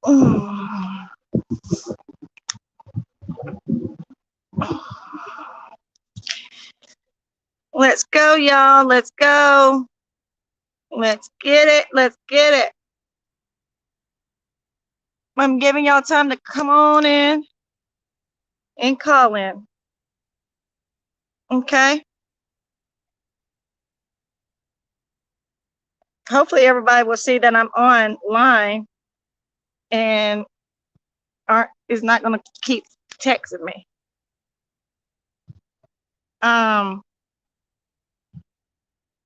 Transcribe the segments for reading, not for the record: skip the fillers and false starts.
Mm. Let's go, y'all. Let's go. Let's get it. Let's get it. I'm giving y'all time to come on in and call in. Okay. Hopefully everybody will see that I'm online and is not going to keep texting me. Hold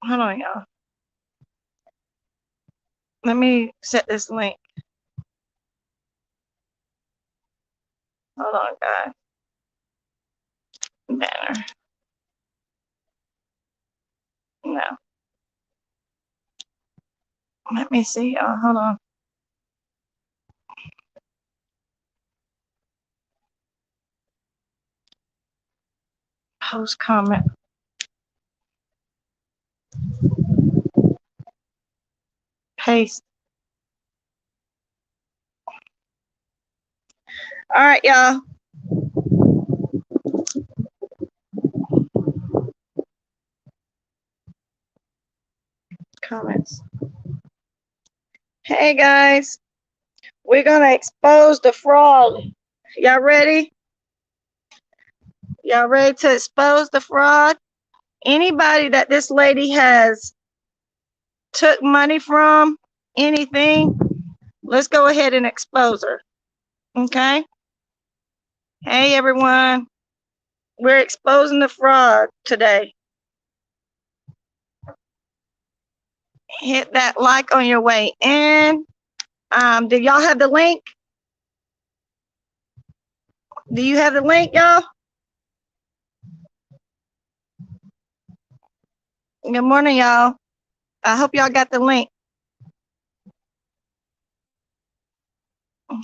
on, y'all. Let me set this link. Hold on, guys. Banner. No. Let me see, y'all. Hold on. Post comment. Paste. All right, y'all. Comments. Hey, guys. We're going to expose the fraud. Y'all ready? Y'all ready to expose the fraud? Anybody that this lady has took money from, anything, let's go ahead and expose her. Okay? Hey, everyone. We're exposing the fraud today. Hit that like on your way in. Do y'all have the link? Do you have the link, y'all? Good morning, y'all. I hope y'all got the link.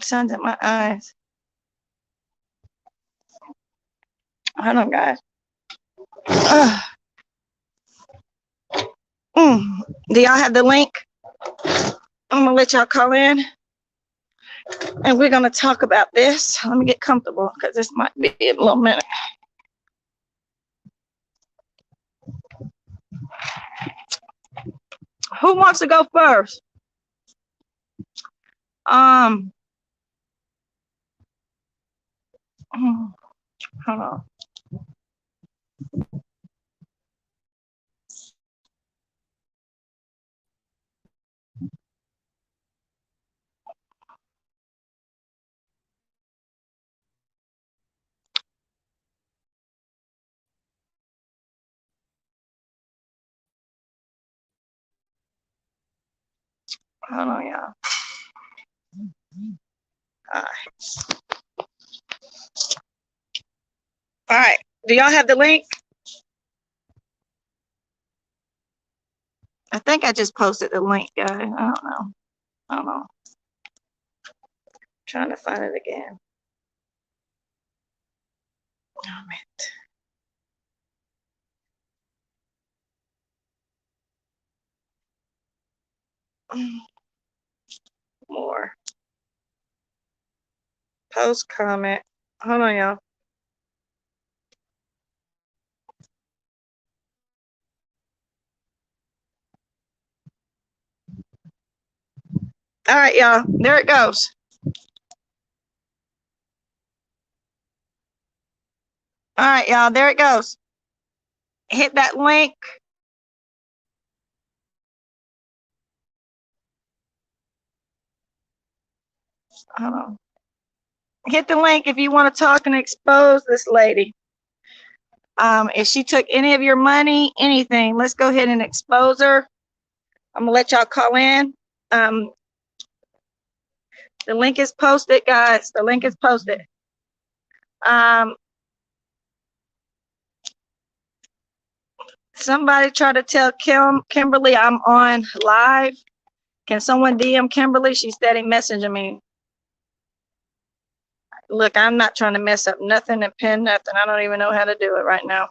Sun's in my eyes. Hold on, guys. Do y'all have the link? I'm gonna let y'all call in and we're gonna talk about this. Let me get comfortable because this might be a little minute. Who wants to go first? Hold on. Hold on, y'all. All right. Do y'all have the link? I think I just posted the link, guys. I don't know. Trying to find it again. More. Post comment. Hold on, y'all. All right, y'all. There it goes. All right, y'all. There it goes. Hit that link. Hold on. Hit the link if you want to talk and expose this lady. If she took any of your money, anything, let's go ahead and expose her. I'm gonna let y'all call in. The link is posted, guys. The link is posted. Somebody try to tell Kimberly I'm on live. Can someone DM Kimberly? She's steady messaging me. Look, I'm not trying to mess up nothing and pin nothing. I don't even know how to do it right now.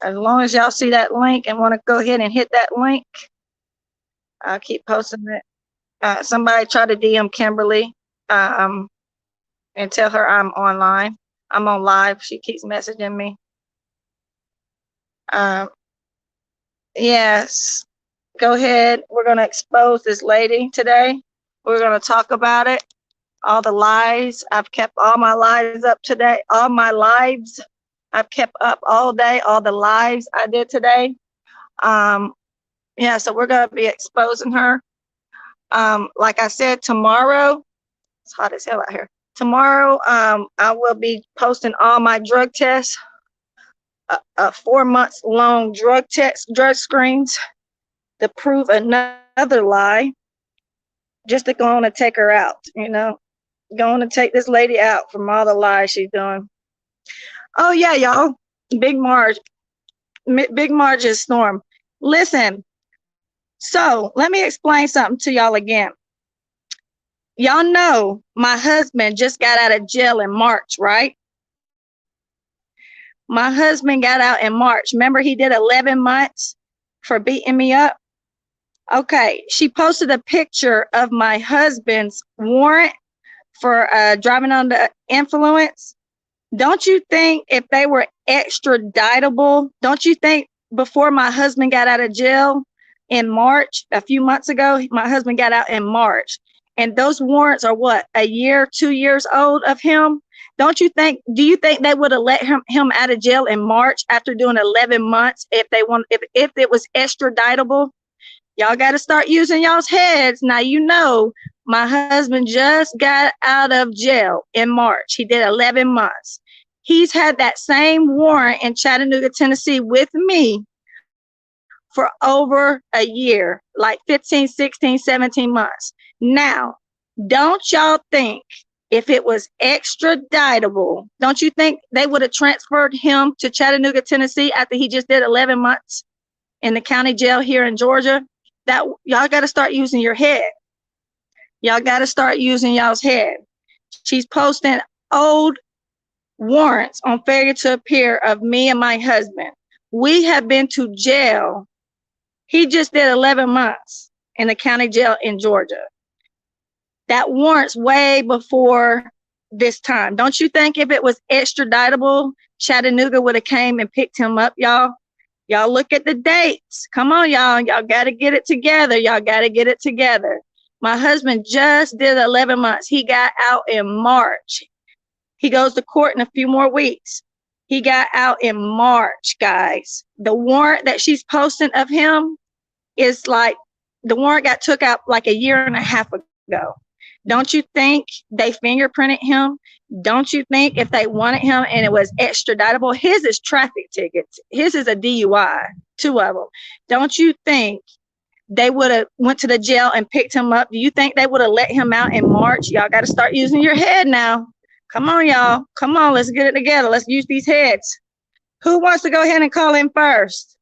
As long as y'all see that link and want to go ahead and hit that link, I'll keep posting it. Somebody try to DM Kimberly. um, and tell her I'm online. I'm on live. She keeps messaging me. Um, yes, go ahead. We're going to expose this lady today. We're going to talk about it. All the lies. I've kept all my lies up today. All my lives I've kept up all day. All the lies I did today. Um, yeah, so we're going to be exposing her. Like I said, tomorrow, it's hot as hell out here. Tomorrow, I will be posting all my drug tests, 4 months long drug screens to prove another lie, just to go on and take her out, going to take this lady out from all the lies she's doing. Oh yeah, y'all, Big Marge, Big Marge's storm. Listen, so let me explain something to y'all again. Y'all know my husband just got out of jail in March, right? My husband got out in March. Remember, he did 11 months for beating me up? Okay, she posted a picture of my husband's warrant for driving under influence. Don't you think if they were extraditable, don't you think before my husband got out of jail in March, a few months ago, my husband got out in March, and those warrants are what, a year, 2 years old of him? Do you think they would have let him out of jail in March after doing 11 months if it was extraditable? Y'all got to start using y'all's heads. Now, my husband just got out of jail in March. He did 11 months. He's had that same warrant in Chattanooga, Tennessee with me for over a year, like 15, 16, 17 months. Now, don't y'all think if it was extraditable, don't you think they would have transferred him to Chattanooga, Tennessee after he just did 11 months in the county jail here in Georgia? That y'all got to start using your head. Y'all got to start using y'all's head. She's posting old warrants on failure to appear of me and my husband. We have been to jail. He just did 11 months in the county jail in Georgia. That warrant's way before this time. Don't you think if it was extraditable, Chattanooga would have came and picked him up, y'all? Y'all look at the dates. Come on, y'all. Y'all got to get it together. Y'all got to get it together. My husband just did 11 months. He got out in March. He goes to court in a few more weeks. He got out in March, guys. The warrant that she's posting of him is like, the warrant got took out like a year and a half ago. Don't you think they fingerprinted him? Don't you think if they wanted him and it was extraditable, his is traffic tickets. His is a DUI, 2 of them. Don't you think they would have went to the jail and picked him up? Do you think they would have let him out in March? Y'all got to start using your head now. Come on, y'all. Come on, let's get it together. Let's use these heads. Who wants to go ahead and call in first?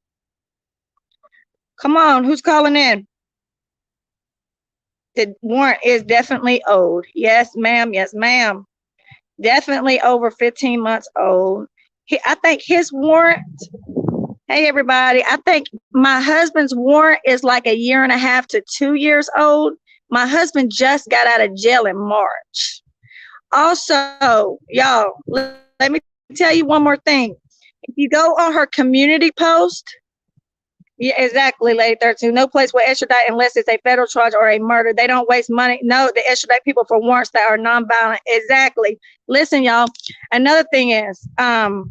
Come on, who's calling in? The warrant is definitely old. Yes, ma'am. Yes, ma'am. Definitely over 15 months old. I think his warrant, hey, everybody, I think my husband's warrant is like a year and a half to 2 years old. My husband just got out of jail in March. Also, y'all, let me tell you one more thing. If you go on her community post, yeah, exactly, Lady 13. No place will extradite unless it's a federal charge or a murder. They don't waste money. No, they extradite people for warrants that are nonviolent. Exactly. Listen, y'all. Another thing is, what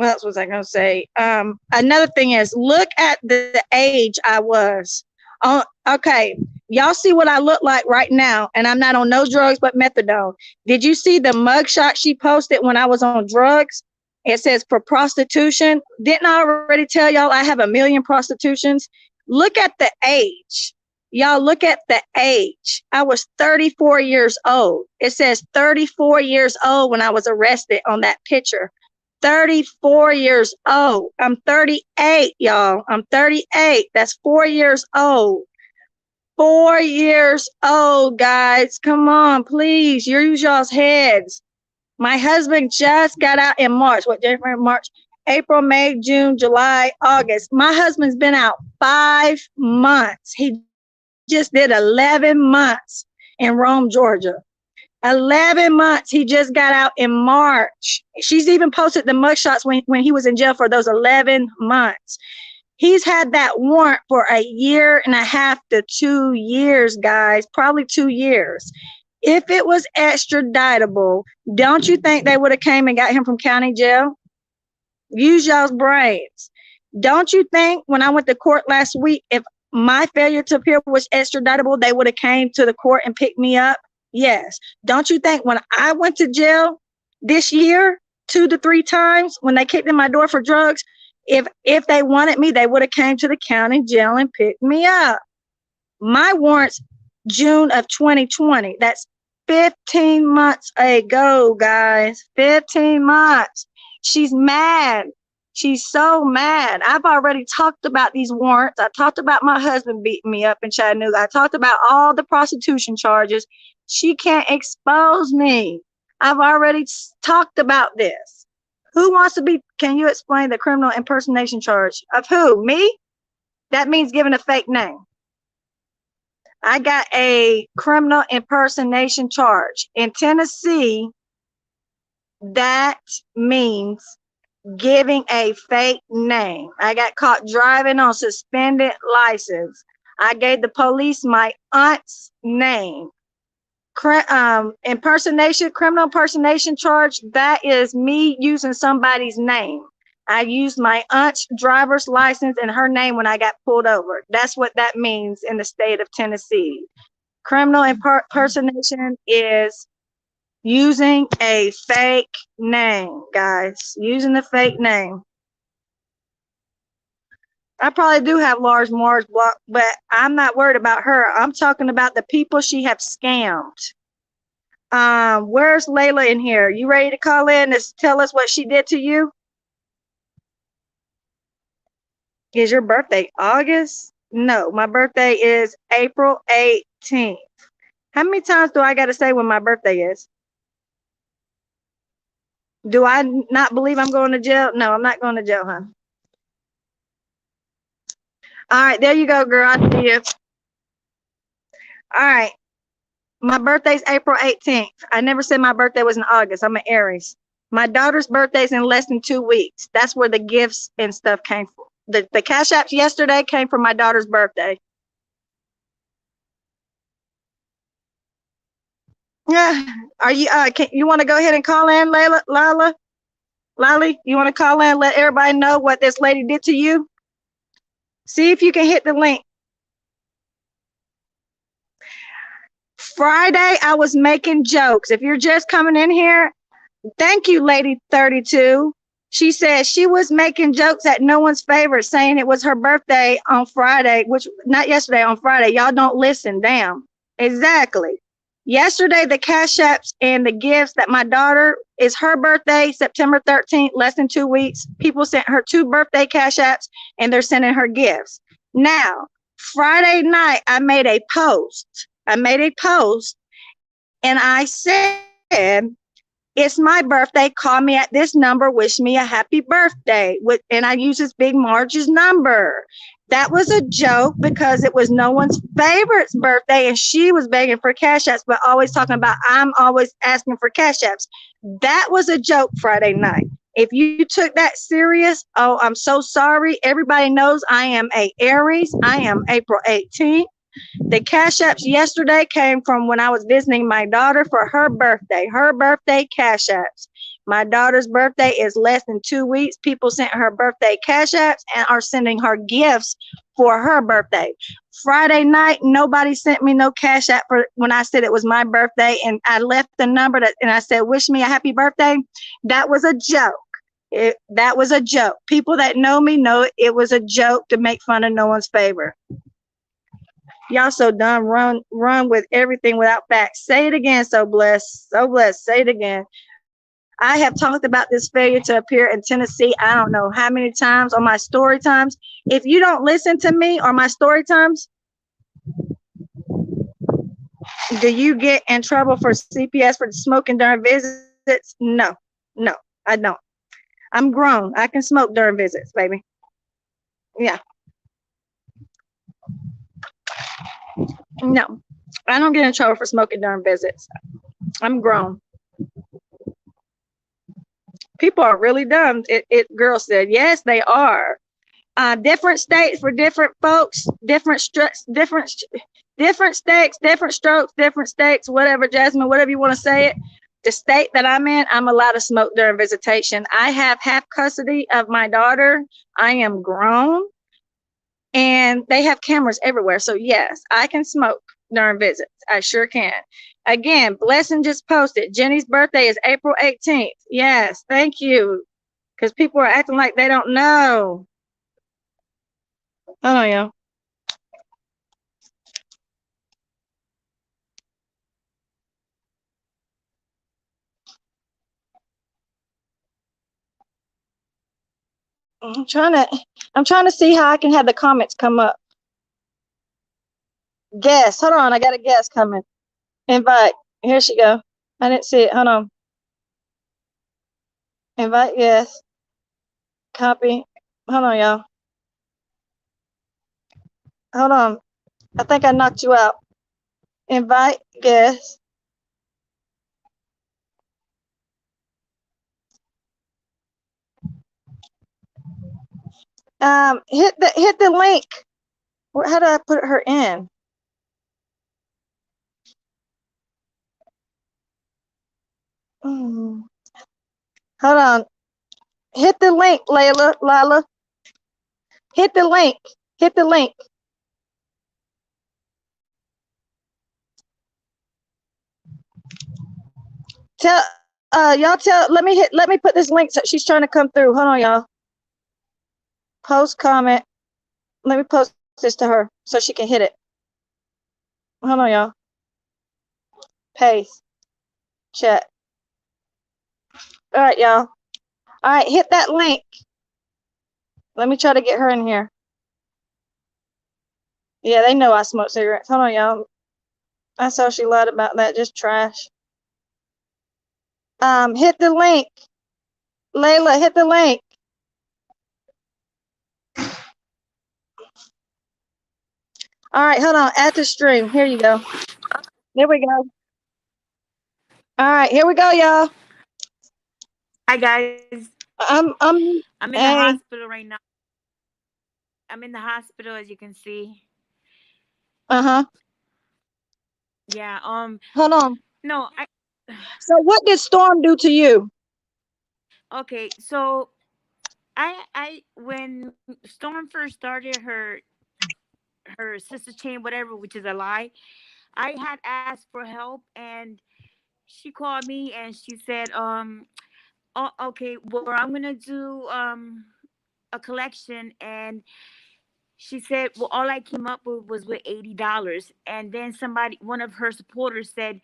else was I going to say? Another thing is, look at the age I was. Oh, okay. Y'all see what I look like right now, and I'm not on no drugs but methadone. Did you see the mugshot she posted when I was on drugs? It says for prostitution. Didn't I already tell y'all I have 1 million prostitutions? Look at the age. Y'all look at the age. I was 34 years old. It says 34 years old when I was arrested on that picture. 34 years old. I'm 38, y'all. I'm 38. That's 4 years old. 4 years old, guys. Come on, please. Use y'all's heads. My husband just got out in March. What, January, March, April, May, June, July, August. My husband's been out 5 months. He just did 11 months in Rome, Georgia. 11 months. He just got out in March. She's even posted the mugshots when he was in jail for those 11 months. He's had that warrant for a year and a half to 2 years, guys, probably 2 years. If it was extraditable, don't you think they would have came and got him from county jail? Use y'all's brains. Don't you think when I went to court last week, if my failure to appear was extraditable, they would have came to the court and picked me up? Yes. Don't you think when I went to jail this year, 2 to 3 times, when they kicked in my door for drugs, if they wanted me, they would have came to the county jail and picked me up. My warrant's June of 2020. That's 15 months ago, guys. 15 months. She's mad. She's so mad. I've already talked about these warrants. I talked about my husband beating me up in Chattanooga. I talked about all the prostitution charges. She can't expose me. I've already talked about this. Who wants to be, can you explain the criminal impersonation charge? Of who? Me? That means giving a fake name. I got a criminal impersonation charge. In Tennessee, that means giving a fake name. I got caught driving on suspended license. I gave the police my aunt's name. Criminal impersonation charge, that is me using somebody's name. I used my aunt's driver's license and her name when I got pulled over. That's what that means in the state of Tennessee. Criminal impersonation is using a fake name, guys. Using a fake name. I probably do have large Marge block, but I'm not worried about her. I'm talking about the people she have scammed. Where's Layla in here? You ready to call in and tell us what she did to you? Is your birthday August? No, my birthday is April 18th. How many times do I got to say when my birthday is? Do I not believe I'm going to jail? No, I'm not going to jail, hon. All right, there you go, girl. I see you. All right. My birthday's April 18th. I never said my birthday was in August. I'm an Aries. My daughter's birthday's in less than 2 weeks. That's where the gifts and stuff came from. The cash apps yesterday came from my daughter's birthday. Yeah. Are you you want to go ahead and call in, Lally? You want to call in and let everybody know what this lady did to you? See if you can hit the link. Friday, I was making jokes. If you're just coming in here, thank you, Lady 32. She said she was making jokes at no one's favor, saying it was her birthday on Friday, which not yesterday, on Friday. Y'all don't listen. Damn. Exactly. Yesterday, the cash apps and the gifts that my daughter is her birthday, September 13th, less than 2 weeks. People sent her 2 birthday cash apps and they're sending her gifts. Now, Friday night, I made a post and I said, it's my birthday. Call me at this number. Wish me a happy birthday. And I use this big Marge's number. That was a joke because it was no one's favorite's birthday and she was begging for cash apps, but always talking about I'm always asking for cash apps. That was a joke Friday night. If you took that serious, oh, I'm so sorry. Everybody knows I am a Aries. I am April 18th. The cash apps yesterday came from when I was visiting my daughter for her birthday cash apps. My daughter's birthday is less than 2 weeks. People sent her birthday cash apps and are sending her gifts for her birthday. Friday night, nobody sent me no cash app for when I said it was my birthday, and I left the number and I said, wish me a happy birthday. That was a joke. That was a joke. People that know me know it was a joke to make fun of no one's favor. Y'all so dumb. Run with everything without facts. Say it again. So blessed. Say it again. I have talked about this failure to appear in Tennessee. I don't know how many times on my story times. If you don't listen to me or my story times, do you get in trouble for CPS for smoking during visits? No, I don't. I'm grown. I can smoke during visits, baby. Yeah. No. I don't get in trouble for smoking during visits. I'm grown. People are really dumb. Girl said, yes, they are. Different states for different folks, different states, different strokes, different states, whatever, Jasmine, whatever you want to say it. The state that I'm in, I'm allowed to smoke during visitation. I have half custody of my daughter. I am grown and they have cameras everywhere. So yes, I can smoke during visits. I sure can. Again, Blessing just posted. Jenny's birthday is April 18th. Yes, thank you. Because people are acting like they don't know. I don't know. I'm trying to see how I can have the comments come up. Guess. Hold on, I got a guess coming. Invite. Here she go. I didn't see it. Hold on. Invite, yes. Copy. Hold on, y'all. Hold on. I think I knocked you out. Invite, yes. Hit the link. How do I put her in? Hold on. Hit the link, Lila. Hit the link. Hit the link. Tell y'all let me put this link so she's trying to come through. Hold on, y'all. Post comment. Let me post this to her so she can hit it. Hold on, y'all. Paste. Chat. All right, y'all. All right, hit that link. Let me try to get her in here. Yeah, they know I smoke cigarettes. Hold on, y'all. I saw she lied about that. Just trash. Hit the link. Layla, hit the link. All right, hold on. Add to stream. Here you go. Here we go. All right, here we go, y'all. Hi guys. I'm I'm in the hey. hospital right now. I'm in the hospital as you can see. Uh-huh. Yeah, Hold on. no, I So what did Storm do to you? okay, so I when Storm first started her sister chain whatever, which is a lie, I had asked for help and she called me and she said oh, okay, well I'm going to do a collection and she said, "Well, all I came up with was with $80." And then somebody, one of her supporters, said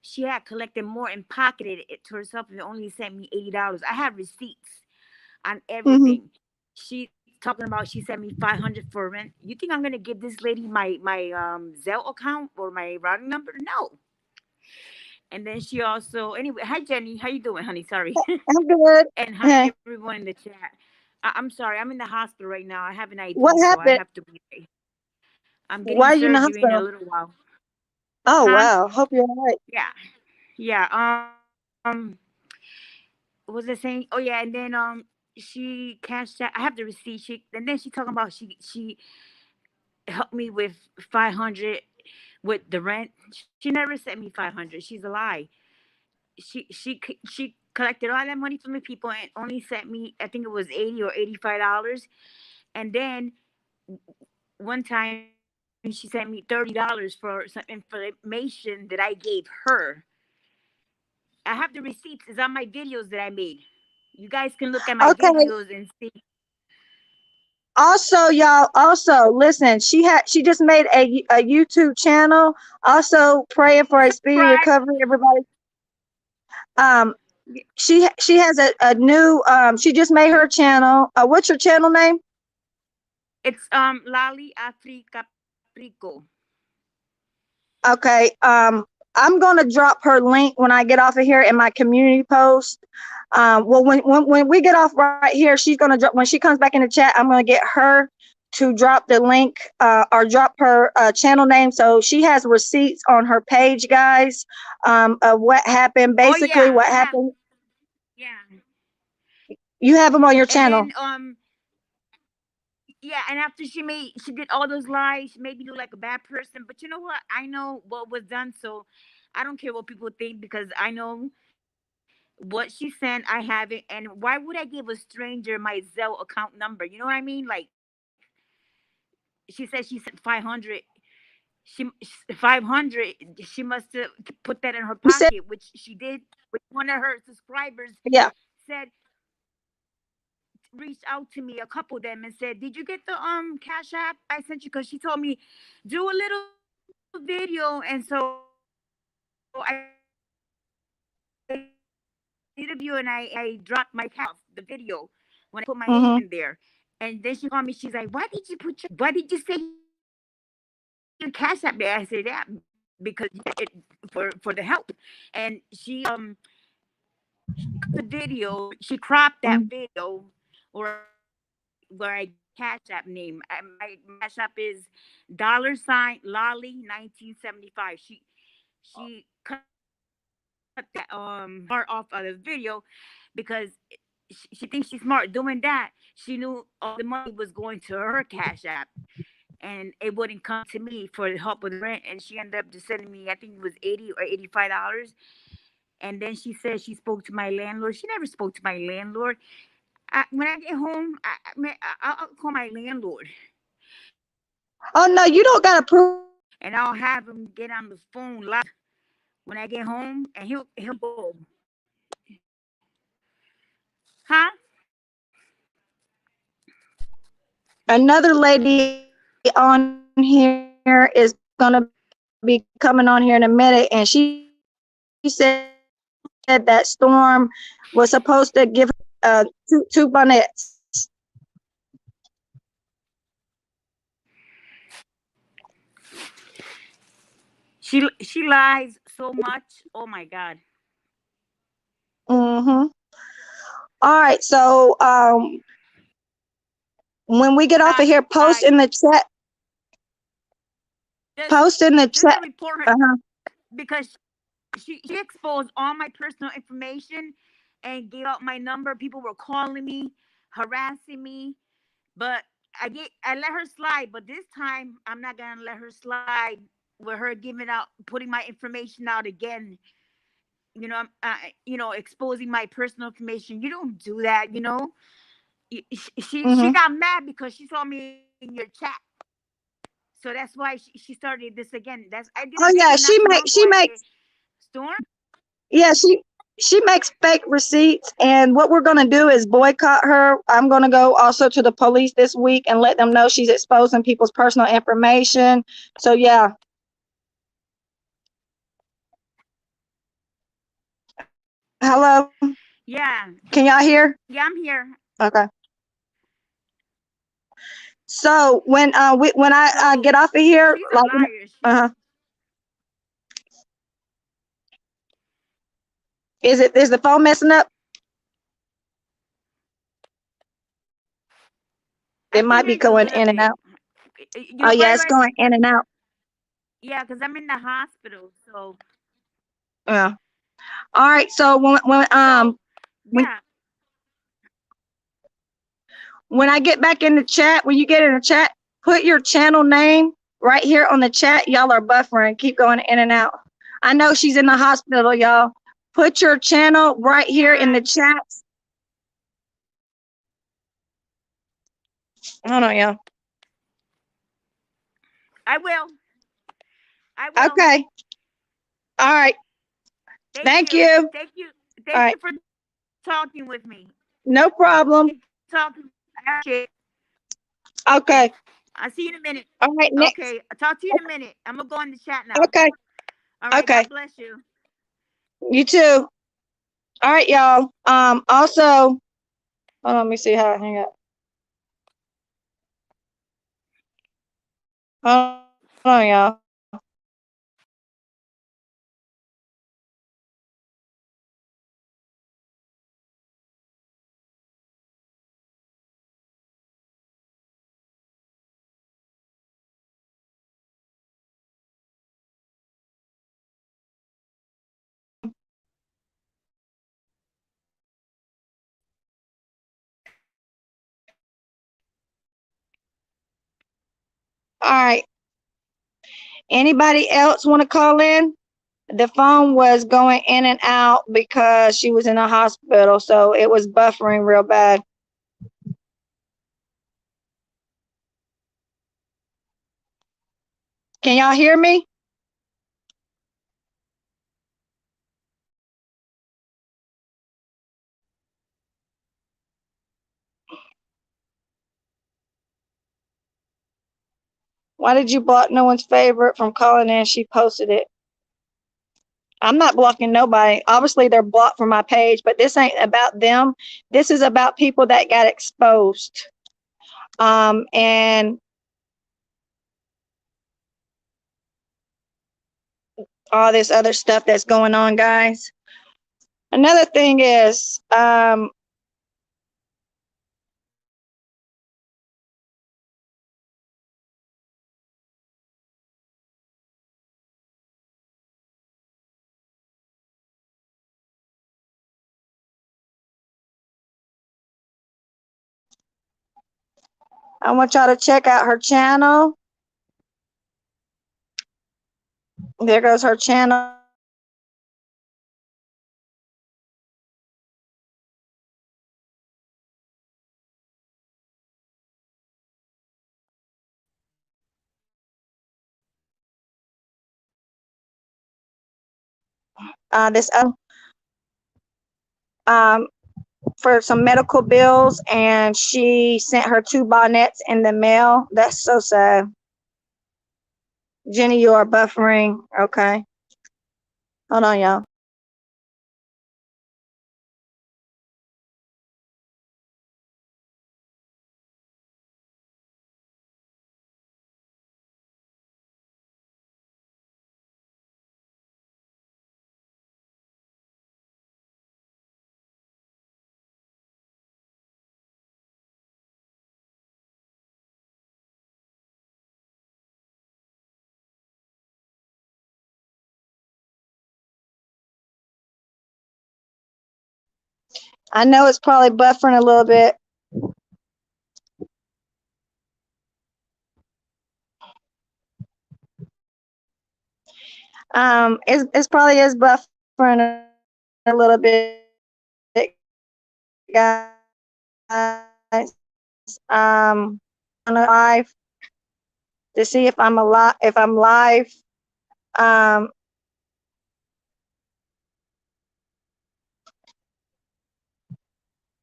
she had collected more and pocketed it to herself and only sent me $80. I have receipts on Mm-hmm. everything. She talking about she sent me 500 for rent. You think I'm gonna give this lady my Zelle account or my routing number? No. And then she also anyway. Hi Jenny, how you doing, honey? Sorry. I'm good. And hi Hey, everyone in the chat. I'm sorry, I'm in the hospital right now. I have an what IP, so I happened? have to be away. I'm getting Why are you in the surgery in a hospital? little while. Oh Huh? wow. Hope you're all right. Yeah. Yeah. What was I saying? Oh yeah, and then she cashed out. I have the receipt. She and then she talking about she helped me with 500 with the rent. She never sent me 500. She's a lie. She collected all that money from the people and only sent me I think it was $80 or $85. And then one time she sent me $30 for some information that I gave her. I have the receipts. It's on my videos that I made. You guys can look at my Okay. videos and see. Also, y'all, also listen, she just made a YouTube channel. Also praying for a speedy Subscribe. recovery, everybody. Um, she has a new she just made her channel. What's your channel name? It's Lali Afri Caprico. Okay. I'm gonna drop her link when I get off of here in my community post. Well, when we get off right here, she's gonna drop when she comes back in the chat. I'm gonna get her to drop the link or drop her channel name. So she has receipts on her page, guys, of what happened. Oh Basically, yeah, what I have. happened. Yeah, You have them on your and channel. then yeah, and after she did all those lies, she made me look like a bad person. But you know what? I know what was done, so I don't care what people think because I know what she sent. I have it, and why would I give a stranger my Zelle account number? You know what I mean? Like she said, she sent 500. She 500. She must have put that in her You said, pocket, which she did. Which one of her subscribers yeah. said reached out to me, a couple of them, and said, "Did you get the Cash App I sent you?" Because she told me do a little video, and so I did a video, and I dropped my Cash App off the video when I put my name in there, and then she called me. She's like, "Why did you put Mm-hmm. your Why did you say your Cash App there?" I said, "Yeah, because it for the help." And she cut the video. She cropped that Mm-hmm. video where I gave my Cash App name. My Cash App is $ Lolly 1975. She cut that part off of the video because she thinks she's smart doing that. She knew all the money was going to her Cash App and it wouldn't come to me for the help with the rent. And she ended up just sending me, I think it was 80 or $85. And then she said she spoke to my landlord. She never spoke to my landlord. When I get home, I'll call my landlord Oh no, you don't got to prove and I'll have him get on the phone live when I get home, and he'll go, huh? another lady on here is going to be coming on here in a minute, and she said that Storm was supposed to give her two bonnets. She lies so much. Oh my god. Mm-hmm. All right, so when we get off of Lies, here, post in the chat. just Post in the just chat. report her Uh-huh. because she exposed all my personal information and gave out my number. People were calling me, harassing me, but I let her slide. But this time I'm not gonna let her slide with her giving out, putting my information out again. Exposing my personal information. You don't do that. She Mm-hmm. got mad because she saw me in your chat. So that's why she started this again. That's I did a Oh video yeah, not too long ago. I she said, makes Storm, yeah, she makes fake receipts, and what we're gonna do is boycott her. I'm gonna go also to the police this week and let them know she's exposing people's personal information. So yeah. Hello, yeah, can y'all hear? yeah, I'm here. Okay. So when I So get off of here, she's a like, liar. uh-huh. Is the phone messing up? It I can might hear be you a going little in and bit. out. Oh You're yeah, right, it's right. going in and out. Yeah, because I'm in the hospital. Yeah. All right. So So when yeah, when I get back in the chat, when you get in the chat, put your channel name right here on the chat. Y'all are buffering. Keep going in and out. I know she's in the hospital, y'all. Put your channel right here in yeah, the chat. Hold on, y'all. I will. I will. Okay. All right. Thank Thank you. you. All Thank right. you for talking with me. No problem. Thank you for talking. I appreciate it. Okay. Okay. I'll see you in a minute. All right. Next. Okay. I'll talk to you in a minute. I'm going to go in the chat now. Okay. All right. God Okay. bless you. You too. All right, y'all. Also, hold on, let me see how I hang up. Hold on, y'all. All right. Anybody else want to call in? The phone was going in and out because she was in a hospital, so it was buffering real bad. Can y'all hear me? Why did you block no one's favorite from calling in? She posted it. I'm not blocking nobody. Obviously, they're blocked from my page, but this ain't about them. This is about people that got exposed. And all this other stuff that's going on, guys. Another thing is, I want y'all to check out her channel. There goes her channel. This um, for some medical bills, and she sent her 2 bonnets in the mail. That's so sad. Jenny, you are buffering. Okay. Hold on, y'all. I know it's probably buffering a little bit. It's probably is buffering a little bit, guys. On a live to see if I'm alive. If I'm live, um,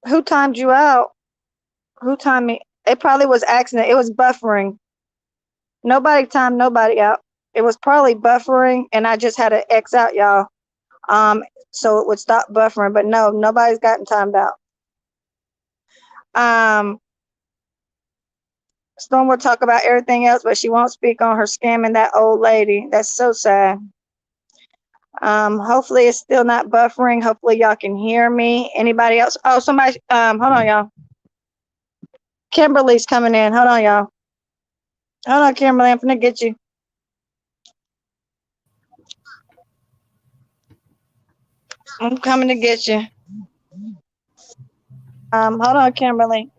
who timed you out? Who timed me? It probably was accident. It was buffering. Nobody timed nobody out. It was probably buffering, and I just had to X out, y'all. Um, so it would stop buffering. But no, nobody's gotten timed out. Um, Storm will talk about everything else, but she won't speak on her scamming that old lady. That's so sad. Hopefully it's still not buffering. Hopefully y'all can hear me. Anybody else? Oh, somebody. Hold on, y'all. Kimberly's coming in. Hold on, y'all. Hold on, Kimberly. I'm gonna get you. I'm coming to get you. Hold on, Kimberly.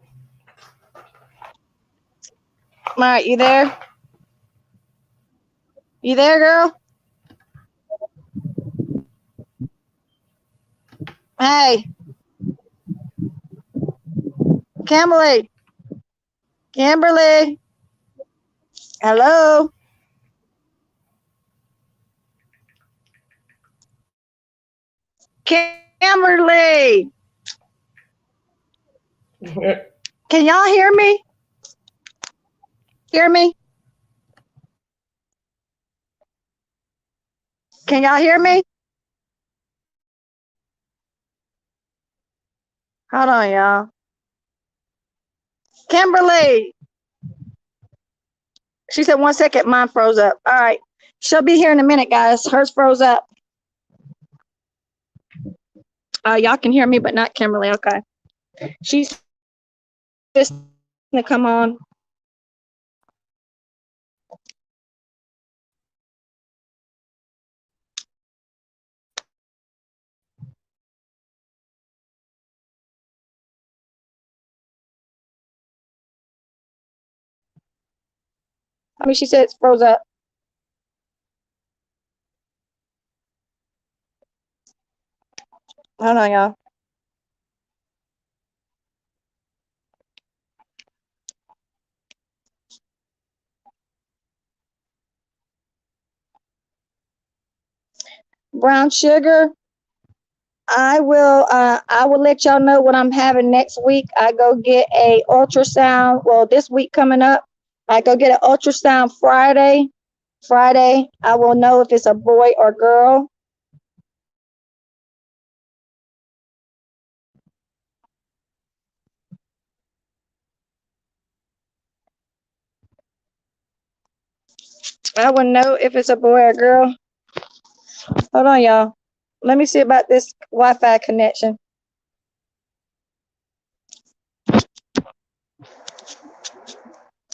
All right, you there? You there, girl? Hey, Kimberly. Kimberly. Hello. Kimberly. Can y'all hear me? Hear me? Can y'all hear me? Hold on, y'all. Kimberly. She said 1 second. Mine froze up. All right. She'll be here in a minute, guys. Hers froze up. Y'all can hear me, but not Kimberly. Okay. She's just gonna come on. I mean, she said it's froze up. Hold on, y'all. Brown sugar. I will let y'all know what I'm having next week. I go get a ultrasound. Well, this week coming up, I go get an ultrasound Friday. Friday, I will know if it's a boy or girl. I will know if it's a boy or girl. Hold on, y'all. Let me see about this Wi-Fi connection.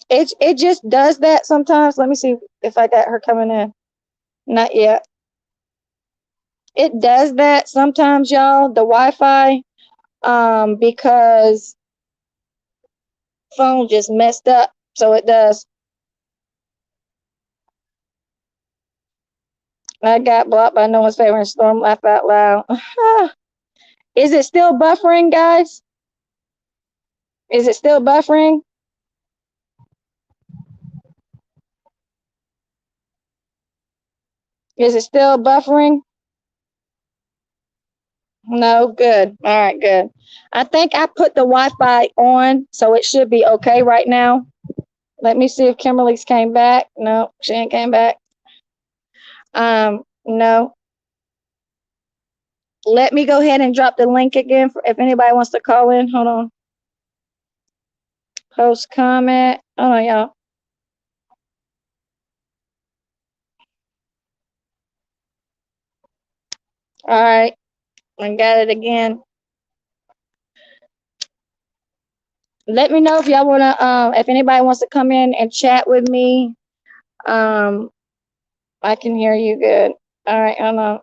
It just does that sometimes. Let me see if I got her coming in. Not yet. It does that sometimes, y'all. The Wi-Fi, because phone just messed up, so it does. I got blocked by no one's favorite storm. Laugh out loud. Is it still buffering, guys? Is it still buffering? Is it still buffering? No, good. All right, good. I think I put the Wi-Fi on, so it should be okay right now. Let me see if Kimberly's came back. No, she ain't came back. No. Let me go ahead and drop the link again for if anybody wants to call in. Hold on. Post comment. Hold on, y'all. All right, I got it again. Let me know if y'all wanna if anybody wants to come in and chat with me. Um I can hear you good. All right, hold on.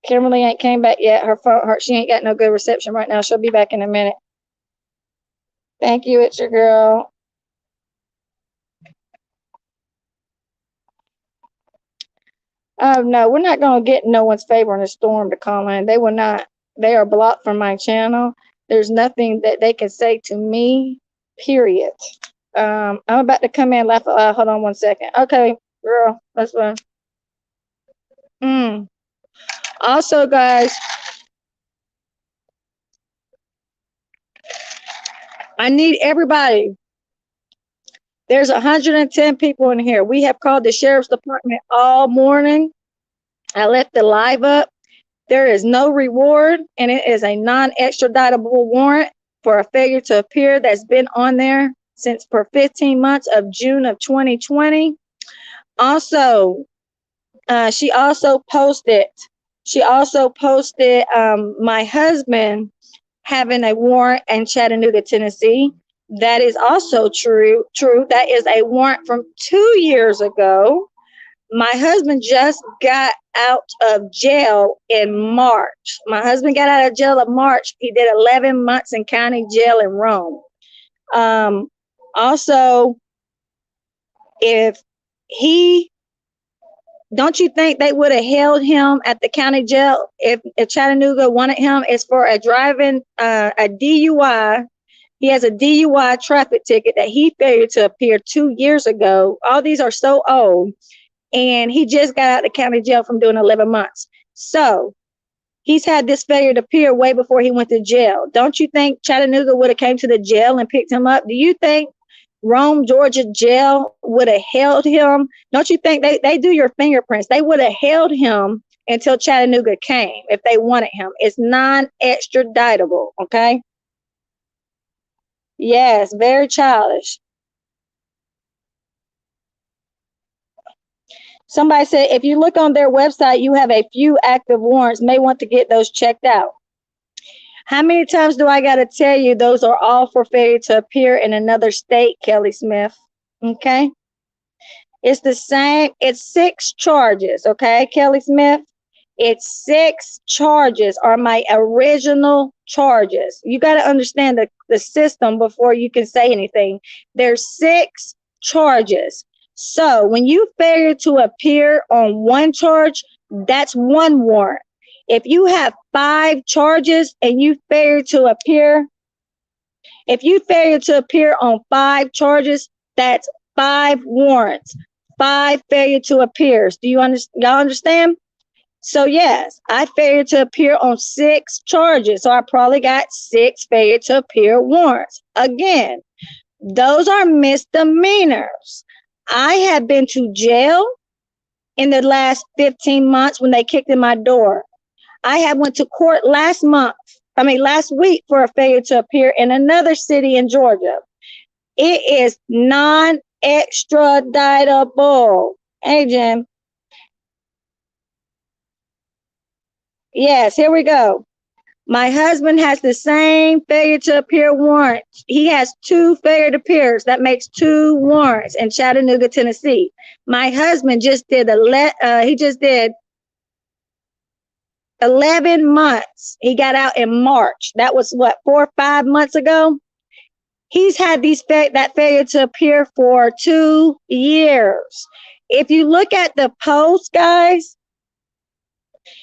Kimberly ain't came back yet. Her phone she ain't got no good reception right now. She'll be back in a minute. Thank you, it's your girl. No, we're not gonna get no one's favor in a storm to call in. They will not. They are blocked from my channel. There's nothing that they can say to me, period. I'm about to come in, laugh out loud. Hold on one second. Okay, girl, that's fine. Also, guys, I need everybody. There's 110 people in here. We have called the sheriff's department all morning. I left the live up. There is no reward, and it is a non-extraditable warrant for a failure to appear that's been on there since for 15 months of June of 2020. Also, she also posted my husband having a warrant in Chattanooga, Tennessee. That is also true. That is a warrant from 2 years ago. My husband just got out of jail in March. My husband got out of jail in March. He did 11 months in county jail in Rome. Also, if he don't you think they would have held him at the county jail if Chattanooga wanted him? It's for a driving a DUI. He has a DUI traffic ticket that he failed to appear 2 years ago. All these are so old, and he just got out of the county jail from doing 11 months. So he's had this failure to appear way before he went to jail. Don't you think Chattanooga would have came to the jail and picked him up? Do you think Rome, Georgia jail would have held him? Don't you think they do your fingerprints? They would have held him until Chattanooga came if they wanted him. It's non-extraditable, okay? Yes, very childish. Somebody said if you look on their website, you have a few active warrants. May want to get those checked out. How many times do I got to tell you those are all for failure to appear in another state, Kelly Smith? Okay. It's the same. It's 6 charges. Okay, Kelly Smith. It's 6 charges are my original charges. You got to understand the system before you can say anything. There's 6 charges. So when you failure to appear on one charge, that's one warrant. If you have 5 charges and you failure to appear, if you failure to appear on 5 charges, that's 5 warrants, 5 failure to appears. Do you understand? Y'all understand? So yes, I failed to appear on 6 charges. So I probably got 6 failure to appear warrants. Again, those are misdemeanors. I have been to jail in the last 15 months when they kicked in my door. I have went to court last week for a failure to appear in another city in Georgia. It is non-extraditable. Hey, Jim. Yes, here we go. My husband has the same failure to appear warrant. He has 2 failure to appears. That makes 2 warrants in Chattanooga, Tennessee. My husband just did he just did 11 months. He got out in March. That was what, 4 or 5 months ago. He's had that failure to appear for 2 years. If you look at the post, guys,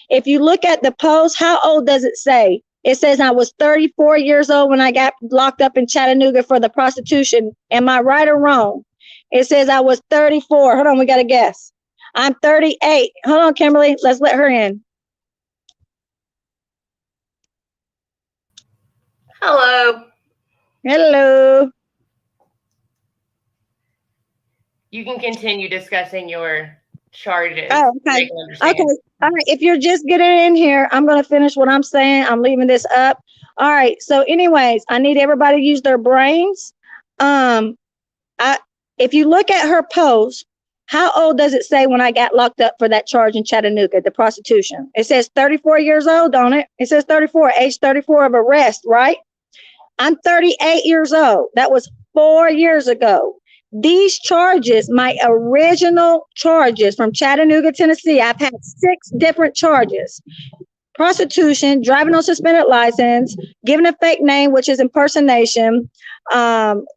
if you look at the post, how old does it say? It says I was 34 years old when I got locked up in Chattanooga for the prostitution. Am I right or wrong? It says I was 34. Hold on, we got to guess. I'm 38. Hold on, Kimberly. Let's let her in. Hello. Hello. You can continue discussing your charges. Oh, okay. Okay. All right. If you're just getting in here, I'm going to finish what I'm saying. I'm leaving this up. All right. So, anyways, I need everybody to use their brains. If you look at her post, how old does it say when I got locked up for that charge in Chattanooga, the prostitution? It says 34 years old, don't it? It says 34, age 34 of arrest, right? I'm 38 years old. That was 4 years ago. These charges, my original charges from Chattanooga, Tennessee, I've had 6 different charges. Prostitution, driving on suspended license, giving a fake name, which is impersonation,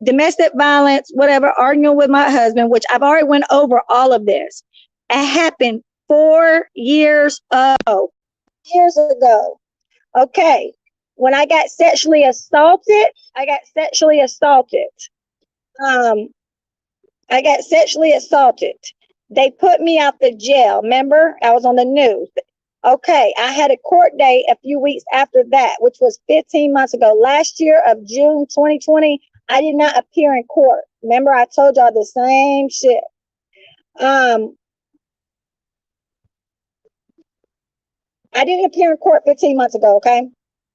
domestic violence, whatever, arguing with my husband, which I've already went over all of this. It happened 4 years ago. Okay. When I got sexually assaulted, I got sexually assaulted. They put me out the jail. Remember, I was on the news. Okay, I had a court date a few weeks after that, which was 15 months ago. Last year of June 2020, I did not appear in court. Remember, I told y'all the same shit. I didn't appear in court 15 months ago, okay?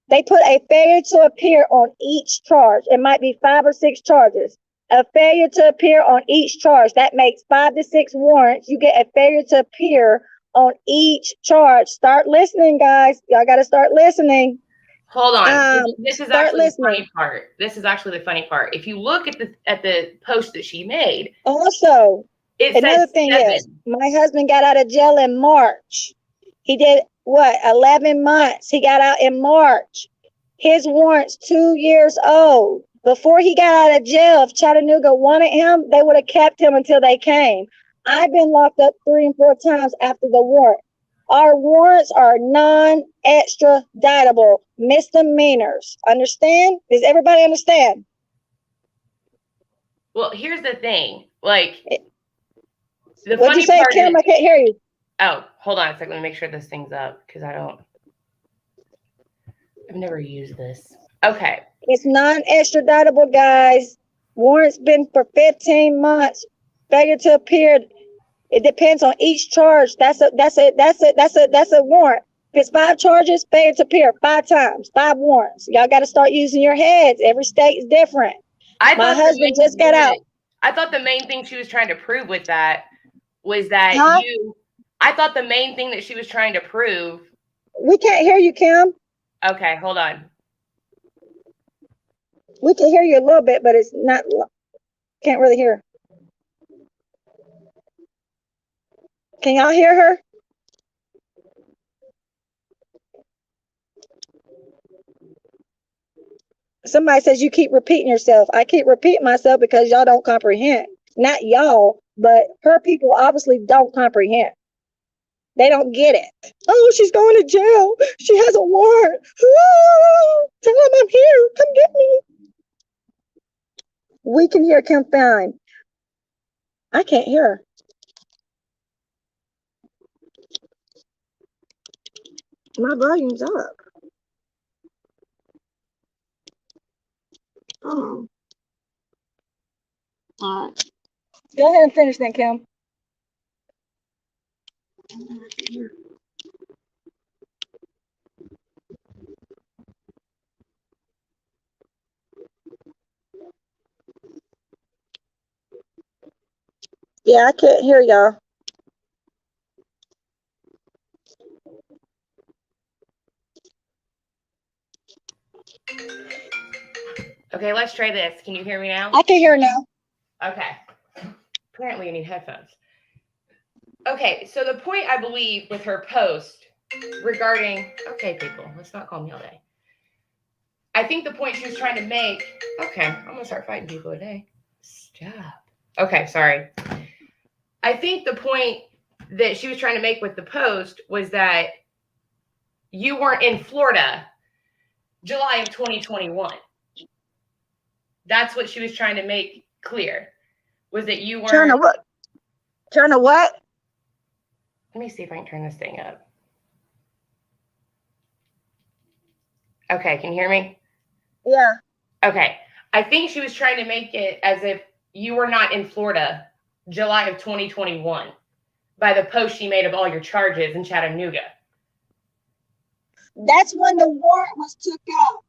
They put a failure to appear on each charge. It might be 5 or 6 charges. A failure to appear on each charge. That makes 5 to 6 warrants. You get a failure to appear on each charge. Start listening, guys. Y'all got to start listening. Hold on. This is actually the funny part. If you look at the post that she made. Also, another thing is, my husband got out of jail in March. He did 11 months. He got out in March. His warrant's 2 years old. Before he got out of jail, if Chattanooga wanted him, they would have kept him until they came. I've been locked up 3 and 4 times after the warrant. Our warrants are non-extraditable misdemeanors. Understand? Does everybody understand? Well, here's the thing. What'd you say, Kim? I can't hear you. Oh, hold on a second. Let me make sure this thing's up because I've never used this. Okay. It's non-extraditable, guys. Warrants been for 15 months. Failure to appear. It depends on each charge. That's a warrant. If it's 5 charges, failure to appear 5 times, 5 warrants. Y'all got to start using your heads. Every state is different. My husband just got out. I thought the main thing she was trying to prove with that was that I thought the main thing that she was trying to prove. We can't hear you, Kim. Okay, hold on. We can hear you a little bit, but it's not, can't really hear. Can y'all hear her? Somebody says you keep repeating yourself. I keep repeating myself because y'all don't comprehend. Not y'all. but her people obviously don't comprehend. They don't get it. Oh, she's going to jail. She has a warrant. Oh, tell him I'm here. Come get me. We can hear Kim fine. I can't hear her. My volume's up. Oh. All right. Go ahead and finish then, Kim. Yeah, I can't hear y'all. Okay, let's try this. Can you hear me now? I can hear now. Okay. Apparently, you need headphones. Okay, so the point I believe with her post regarding, okay, people, let's not call me all day. I think the point she was trying to make, okay, I'm going to start fighting people today. Stop. Okay, sorry. I think the point that she was trying to make with the post was that you weren't in Florida July of 2021. That's what she was trying to make clear, was that you weren't. Trying to what? Trying to what? Let me see if I can turn this thing up. Okay, can you hear me? Yeah. Okay. I think she was trying to make it as if you were not in Florida July of 2021 by the post she made of all your charges in Chattanooga. That's when the warrant was took out.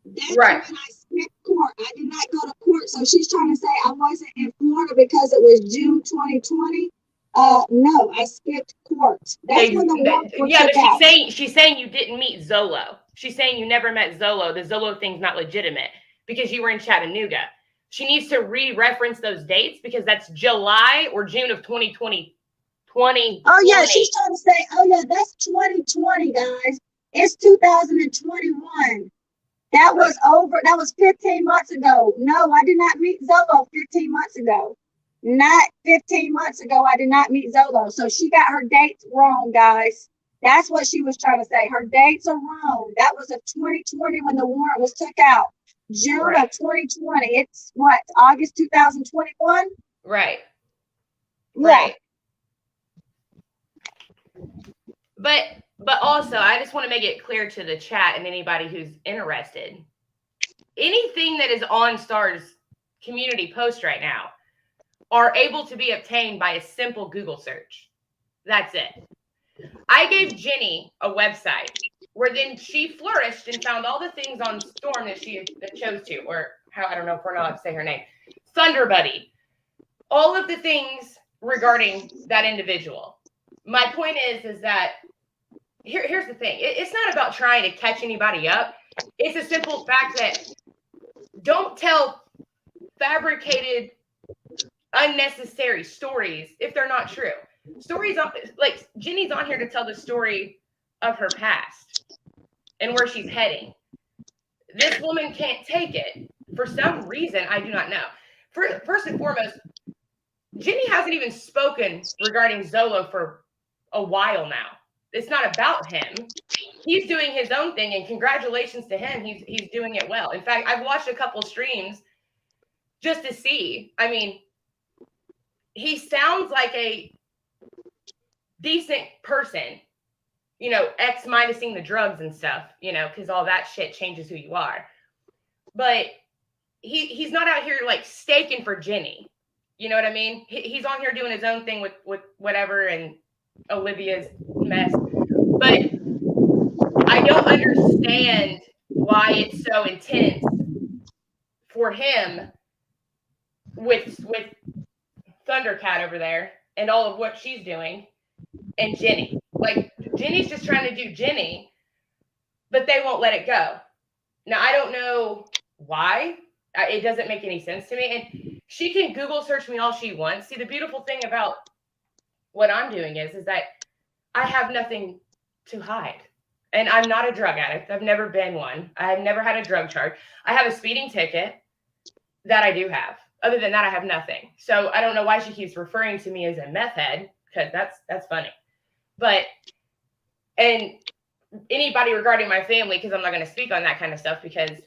That's right. When I skipped court. I did not go to court. So she's trying to say I wasn't in Florida because it was June 2020. No, I skipped court. That's when the warrant was yeah, took but out. she's saying you didn't meet Zolo. She's saying you never met Zolo. The Zolo thing's not legitimate because you were in Chattanooga. She needs to re-reference those dates because that's July or June of 2020. Oh yeah, she's trying to say, oh yeah, that's 2020, guys. It's 2021. That was over. That was 15 months ago. No, I did not meet Zolo 15 months ago. Not 15 months ago. I did not meet Zolo. So she got her dates wrong, guys. That's what she was trying to say. Her dates are wrong. That was of 2020 when the warrant was took out. June of 2020. It's what? August 2021? Right. Yeah. Right. But also, I just want to make it clear to the chat and anybody who's interested. Anything that is on Star's community post right now are able to be obtained by a simple Google search. That's it. I gave Jenny a website where then she flourished and found all the things on Storm that she chose to, or how, I don't know if we're not allowed to say her name, Thunder Buddy. All of the things regarding that individual. My point is that here's the thing. It's not about trying to catch anybody up. It's a simple fact that don't tell fabricated, unnecessary stories if they're not true. Stories like Jenny's on here to tell the story of her past and where she's heading. This woman can't take it for some reason. I do not know. First and foremost, Jenny hasn't even spoken regarding Zolo for a while now. It's not about him. He's doing his own thing, and congratulations to him. He's doing it well. In fact, I've watched a couple streams just to see. I mean, he sounds like a decent person, you know, X minusing the drugs and stuff, you know, because all that shit changes who you are. But he's not out here like staking for Jenny. You know what I mean? He's on here doing his own thing with whatever and Olivia's mess. But I don't understand why it's so intense for him with Thundercat over there and all of what she's doing and Jenny. Like, Jenny's just trying to do Jenny, but they won't let it go. Now, I don't know why. It doesn't make any sense to me. And she can Google search me all she wants. See, the beautiful thing about what I'm doing is that I have nothing to hide. And I'm not a drug addict. I've never been one. I've never had a drug charge. I have a speeding ticket that I do have. Other than that, I have nothing. So I don't know why she keeps referring to me as a meth head, because that's funny. But and anybody regarding my family, because I'm not going to speak on that kind of stuff because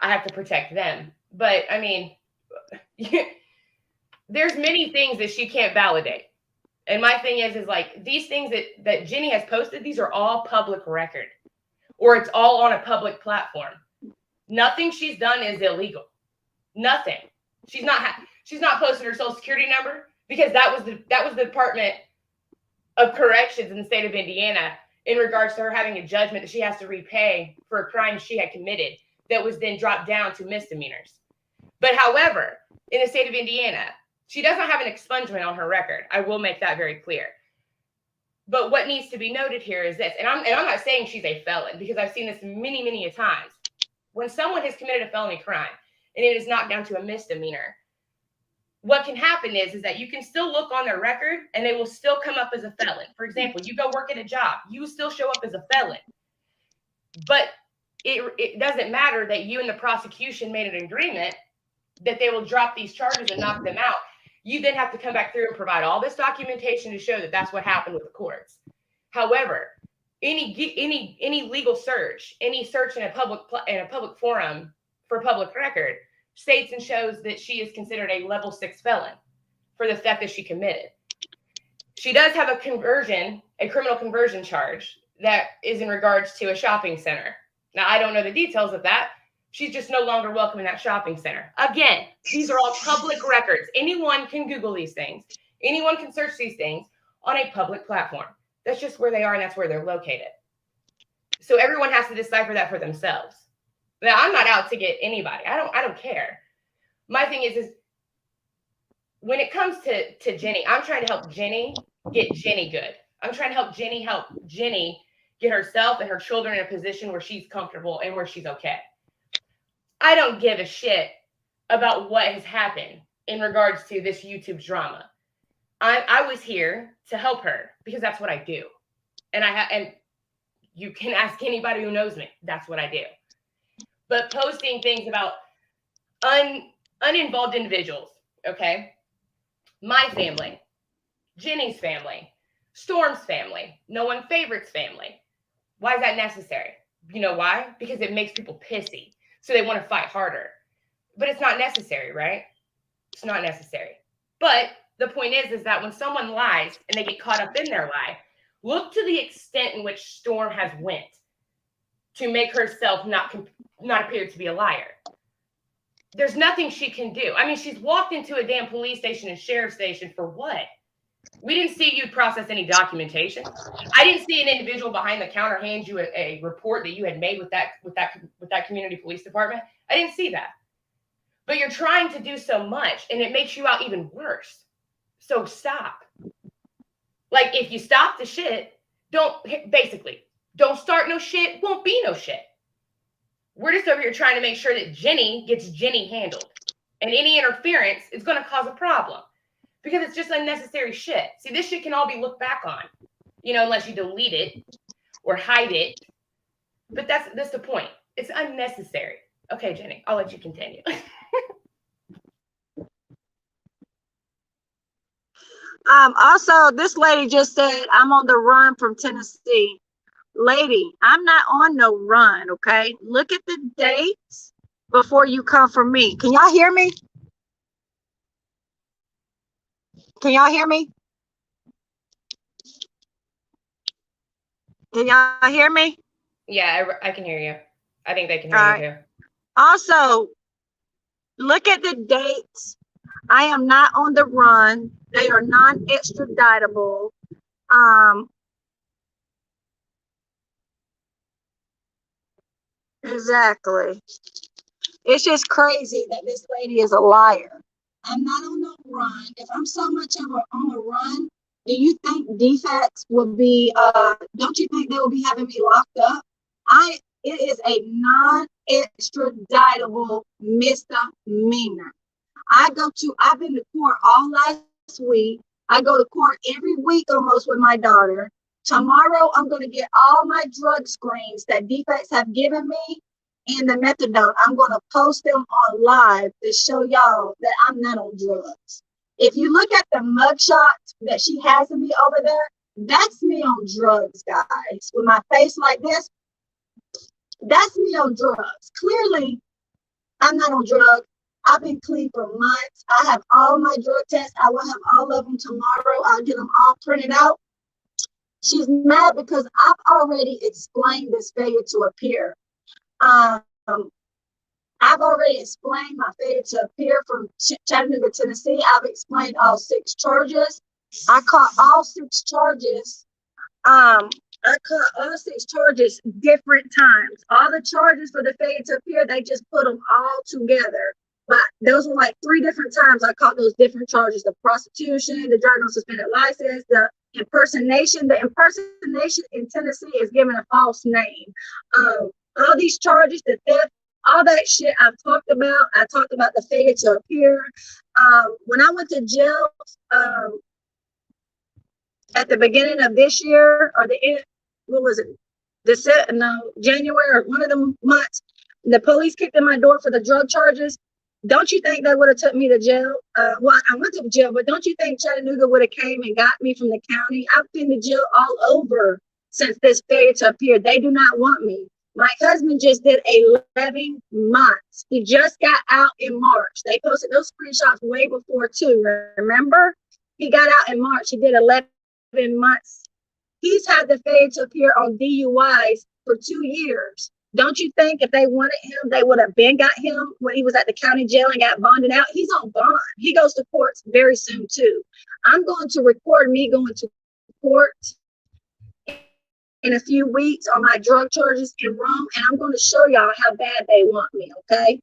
I have to protect them. But I mean, there's many things that she can't validate. And my thing is like these things that Jenny has posted, these are all public record, or it's all on a public platform. Nothing she's done is illegal. Nothing. She's not posting her social security number because that was the Department of Corrections in the state of Indiana in regards to her having a judgment that she has to repay for a crime she had committed that was then dropped down to misdemeanors. But however, in the state of Indiana, she doesn't have an expungement on her record. I will make that very clear. But what needs to be noted here is this, and I'm not saying she's a felon because I've seen this many, many a times. When someone has committed a felony crime and it is knocked down to a misdemeanor, what can happen is that you can still look on their record and they will still come up as a felon. For example, you go work at a job, you still show up as a felon. But it doesn't matter that you and the prosecution made an agreement that they will drop these charges and knock them out. You then have to come back through and provide all this documentation to show that that's what happened with the courts. However, any legal search, any search in a public forum for public record states and shows that she is considered a level 6 felon for the theft that she committed. She does have a criminal conversion charge that is in regards to a shopping center. Now, I don't know the details of that. She's just no longer welcome in that shopping center. Again, these are all public records. Anyone can Google these things. Anyone can search these things on a public platform. That's just where they are, and that's where they're located. So everyone has to decipher that for themselves. Now, I'm not out to get anybody. I don't care. My thing is when it comes to Jenny, I'm trying to help Jenny get Jenny good. I'm trying to help Jenny get herself and her children in a position where she's comfortable and where she's okay. I don't give a shit about what has happened in regards to this YouTube drama. I was here to help her because that's what I do. And you can ask anybody who knows me. That's what I do. But posting things about uninvolved individuals, okay? My family, Jenny's family, Storm's family, no one favorite's family. Why is that necessary? You know why? Because it makes people pissy. So they want to fight harder. But it's not necessary, right? It's not necessary. But the point is that when someone lies and they get caught up in their lie, look to the extent in which Storm has went to make herself not appear to be a liar. There's nothing she can do. I mean, she's walked into a damn police station and sheriff's station for what? We didn't see you process any documentation. I didn't see an individual behind the counter hand you a report that you had made with that community police department. I didn't see that. But you're trying to do so much, and it makes you out even worse. So stop. Like, if you stop the shit, don't start no shit, won't be no shit. We're just over here trying to make sure that Jenny gets Jenny handled. And any interference is going to cause a problem. Because it's just unnecessary shit. See, this shit can all be looked back on. Unless you delete it or hide it. But that's the point. It's unnecessary. Okay, Jenny, I'll let you continue. Also, this lady just said, I'm on the run from Tennessee. Lady, I'm not on no run, okay? Look at the dates before you come for me. Can y'all hear me? Can y'all hear me? Can y'all hear me? Yeah, I can hear you. I think they can hear you too. Also, look at the dates. I am not on the run. They are non-extraditable. Exactly. It's just crazy that this lady is a liar. I'm not on no run. If I'm so much of on a run, do you think defects would be don't you think they would be having me locked up? It is a non-extraditable misdemeanor. I've been to court all last week. I go to court every week almost with my daughter. Tomorrow I'm going to get all my drug screens that defects have given me. and the methadone. I'm going to post them on live to show y'all that I'm not on drugs. If you look at the mugshot that she has of me over there, that's me on drugs, guys. With my face like this, that's me on drugs. Clearly, I'm not on drugs. I've been clean for months. I have all my drug tests. I will have all of them tomorrow. I'll get them all printed out. She's mad because I've already explained this failure to appear. Um, I've already explained my failure to appear from Chattanooga, Tennessee. I've explained all 6 charges. I caught all 6 charges. I caught all 6 charges different times. All the charges for the failure to appear, they just put them all together. But those were like 3 different times I caught those different charges: the prostitution, the driving on suspended license, the impersonation. The impersonation in Tennessee is given a false name. All these charges, the theft, all that shit I've talked about. I talked about the failure to appear. When I went to jail, at the beginning of this year, or the end, what was it? January, or one of the months, the police kicked in my door for the drug charges. Don't you think they would have took me to jail? Well, I went to jail, but don't you think Chattanooga would have came and got me from the county? I've been to jail all over since this failure to appear. They do not want me. My husband just did 11 months. He just got out in March. They posted those screenshots way before too. Remember? He got out in March. He did 11 months. He's had the failure to appear on DUIs for 2 years. Don't you think if they wanted him, they would have been got him when he was at the county jail and got bonded out? He's on bond. He goes to courts very soon too. I'm going to record me going to court in a few weeks on my drug charges in Rome, and I'm going to show y'all how bad they want me, okay?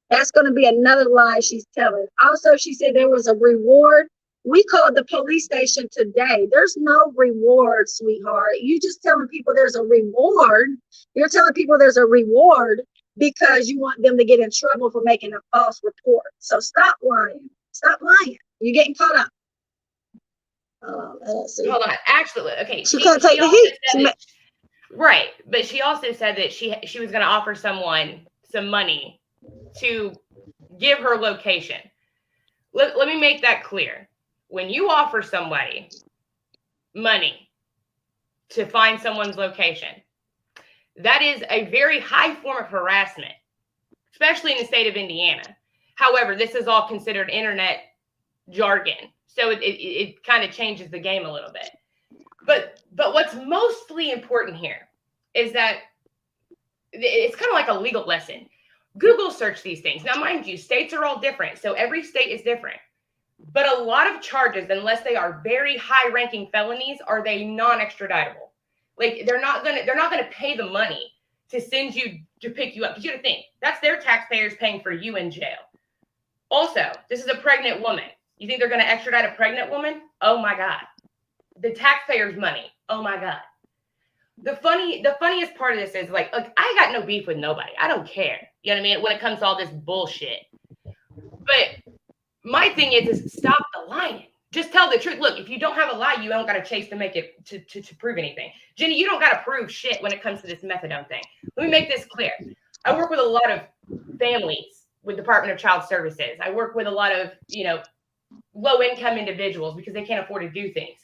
That's going to be another lie she's telling. Also, she said there was a reward. We called the police station today. There's no reward, sweetheart. You just telling people there's a reward. You're telling people there's a reward because you want them to get in trouble for making a false report. So stop lying. Stop lying. You're getting caught up. Hold on. Actually, okay. She can't take the heat. Right, but she also said that she was going to offer someone some money to give her location. Let me make that clear. When you offer somebody money to find someone's location, that is a very high form of harassment, especially in the state of Indiana. However, this is all considered internet jargon, so it kind of changes the game a little bit. But what's mostly important here is that it's kind of like a legal lesson. Google search these things. Now, mind you, states are all different, so every state is different. But a lot of charges, unless they are very high-ranking felonies, are they non-extraditable. Like they're not gonna pay the money to send you to pick you up. Because you got to think that's their taxpayers paying for you in jail. Also, this is a pregnant woman. You think they're gonna extradite a pregnant woman? Oh my God. The taxpayers' money. Oh my God. The funniest part of this is like, look, I got no beef with nobody. I don't care. You know what I mean? When it comes to all this bullshit. But my thing is stop the lying. Just tell the truth. Look, if you don't have a lie, you don't got to chase to make it to prove anything. Jenny, you don't got to prove shit when it comes to this methadone thing. Let me make this clear. I work with a lot of families with Department of Child Services. I work with a lot of, low income individuals because they can't afford to do things.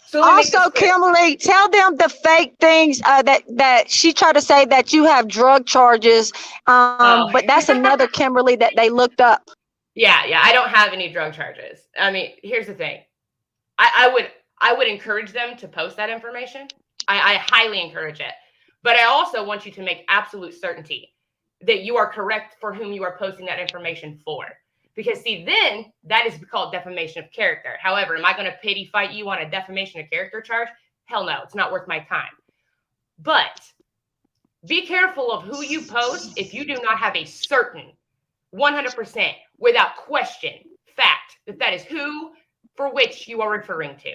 So also, Kimberly, tell them the fake things that she tried to say that you have drug charges. But that's another Kimberly that they looked up. Yeah, I don't have any drug charges. I mean, here's the thing. I would encourage them to post that information. I highly encourage it. But I also want you to make absolute certainty that you are correct for whom you are posting that information for. Because see, then that is called defamation of character. However, am I going to pity fight you on a defamation of character charge? Hell no, it's not worth my time. But be careful of who you post if you do not have a certain 100% without question fact that is who for which you are referring to.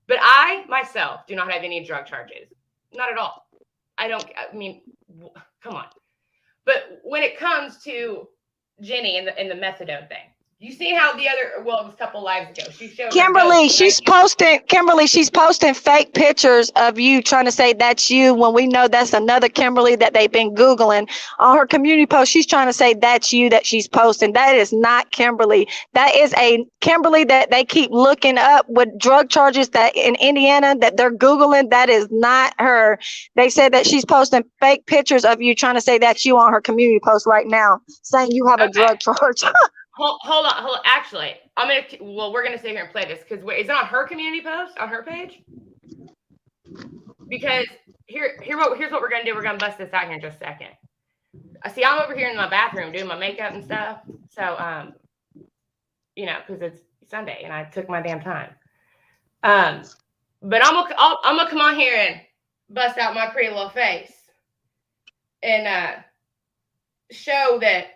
But I myself do not have any drug charges. Not at all. I mean, come on. But when it comes to Jenny and the methadone thing, You see how the other, well, it was a couple lives ago. She showed her Kimberly, ghost, right? she's posting fake pictures of you trying to say that's you when we know that's another Kimberly that they've been Googling. On her community post, she's trying to say that's you that she's posting. That is not Kimberly. That is a Kimberly that they keep looking up with drug charges that in Indiana that they're Googling. That is not her. They said that she's posting fake pictures of you trying to say that's you on her community post right now, saying you have a Okay. drug charge. Hold on. Actually, we're gonna sit here and play this because is it on her community post on her page? Because here's what we're gonna do. We're gonna bust this out here in just a second. See, I'm over here in my bathroom doing my makeup and stuff. So, because it's Sunday and I took my damn time. But I'm gonna come on here and bust out my pretty little face and show that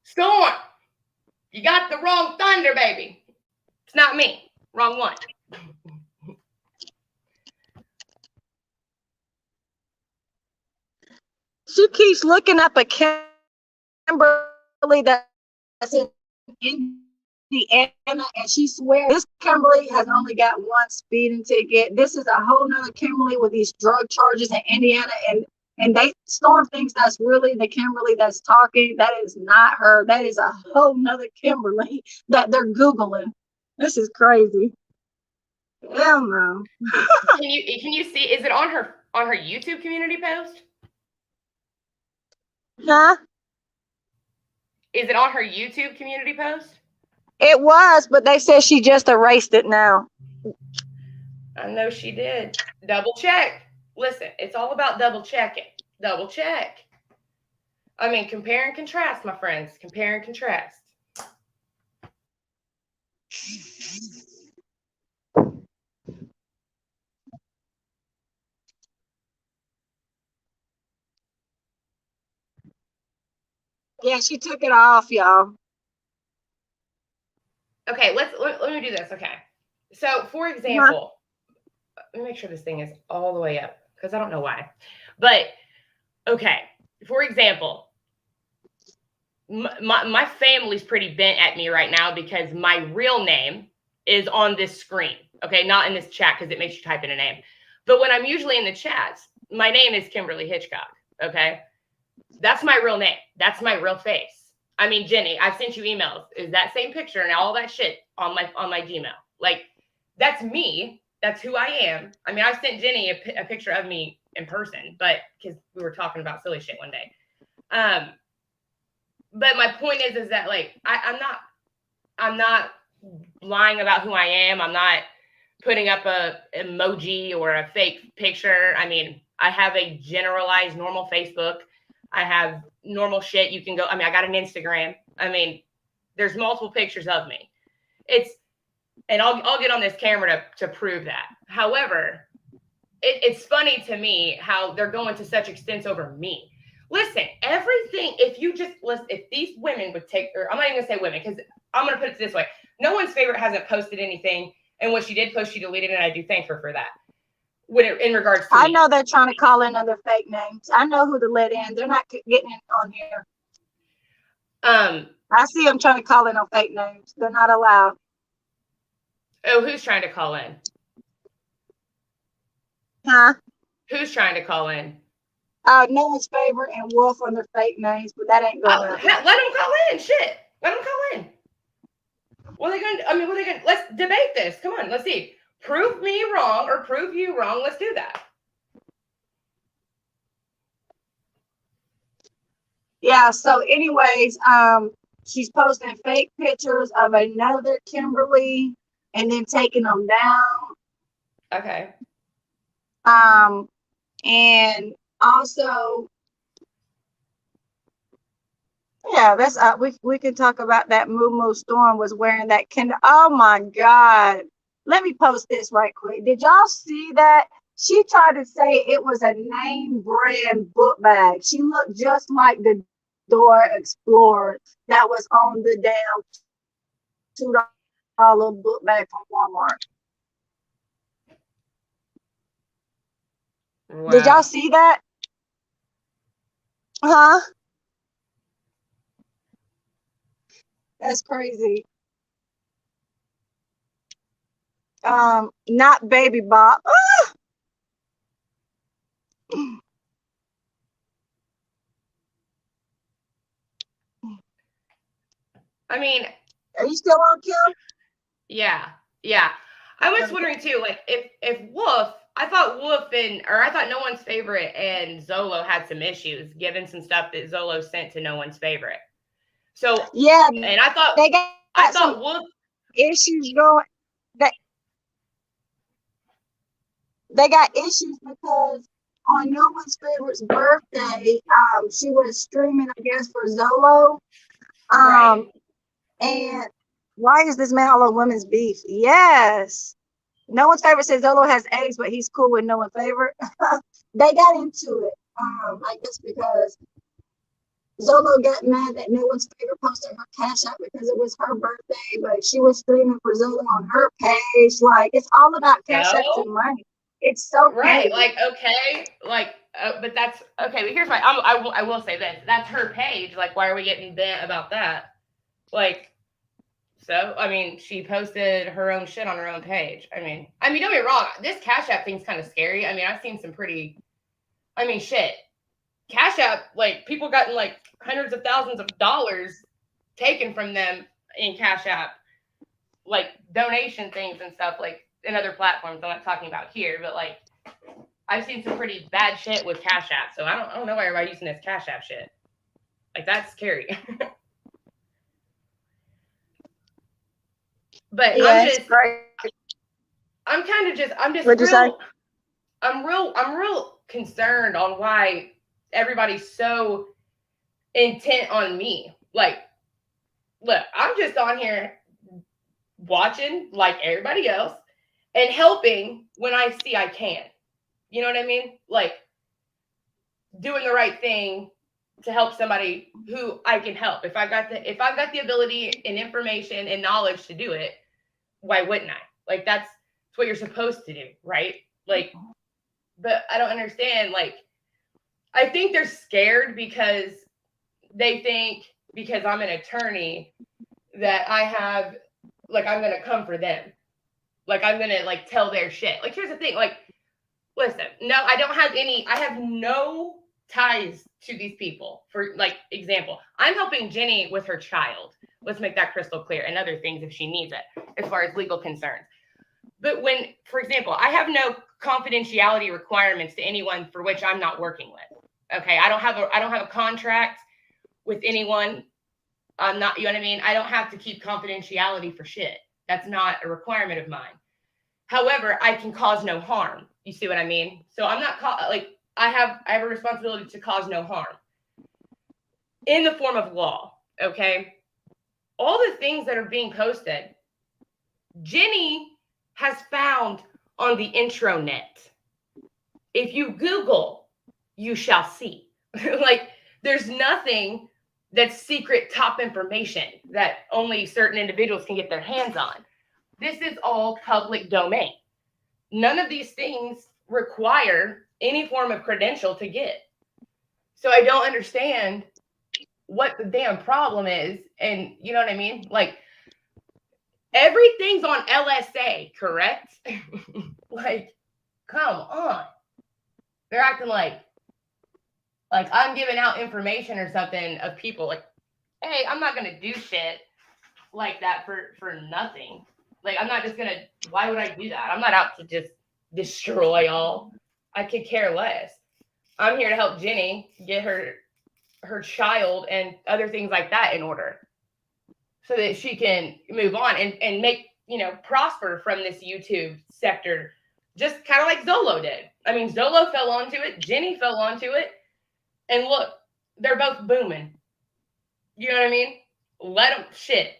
Storm, you got the wrong thunder, baby. It's not me. Wrong one. She keeps looking up a Kimberly that's in Indiana, and she swears this Kimberly has only got one speeding ticket. This is a whole nother Kimberly with these drug charges in Indiana, and they Storm thinks that's really the Kimberly that's talking. That is not her. That is a whole nother Kimberly that they're Googling. This is crazy. Hell no. Can you see? Is it on her YouTube community post? Huh? Is it on her YouTube community post? It was, but they said she just erased it now. I know she did. Double check. Listen, it's all about double checking. Double check. I mean, compare and contrast, my friends. Compare and contrast. Yeah, she took it off, y'all. Okay, let me do this. Okay. So, for example, let me make sure this thing is all the way up because I don't know why. But, okay, for example, my family's pretty bent at me right now because my real name is on this screen. Okay, not in this chat because it makes you type in a name. But when I'm usually in the chats, my name is Kimberly Hitchcock. Okay, that's my real name. That's my real face. I mean, Jenny, I sent you emails. Is that same picture and all that shit on my Gmail? Like, that's me. That's who I am. I mean, I sent Jenny a picture of me in person, but because we were talking about silly shit one day. But my point is that like I'm not lying about who I am. I'm not putting up a emoji or a fake picture. I mean, I have a generalized normal Facebook. I have normal shit. You can go. I mean, I got an Instagram. I mean, there's multiple pictures of me. And I'll get on this camera to prove that. However, it's funny to me how they're going to such extents over me. Listen, everything, if these women would take, or I'm not even going to say women, because I'm going to put it this way. No one's favorite hasn't posted anything. And what she did post, she deleted it. And I do thank her for that. In regards to I me. know they're trying to call in other fake names. I know who to let in. They're not getting in on here. I see them trying to call in on fake names. They're not allowed. Oh, who's trying to call in? Huh? Who's trying to call in? No one's favorite and Wolf on their fake names, but that ain't going to happen. Let them call in. Shit. Let them call in. What are they going to, let's debate this. Come on, let's see. Prove me wrong or prove you wrong. Let's do that. Yeah, so anyways, she's posting fake pictures of another Kimberly and then taking them down. Okay. And also, yeah, that's we can talk about that. Moo Storm was wearing that Kendall. Oh my God. Let me post this right quick. Did y'all see that? She tried to say it was a name brand book bag. She looked just like the Dora Explorer that was on the damn $2 book bag from Walmart. Wow. Did y'all see that? Huh? That's crazy. Not Baby Bop. I mean, Are you still on, Kim? yeah, yeah. I was wondering too, like if Wolf, I thought No One's Favorite and Zolo had some issues, given some stuff that Zolo sent to No One's Favorite. So, Yeah, and they got I some thought Wolf, issues going. They they got issues because on No One's Favorite's birthday, she was streaming, I guess, for Zolo. right? And why is this man all on women's beef? Yes. No One's Favorite says Zolo has AIDS, but he's cool with No One's Favorite. They got into it, I guess, because Zolo got mad that No One's Favorite posted her cash out because it was her birthday, but she was streaming for Zolo on her page. Like, it's all about cash apps and So, money. It's so right, petty. like okay, like, but that's okay. But here's my, I will say this: that's her page. Like, why are we getting bent about that? Like, so I mean, she posted her own shit on her own page. I mean, don't get me wrong. This Cash App thing's kind of scary. I mean, I've seen some pretty. I mean, shit. Cash App, like people gotten like hundreds of thousands of dollars taken from them in Cash App, like donation things and stuff, like in other platforms. I'm not talking about here, but like I've seen some pretty bad shit with Cash App. So I don't know why everybody's using this Cash App shit. Like that's scary. But Yeah, it's great. I'm just What'd you say? I'm real concerned on why everybody's so intent on me. Like, look, I'm just on here watching like everybody else and helping when I see I can. You know what I mean? Like doing the right thing to help somebody who I can help. If I've got the ability and information and knowledge to do it, why wouldn't I? Like that's what you're supposed to do, right? Like, but I don't understand. Like, I think they're scared because they think because I'm an attorney that I have like I'm gonna come for them. Like I'm gonna like tell their shit. Like here's the thing, like listen, no, I have no ties to these people. For like example, I'm helping Jenny with her child. Let's make that crystal clear and other things if she needs it, as far as legal concerns. But when, for example, I have no confidentiality requirements to anyone for which I'm not working with. Okay. I don't have a contract with anyone. I'm not, you know what I mean? I don't have to keep confidentiality for shit. That's not a requirement of mine. However, I can cause no harm. You see what I mean? So I'm not like I have a responsibility to cause no harm in the form of law. Okay, all the things that are being posted, Jenny has found on the intranet. If you Google, you shall see. Like there's nothing that's secret top information that only certain individuals can get their hands on. This is all public domain. None of these things require any form of credential to get. So I don't understand what the damn problem is. And you know what I mean? Like everything's on LSA, correct? Like, come on. They're acting like I'm giving out information or something of people. Like, hey, I'm not gonna do shit like that for nothing. Like I'm not just gonna. Why would I do that? I'm not out to just destroy all. I could care less. I'm here to help Jenny get her child and other things like that in order, so that she can move on and make prosper from this YouTube sector, just kind of like Zolo did. I mean, Zolo fell onto it, Jenny fell onto it, and look, they're both booming. You know what I mean? Let them shit.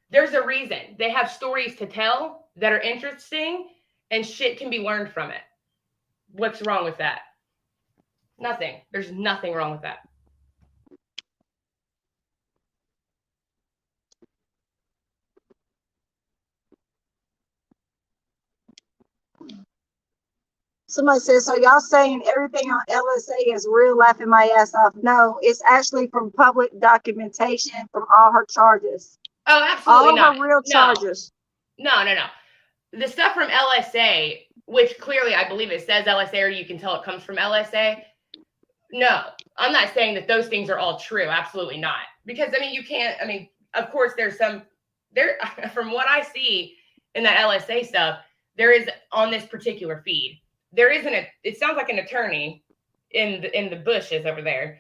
There's a reason. They have stories to tell that are interesting and shit can be learned from it. What's wrong with that? Nothing. There's nothing wrong with that. Somebody says, so y'all saying everything on LSA is real, laughing my ass off. No, it's actually from public documentation from all her charges. Oh, absolutely All her not. real No. charges. No. the stuff from LSA, which clearly I believe it says LSA, or you can tell it comes from LSA. No, I'm not saying that those things are all true. Absolutely not. Because I mean, you can't. I mean, of course, there's some there. From what I see in that LSA stuff, there is on this particular feed. There isn't a. It sounds like an attorney in the bushes over there,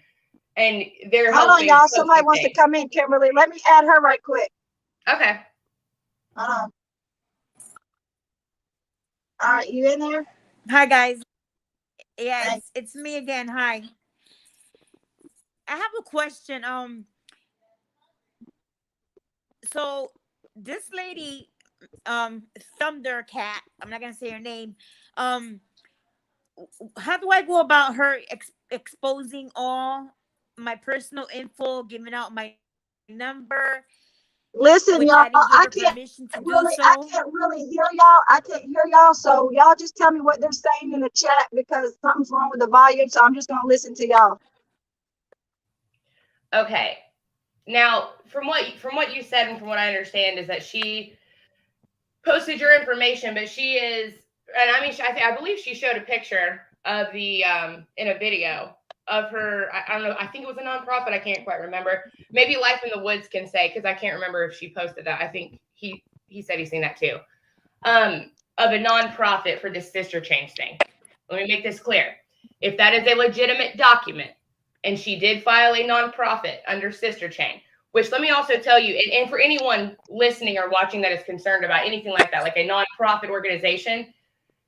and they're Hold on, helping y'all. post Somebody the wants to thing. come in, Kimberly. Let me add her right quick. Okay. Hold on. All right, you in there? Hi guys. Yeah, Thanks. it's me again. Hi. I have a question. So this lady, Thundercat, I'm not gonna say her name. Um, how do I go about her exposing all my personal info, giving out my number, which I Listen, didn't y'all. give her permission to do I so? can't really hear y'all. I can't hear y'all. So y'all just tell me what they're saying in the chat because something's wrong with the volume. So I'm just gonna listen to y'all. Okay. Now, from what you said and from what I understand is that she posted your information, but she is, and I mean, I believe she showed a picture of the in a video of her. I don't know. I think it was a nonprofit. I can't quite remember. Maybe Life in the Woods can say because I can't remember if she posted that. I think he said he's seen that too. Of a nonprofit for this sister change thing. Let me make this clear. If that is a legitimate document, and she did file a nonprofit under Sister Chain, which let me also tell you, and for anyone listening or watching that is concerned about anything like that, like a nonprofit organization,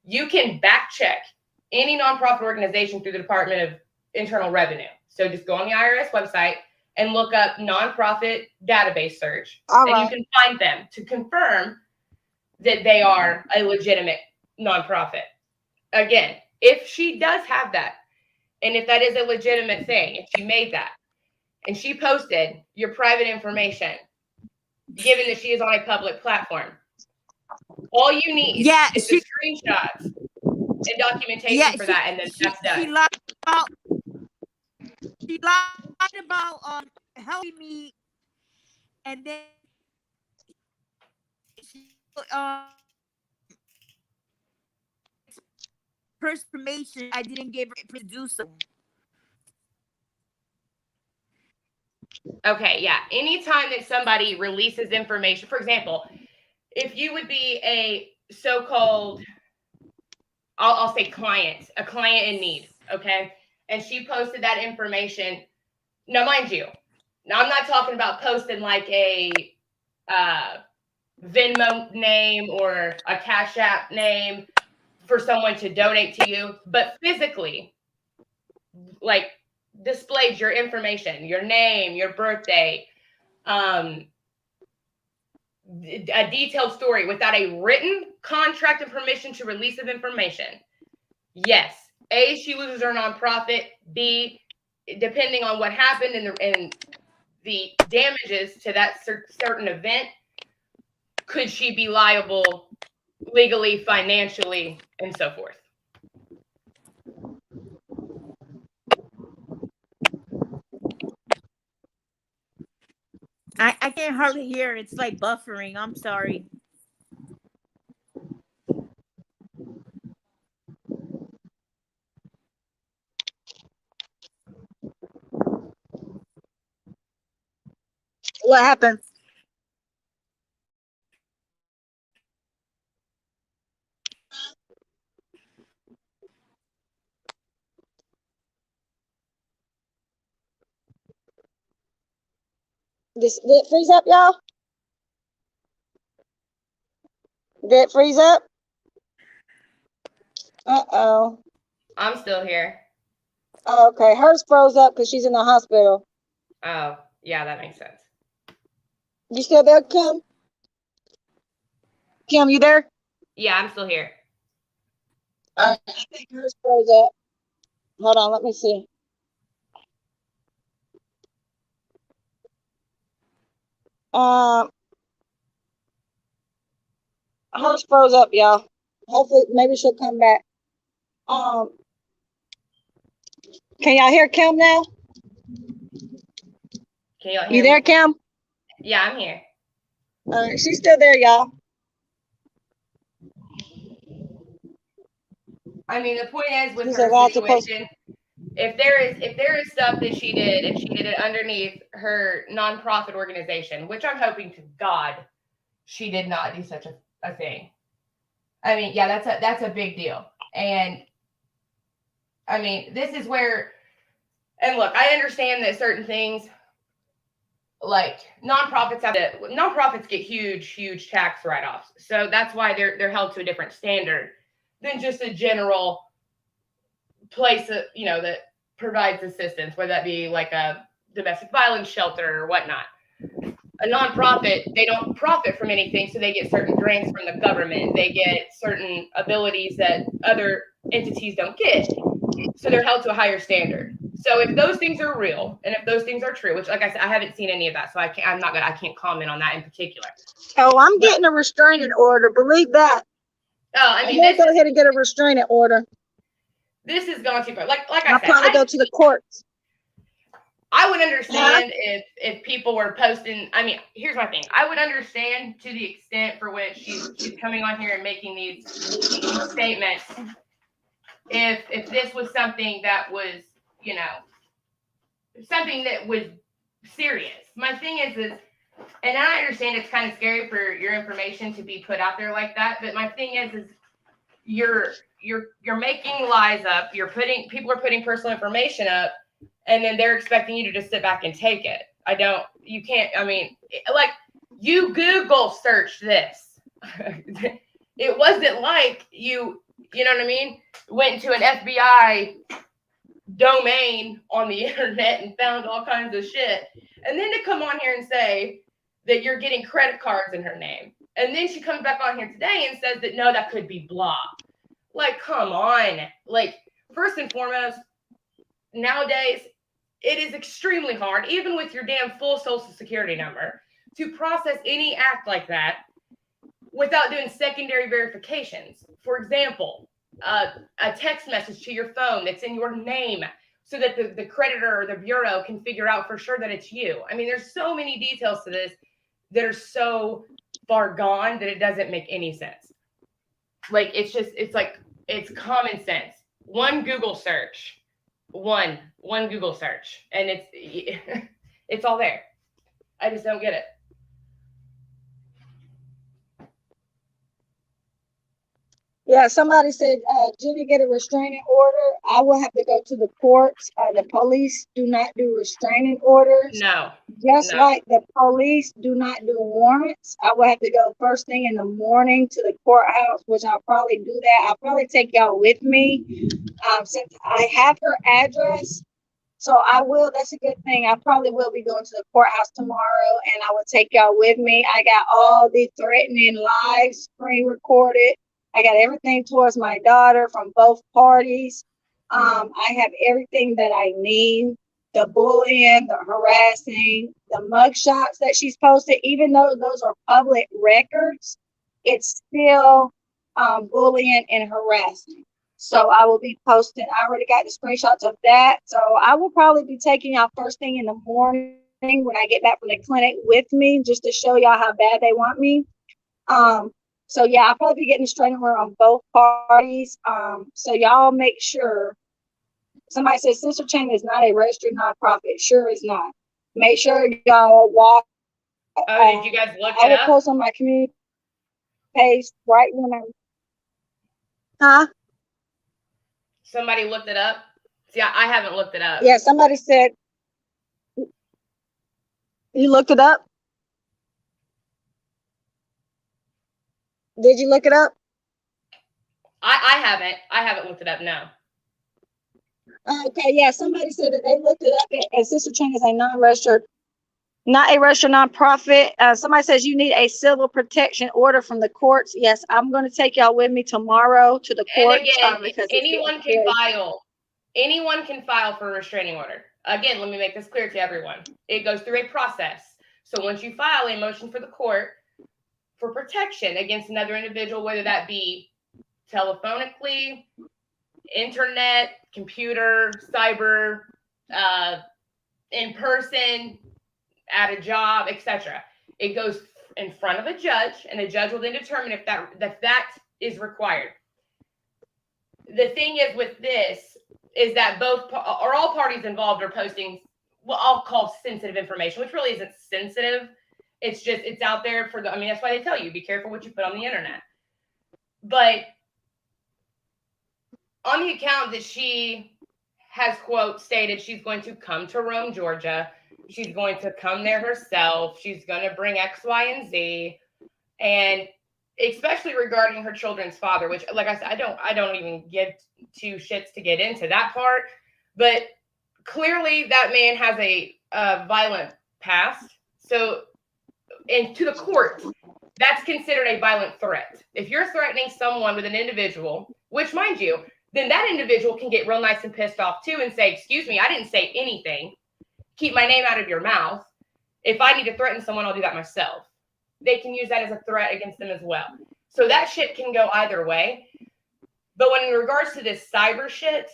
you can back check any nonprofit organization through the Department of Internal Revenue. So just go on the IRS website and look up nonprofit database search, All and you right. can find them to confirm that they are a legitimate nonprofit. Again, if she does have that, and if that is a legitimate thing, if she made that, and she posted your private information, given that she is on a public platform, all you need Yeah, is the screenshots and documentation for that, and then that's she done. lied about helping me, and then she first information I didn't give her to do so. Okay, yeah. Anytime that somebody releases information, for example, if you would be a so-called, I'll say client, a client in need, okay, and she posted that information. Now, mind you, now I'm not talking about posting like a Venmo name or a Cash App name for someone to donate to you, but physically, like, displayed your information, your name, your birthday, a detailed story without a written contract and permission to release of information. Yes, A, she loses her nonprofit. B, depending on what happened and the damages to that certain event, could she be liable legally, financially, and so forth? I can't hardly hear. It's like buffering. I'm sorry. What happened? Did it freeze up, y'all? Did it freeze up? Uh-oh. I'm still here. Oh, okay. Hers froze up because she's in the hospital. Oh, yeah, that makes sense. You still there, Kim? Kim, you there? Yeah, I'm still here. I think hers froze up. Hold on, let me see. Um, hers froze up, y'all. Hopefully, maybe she'll come back. Um, can y'all hear Kim now? Can y'all You hear there, me? Kim? Yeah, I'm here. She's still there, y'all. I mean, the point is with She her said, "Well, supposed." situation, if there is stuff that she did and she did it underneath her nonprofit organization, which I'm hoping to God she did not do such a thing. I mean, yeah, that's a big deal. And I mean, this is where, and look, I understand that certain things like nonprofits get huge tax write-offs. So that's why they're held to a different standard than just a general place that, that provides assistance, whether that be like a domestic violence shelter or whatnot. A nonprofit, they don't profit from anything, so they get certain grants from the government. They get certain abilities that other entities don't get. So they're held to a higher standard. So if those things are real and if those things are true, which, like I said, I haven't seen any of that, so I can't comment on that in particular. Oh, I'm getting a restraining order. Believe that. Oh, I mean, I'm gonna go ahead and get a restraining order. This has gone too far. Like I I'll said, probably go to the courts. I would understand if people were posting. I mean, here's my thing. I would understand to the extent for which she's coming on here and making these statements. If this was something that was, something that was serious. My thing is, and I understand it's kind of scary for your information to be put out there like that. But my thing is you're making lies up. People are putting personal information up, and then they're expecting you to just sit back and take it. You can't. I mean, like you Google searched this. It wasn't like you know what I mean? Went to an FBI domain on the internet and found all kinds of shit. And then to come on here and say that you're getting credit cards in her name. And then she comes back on here today and says that no, that could be blah. Like, come on. Like, first and foremost, nowadays, it is extremely hard, even with your damn full social security number, to process any act like that without doing secondary verifications. For example, a text message to your phone that's in your name so that the creditor or the bureau can figure out for sure that it's you. I mean, there's so many details to this that are so far gone that it doesn't make any sense. Like, it's common sense. One Google search, and it's all there. I just don't get it. Yeah, somebody said, Jenny, get a restraining order. I will have to go to the courts. The police do not do restraining orders. No. Just like the police do not do warrants. I will have to go first thing in the morning to the courthouse, which I'll probably do that. I'll probably take y'all with me since I have her address. So I will. That's a good thing. I probably will be going to the courthouse tomorrow, and I will take y'all with me. I got all the threatening lies screen recorded. I got everything towards my daughter from both parties. I have everything that I need. The bullying, the harassing, the mugshots that she's posted, even though those are public records, it's still bullying and harassing. So I will be posting. I already got the screenshots of that. So I will probably be taking y'all first thing in the morning when I get back from the clinic with me, just to show y'all how bad they want me. So yeah, I'll probably be getting a restraining order on both parties. So y'all make sure. Somebody says Sister Chain is not a registered nonprofit. Sure is not. Make sure y'all walk. Oh, did you guys look I it will up? post on my community page right when I'm. Huh? Somebody looked it up? See, I haven't looked it up. Yeah, somebody said. You looked it up? Did you look it up? I haven't. I haven't looked it up, no. Okay, yeah, somebody said that they looked it up, and Sister Chain is not a registered nonprofit. Somebody says you need a civil protection order from the courts. Yes, I'm going to take y'all with me tomorrow to the And courts. again, Because anyone can file. Anyone can file for a restraining order. Again, let me make this clear to everyone. It goes through a process. So once you file a motion for the court for protection against another individual, whether that be telephonically, internet, computer, cyber, in person, at a job, etc., it goes in front of a judge, and the judge will then determine if that is required. the thing is with this is that both or all parties involved are posting what I'll call sensitive information, which really isn't sensitive. It's just it's out there for the. I mean, that's why they tell you be careful what you put on the internet. But on the account that she has quote stated she's going to come to Rome, Georgia. She's going to come there herself. She's going to bring X, Y, and Z, and especially regarding her children's father, which, like I said, I don't even give two shits to get into that part. But clearly, that man has a violent past. So, and to the court, that's considered a violent threat. If you're threatening someone with an individual, which, mind you, then that individual can get real nice and pissed off too and say, excuse me, I didn't say anything. Keep my name out of your mouth. If I need to threaten someone, I'll do that myself. They can use that as a threat against them as well. So that shit can go either way. But when in regards to this cyber shit,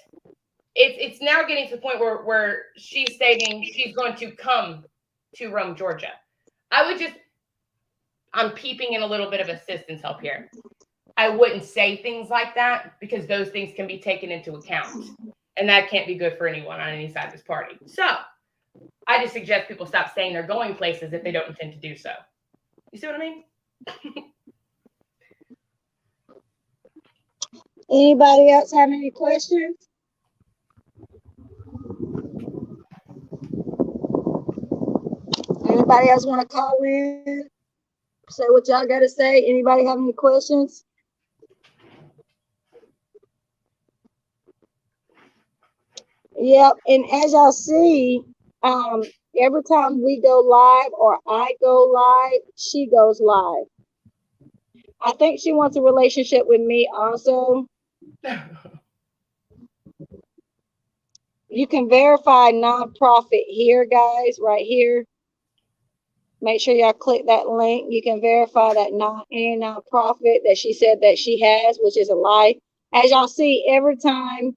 it's now getting to the point where she's stating she's going to come to Rome, Georgia. I'm peeping in a little bit of assistance help here. I wouldn't say things like that because those things can be taken into account. And that can't be good for anyone on any side of this party. So I just suggest people stop saying they're going places if they don't intend to do so. You see what I mean? Anybody else have any questions? Anybody else want to call in? Say what y'all got to say. Anybody have any questions? Yep. And as y'all see, every time we go live or I go live, she goes live. I think she wants a relationship with me also. You can verify nonprofit here, guys, right here. Make sure y'all click that link. You can verify that nonprofit that she said that she has, which is a lie. As y'all see, every time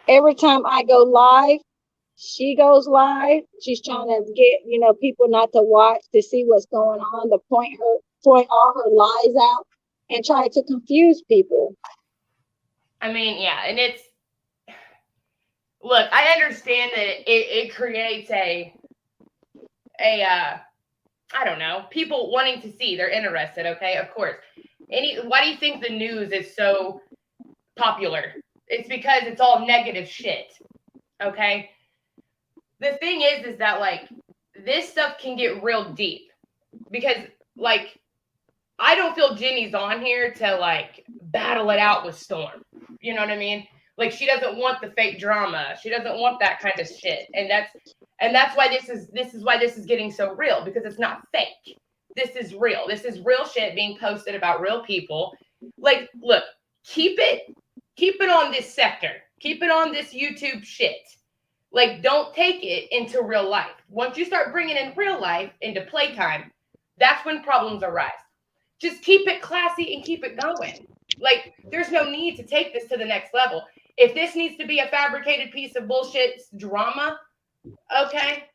I go live, she goes live. She's trying to get, people not to watch to see what's going on, to point all her lies out and try to confuse people. I mean, yeah, and look, I understand that it creates I don't know, people wanting to see, they're interested, okay? Of course. Why do you think the news is so popular? It's because it's all negative shit, okay? The thing is that, like, this stuff can get real deep because, like, I don't feel Jenny's on here to, like, battle it out with Storm. You know what I mean? Like, she doesn't want the fake drama. She doesn't want that kind of shit. And that's why this is why this is getting so real, because it's not fake. This is real. This is real shit being posted about real people. Like, look, keep it on this sector. Keep it on this YouTube shit. Like, don't take it into real life. Once you start bringing in real life into playtime, that's when problems arise. Just keep it classy and keep it going. Like, there's no need to take this to the next level. If this needs to be a fabricated piece of bullshit drama, okay,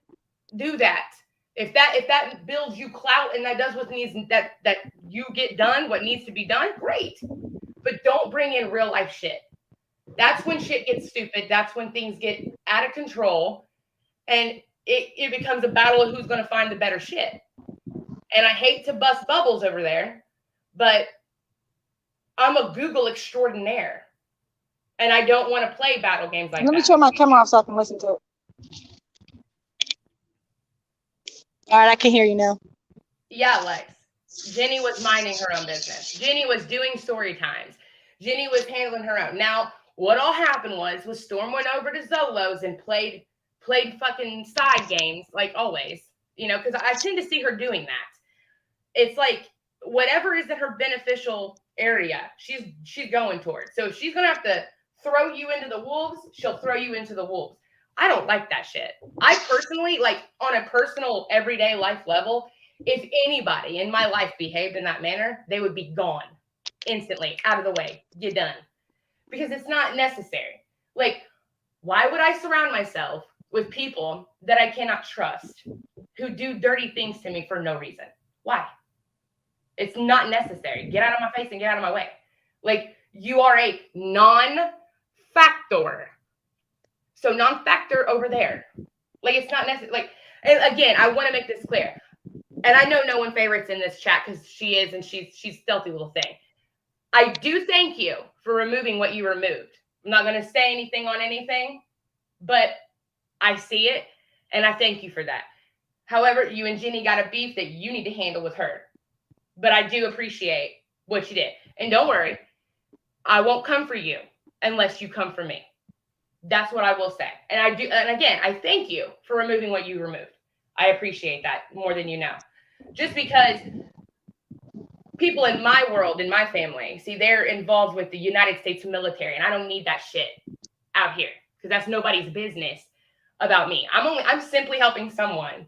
do that. If that builds you clout and that does what needs that you get done, what needs to be done, great. But don't bring in real life shit. That's when shit gets stupid. That's when things get out of control, and it becomes a battle of who's going to find the better shit. And I hate to bust bubbles over there, but I'm a Google extraordinaire. And I don't want to play battle games like that. Let me turn my camera off so I can listen to it. All right, I can hear you now. Yeah, Lex. Jenny was minding her own business. Jenny was doing story times. Jenny was handling her own. Now, what all happened was Storm went over to Zolo's and played fucking side games, like always. You know, because I tend to see her doing that. It's like whatever is in her beneficial area, she's going towards. So if she's gonna have to throw you into the wolves, she'll throw you into the wolves. I don't like that shit. I personally, like, on a personal everyday life level, if anybody in my life behaved in that manner, they would be gone instantly, out of the way. You're done. Because it's not necessary. Like, why would I surround myself with people that I cannot trust who do dirty things to me for no reason? Why? It's not necessary. Get out of my face and get out of my way. Like, You are a non-factor. So non-factor over there. Like, it's not necessary. Like, and again, I want to make this clear. And I know no one favorites in this chat because she is, and she's stealthy little thing. I do thank you for removing what you removed. I'm not going to say anything on anything, but I see it, and I thank you for that. However, you and Jenny got a beef that you need to handle with her. But I do appreciate what you did. And don't worry, I won't come for you unless you come for me. That's what I will say. And I do, and again, I thank you for removing what you removed. I appreciate that more than you know. Just because people in my world, in my family, see, they're involved with the United States military, and I don't need that shit out here because that's nobody's business about me. I'm simply helping someone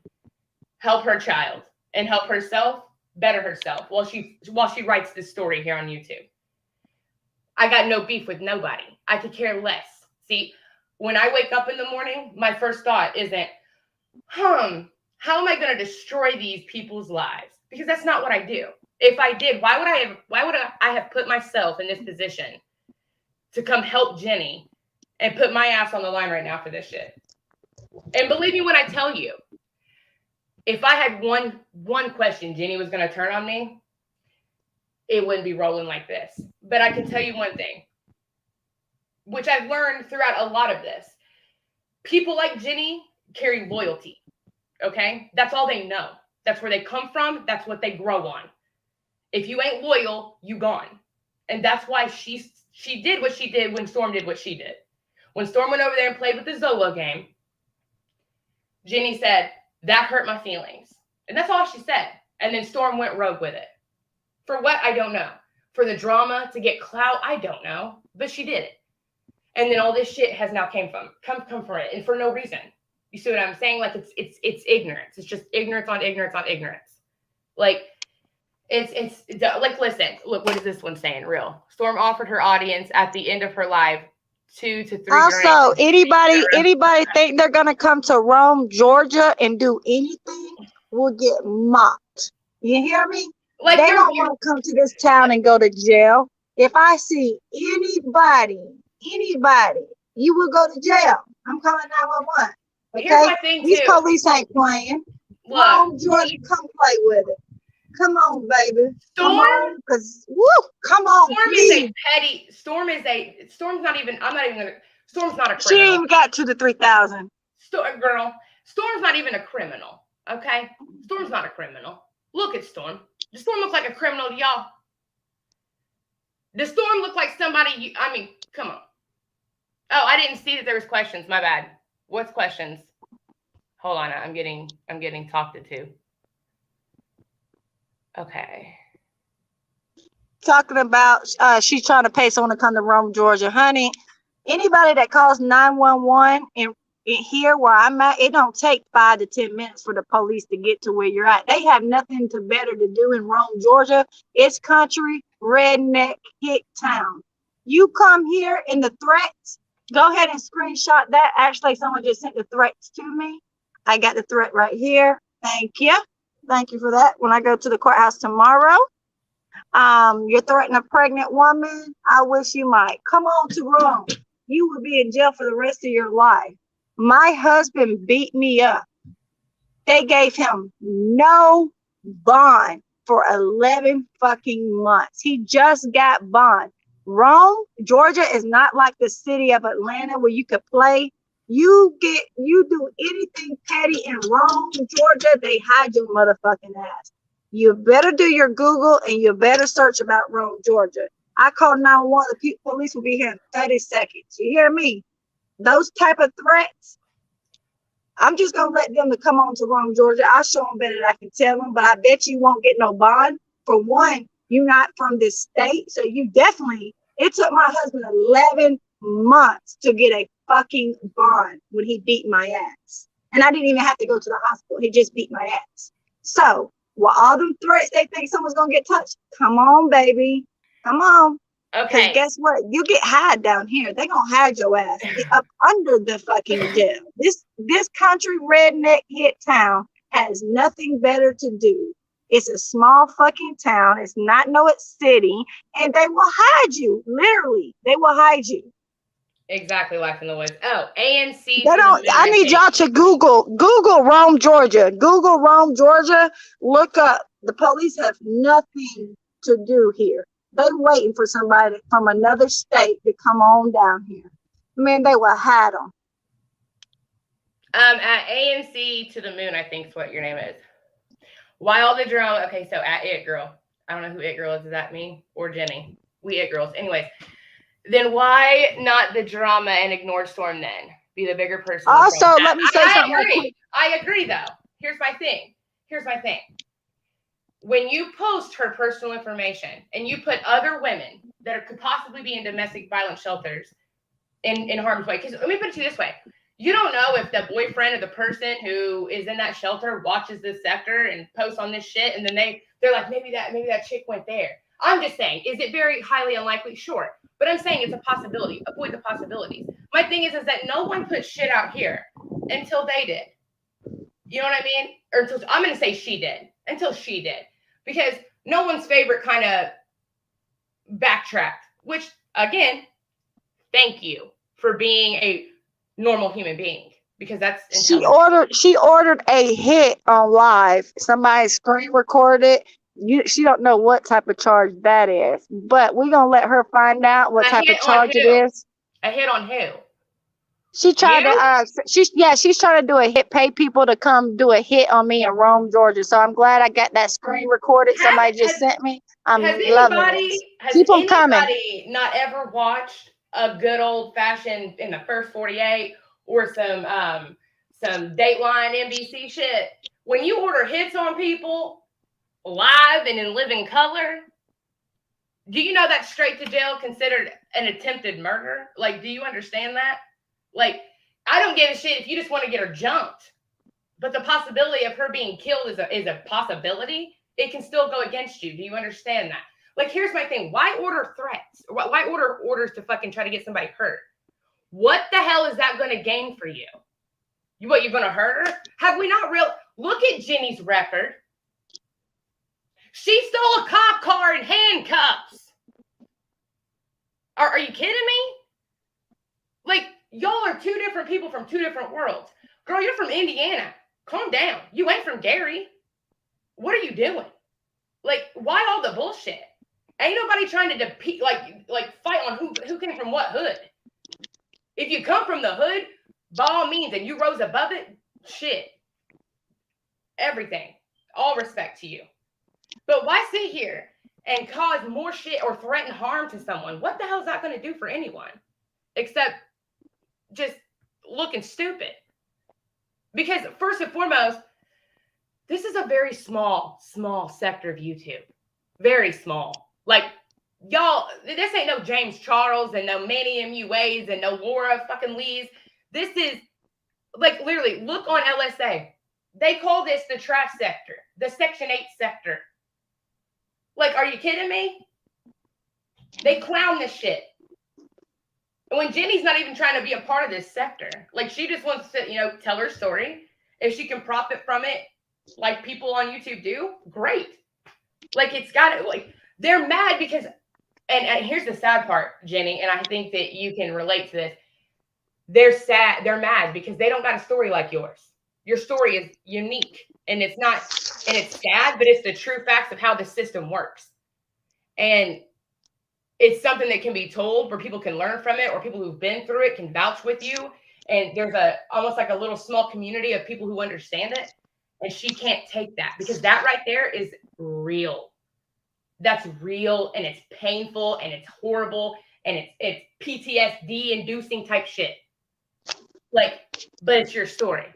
help her child and help herself better herself while she writes this story here on YouTube. I got no beef with nobody. I could care less. See, when I wake up in the morning, my first thought isn't, how am I going to destroy these people's lives? Because that's not what I do. If I did, why would I have put myself in this position to come help Jenny and put my ass on the line right now for this shit? And believe me when I tell you, if I had one question Jenny was going to turn on me, it wouldn't be rolling like this. But I can tell you one thing, which I've learned throughout a lot of this. People like Jenny carry loyalty, okay? That's all they know. That's where they come from. That's what they grow on. If you ain't loyal, you gone. And that's why she did what she did when Storm did what she did. When Storm went over there and played with the Zolo game, Jenny said, that hurt my feelings. And that's all she said. And then Storm went rogue with it. For what? I don't know. For the drama, to get clout, I don't know. But she did it. And then all this shit has now come for it. And for no reason. You see what I'm saying? Like, it's ignorance. It's just ignorance on ignorance on ignorance. Like, it's like, listen, look, what is this one saying? Real. Storm offered her audience at the end of her live 2 to 3 Also, anybody think they're gonna come to Rome, Georgia, and do anything will get mocked. You hear me? Like, they don't want to come to this town and go to jail. If I see anybody, you will go to jail. I'm calling 911. Okay? Here's my thing, These too. police ain't playing. Rome, Georgia, come play with it. Come on, baby. Storm? Because, come on, Storm's not even a criminal. She ain't even got 2,000 to 3,000. Storm's not even a criminal, okay? Storm's not a criminal. Look at Storm. Does Storm look like a criminal to y'all? Does Storm look like somebody, come on. Oh, I didn't see that there was questions. My bad. What's questions? Hold on, I'm getting talked to. Okay. Talking about she's trying to pay someone to come to Rome, Georgia. Honey, anybody that calls 911 and here where I'm at, it don't take 5 to 10 minutes for the police to get to where you're at. They have nothing better to do in Rome, Georgia. It's country, redneck, hick town. You come here and the threats, go ahead and screenshot that. Actually, someone just sent the threats to me. I got the threat right here. Thank you. Thank you for that. When I go to the courthouse tomorrow, you're threatening a pregnant woman. I wish you might. Come on to Rome. You will be in jail for the rest of your life. My husband beat me up. They gave him no bond for 11 fucking months. He just got bond. Rome, Georgia is not like the city of Atlanta where you could play. You do anything petty in Rome, Georgia, they hide your motherfucking ass. You better do your Google and you better search about Rome, Georgia. I call 911. The police will be here in 30 seconds. You hear me? Those type of threats, I'm just going to let them to come on to Rome, Georgia. I'll show them better than I can tell them, but I bet you won't get no bond. For one, you're not from this state, so you definitely, it took my husband 11 months to get a fucking bond when he beat my ass. And I didn't even have to go to the hospital. He just beat my ass. So, with all them threats, they think someone's going to get touched. Come on, baby. Come on. Okay. Guess what? You get hide down here. They gonna hide your ass up under the fucking jail. This country redneck hit town has nothing better to do It's a small fucking town. It's not no city, and they will hide you. Literally, they will hide you. Exactly, Life in the Woods. Oh, ANC They to the don't. moon, I I need think. y'all to Google Rome, Georgia. Google Rome, Georgia. Look up. The police have nothing to do here. They waiting for somebody from another state to come on down here. Man, they will hide them. At ANC to the moon, I think is what your name is. Why all the drama? Okay, so at It Girl. I don't know who It Girl is. Is that me or Jenny? We It Girls. Anyways, then why not the drama and ignore Storm then? Be the bigger person in the front. Also, let me say I something right agree. quick. I agree, though. Here's my thing. Here's my thing. When you post her personal information and you put other women that could possibly be in domestic violence shelters in harm's way, because let me put it to you this way. You don't know if the boyfriend of the person who is in that shelter watches this sector and posts on this shit, and then they're like, maybe that chick went there. I'm just saying, is it very highly unlikely? Sure. But I'm saying it's a possibility. Avoid the possibilities. My thing is that no one put shit out here until they did. You know what I mean? Or until I'm gonna say she did. Until she did. Because no one's favorite kind of backtracked. Which again, thank you for being a normal human being, because that's intelligent. She ordered a hit on live. Somebody screen recorded. She don't know what type of charge that is, but we're gonna let her find out what A type of hit on charge it who? is. A hit on who? She tried to You? she's trying to do a hit, pay people to come do a hit on me in Rome, Georgia. So I'm glad I got that screen recorded Has somebody just has sent me. I'm has loving it. Keep them coming. anybody not ever watched a good old fashioned in the first 48 or some Dateline NBC shit? When you order hits on people live and in living color, do you know that's straight to jail considered an attempted murder? Like, do you understand that? Like, I don't give a shit if you just want to get her jumped, but the possibility of her being killed is a possibility. It can still go against you. Do you understand that? Like, here's my thing. Why order threats? Why order orders to fucking try to get somebody hurt? What the hell is that going to gain for you? You're going to hurt her? Have we not real? Look at Jenny's record. She stole a cop car in handcuffs. Are you kidding me? Like, y'all are two different people from two different worlds. Girl, you're from Indiana. Calm down. You ain't from Gary. What are you doing? Like, why all the bullshit? Ain't nobody trying to fight on who came from what hood. If you come from the hood, by all means, and you rose above it, shit. Everything. All respect to you. But why sit here and cause more shit or threaten harm to someone? What the hell is that going to do for anyone? Except just looking stupid. Because first and foremost, this is a very small sector of YouTube. Very small. Like, y'all, this ain't no James Charles and no Manny MUAs and no Laura fucking Lees. This is, like, literally, look on LSA. They call this the trash sector, the Section 8 sector. Like, are you kidding me? They clown this shit. And when Jenny's not even trying to be a part of this sector, like, she just wants to, tell her story. If she can profit from it, like people on YouTube do, great. Like, it's got to, like, they're mad because, and here's the sad part, Jenny, and I think that you can relate to this. They're sad, they're mad because they don't got a story like yours. Your story is unique, and it's sad, but it's the true facts of how the system works. And it's something that can be told where people can learn from it, or people who've been through it can vouch with you. And there's almost like a little small community of people who understand it. And she can't take that, because that right there is real. That's real, and it's painful, and it's horrible, and it's PTSD inducing type shit. Like, but it's your story,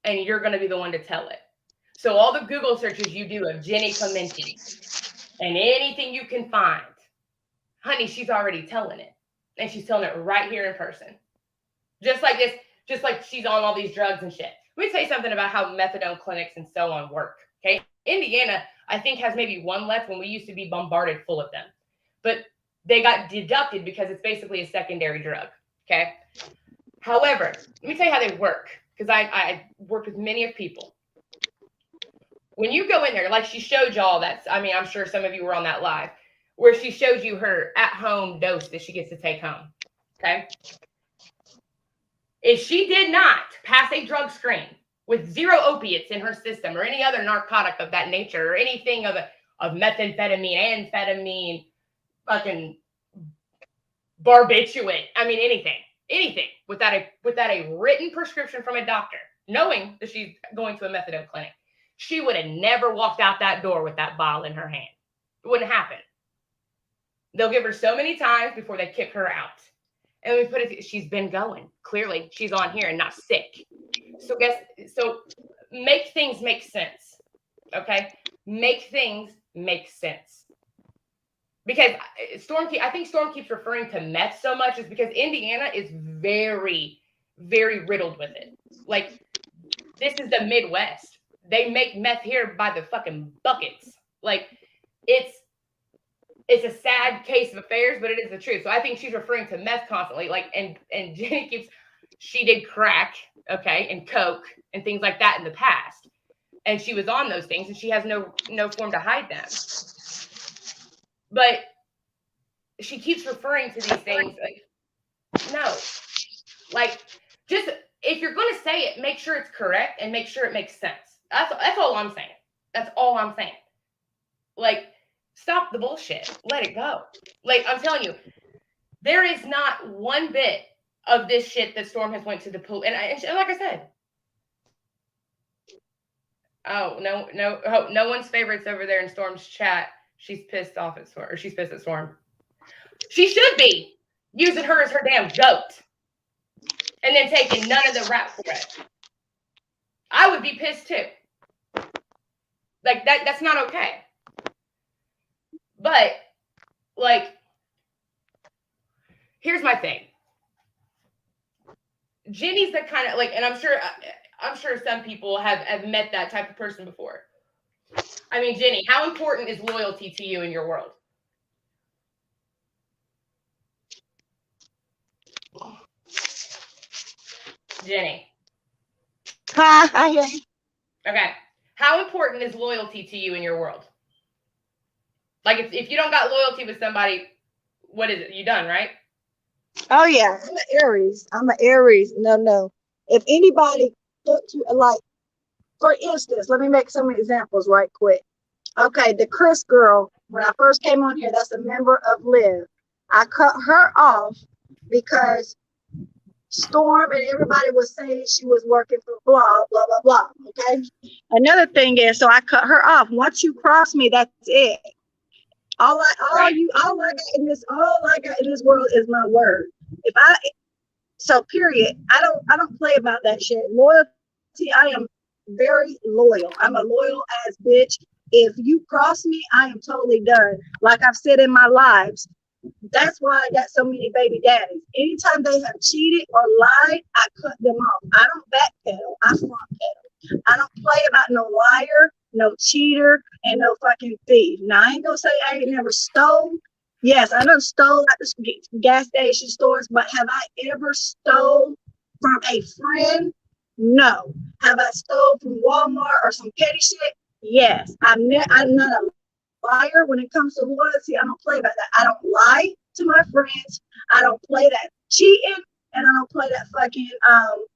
and you're going to be the one to tell it. So all the Google searches you do of Jenny Clementi and anything you can find, honey, she's already telling it, and she's telling it right here in person. Just like this, just like she's on all these drugs and shit. Let me tell you something about how methadone clinics and so on work. Okay. Indiana, I think, has maybe one left when we used to be bombarded full of them. But they got deducted because it's basically a secondary drug. Okay. However, let me tell you how they work, because I worked with many of people. When you go in there, like she showed y'all that, I mean, I'm sure some of you were on that live, where she showed you her at-home dose that she gets to take home. Okay? If she did not pass a drug screen with zero opiates in her system or any other narcotic of that nature or anything of methamphetamine, amphetamine, fucking barbiturate, I mean anything without a written prescription from a doctor, knowing that she's going to a methadone clinic, she would have never walked out that door with that bottle in her hand. It wouldn't happen. They'll give her so many times before they kick her out. And we put it, she's been going. Clearly, she's on here and not sick. So make things make sense. Okay? Make things make sense. Because I think Storm keeps referring to meth so much is because Indiana is very, very riddled with it. Like, this is the Midwest. They make meth here by the fucking buckets. Like, it's a sad case of affairs, but it is the truth. So I think she's referring to meth constantly. Like, and Jenny keeps, she did crack, okay, and coke and things like that in the past. And she was on those things and she has no form to hide them. But she keeps referring to these things like, no. Like, just, if you're going to say it, make sure it's correct and make sure it makes sense. That's all I'm saying. That's all I'm saying. Like, stop the bullshit. Let it go. Like, I'm telling you, there is not one bit of this shit that Storm has went to the police. And like I said, oh, no one's favorites over there in Storm's chat. She's pissed off at Storm, or she's pissed at Storm. She should be using her as her damn goat and then taking none of the rap for it. I would be pissed too. Like, that's not okay. But, like, here's my thing. Jenny's the kind of, like, and I'm sure some people have met that type of person before. I mean, Jenny, how important is loyalty to you in your world? Jenny. Hi, I hear you. Okay. How important is loyalty to you in your world? Like, if you don't got loyalty with somebody, what is it? You done, right? Oh yeah, I'm an Aries. No. If anybody put you like, for instance, let me make some examples right quick. Okay, the Chris girl, when I first came on here, that's a member of Live. I cut her off because Storm and everybody was saying she was working for blah, blah, blah, blah. Okay. Another thing is, so I cut her off. Once you cross me, that's it. All I got in this world is my word. Period. I don't play about that shit. Loyalty, I am very loyal. I'm a loyal ass bitch. If you cross me, I am totally done. Like I've said in my lives, that's why I got so many baby daddies. Anytime they have cheated or lied, I cut them off. I don't backpedal. I front pedal. I don't play about no liar, no cheater, and no fucking thief. Now, I ain't gonna say I ain't never stole. Yes, I done stole at the gas station stores, but have I ever stole from a friend? No. Have I stole from Walmart or some petty shit? Yes. I'm not a liar when it comes to loyalty. I don't play about that. I don't lie to my friends. I don't play that cheating, and I don't play that fucking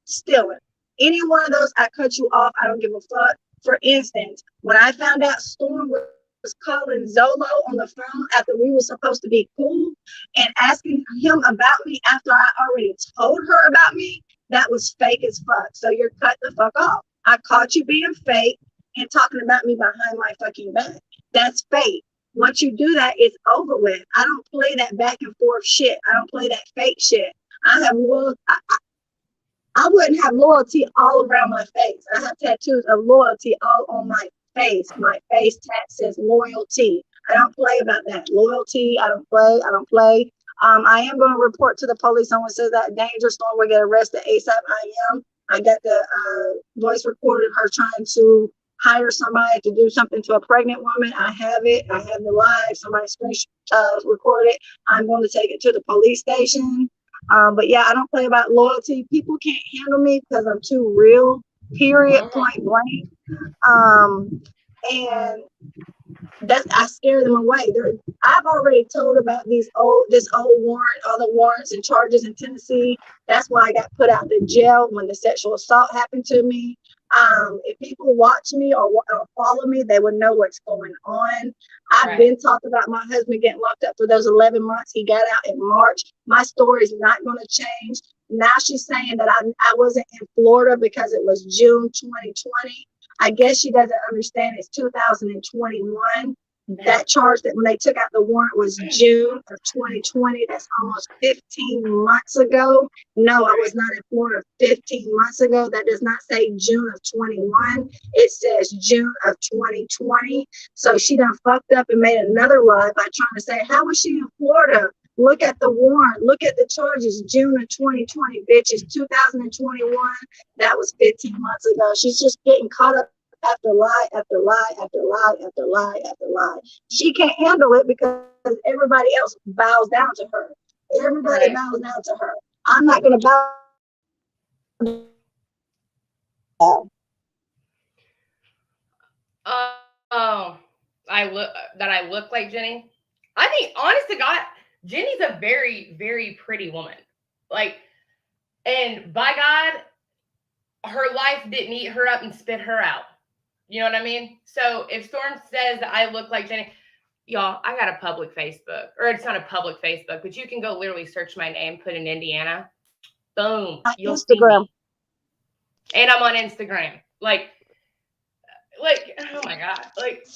stealing. Any one of those, I cut you off. I don't give a fuck. For instance, when I found out Storm was calling Zolo on the phone after we were supposed to be cool and asking him about me after I already told her about me, that was fake as fuck. So you're cut the fuck off. I caught you being fake and talking about me behind my fucking back. That's fake. Once you do that, it's over with. I don't play that back and forth shit. I don't play that fake shit. I wouldn't have loyalty all around my face. I have tattoos of loyalty all on my face. My face tat says loyalty. I don't play about that. Loyalty, I don't play. I am going to report to the police. Someone says that danger Storm will get arrested ASAP. I got the voice recorded her trying to hire somebody to do something to a pregnant woman. I have it. I have the live. Somebody recorded. I'm going to take it to the police station. But yeah, I don't play about loyalty. People can't handle me because I'm too real, period, point blank. and that's I scare them away. I've already told about this old warrant, all the warrants and charges in Tennessee. That's why I got put out the jail when the sexual assault happened to me. If people watch me or follow me, they would know what's going on. I've Right. been talking about my husband getting locked up for those 11 months. He got out in March. My story is not going to change. Now she's saying that I wasn't in Florida because it was June 2020. I guess she doesn't understand it's 2021. That charge that when they took out the warrant was June of 2020. That's almost 15 months ago. No, I was not in Florida 15 months ago. That does not say June of 21. It says June of 2020. So she done fucked up and made another lie by trying to say, how was she in Florida? Look at the warrant. Look at the charges. June of 2020, bitch. It's 2021. That was 15 months ago. She's just getting caught up after lie after lie after lie after lie after lie. She can't handle it because everybody else bows down to her. Everybody Right. bows down to her. I'm not going to bow Oh, I look like Jenny. I think, honest to God, Jenny's a very, very pretty woman. Like, and by God, her life didn't eat her up and spit her out. You know what I mean? So if Storm says that I look like Jenny, y'all, I got a public Facebook, or it's not a public Facebook, but you can go literally search my name, put in Indiana, boom, my you'll see Instagram. me. And I'm on Instagram. Like, oh my God, like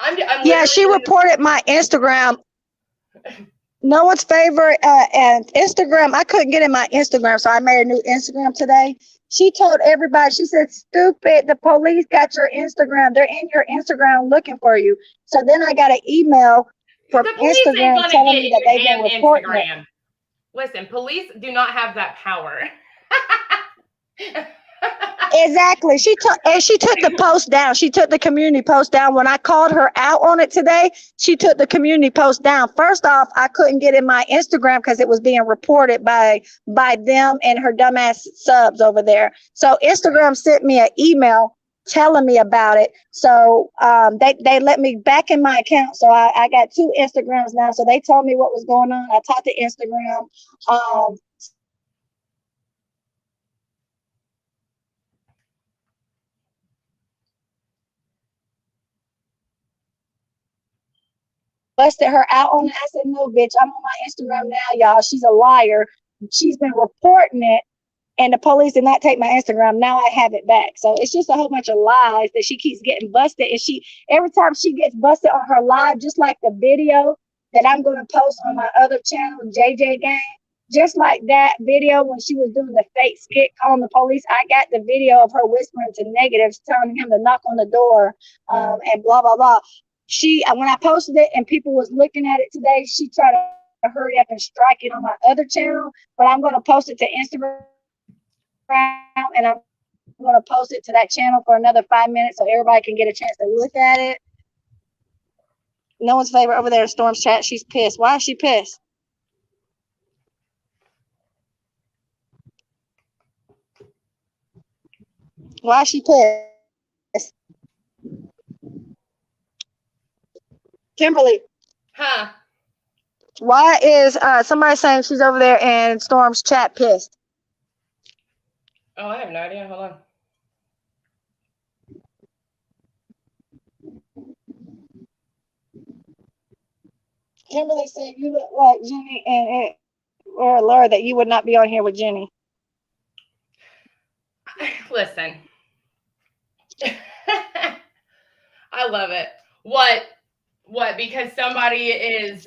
I'm Yeah, she literally reported my Instagram. No one's favorite and Instagram. I couldn't get in my Instagram, so I made a new Instagram today. She told everybody, she said, stupid, the police got your Instagram. They're in your Instagram looking for you. So then I got an email from the police ain't Instagram gonna telling get me that your they've been damn reporting it. Instagram. Listen, police do not have that power. Exactly. She took the post down. She took the community post down. When I called her out on it today, she took the community post down. First off, I couldn't get in my Instagram because it was being reported by them and her dumbass subs over there. So Instagram sent me an email telling me about it. So they let me back in my account. So I got two Instagrams now. So they told me what was going on. I talked to Instagram. Busted her out on it. I said, no, bitch, I'm on my Instagram now, y'all. She's a liar. She's been reporting it, and the police did not take my Instagram. Now I have it back. So it's just a whole bunch of lies that she keeps getting busted. And every time she gets busted on her live, just like the video that I'm going to post on my other channel, JJ Gang, just like that video when she was doing the fake skit calling the police, I got the video of her whispering to negatives, telling him to knock on the door and blah, blah, blah. When I posted it and people was looking at it today, she tried to hurry up and strike it on my other channel, but I'm going to post it to Instagram and I'm going to post it to that channel for another 5 minutes so everybody can get a chance to look at it. No one's favorite over there in Storm's chat. She's pissed. Why is she pissed? Why is she pissed? Kimberly, Huh? why is somebody saying she's over there in Storm's chat pissed? Oh, I have no idea. Hold on. Kimberly said you look like Jenny or Laura that you would not be on here with Jenny. Listen. I love it. What? What? Because somebody is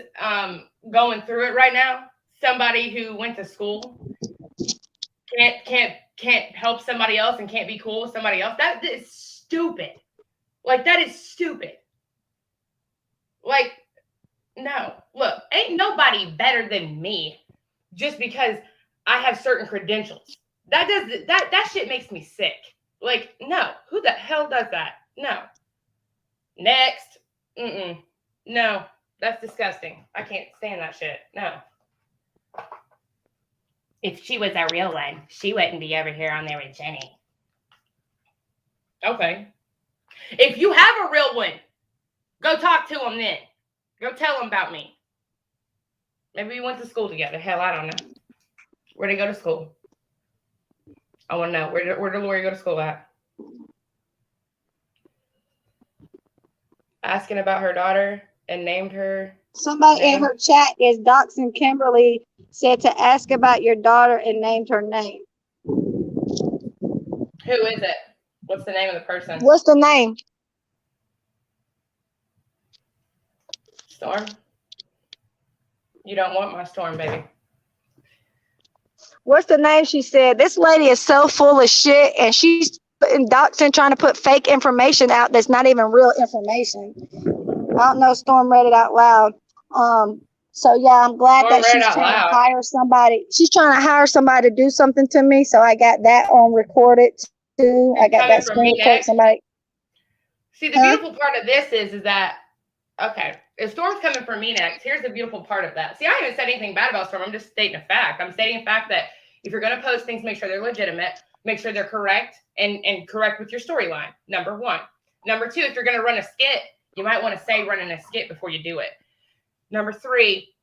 going through it right now. Somebody who went to school can't help somebody else and can't be cool with somebody else. That is stupid. Like, that is stupid. Like, no. Look, ain't nobody better than me just because I have certain credentials. That shit makes me sick. Like, no. Who the hell does that? No. Next. No. That's disgusting. I can't stand that shit. No. If she was a real one, she wouldn't be over here on there with Jenny. Okay. If you have a real one, go talk to them then. Go tell them about me. Maybe we went to school together. Hell, I don't know. Where'd they go to school? I want to know. Where did Lori go to school at? Asking about her daughter and named her. Somebody in her chat is Doxing Kimberly said to ask about your daughter and named her name. Who is it? What's the name of the person? What's the name? Storm? You don't want my Storm, baby. What's the name? She said, this lady is so full of shit and she's doxing, trying to put fake information out that's not even real information. I don't know, Storm read it out loud. So yeah, I'm glad that she's trying to hire somebody. She's trying to hire somebody to do something to me. So I got that on recorded too. I got that screen recorded. Somebody. See, the beautiful part of this is that, okay, if Storm's coming for me next, here's the beautiful part of that. See, I haven't said anything bad about Storm. I'm just stating a fact. I'm stating a fact that if you're going to post things, make sure they're legitimate, make sure they're correct, and correct with your storyline, number one. Number two, if you're going to run a skit, you might want to say running a skit before you do it. Number three,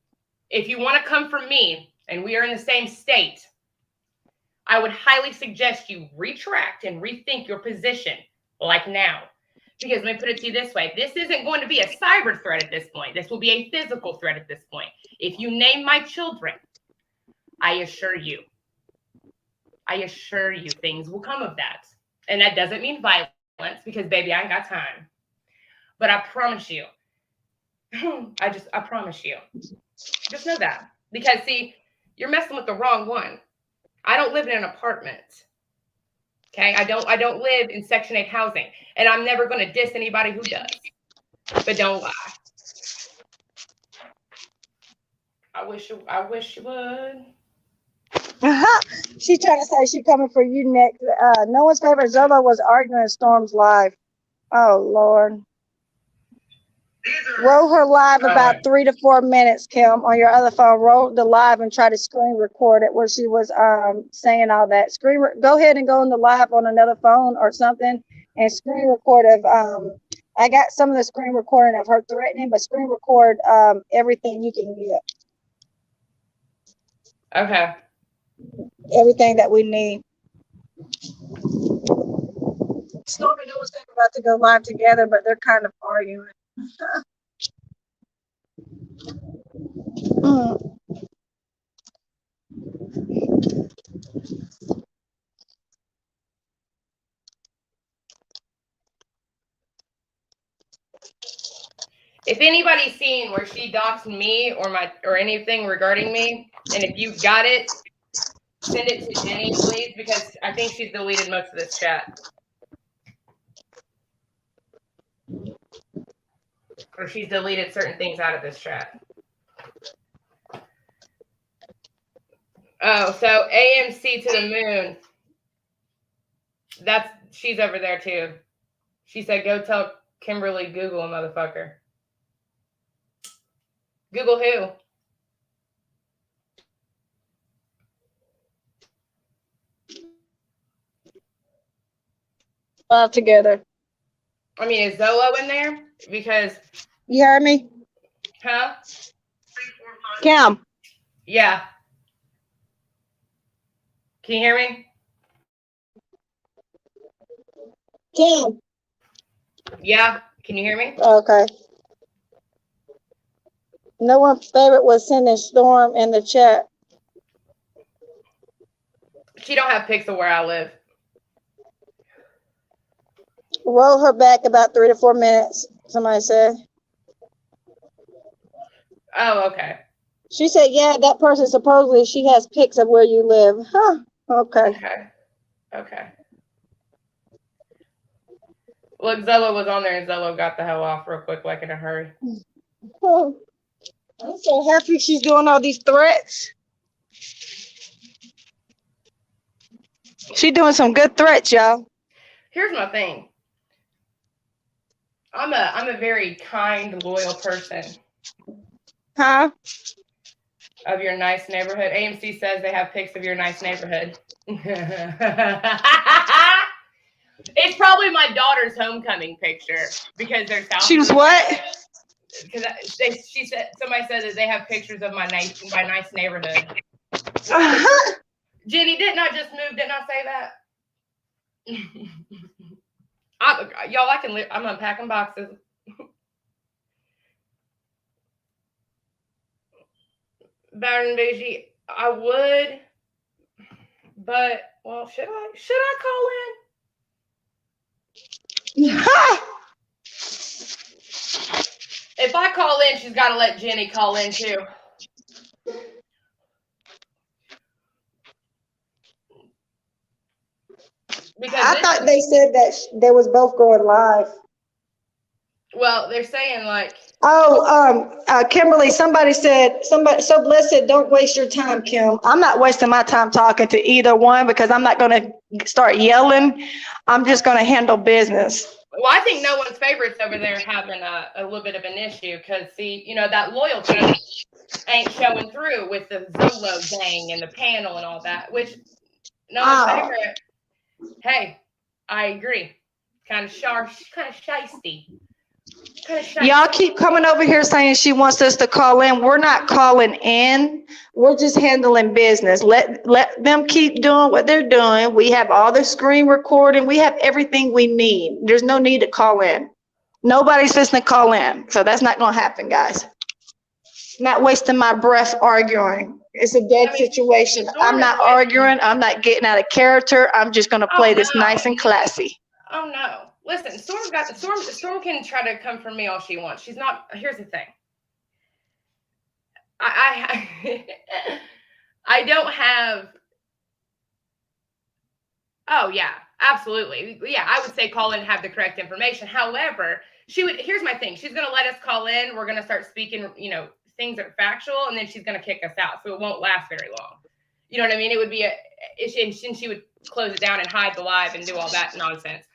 if you want to come from me and we are in the same state, I would highly suggest you retract and rethink your position like now. Because let me put it to you this way. This isn't going to be a cyber threat at this point. This will be a physical threat at this point. If you name my children, I assure you things will come of that. And that doesn't mean violence because, baby, I ain't got time. But I promise you, I promise you, just know that. Because, see, you're messing with the wrong one. I don't live in an apartment. Okay, I don't live in Section 8 housing, and I'm never going to diss anybody who does. But don't lie. I wish you would. She's trying to say she's coming for you next. No one's favorite Zolo was arguing Storm's live. Oh Lord. Roll her live about 3 to 4 minutes, Kim, on your other phone. Roll the live and try to screen record it where she was saying all that. Go ahead and go in the live on another phone or something and screen record of I got some of the screen recording of her threatening, but screen record everything you can get. Okay. Everything that we need. Storm and Noah's about to go live together, but they're kind of arguing. If anybody's seen where she doxed me or anything regarding me, and if you've got it, send it to Jenny, please, because I think she's deleted most of this chat. Or she's deleted certain things out of this chat. Oh, so AMC to the moon. She's over there too. She said, go tell Kimberly Google a motherfucker. Google who? All together. I mean, is Zolo in there? Because you heard me? Huh? Kim. Yeah. Can you hear me? Kim. Yeah. Can you hear me? Okay. No one's favorite was sending Storm in the chat. She don't have pics of where I live. Roll her back about 3 to 4 minutes, somebody said. Oh, okay. She said, yeah, that person supposedly she has pics of where you live. Huh. Okay. Okay. Look, Zello was on there and Zello got the hell off real quick, like in a hurry. Oh, I'm so happy she's doing all these threats. She's doing some good threats, y'all. Here's my thing. I'm a very kind, loyal person. Huh? Of your nice neighborhood. AMC says they have pics of your nice neighborhood. It's probably my daughter's homecoming picture because their She house was is what? because she said somebody said that they have pictures of my nice neighborhood. Jenny, didn't I just move? Didn't I say that? Y'all, I can live. I'm unpacking boxes. Baron Beige, I would, but well, should I call in? If I call in, she's got to let Jenny call in too. Because I thought they said that they was both going live. well, they're saying like, Kimberly, somebody said, so blessed, don't waste your time, Kim. I'm not wasting my time talking to either one because I'm not going to start yelling. I'm just going to handle business. well, I think no one's favorites over there having a little bit of an issue because, see, you know, that loyalty ain't showing through with the Zolo gang and the panel and all that, which no one's favorite. Hey, I agree. Kind of shisty. Y'all keep coming over here saying she wants us to call in. We're not calling in. We're just handling business. Let them keep doing what they're doing. We have all the screen recording. We have everything we need. There's no need to call in. Nobody's listening to call in. So that's not going to happen, guys. Not wasting my breath arguing. It's a dead situation. I'm not arguing. I'm not getting out of character. I'm just going to play this nice and classy. Oh no. Listen, Storm can try to come for me all she wants. She's not. Here's the thing. I don't have. Oh yeah, absolutely. Yeah, I would say call in and have the correct information. However, here's my thing. She's gonna let us call in. We're gonna start speaking, you know, things that are factual, and then she's gonna kick us out. So it won't last very long. You know what I mean? It would be and she would close it down and hide the live and do all that nonsense.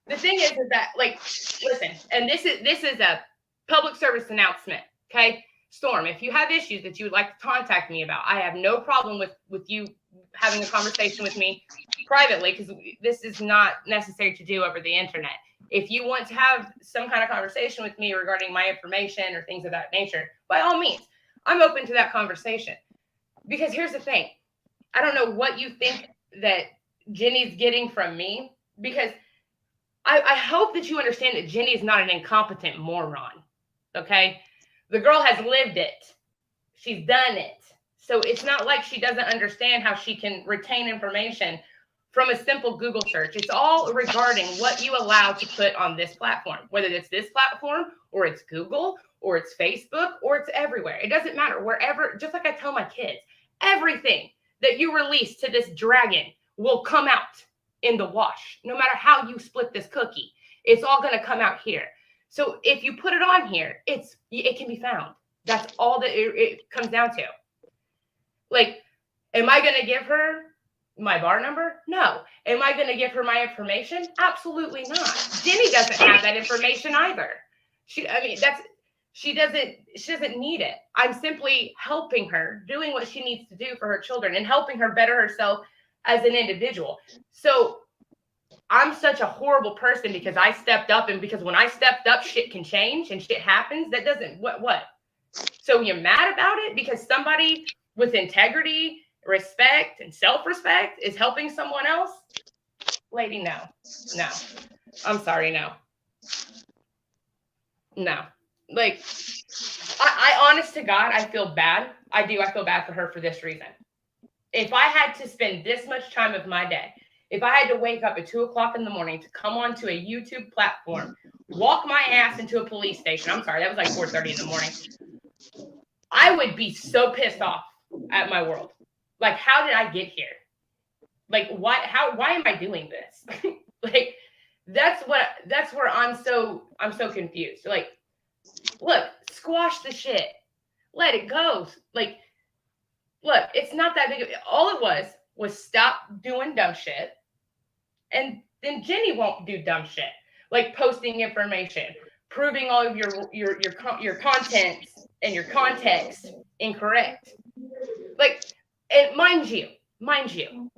The thing is that, like, listen, and this is a public service announcement, okay? Storm, if you have issues that you would like to contact me about, I have no problem with you having a conversation with me privately because this is not necessary to do over the internet. If you want to have some kind of conversation with me regarding my information or things of that nature, by all means, I'm open to that conversation. Because here's the thing. I don't know what you think that Jenny's getting from me because I hope that you understand that Jenny is not an incompetent moron, okay? The girl has lived it. She's done it. So it's not like she doesn't understand how she can retain information from a simple Google search. It's all regarding what you allow to put on this platform, whether it's this platform or it's Google or it's Facebook or it's everywhere. It doesn't matter. Wherever, just like I tell my kids, everything that you release to this dragon will come out in the wash. No matter how you split this cookie, it's all going to come out here. So if you put it on here, it can be found. That's all that it comes down to. Like, am I going to give her my bar number? No. Am I going to give her my information? Absolutely not. Jenny doesn't have that information either. She doesn't need it. I'm simply helping her, doing what she needs to do for her children and helping her better herself as an individual. So I'm such a horrible person because I stepped up, and because when I stepped up, shit can change and shit happens. That doesn't what? So you're mad about it because somebody with integrity, respect, and self-respect is helping someone else? Lady, no. I'm sorry, no. Like, I honest to God, I feel bad. I feel bad for her for this reason. If I had to spend this much time of my day, if I had to wake up at 2:00 in the morning to come onto a YouTube platform, walk my ass into a police station, I'm sorry, that was like 4:30 in the morning, I would be so pissed off at my world. Like, how did I get here? Like, why am I doing this? Like, that's where I'm so confused. Like, look, squash the shit. Let it go. Like, look, it's not that big. All it was stop doing dumb shit. And then Jenny won't do dumb shit. Like posting information, proving all of your content and your context incorrect. Like, and mind you,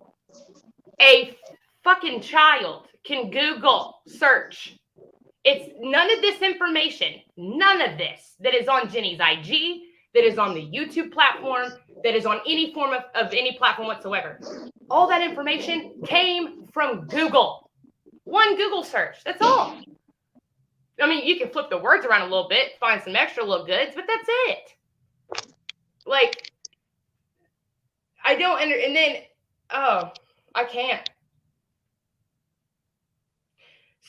a fucking child can Google search. It's none of this information, none of this that is on Jenny's IG, that is on the YouTube platform, that is on any form of any platform whatsoever. All that information came from Google. One Google search. That's all. I mean, you can flip the words around a little bit, find some extra little goods, but that's it. Like, I don't, and then, oh, I can't.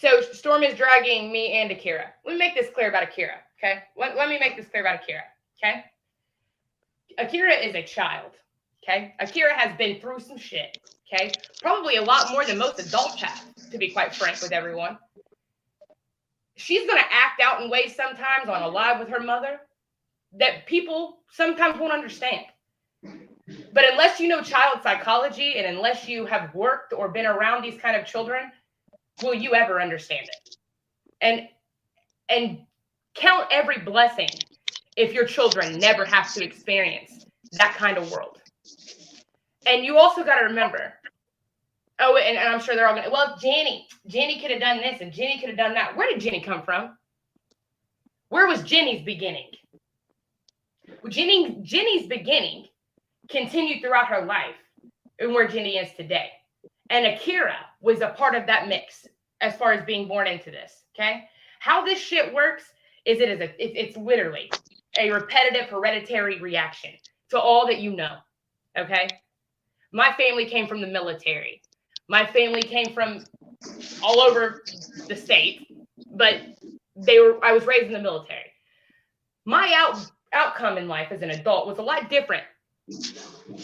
So Storm is dragging me and Akira. Let me make this clear about Akira, okay? Let me make this clear about Akira, okay? Akira is a child, okay? Akira has been through some shit, okay? Probably a lot more than most adults have, to be quite frank with everyone. She's going to act out in ways sometimes on a live with her mother that people sometimes won't understand. But unless you know child psychology and unless you have worked or been around these kind of children, will you ever understand it? And count every blessing if your children never have to experience that kind of world. And you also got to remember, oh, and I'm sure they're all going to, well, Jenny could have done this and Jenny could have done that. Where did Jenny come from? Where was Jenny's beginning? Well, Jenny's beginning continued throughout her life and where Jenny is today. And Akira was a part of that mix as far as being born into this, okay? How this shit works is it's literally a repetitive hereditary reaction to all that you know, okay? My family came from the military. My family came from all over the state, but I was raised in the military. My outcome in life as an adult was a lot different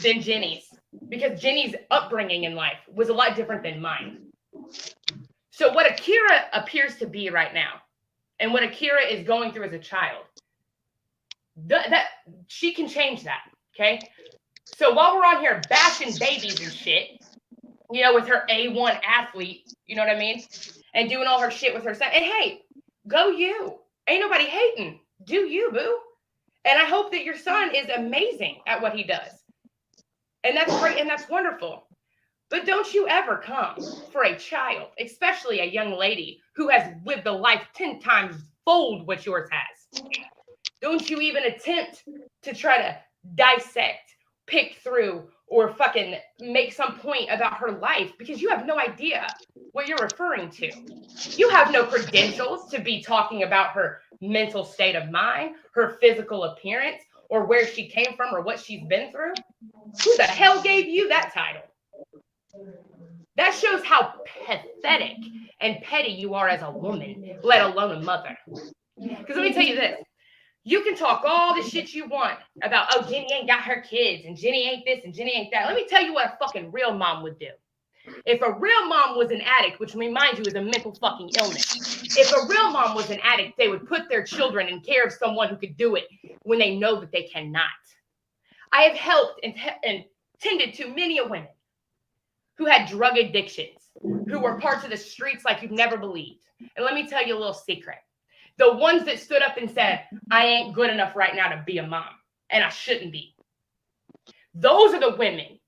than Jenny's, because Jenny's upbringing in life was a lot different than mine. So what Akira appears to be right now, and what Akira is going through as a child, that she can change that, okay? So while we're on here bashing babies and shit, you know, with her A1 athlete, you know what I mean? And doing all her shit with her son. And hey, go you. Ain't nobody hating. Do you, boo. And I hope that your son is amazing at what he does. And that's great and that's wonderful. But don't you ever come for a child, especially a young lady who has lived a life 10 times fold what yours has. Don't you even attempt to try to dissect, pick through, or fucking make some point about her life, because you have no idea what you're referring to. You have no credentials to be talking about her mental state of mind, her physical appearance, or where she came from or what she's been through. Who the hell gave you that title? That shows how pathetic and petty you are as a woman, let alone a mother. Because let me tell you this. You can talk all the shit you want about, oh, Jenny ain't got her kids, and Jenny ain't this, and Jenny ain't that. Let me tell you what a fucking real mom would do. If a real mom was an addict, which remind you is a mental fucking illness, if a real mom was an addict, they would put their children in care of someone who could do it when they know that they cannot. I have helped and tended to many a women who had drug addictions, who were parts of the streets like you've never believed. And let me tell you a little secret. The ones that stood up and said, I ain't good enough right now to be a mom, and I shouldn't be. Those are the women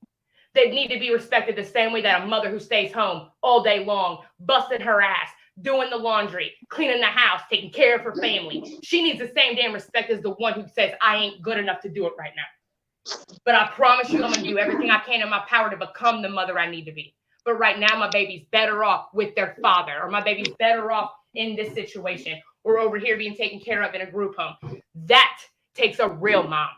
that need to be respected the same way that a mother who stays home all day long, busting her ass, doing the laundry, cleaning the house, taking care of her family. She needs the same damn respect as the one who says, I ain't good enough to do it right now. But I promise you, I'm going to do everything I can in my power to become the mother I need to be. But right now, my baby's better off with their father, or my baby's better off in this situation, or over here being taken care of in a group home. That takes a real mom.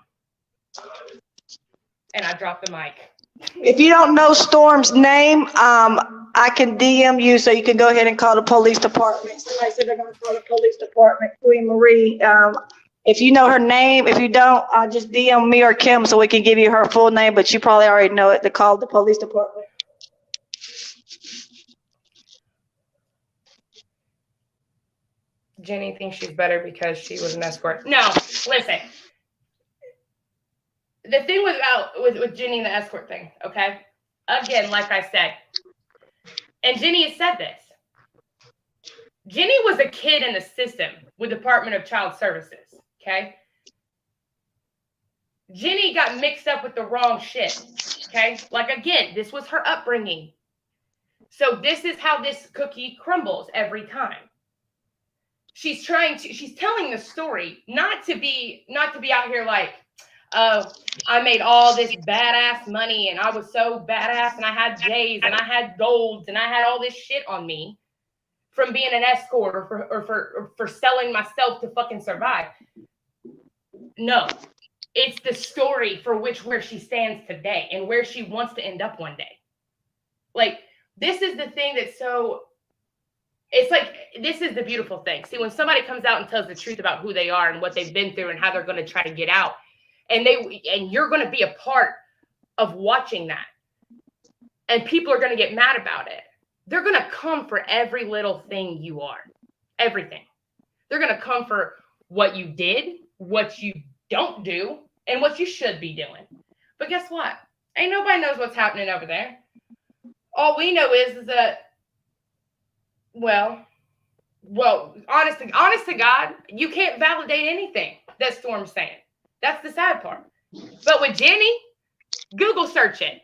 And I dropped the mic. If you don't know Storm's name, I can DM you so you can go ahead and call the police department. Somebody said they're going to call the police department, Queen Marie. If you know her name, if you don't, just DM me or Kim so we can give you her full name, but you probably already know it to call the police department. Jenny thinks she's better because she was an escort. No, listen. The thing with Jenny and the escort thing, okay? Again, like I said, and Jenny has said this. Jenny was a kid in the system with Department of Child Services, okay? Jenny got mixed up with the wrong shit, okay? Like, again, this was her upbringing. So this is how this cookie crumbles every time. She's telling the story not to be out here like, oh, I made all this badass money and I was so badass and I had J's and I had golds and I had all this shit on me from being an escort or for selling myself to fucking survive. No, it's the story for where she stands today and where she wants to end up one day. Like, this is the thing that's so, it's like, this is the beautiful thing. See, when somebody comes out and tells the truth about who they are and what they've been through and how they're going to try to get out, and you're going to be a part of watching that, and people are going to get mad about it. They're going to come for every little thing you are, everything. They're going to come for what you did, what you don't do, and what you should be doing. But guess what? Ain't nobody knows what's happening over there. All we know is that, well, honest to God, you can't validate anything that Storm's saying. That's the sad part. But with Jenny, Google search it,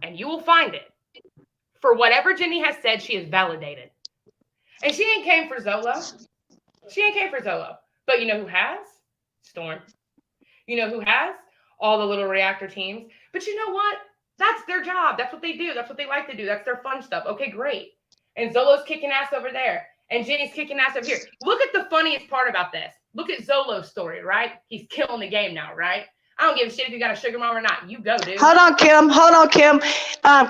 and you will find it. For whatever Jenny has said, she is validated. And she ain't came for Zolo. But you know who has? Storm. You know who has? All the little reactor teams. But you know what? That's their job. That's what they do. That's what they like to do. That's their fun stuff. Okay, great. And Zolo's kicking ass over there. And Jenny's kicking ass over here. Look at the funniest part about this. Look at Zolo's story, right? He's killing the game now, right? I don't give a shit if you got a sugar mom or not. You go, dude. Hold on, Kim.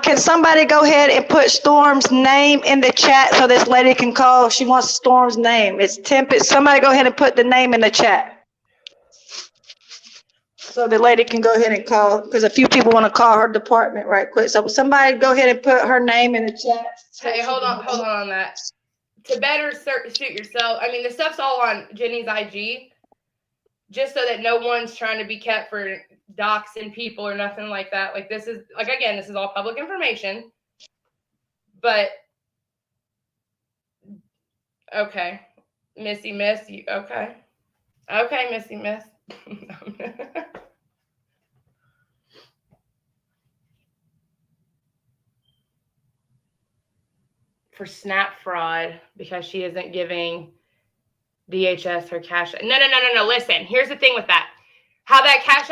Can somebody go ahead and put Storm's name in the chat so this lady can call? She wants Storm's name. It's Tempest. Somebody go ahead and put the name in the chat so the lady can go ahead and call, because a few people want to call her department right quick. So somebody go ahead and put her name in the chat. Hey, hold on that. To better suit yourself, I mean, the stuff's all on Jenny's IG, just so that no one's trying to be kept for doxing people or nothing like that. Like, this is, like, again, this is all public information. But, okay. Missy Miss, okay. Okay, Missy Miss. For snap fraud, because she isn't giving DHS her cash. No. Listen, here's the thing with that. How that Cash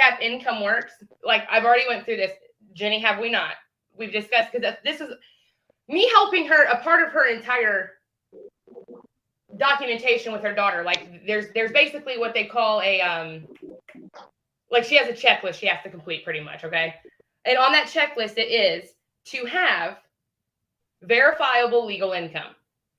App income works. Like, I've already went through this. Jenny, have we not? We've discussed, because this is me helping her, a part of her entire documentation with her daughter. Like, there's basically what they call a like, she has a checklist she has to complete, pretty much, okay? And on that checklist, it is to have verifiable legal income.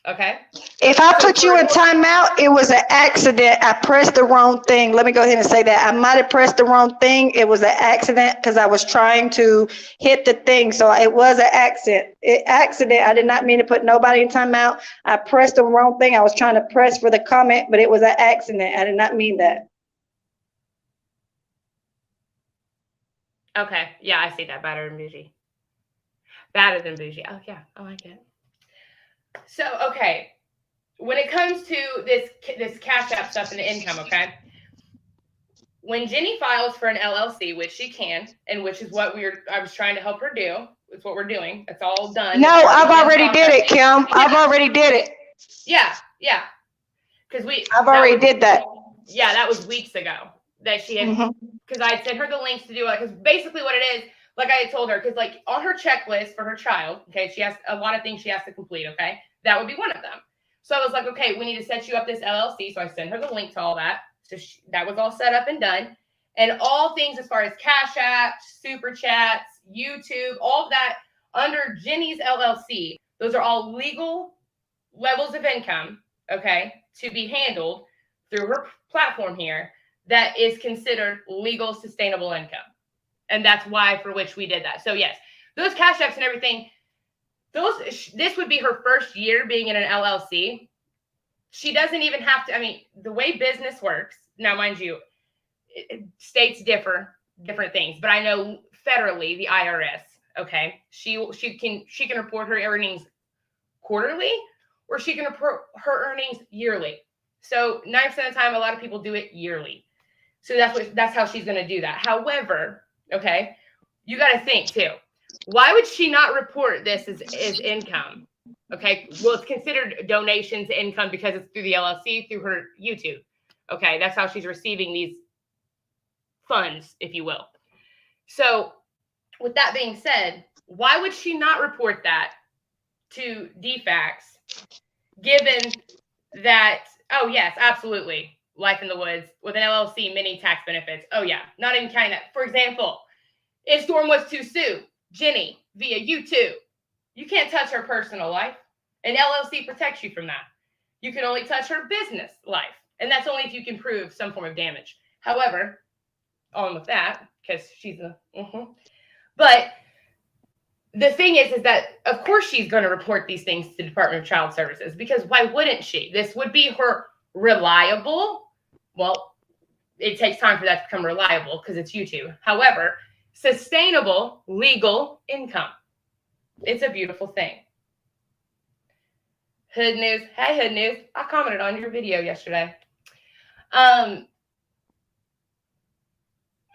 Okay. If I put you in timeout, it was an accident. I pressed the wrong thing. Let me go ahead and say that. I might have pressed the wrong thing. It was an accident because I was trying to hit the thing. So it was an accident. I did not mean to put nobody in timeout. I pressed the wrong thing. I was trying to press for the comment, but it was an accident. I did not mean that. Okay. Yeah, I see that. Better than bougie. Better than bougie. Oh, yeah. I like it. So, okay, when it comes to this Cash App stuff and the income, okay, when Jenny files for an LLC, which she can, and which is what I was trying to help her do, it's what we're doing. It's all done. No, I've already did it, Kim. I've already did it. Yeah. Because I've already did that. Yeah, that was weeks ago that she had, because I sent her the links to do it. Because basically what it is, like I had told her, because like on her checklist for her child, okay, she has a lot of things she has to complete, okay? That would be one of them. So I was like, okay, we need to set you up this LLC. So I sent her the link to all that. So that was all set up and done. And all things as far as Cash App, Super Chats, YouTube, all of that under Jenny's LLC, those are all legal levels of income, okay, to be handled through her platform here that is considered legal sustainable income. And that's why for which we did that. So yes, those Cash Apps and everything, this would be her first year being in an LLC. She doesn't even have to, I mean, the way business works, now mind you, states different things, but I know federally, the IRS, okay, she can report her earnings quarterly, or she can report her earnings yearly. So 9% of the time, a lot of people do it yearly. So that's how she's going to do that. However, okay, you got to think too. Why would she not report this as income? Okay, well, it's considered donations income because it's through the LLC, through her YouTube. Okay, that's how she's receiving these funds, if you will. So, with that being said, why would she not report that to DFACS, given that, oh, yes, absolutely, Life in the Woods with an LLC, many tax benefits. Oh, yeah, not even counting that. For example, if Storm was to sue Jenny via YouTube, you can't touch her personal life. An LLC protects you from that. You can only touch her business life, and that's only if you can prove some form of damage. However, on with that, because she's a, but the thing is that of course she's going to report these things to the Department of Child Services, because why wouldn't she? This would be her reliable, well, it takes time for that to become reliable because it's YouTube. However, sustainable legal income. It's a beautiful thing. Hood News. Hey, Hood News. I commented on your video yesterday.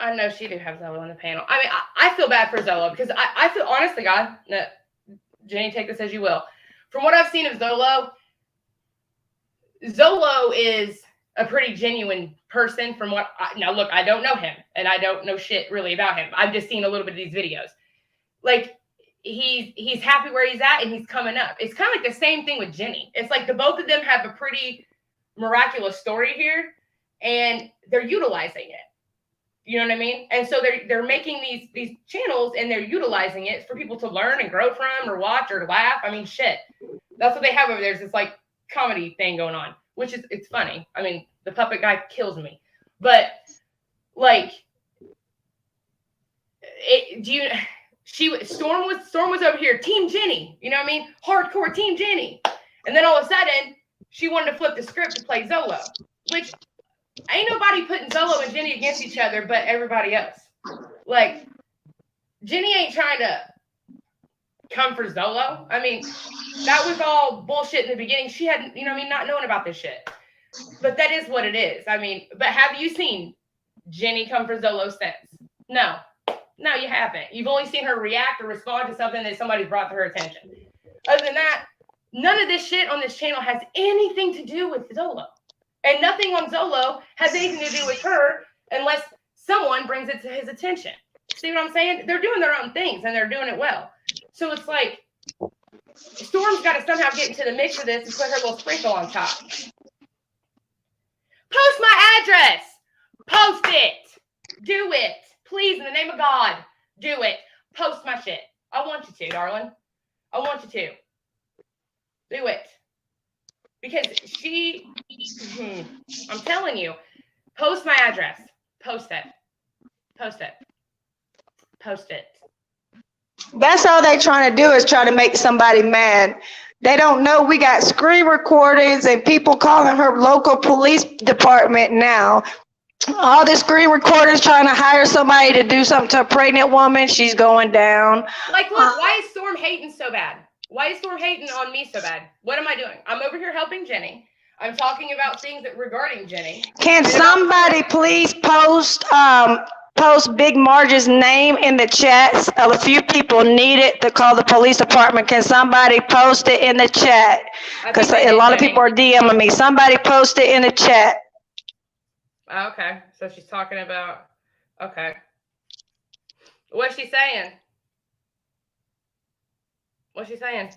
I know she did have Zolo on the panel. I mean, I feel bad for Zolo because I feel, honestly, God, no, Jenny, take this as you will. From what I've seen of Zolo is a pretty genuine person from what now look, I don't know him and I don't know shit really about him. I've just seen a little bit of these videos. Like, he's happy where he's at and he's coming up. It's kind of like the same thing with Jenny. It's like the both of them have a pretty miraculous story here and they're utilizing it. You know what I mean? And so they're making these channels and they're utilizing it for people to learn and grow from or watch or laugh. I mean, shit. That's what they have over there. There's this like comedy thing going on, which is, it's funny. I mean, the puppet guy kills me. But like, Storm was over here, Team Jenny, you know what I mean? Hardcore Team Jenny. And then all of a sudden, she wanted to flip the script to play Zolo, which ain't nobody putting Zolo and Jenny against each other but everybody else. Like, Jenny ain't trying to come for Zolo. I mean, that was all bullshit in the beginning. She had, you know what I mean, not knowing about this shit. But that is what it is. I mean, but have you seen Jenny come for Zolo since? No. No, you haven't. You've only seen her react or respond to something that somebody's brought to her attention. Other than that, none of this shit on this channel has anything to do with Zolo. And nothing on Zolo has anything to do with her unless someone brings it to his attention. See what I'm saying? They're doing their own things and they're doing it well. So it's like, Storm's got to somehow get into the mix of this and put her little sprinkle on top. Post my address. Post it. Do it. Please, in the name of God, do it. Post my shit. I want you to, darling. I want you to. Do it. Because I'm telling you, post my address. Post it. Post it. Post it. That's all they trying to do is try to make somebody mad. They don't know we got screen recordings and people calling her local police department now. All the screen recorders trying to hire somebody to do something to a pregnant woman. She's going down. Like, look, why is Storm hating so bad? Why is Storm hating on me so bad? What am I doing? I'm over here helping Jenny. I'm talking about things regarding Jenny. Can somebody please post Big Marge's name in the chat? A few people need it to call the police department. Can somebody post it in the chat? Because a lot of people are DMing me. Somebody post it in the chat. Okay, so she's talking about, okay. What's she saying? What's she saying?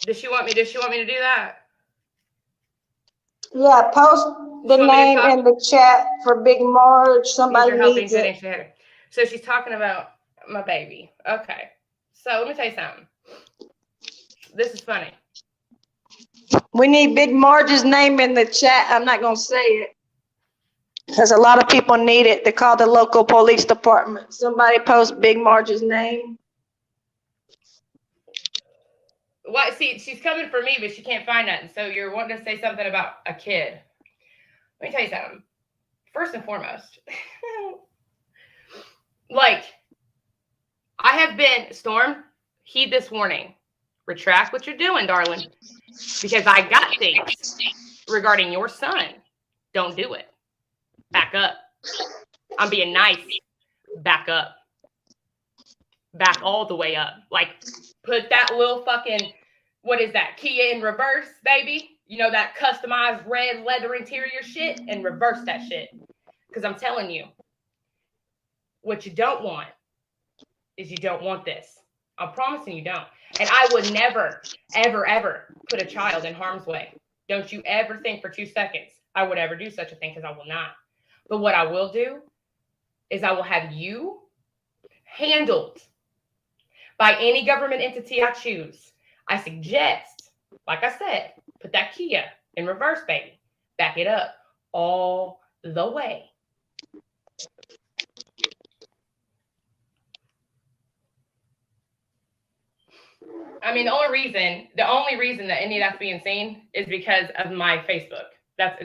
Does she want me to do that? Yeah, post the name in the chat for Big Marge. Somebody needs it. So she's talking about my baby. Okay. So let me tell you something. This is funny. We need Big Marge's name in the chat. I'm not going to say it because a lot of people need it to call the local police department. Somebody post Big Marge's name. Well, see, she's coming for me, but she can't find nothing. So you're wanting to say something about a kid. Let me tell you something. First and foremost, like, I have been, Storm, heed this warning. Retract what you're doing, darling. Because I got things regarding your son. Don't do it. Back up. I'm being nice. Back up. back all the way up. Like, put that little fucking, what is that, Kia in reverse, baby? You know, that customized red leather interior shit, and reverse that shit. Because I'm telling you, what you don't want is you don't want this. I'm promising you don't. And I would never, ever, ever put a child in harm's way. Don't you ever think for 2 seconds I would ever do such a thing, because I will not. But what I will do is I will have you handled by any government entity I choose. I suggest, like I said, put that Kia in reverse, baby. Back it up all the way. I mean, the only reason that any of that's being seen is because of my Facebook. That's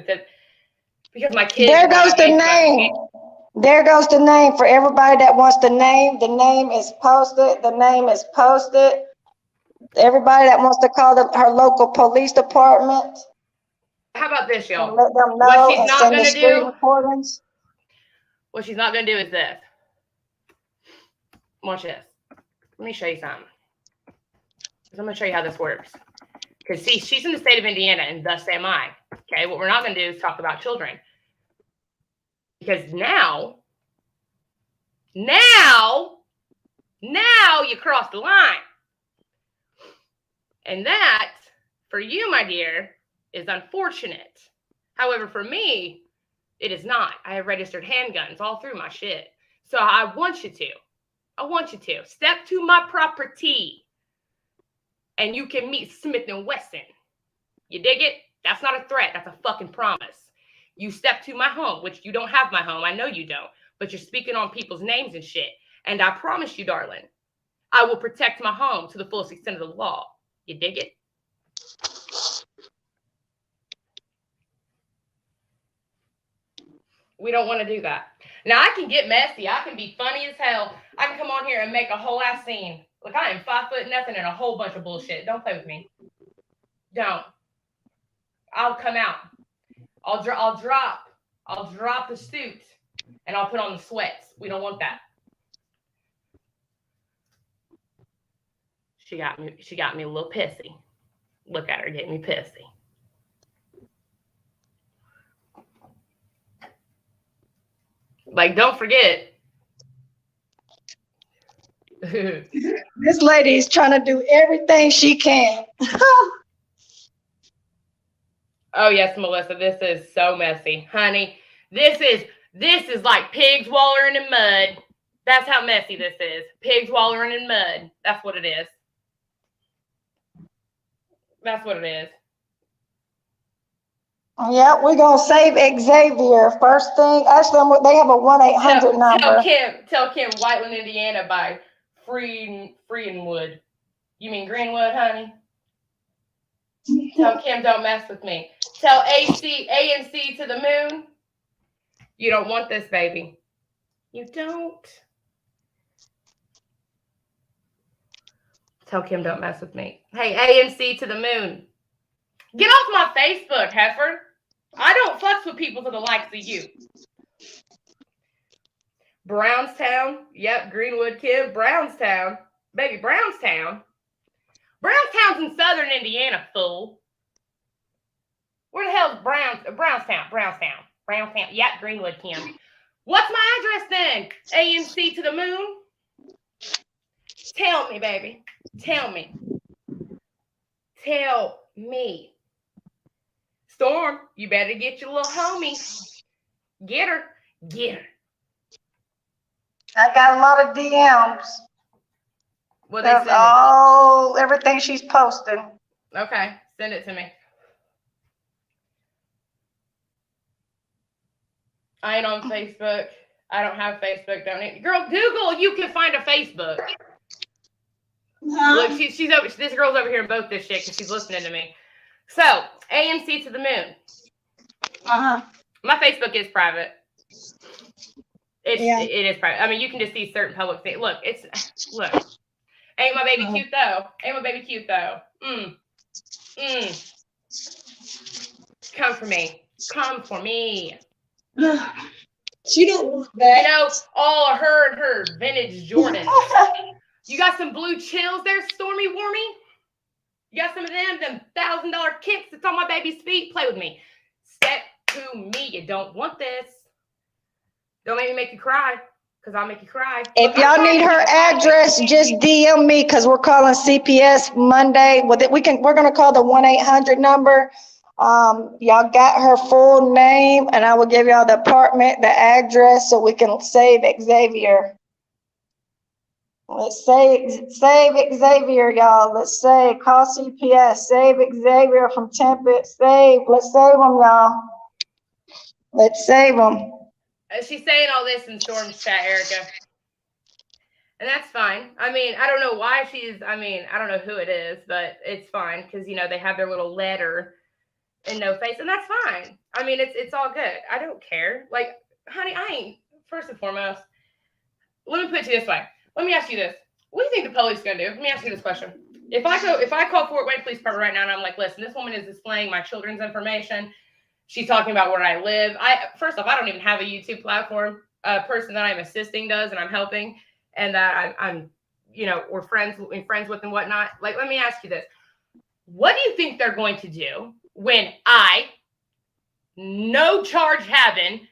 because my kids. There goes the name. There goes the name for everybody that wants the name. The name is posted. The name is posted. Everybody that wants to call her local police department. How about this, y'all? Let them know what she's and not send going the to screen do. recordings. What she's not going to do is this. Watch this. Let me show you something. I'm going to show you how this works. Because, see, she's in the state of Indiana, and thus am I. Okay, what we're not going to do is talk about children. Because now you cross the line. And that, for you, my dear, is unfortunate. However, for me, it is not. I have registered handguns all through my shit. So I want you to. Step to my property. And you can meet Smith & Wesson. You dig it? That's not a threat. That's a fucking promise. You step to my home, which you don't have my home. I know you don't. But you're speaking on people's names and shit. And I promise you, darling, I will protect my home to the fullest extent of the law. You dig it? We don't want to do that. Now, I can get messy. I can be funny as hell. I can come on here and make a whole ass scene. Look, I am 5 foot nothing and a whole bunch of bullshit. Don't play with me. Don't. I'll come out. I'll drop the suit, and I'll put on the sweats. We don't want that. She got me a little pissy. Look at her getting me pissy. Like, don't forget. This lady is trying to do everything she can. Oh yes, Melissa, this is so messy, honey. This is like pigs wallowing in mud. That's how messy this is. Pigs wallowing in mud. That's what it is. That's what it is. Yeah, we're gonna save Xavier. First thing, actually, they have a 1-800 number. Tell Kim Whiteland, Indiana by Friedenwood. You mean Greenwood, honey? Tell Kim don't mess with me. Tell ANC to the moon. You don't want this, baby. You don't. Tell Kim don't mess with me. Hey, ANC to the moon. Get off my Facebook, heifer. I don't fuss with people to the likes of you. Brownstown. Yep, Greenwood, Kim. Brownstown. Baby, Brownstown. Brownstown's in southern Indiana, fool. Where the hell is Brownstown? Brownstown. Yep, Greenwood, Kim. What's my address then? ANC to the moon? Tell me, baby. Tell me. Tell me. Storm, you better get your little homie. Get her. Get her. I got a lot of DMs. Well, That's everything she's posting. Okay, send it to me. I ain't on Facebook. I don't have Facebook. Don't need. Girl, Google. You can find a Facebook. Look, she's over. This girl's over here in both this shit because she's listening to me. So, ANC to the moon. My Facebook is private. It is private. I mean, you can just see certain public things. Look. Ain't my baby cute though? Come for me. Come for me. She don't want that. You know, all of her and her vintage Jordans. You got some blue chills there, Stormy Warmy? You got some of them $1,000 kicks that's on my baby's feet? Play with me. Step to me. You don't want this. Don't make you cry, because I'll make you cry. If y'all need her address, just DM me, because we're calling CPS Monday. We're gonna call the 1-800 number. Y'all got her full name, and I will give y'all the apartment, the address, so we can save Xavier. Let's save Xavier, y'all. Let's call CPS, save Xavier from Tempest. Let's save him, y'all. Let's save him. She's saying all this in Storm's chat, Erica. And that's fine. I mean, I don't know why I don't know who it is, but it's fine, because, they have their little letter and no face, and that's fine. I mean, it's all good. I don't care. Like, honey, first and foremost, let me put it to you this way. Let me ask you this. What do you think the police are going to do? Let me ask you this question. If I call Fort Wayne Police Department right now and I'm like, listen, this woman is displaying my children's information. She's talking about where I live. First off, I don't even have a YouTube platform. A person that I'm assisting does, and I'm helping, and that I'm we're friends with and whatnot. Like, let me ask you this. What do you think they're going to do when no charge having,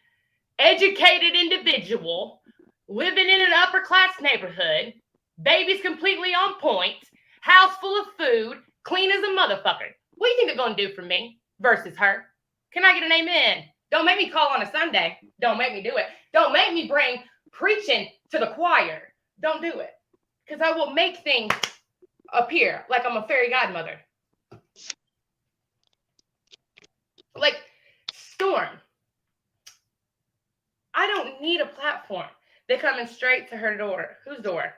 educated individual, living in an upper class neighborhood, baby's completely on point, house full of food, clean as a motherfucker? What do you think they're going to do for me versus her? Can I get an amen? Don't make me call on a Sunday. Don't make me do it. Don't make me bring preaching to the choir. Don't do it. Because I will make things appear like I'm a fairy godmother. Like, Storm, I don't need a platform. They're coming straight to her door. Whose door?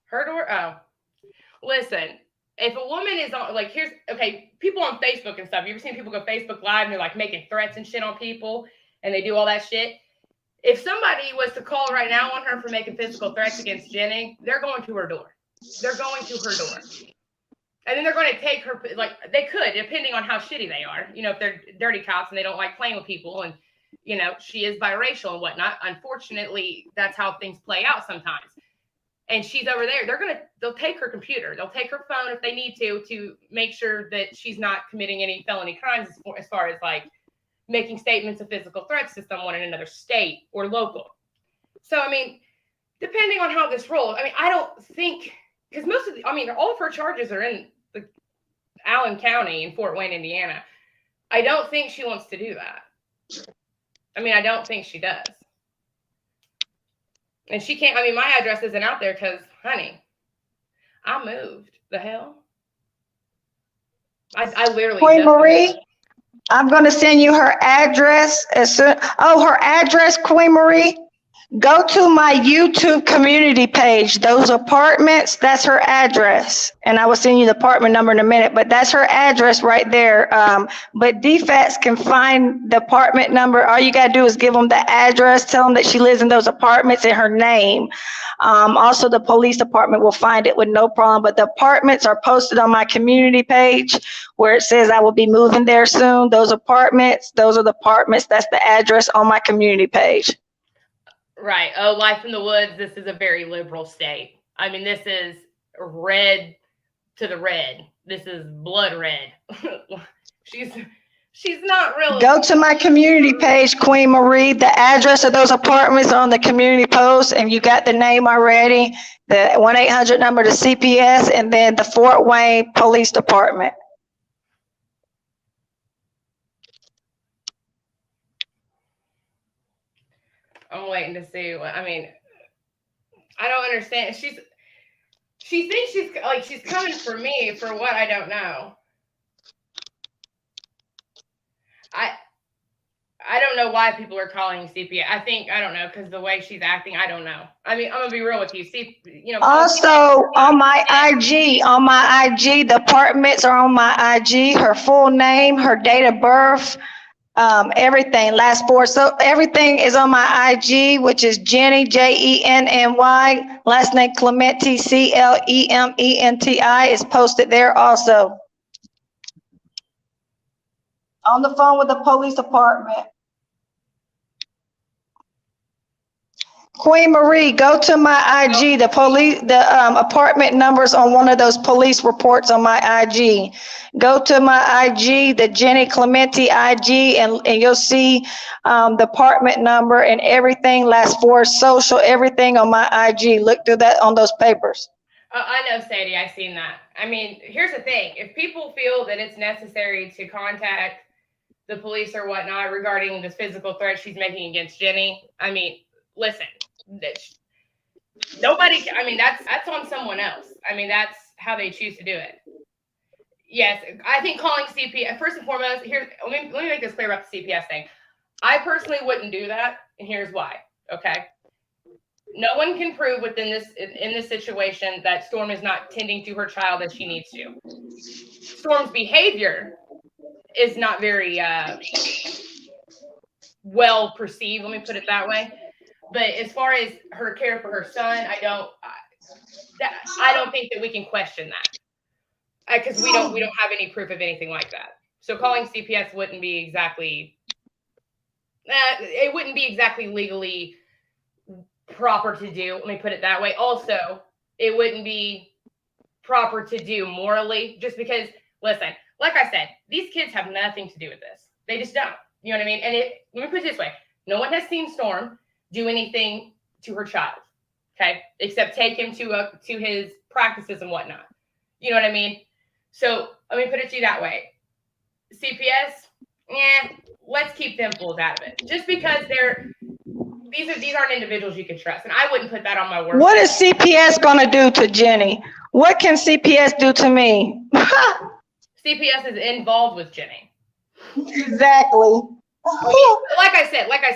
Her door? Oh. Listen, if a woman is on, like, people on Facebook and stuff, you ever seen people go Facebook Live and they're, like, making threats and shit on people, and they do all that shit? If somebody was to call right now on her for making physical threats against Jenny, they're going to her door. They're going to her door. And then they're going to take her, like, they could, depending on how shitty they are. If they're dirty cops and they don't like playing with people, and, she is biracial and whatnot. Unfortunately, that's how things play out sometimes. And she's over there. They'll take her computer. They'll take her phone if they need to make sure that she's not committing any felony crimes as far as, like, making statements of physical threats to someone in another state or local. So, I mean, depending on how this rolls, I mean, I don't think, because all of her charges are in the Allen County in Fort Wayne, Indiana. I don't think she wants to do that. I mean, I don't think she does. And she can't, my address isn't out there because, honey, I moved. The hell? I literally Queen Marie, I'm going to send you her address her address, Queen Marie. Go to my YouTube community page. Those apartments, that's her address. And I will send you the apartment number in a minute, but that's her address right there. But DFATs can find the apartment number. All you got to do is give them the address, tell them that she lives in those apartments and her name. Also, the police department will find it with no problem, but the apartments are posted on my community page where it says I will be moving there soon. Those are the apartments. That's the address on my community page. Right. Oh, Life in the Woods. This is a very liberal state. I mean, this is red to the red. This is blood red. She's not really. Go to my community page, Queen Marie. The address of those apartments are on the community post, and you got the name already, the 1-800 number to CPS, and then the Fort Wayne Police Department. I'm waiting to see I don't understand. She thinks she's coming for me for what I don't know. I don't know why people are calling CPS. I don't know, because the way she's acting, I don't know. I mean, I'm gonna be real with you. Also, on my IG, the apartments are on my IG. Her full name, her date of birth, everything, last four. So everything is on my IG, which is Jenny, JENNY. Last name Clementi, CLEMENTI, is posted there also. On the phone with the police department. Queen Marie, go to my IG. The police, the apartment numbers on one of those police reports on my IG. Go to my IG, the Jenny Clementi IG, and you'll see the apartment number and everything. Last four social, everything on my IG. Look through that on those papers. I know, Sadie. I've seen that. I mean, here's the thing: if people feel that it's necessary to contact the police or whatnot regarding this physical threat she's making against Jenny, I mean, listen, nobody. I mean, that's on someone else. I mean, that's how they choose to do it. Yes, I think calling CPS first and foremost. Here, let me make this clear about the CPS thing. I personally wouldn't do that, and here's why. Okay, no one can prove within this in this situation that Storm is not tending to her child as she needs to. Storm's behavior is not very well perceived. Let me put it that way. But as far as her care for her son, I don't think that we can question that because we don't have any proof of anything like that. So calling CPS wouldn't be exactly it wouldn't be exactly legally proper to do. Let me put it that way. Also, it wouldn't be proper to do morally, just because. Listen, like I said, these kids have nothing to do with this. They just don't. You know what I mean? And let me put it this way: no one has seen Storm do anything to her child, okay, except take him to his practices and whatnot. You know what I mean? So let me put it to you that way. CPS, let's keep them fools out of it. Just because these aren't individuals you can trust, and I wouldn't put that on my word. What is CPS gonna do to Jenny? What can CPS do to me? CPS is involved with Jenny. Exactly. Like I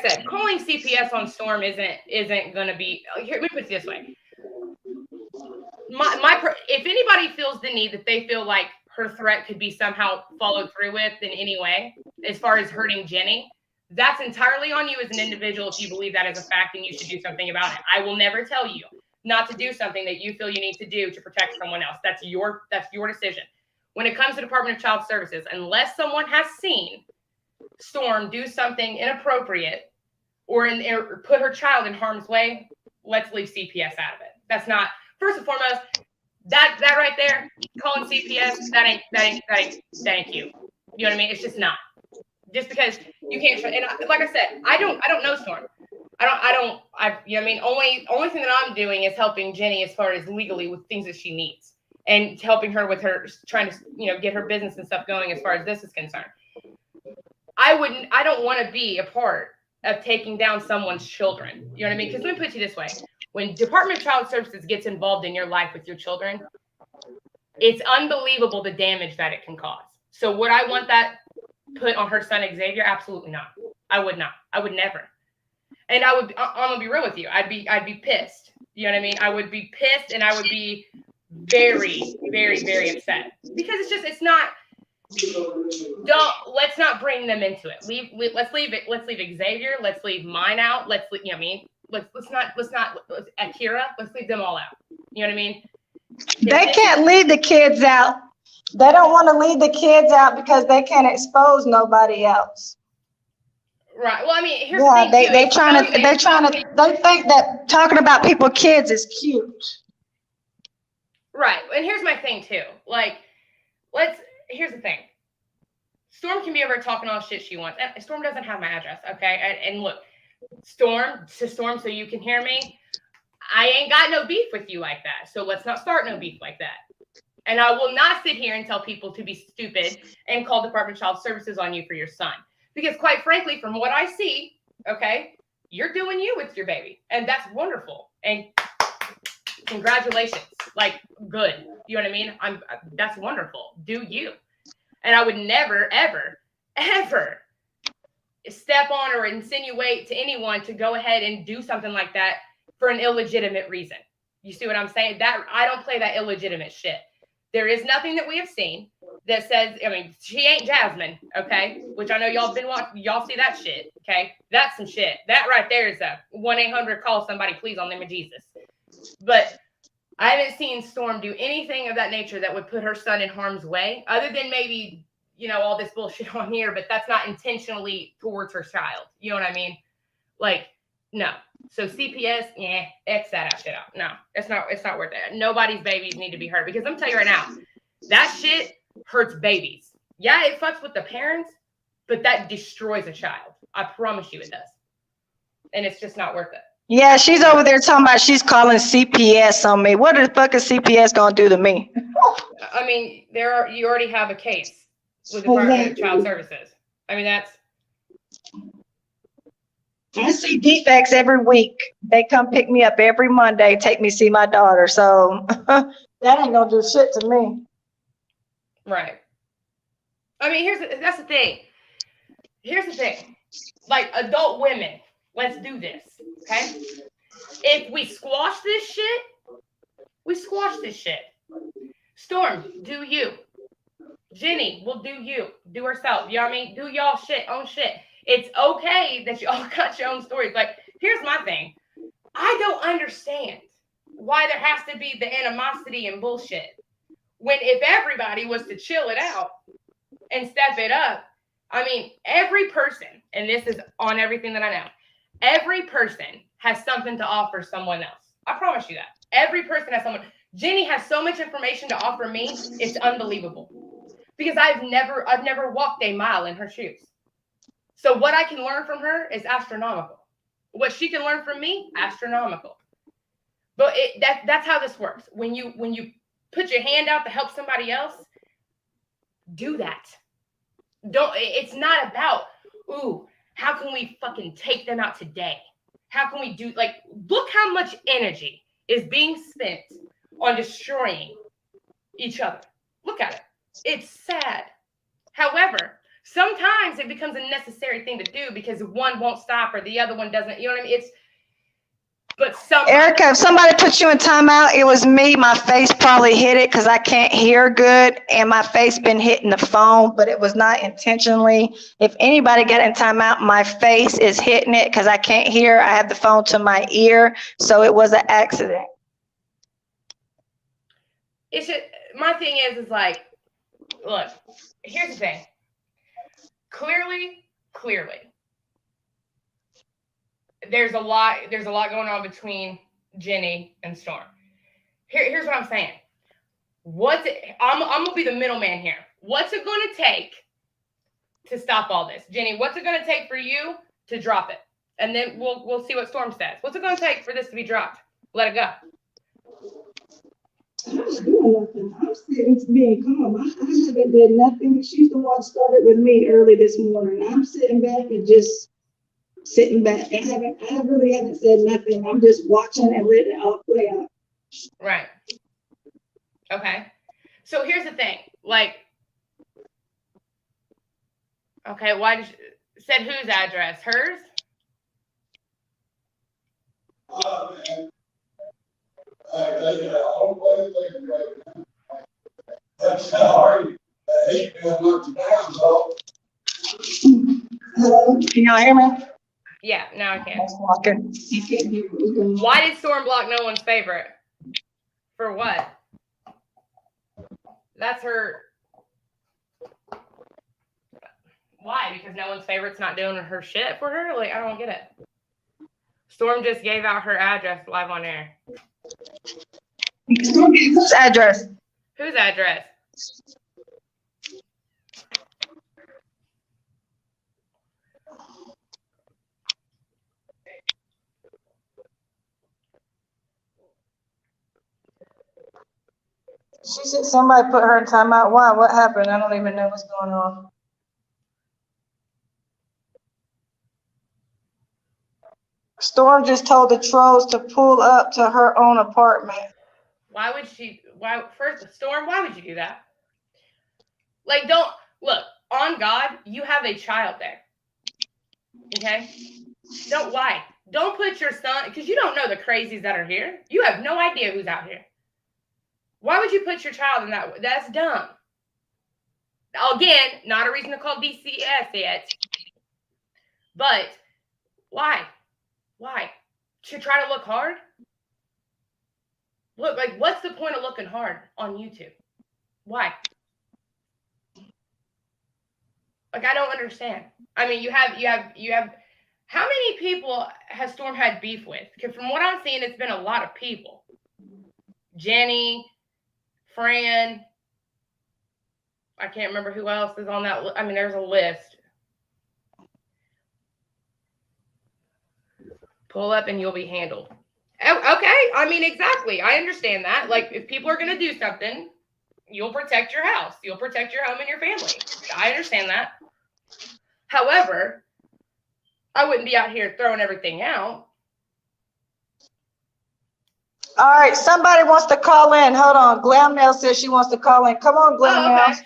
said, calling CPS on Storm isn't going to be. Here, let me put it this way: if anybody feels the need that they feel like her threat could be somehow followed through with in any way, as far as hurting Jenny, that's entirely on you as an individual if you believe that is a fact and you should do something about it. I will never tell you not to do something that you feel you need to do to protect someone else. That's your decision. When it comes to Department of Child Services, unless someone has seen Storm do something inappropriate or put her child in harm's way, let's leave CPS out of it. That's not, first and foremost, that right there, calling CPS, that ain't you. You know what I mean? It's just not. Just because you can't. And like I said, I don't know Storm. You know what I mean? Only thing that I'm doing is helping Jenny as far as legally with things that she needs and helping her with her trying to get her business and stuff going as far as this is concerned. I don't want to be a part of taking down someone's children. You know what I mean? Because let me put it to you this way: when Department of Child Services gets involved in your life with your children, it's unbelievable the damage that it can cause. So would I want that put on her son Xavier? Absolutely not. I would not. I would never. And I'm gonna be real with you. I'd be pissed. You know what I mean? I would be pissed, and I would be very, very, very upset because it's not. Let's not bring them into it. Let's leave Xavier. Let's leave mine out. Let's not Akira. Let's leave them all out. You know what I mean? They can't leave the kids out. They don't want to leave the kids out because they can't expose nobody else. Right. Well, I mean, here's the thing too. They think that talking about people's kids is cute. Right. And here's my thing too. Like, here's the thing. Storm can be over talking all shit she wants. And Storm doesn't have my address, okay? And look, Storm, so you can hear me, I ain't got no beef with you like that. So let's not start no beef like that. And I will not sit here and tell people to be stupid and call Department of Child Services on you for your son. Because quite frankly, from what I see, okay, you're doing you with your baby. And that's wonderful. And congratulations. Like, good. You know what I mean? That's wonderful. Do you. And I would never, ever, ever step on or insinuate to anyone to go ahead and do something like that for an illegitimate reason. You see what I'm saying? That I don't play that illegitimate shit. There is nothing that we have seen that says, I mean, she ain't Jasmine, okay? Which I know y'all been watching. Y'all see that shit, okay? That's some shit. That right there is a 1-800 call somebody please on the name of Jesus. But I haven't seen Storm do anything of that nature that would put her son in harm's way, other than maybe, all this bullshit on here, but that's not intentionally towards her child. You know what I mean? Like, no. So CPS, yeah, X that shit out. No, it's not worth it. Nobody's babies need to be hurt because I'm telling you right now, that shit hurts babies. Yeah, it fucks with the parents, but that destroys a child. I promise you it does. And it's just not worth it. Yeah, she's over there talking about she's calling CPS on me. What the fuck is CPS gonna do to me? I mean, you already have a case with the Department of Child Services. I mean, that's. I see defects every week. They come pick me up every Monday, take me see my daughter. So that ain't gonna do shit to me. Right. I mean, that's the thing. Here's the thing. Like, adult women, let's do this, okay? If we squash this shit, we squash this shit. Storm, do you. Jenny will do you. Do herself. You know what I mean? Do y'all shit, own shit. It's okay that y'all got your own stories. Like, here's my thing. I don't understand why there has to be the animosity and bullshit. When if everybody was to chill it out and step it up, I mean, every person, and this is on everything that I know, every person has something to offer someone else. I promise you that. Every person has someone. Jenny has so much information to offer me, it's unbelievable. Because I've never walked a mile in her shoes. So what I can learn from her is astronomical. What she can learn from me, astronomical. But that's how this works. When you put your hand out to help somebody else, do that. It's not about, ooh, how can we fucking take them out today? How can we do, like, look how much energy is being spent on destroying each other. Look at it. It's sad. However, sometimes it becomes a necessary thing to do because one won't stop or the other one doesn't. You know what I mean? But Erica, if somebody put you in timeout, it was me. My face probably hit it because I can't hear good, and my face been hitting the phone, but it was not intentionally. If anybody got in timeout, my face is hitting it because I can't hear. I have the phone to my ear, so it was an accident. My thing is like, look, here's the thing. Clearly, there's a lot going on between Jenny and Storm. Here's what I'm saying. I'm gonna be the middleman here. What's it gonna take to stop all this? Jenny, what's it gonna take for you to drop it? And then we'll see what Storm says. What's it gonna take for this to be dropped? Let it go. I'm not doing nothing. I'm sitting being calm. I haven't did nothing. She's the one started with me early this morning. I'm sitting back and just sitting back. I really haven't said nothing. I'm just watching and letting it all play out. Right. Okay. So here's the thing. Like, okay, why did you said whose address? Hers? Man. Hello, can y'all hear me? Yeah, now I can. Walking. Why did Storm block no one's favorite? For what? That's her. Why? Because no one's favorite's not doing her shit for her? Like, I don't get it. Storm just gave out her address live on air. Whose address? Whose address? She said somebody put her in timeout. Why? What happened? I don't even know what's going on. Storm just told the trolls to pull up to her own apartment. Why would she? First, Storm, why would you do that? Like, don't look on God. You have a child there. Okay. Why? Don't put your son, because you don't know the crazies that are here. You have no idea who's out here. Why would you put your child in that? That's dumb. Again, not a reason to call DCS yet. But why? Why? To try to look hard? Look, like, what's the point of looking hard on YouTube? Why? Like, I don't understand. I mean, you have How many people has Storm had beef with? Because from what I'm seeing, it's been a lot of people. Jenny, Fran, I can't remember who else is on that. I mean, there's a list. Pull up and you'll be handled. Oh, okay. I mean, exactly. I understand that. Like, if people are going to do something, you'll protect your house, you'll protect your home and your family. I understand that. However, I wouldn't be out here throwing everything out. All right, somebody wants to call in. Hold on. Glam Nail says she wants to call in. Come on, Glam Oh, okay. Nails.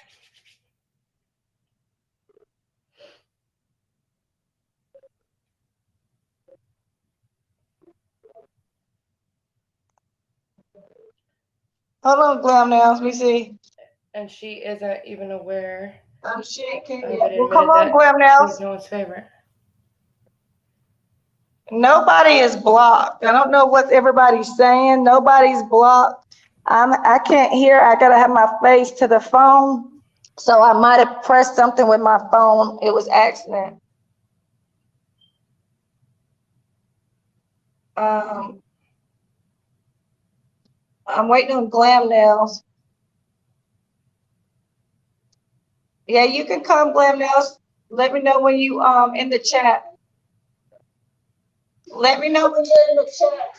Hold on, Glam Nails. Let me see. And she isn't even aware She can't of yet. it, Well, come admitted on, that Glam Nails. she's no one's favorite. Nobody is blocked. I don't know what everybody's saying. Nobody's blocked. I can't hear. I gotta have my face to the phone. So I might have pressed something with my phone. It was accident. Um, I'm waiting on Glam Nails. Yeah, you can come, Glam Nails. Let me know when you in the chat. Let me know when you're in the chat.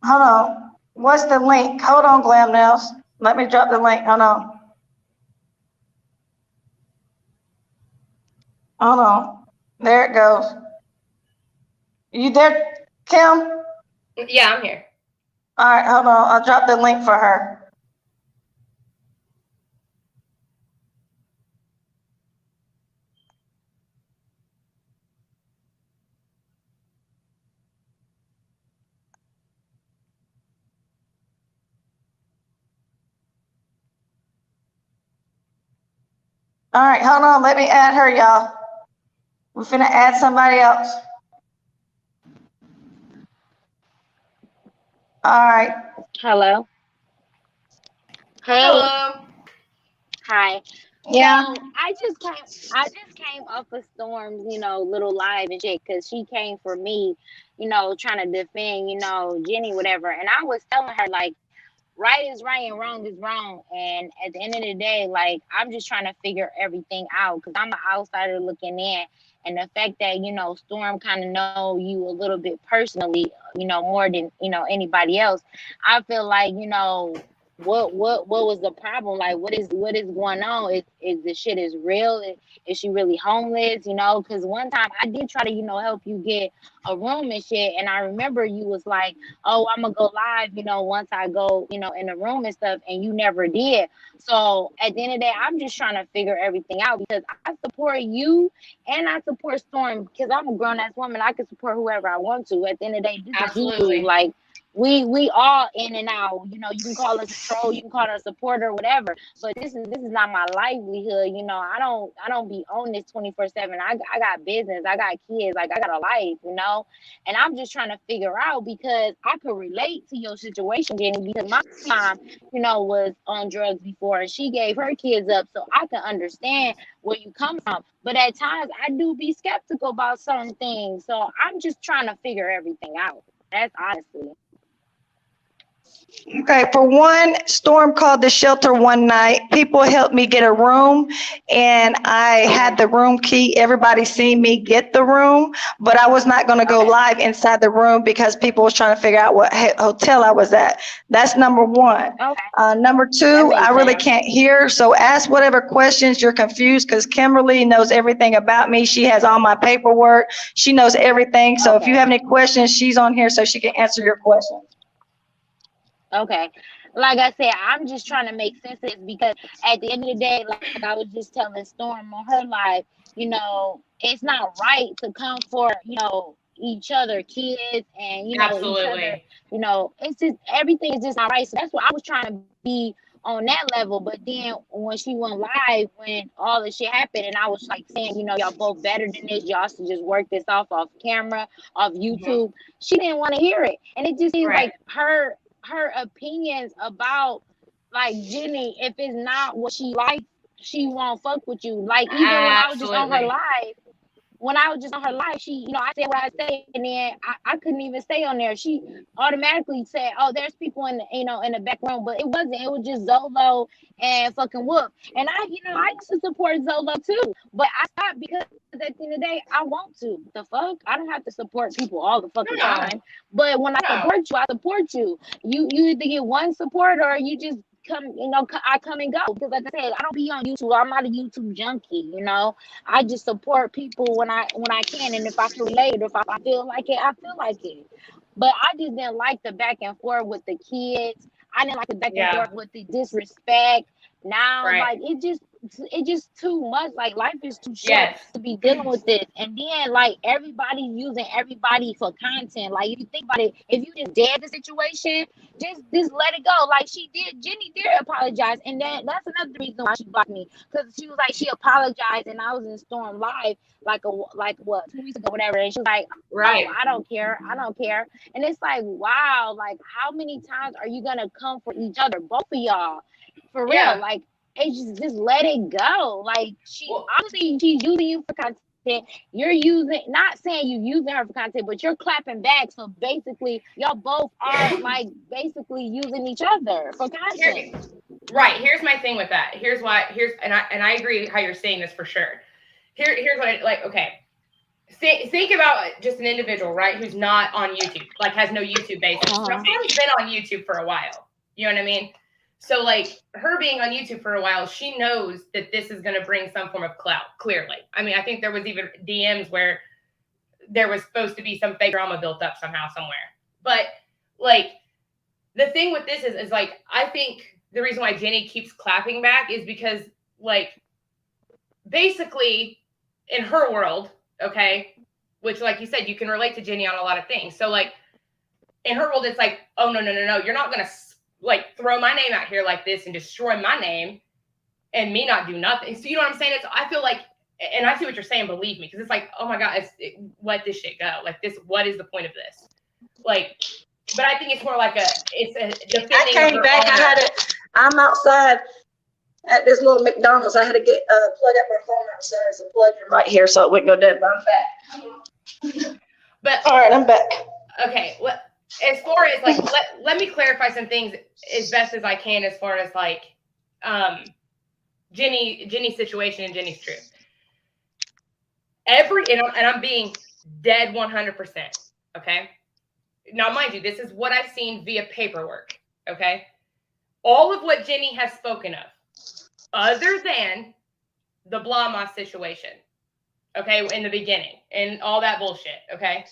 Hold on. What's the link? Hold on, Glam Nails. Let me drop the link. Hold on. Hold on. There it goes. You there, Kim? Yeah, I'm here. All right, hold on. I'll drop the link for her. All right, hold on. Let me add her, y'all. We're finna add somebody else. All right. Hello. Hey. Hello. Hi. So Yeah. I just came off of Storm's, little live and shit, because she came for me, trying to defend, Jenny, whatever. And I was telling her, like, right is right and wrong is wrong. And at the end of the day, like, I'm just trying to figure everything out because I'm an outsider looking in. And the fact that, Storm kind of know you a little bit personally, more than, anybody else, I feel like, what was the problem? Like, what is going on? Is the shit is real? Is she really homeless? Because one time I did try to, help you get a room and shit. And I remember you was like, oh, I'm gonna go live, once I go, in the room and stuff, and you never did. So at the end of the day, I'm just trying to figure everything out because I support you and I support Storm because I'm a grown ass woman. I can support whoever I want to. At the end of the day, this is you. Absolutely. Like we all in and out. You can call us a troll, you can call us a supporter, whatever. But this is not my livelihood. I don't be on this 24/7. I got business, I got kids, like I got a life. And I'm just trying to figure out because I could relate to your situation, Jenny, because my mom, was on drugs before and she gave her kids up. So I can understand where you come from. But at times I do be skeptical about certain things. So I'm just trying to figure everything out. That's honestly. Okay, for one, Storm called the shelter one night. People helped me get a room, and I had the room key. Everybody seen me get the room, but I was not going to go Okay. live inside the room because people was trying to figure out what hotel I was at. That's number one. Okay. Number That two, I makes really sense. can't hear, so ask whatever questions you're confused because Kimberly knows everything about me. She has all my paperwork. She knows everything. So if you Okay. have any questions, she's on here so she can answer your questions. Okay. Like I said, I'm just trying to make sense of this because at the end of the day, like I was just telling Storm on her live, it's not right to come for, each other kids and, each other, Absolutely. it's just everything is just not right. So that's what I was trying to be on that level. But then when she went live, when all this shit happened, and I was like saying, y'all both better than this, y'all should just work this off camera, off Hmm. YouTube. She didn't want to hear it. And it just seems Right. like her opinions about like Jenny, if it's not what she likes, she won't fuck with you. Like even when I was just on her Absolutely. live, when I was just on her live, she, I said what I say, and then I couldn't even stay on there. She automatically said, "Oh, there's people in the, in the back room," but it wasn't. It was just Zolo and fucking Whoop. And I used to support Zolo too, but I stopped because at the end of the day, I want to. The fuck, I don't have to support people all the fucking No, time. But when I no. support you, I support you. You either get one support or you just come. I come and go because, like I said, I don't be on YouTube. I'm not a YouTube junkie. I just support people when I can, and if I can relate, if I feel like it, I feel like it. But I just didn't like the back and forth with the kids. I didn't like the back and Yeah, forth with the disrespect. Now, right. like it just too much. Like life is too short Yes. to be dealing with this. And then like everybody's using everybody for content. Like if you think about it, if you just dead the situation, just let it go. Like Jenny did apologize, and that's another reason why she blocked me because she was like she apologized, and I was in Storm Live like what 2 weeks ago, whatever, and she was like, "Oh, Right. I don't care," and it's like, wow, like how many times are you gonna come for each other, both of y'all, for real? Yeah. Like it's just let it go. Like she Well, obviously she's using you for content. You're using, not saying you using her for content, but you're clapping back. So basically, y'all both are like basically using each other for here, content. right. Here's my thing with that. Here's why. And I agree how you're saying this for sure. Here's what I like. Okay. Think about just an individual, right, who's not on YouTube, like has no YouTube basis. Now, Uh-huh. Storm's been on YouTube for a while. You know what I mean? So, like, her being on YouTube for a while, she knows that this is going to bring some form of clout, clearly. I mean, I think there was even DMs where there was supposed to be some fake drama built up somehow, somewhere. But, like, the thing with this is like, I think the reason why Jenny keeps clapping back is because, like, basically, in her world, okay, which, like you said, you can relate to Jenny on a lot of things. So, like, in her world, it's like, oh, no, you're not going to, like, throw my name out here like this and destroy my name and me not do nothing. So, you know what I'm saying? I feel like, and I see what you're saying, believe me, because it's like, oh my God, let this shit go. Like, this, what is the point of this? Like, but I think it's more like it's a defending I came of her back. honor. I'm outside at this little McDonald's. I had to get plug up my phone upstairs and plug it right here so it wouldn't go dead. But I'm back. But All right, I'm back. okay, as far as like, let me clarify some things as best as I can as far as like Jenny's situation and Jenny's truth. And I'm being dead 100%. Okay. Now, mind you, this is what I've seen via paperwork. Okay. All of what Jenny has spoken of, other than the Blahma situation. Okay. In the beginning and all that bullshit. Okay.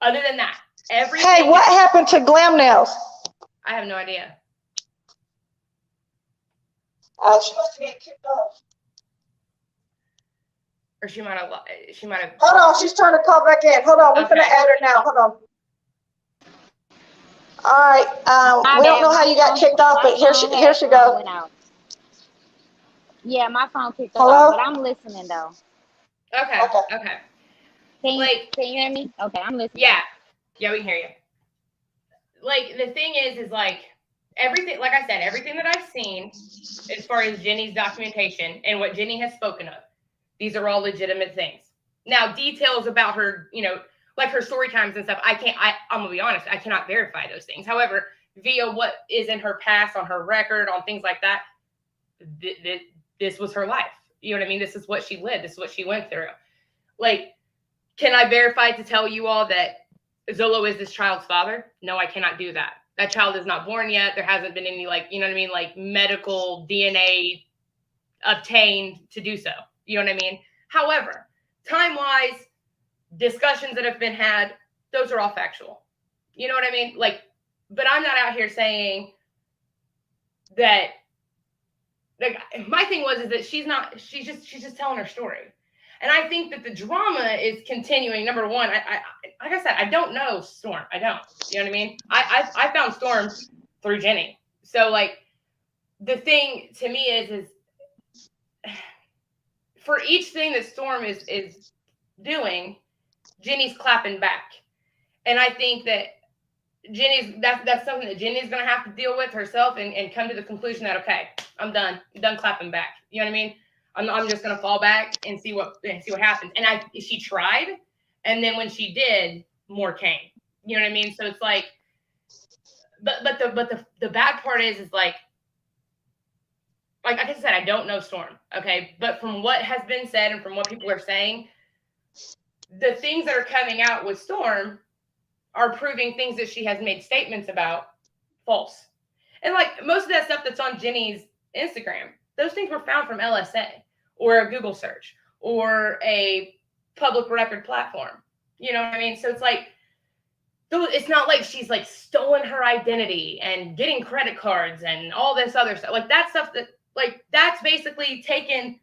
Other than that, everything. Hey, what happened to Glam Nails? I have no idea. She must have been kicked off. Or she might have. Hold on, she's trying to call back in. Hold on, we're gonna add her now. Hold on. All right. We don't know how you got kicked off, but here she go. Went out. Yeah, my phone kicked Hello? off, but I'm listening though. Okay. Can Like, you hear me? Okay, I'm listening. Yeah, we can hear you. Like, the thing is like everything, like I said, everything that I've seen as far as Jenny's documentation and what Jenny has spoken of, these are all legitimate things. Now, details about her, like her story times and stuff, I'm gonna be honest, I cannot verify those things. However, via what is in her past, on her record, on things like that, this was her life. You know what I mean? This is what she lived. This is what she went through. Like, can I verify to tell you all that Zolo is this child's father? No, I cannot do that. That child is not born yet. There hasn't been any, like, you know what I mean? Like, medical DNA obtained to do so. You know what I mean? However, time-wise, discussions that have been had, those are all factual. You know what I mean? Like, but I'm not out here saying that, like, my thing is that she's just telling her story. And I think that the drama is continuing. Number one, I like I said, I don't know Storm. I don't. You know what I mean? I found Storm through Jenny. So, like, the thing to me is for each thing that Storm is doing, Jenny's clapping back. And I think that that's something that Jenny's going to have to deal with herself and come to the conclusion that, okay, I'm done. I'm done clapping back. You know what I mean? I'm just gonna fall back and see what happens. And she tried, and then when she did, more came. You know what I mean? So it's like, but the bad part is like I said, I don't know Storm, okay? But from what has been said and from what people are saying, the things that are coming out with Storm are proving things that she has made statements about false. And like most of that stuff that's on Jenny's Instagram, those things were found from LSA or a Google search or a public record platform. You know what I mean? So it's like, it's not like she's like stolen her identity and getting credit cards and all this other stuff. Like that stuff that like that's basically taking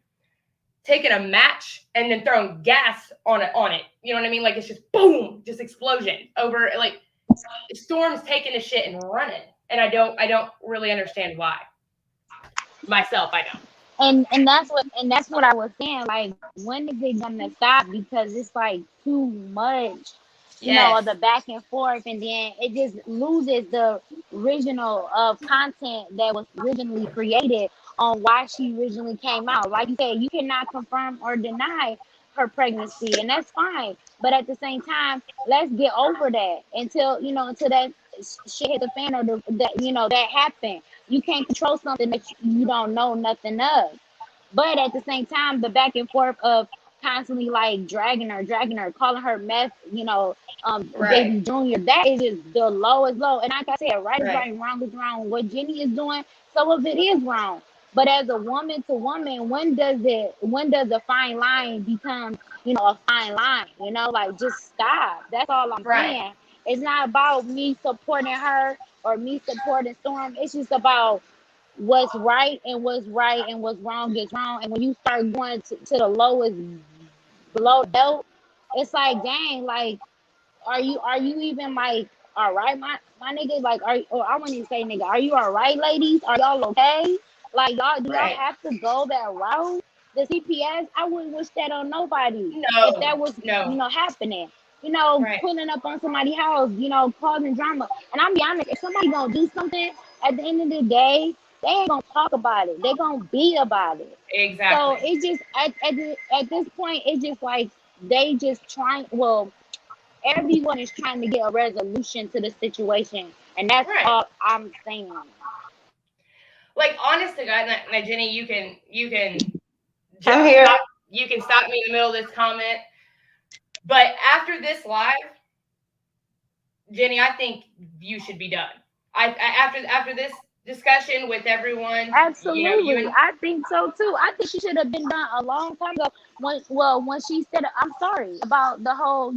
a match and then throwing gas on it. You know what I mean? Like it's just boom, just explosion over like Storm's taking the shit and running. And I don't really understand why. Myself, I don't. And that's what I was saying. Like, when is it gonna stop? Because it's like too much, of Yes. the back and forth, and then it just loses the original of content that was originally created on why she originally came out. Like you said, you cannot confirm or deny her pregnancy, and that's fine. But at the same time, let's get over that until that shit hit the fan, or that happened. You can't control something that you don't know nothing of. But at the same time, the back and forth of constantly like dragging her, calling her meth, Right. baby junior, that is just the lowest low. And like I said, right is Right. right, wrong is wrong. What Jenny is doing, some of it is wrong. But as a woman to woman, when does the fine line become, a fine line? Like, just stop. That's all I'm Right. saying. It's not about me supporting her or me supporting Storm. It's just about what's right and what's wrong is wrong. And when you start going to the lowest below belt, it's like, dang, like, are you even like all right, my nigga? Like, or I wouldn't even say nigga, are you all right, ladies? Are y'all okay? Like, y'all, do y'all Right. have to go that route? The CPS, I wouldn't wish that on nobody if No. that was, No. happening. Right. Pulling up on somebody's house, causing drama. And I'm be honest, if somebody gonna do something, at the end of the day, they ain't gonna talk about it. They gonna be about it. So Exactly. it's just at this point, it's just like they just trying. Well, everyone is trying to get a resolution to the situation, and that's Right. all I'm saying. Like honest to God, now Jenny, you can I'm here. stop. You can stop me in the middle of this comment. But after this live, Jenny, I think you should be done. After this discussion with everyone, you Absolutely, and I think so too. I think she should have been done a long time ago. When she said, "I'm sorry" about the whole,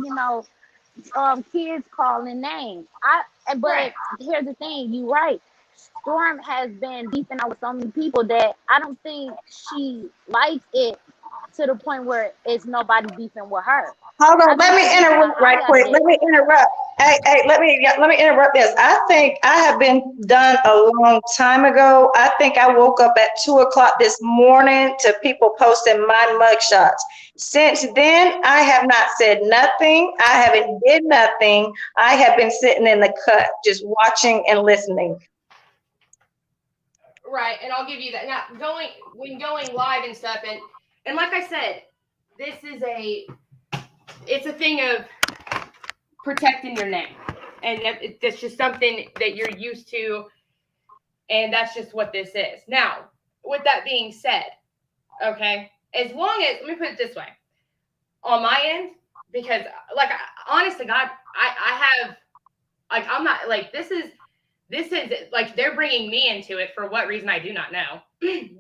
kids calling names. right, But here's the thing, you right. Storm has been beefing out with so many people that I don't think she likes it to the point where it's nobody beefing with her. Hold I on, let think me she just interrupt got right quick. Let highlighted. me interrupt. Hey, let me interrupt this. I think I have been done a long time ago. I think I woke up at 2 o'clock this morning to people posting my mugshots. Since then, I have not said nothing. I haven't did nothing. I have been sitting in the cut, just watching and listening. right. And I'll give you that. Now, going live and stuff, and like I said, this is it's a thing of protecting your name, and that's just something that you're used to, and that's just what this is. Now, with that being said, okay, as long as let me put it this way, on my end, because like honest to God, I have like I'm not like this is like they're bringing me into it for what reason I do not know,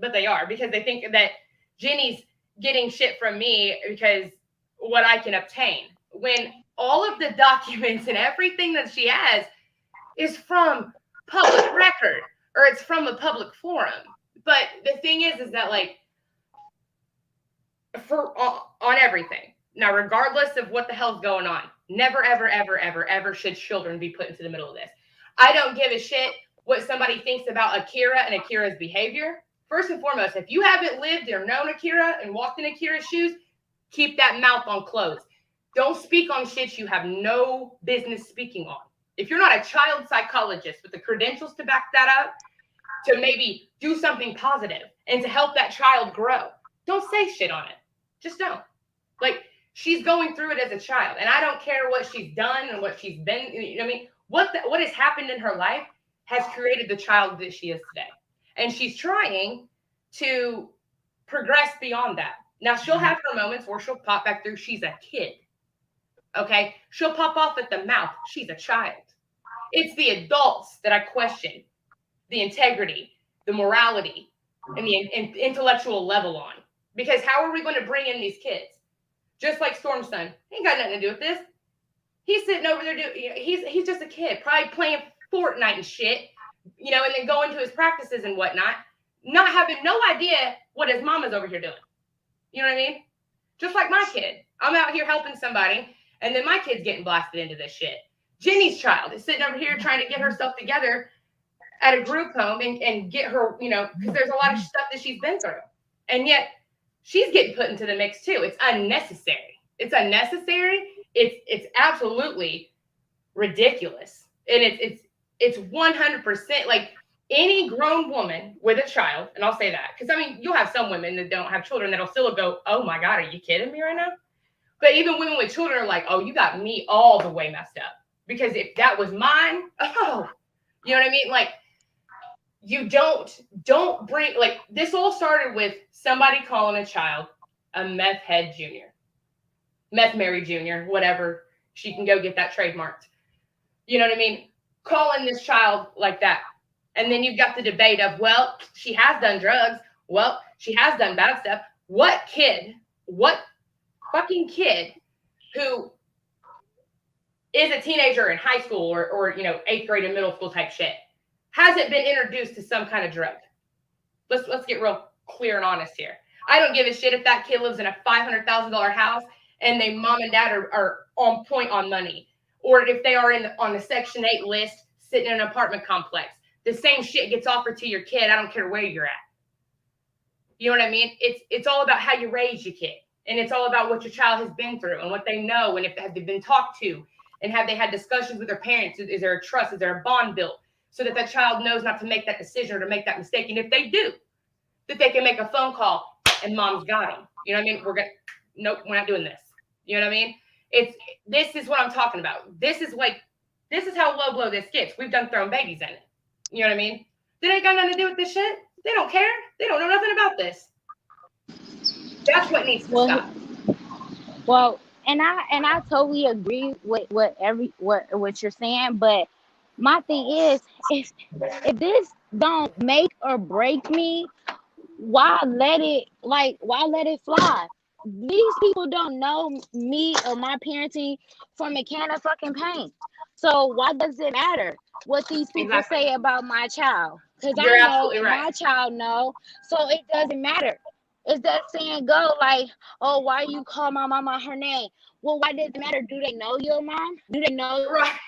but they are because they think that Jenny's getting shit from me because what I can obtain when all of the documents and everything that she has is from public record or it's from a public forum. But the thing is that like for on everything now, regardless of what the hell's going on, never, ever, ever, ever, ever should children be put into the middle of this. I don't give a shit what somebody thinks about Akira and Akira's behavior. First and foremost, if you haven't lived or known Akira and walked in Akira's shoes, keep that mouth on closed. Don't speak on shit you have no business speaking on. If you're not a child psychologist with the credentials to back that up, to maybe do something positive and to help that child grow. Don't say shit on it. Just don't. Like, she's going through it as a child, and I don't care what she's done and what she's been. You know what I mean? What has happened in her life has created the child that she is today, and she's trying to progress beyond that. Now, she'll have her moments where she'll pop back through. She's a kid. Okay? She'll pop off at the mouth. She's a child. It's the adults that I question the integrity, the morality, and the intellectual level on. Because how are we going to bring in these kids? Just like Storm's son, he ain't got nothing to do with this. He's sitting over there he's just a kid, probably playing Fortnite and shit, you know, and then going to his practices and whatnot, not having no idea what his mama's over here doing. You know what I mean? Just like my kid. I'm out here helping somebody, and then my kid's getting blasted into this shit. Jenny's child is sitting over here trying to get herself together at a group home and get her, you know, because there's a lot of stuff that she's been through. And yet she's getting put into the mix too. It's unnecessary. It's unnecessary. It's absolutely ridiculous. And it's 100% like any grown woman with a child, and I'll say that, because I mean, you'll have some women that don't have children that'll still go, oh my God, are you kidding me right now? But even women with children are like, oh, you got me all the way messed up. Because if that was mine, oh, you know what I mean? Like, you don't bring, like, this all started with somebody calling a child a meth head junior, meth Mary Jr., whatever. She can go get that trademarked. You know what I mean? Calling this child like that. And then you've got the debate of, well, she has done drugs. Well, she has done bad stuff. What fucking kid who is a teenager in high school or you know, 8th grade and middle school type shit hasn't been introduced to some kind of drug? Let's get real clear and honest here. I don't give a shit if that kid lives in a $500,000 house and they mom and dad are on point on money, or if they are on the Section 8 list sitting in an apartment complex. The same shit gets offered to your kid. I don't care where you're at. You know what I mean? It's all about how you raise your kid, and it's all about what your child has been through and what they know, and if have they been talked to, and have they had discussions with their parents? Is there a trust? Is there a bond built so that child knows not to make that decision or to make that mistake? And if they do, that they can make a phone call and mom's got them. You know what I mean? Nope, we're not doing this. You know what I mean? This is what I'm talking about. This is how low blow this gets. We've done thrown babies in it. You know what I mean? They ain't got nothing to do with this shit. They don't care. They don't know nothing about this. That's what needs to stop. Well, and I totally agree with what you're saying, but my thing is, if this don't make or break me, why let it fly? These people don't know me or my parenting from a can of fucking paint. So why does it matter what these people say about my child? Because I know my child know, so it doesn't matter. It's that saying go, like, oh, why you call my mama her name? Well, why does it matter? Do they know your mom? Do they know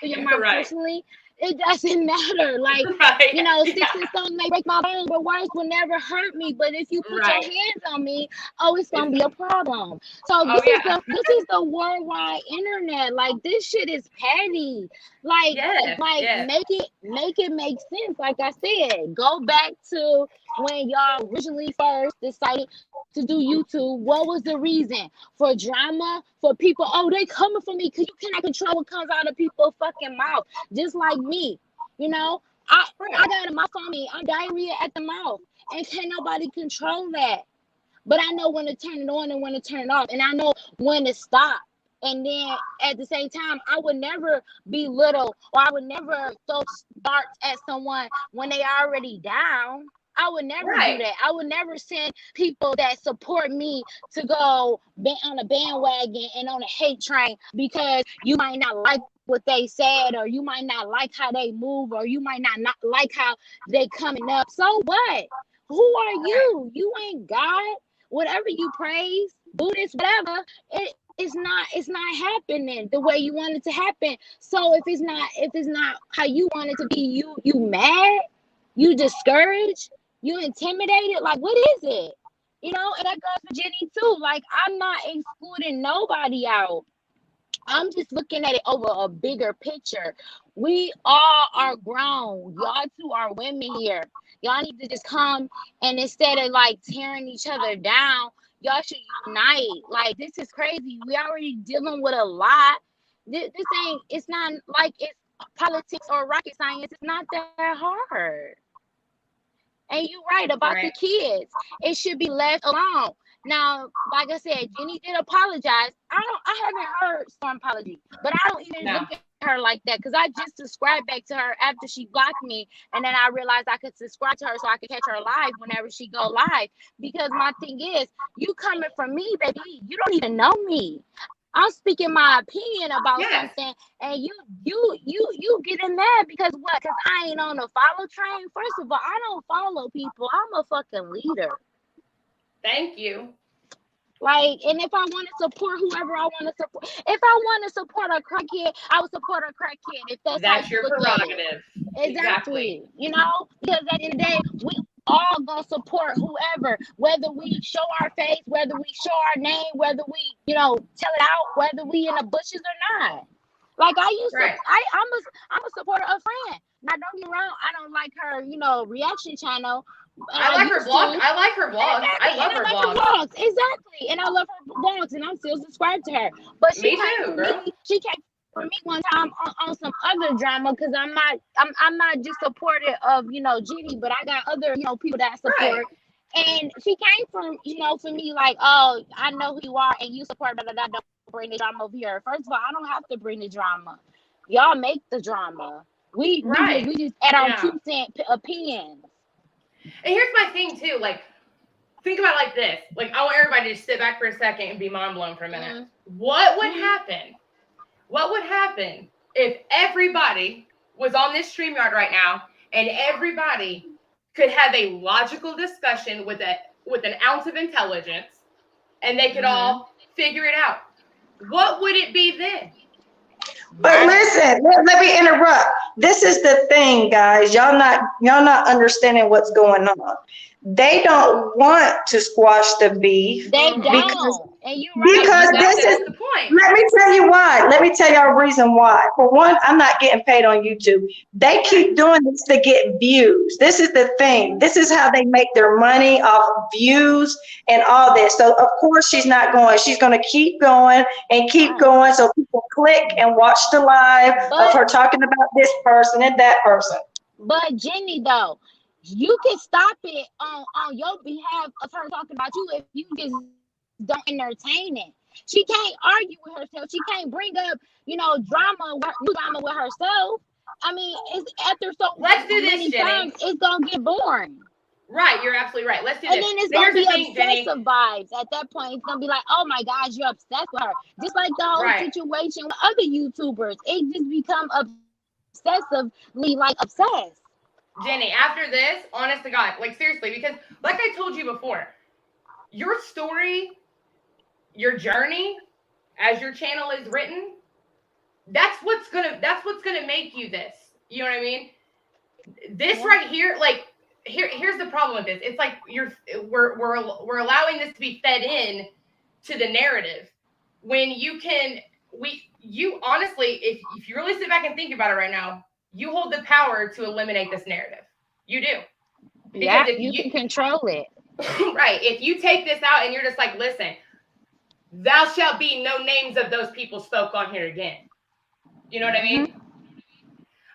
your mom personally? It doesn't matter. Like, you know, sticks and stones may break my bones, but words will never hurt me. But if you put your hands on me, it's gonna be a problem. So this is the worldwide internet. Like, this shit is petty. Like, make it make sense. Like I said, go back to when y'all originally first decided to do YouTube. What was the reason? For drama? For people, oh, they coming for me, because you cannot control what comes out of people's fucking mouth. Just like me, you know, I got a mouth on me. I'm diarrhea at the mouth, and can't nobody control that. But I know when to turn it on and when to turn it off, and I know when to stop. And then at the same time, I would never belittle, or I would never throw darts at someone when they already down. I would never do that. I would never send people that support me to go on a bandwagon and on a hate train because you might not like what they said, or you might not like how they move, or you might not like how they coming up. So what? Who are you? You ain't God. Whatever you praise, Buddhist, whatever, it's not happening the way you want it to happen. So if it's not how you want it to be, you mad, you discouraged, you intimidated, like, what is it? You know, and that goes for Jenny too. Like, I'm not excluding nobody out. I'm just looking at it over a bigger picture. We all are grown. Y'all two are women here. Y'all need to just come, and instead of like tearing each other down, y'all should unite. Like, this is crazy. We already dealing with a lot. This ain't, it's not like it's politics or rocket science. It's not that hard. And you're right about the Right. kids. It should be left alone. Now, like I said, Jenny did apologize. I haven't heard Storm apology, but I don't even No. look at her like that because I just subscribed back to her after she blocked me, and then I realized I could subscribe to her so I could catch her live whenever she go live. Because my thing is, you coming from me, baby, you don't even know me. I'm speaking my opinion about Yes. something, and you getting mad because what? Because I ain't on a follow train. First of all, I don't follow people. I'm a fucking leader. Thank you. Like, and if I want to support whoever I want to support, if I want to support a crackhead, I would support a crackhead. If that's how That's you your look at it, prerogative. Exactly. exactly. You know, because at the end of the day, we all gonna support whoever, whether we show our face, whether we show our name, whether we, tell it out, whether we in the bushes or not. Like I used to, Right. I'm a supporter of Fran. Now don't get me wrong, I don't like her, reaction channel. And I I like her used vlogs. to. I like her vlogs. I Exactly, and love I her like her vlogs. vlogs. Exactly, and I love her vlogs, and I'm still subscribed to her. But she Me came too, for me. girl. She came for me one time on some other drama because I'm not just supportive of Jenny, but I got other people that I Right. support. And she came from for me like, oh, I know who you are, and you support, but don't bring the drama over here. First of all, I don't have to bring the drama. Y'all make the drama. Right. We just add our Yeah. 2 cent opinions. And here's my thing too. Like, think about it like this. Like, I want everybody to just sit back for a second and be mind blown for a minute. What would happen? What would happen if everybody was on this StreamYard right now and everybody could have a logical discussion with an ounce of intelligence and they could all figure it out? What would it be then? But listen, let me interrupt. This is the thing, guys. Y'all not understanding what's going on. They don't want to squash the beef They because don't. And you're right. because That's this is. the point. Let me tell you why. Let me tell y'all a reason why. For one, I'm not getting paid on YouTube. They keep doing this to get views. This is the thing. This is how they make their money off views and all this. So of course she's not going. She's going to keep going and keep going. So people click and watch the live of her talking about this person and that person. But Jenny, though, you can stop it on your behalf of her talking about you if you just don't entertain it. She can't argue with herself. She can't bring up, new drama with herself. I mean, it's after so Let's do this, many Jenny. times, it's gonna get boring. Right, you're absolutely right. Let's do And this. then it's Now, gonna here's be the thing, Jenny. obsessive vibes at that point. It's gonna be like, oh my gosh, you're obsessed with her. Just like the whole Right. situation with other YouTubers. It just become obsessively like obsessed. Jenny, after this, honest to God, like seriously, because like I told you before, your story, your journey, as your channel is written, that's what's gonna make you this. You know what I mean? This right here, like here's the problem with this. It's like we're allowing this to be fed in to the narrative when you honestly, if you really sit back and think about it right now, you hold the power to eliminate this narrative. You do. Because if You can control it. right, if you take this out and you're just like, listen, thou shalt be no names of those people spoke on here again. You know what I mean?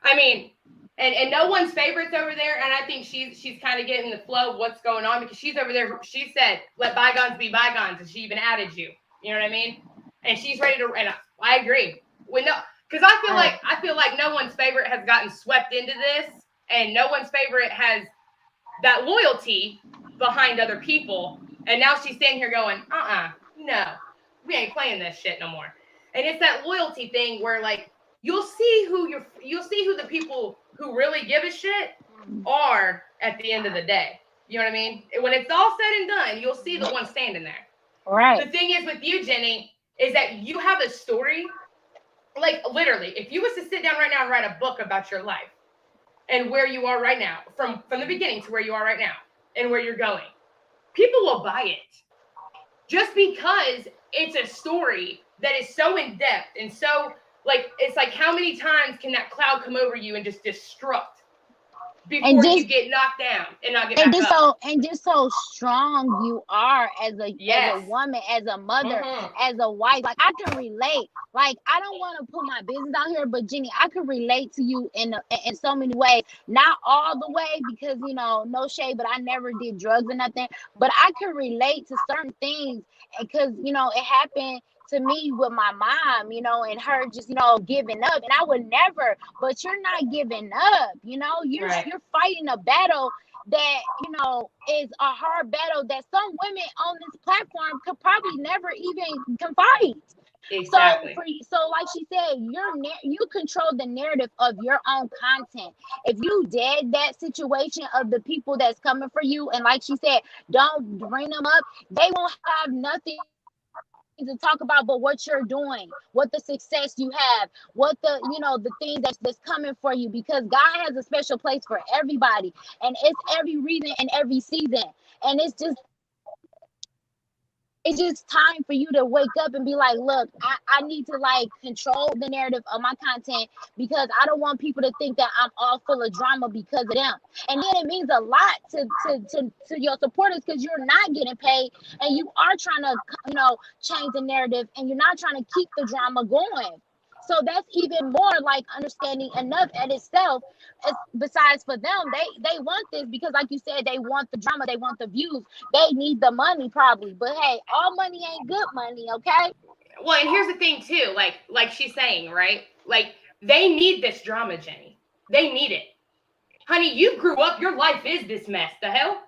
I mean, and no one's favorites over there, and I think she's kind of getting the flow of what's going on because she's over there. She said, "Let bygones be bygones," and she even added you. You know what I mean? And she's ready to. And I agree. Because I feel like no one's favorite has gotten swept into this, and no one's favorite has that loyalty behind other people. And now she's standing here going, no, we ain't playing this shit no more. And it's that loyalty thing where like you'll see who the people who really give a shit are at the end of the day. You know what I mean? When it's all said and done, you'll see the one standing there. Right. The thing is with you, Jenny, is that you have a story. Like literally, if you was to sit down right now and write a book about your life and where you are right now, from the beginning to where you are right now and where you're going, people will buy it just because it's a story that is so in depth and so Like, it's like, how many times can that cloud come over you and just destruct And before you just get knocked down and not get back up? just so strong you are as a Yes. woman, as a mother, Mhm. as a wife. Like, I can relate. Like, I don't want to put my business out here, but Jenny, I can relate to you in so many ways. Not all the way, because no shade, but I never did drugs or nothing. But I can relate to certain things, because it happened to me with my mom, and her just giving up, and I would never. But you're not giving up. Right. You're fighting a battle that is a hard battle that some women on this platform could probably never even can fight. So Exactly. like she said, you control the narrative of your own content. If you dead that situation of the people that's coming for you, and like she said, don't bring them up, they won't have nothing to talk about but what you're doing, what the success you have, what the the things that's coming for you, because God has a special place for everybody, and it's every reason and every season. And it's just time for you to wake up and be like, look, I need to like control the narrative of my content, because I don't want people to think that I'm all full of drama because of them. And then it means a lot to your supporters, because you're not getting paid, and you are trying to change the narrative, and you're not trying to keep the drama going. So that's even more like understanding enough at itself. Besides, for them, they want this because, like you said, they want the drama, they want the views, they need the money probably. But hey, all money ain't good money, okay? Well, and here's the thing too, like she's saying, right? Like, they need this drama, Jenny. They need it. Honey, you grew up, your life is this mess. The hell?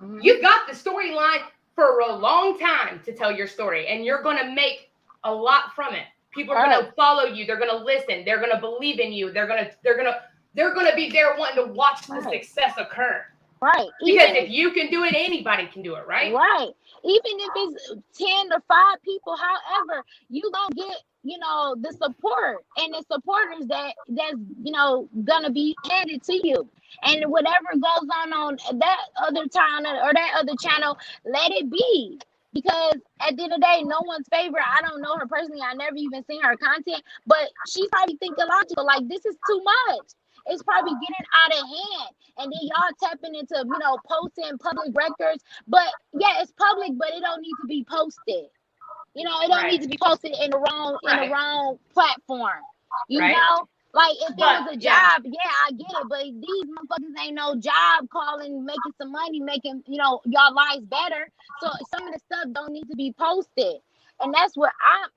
Mm-hmm. You got the storyline for a long time to tell your story, and you're going to make a lot from it. People are going Right, to follow you. They're going to listen. They're going to believe in you. They're going to be there wanting to watch the right, success occur. right. Because Even if if you can do it, anybody can do it, right? Right. Even if it's 10 to 5 people, however, you gonna get, the support and the supporters that's gonna be handed to you. And whatever goes on that other channel or that other channel, let it be. Because at the end of the day, no one's favorite. I don't know her personally. I never even seen her content, but she's probably thinking logical, like, this is too much. It's probably getting out of hand. And then y'all tapping into, posting public records. But yeah, it's public, but it don't need to be posted. It don't Right. need to be posted in the Right. wrong platform. Right. Like, if it But was a yeah. job, yeah, I get it. But these motherfuckers ain't no job calling, making some money, making y'all lives better. So some of the stuff don't need to be posted. And that's what I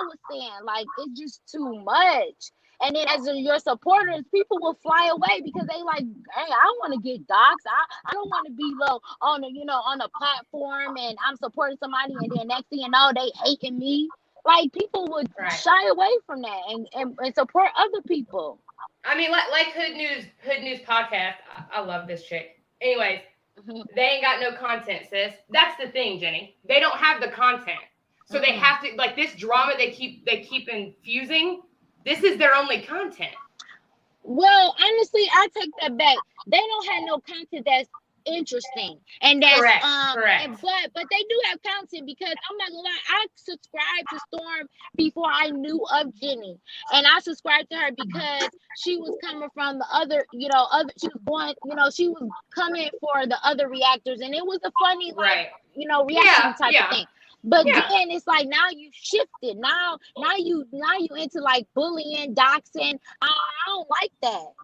was saying. Like, it's just too much. And then as your supporters, people will fly away because they like, hey, I don't want to get doxxed. I don't want to be low on a platform, and I'm supporting somebody, and then next thing you know, they hating me. Like, people would Right. shy away from that and support other people. I mean, like Hood News podcast. I love this chick. Anyways, Mhm. they ain't got no content, sis. That's the thing, Jenny. They don't have the content, so they Mm-mm. have to, like, this drama they keep infusing. This is their only content. Well, honestly, I take that back. They don't have no content that's interesting, and that's Correct. Correct. but they do have content, because I'm not gonna lie, I subscribed to Storm before I knew of Jenny, and I subscribed to her because she was coming from the other, she was going, she was coming for the other reactors, and it was a funny, like, Right. reaction Yeah. type of Yeah. thing. But Yeah. then it's like, now you shifted. Now you into like bullying, doxing. I don't like that.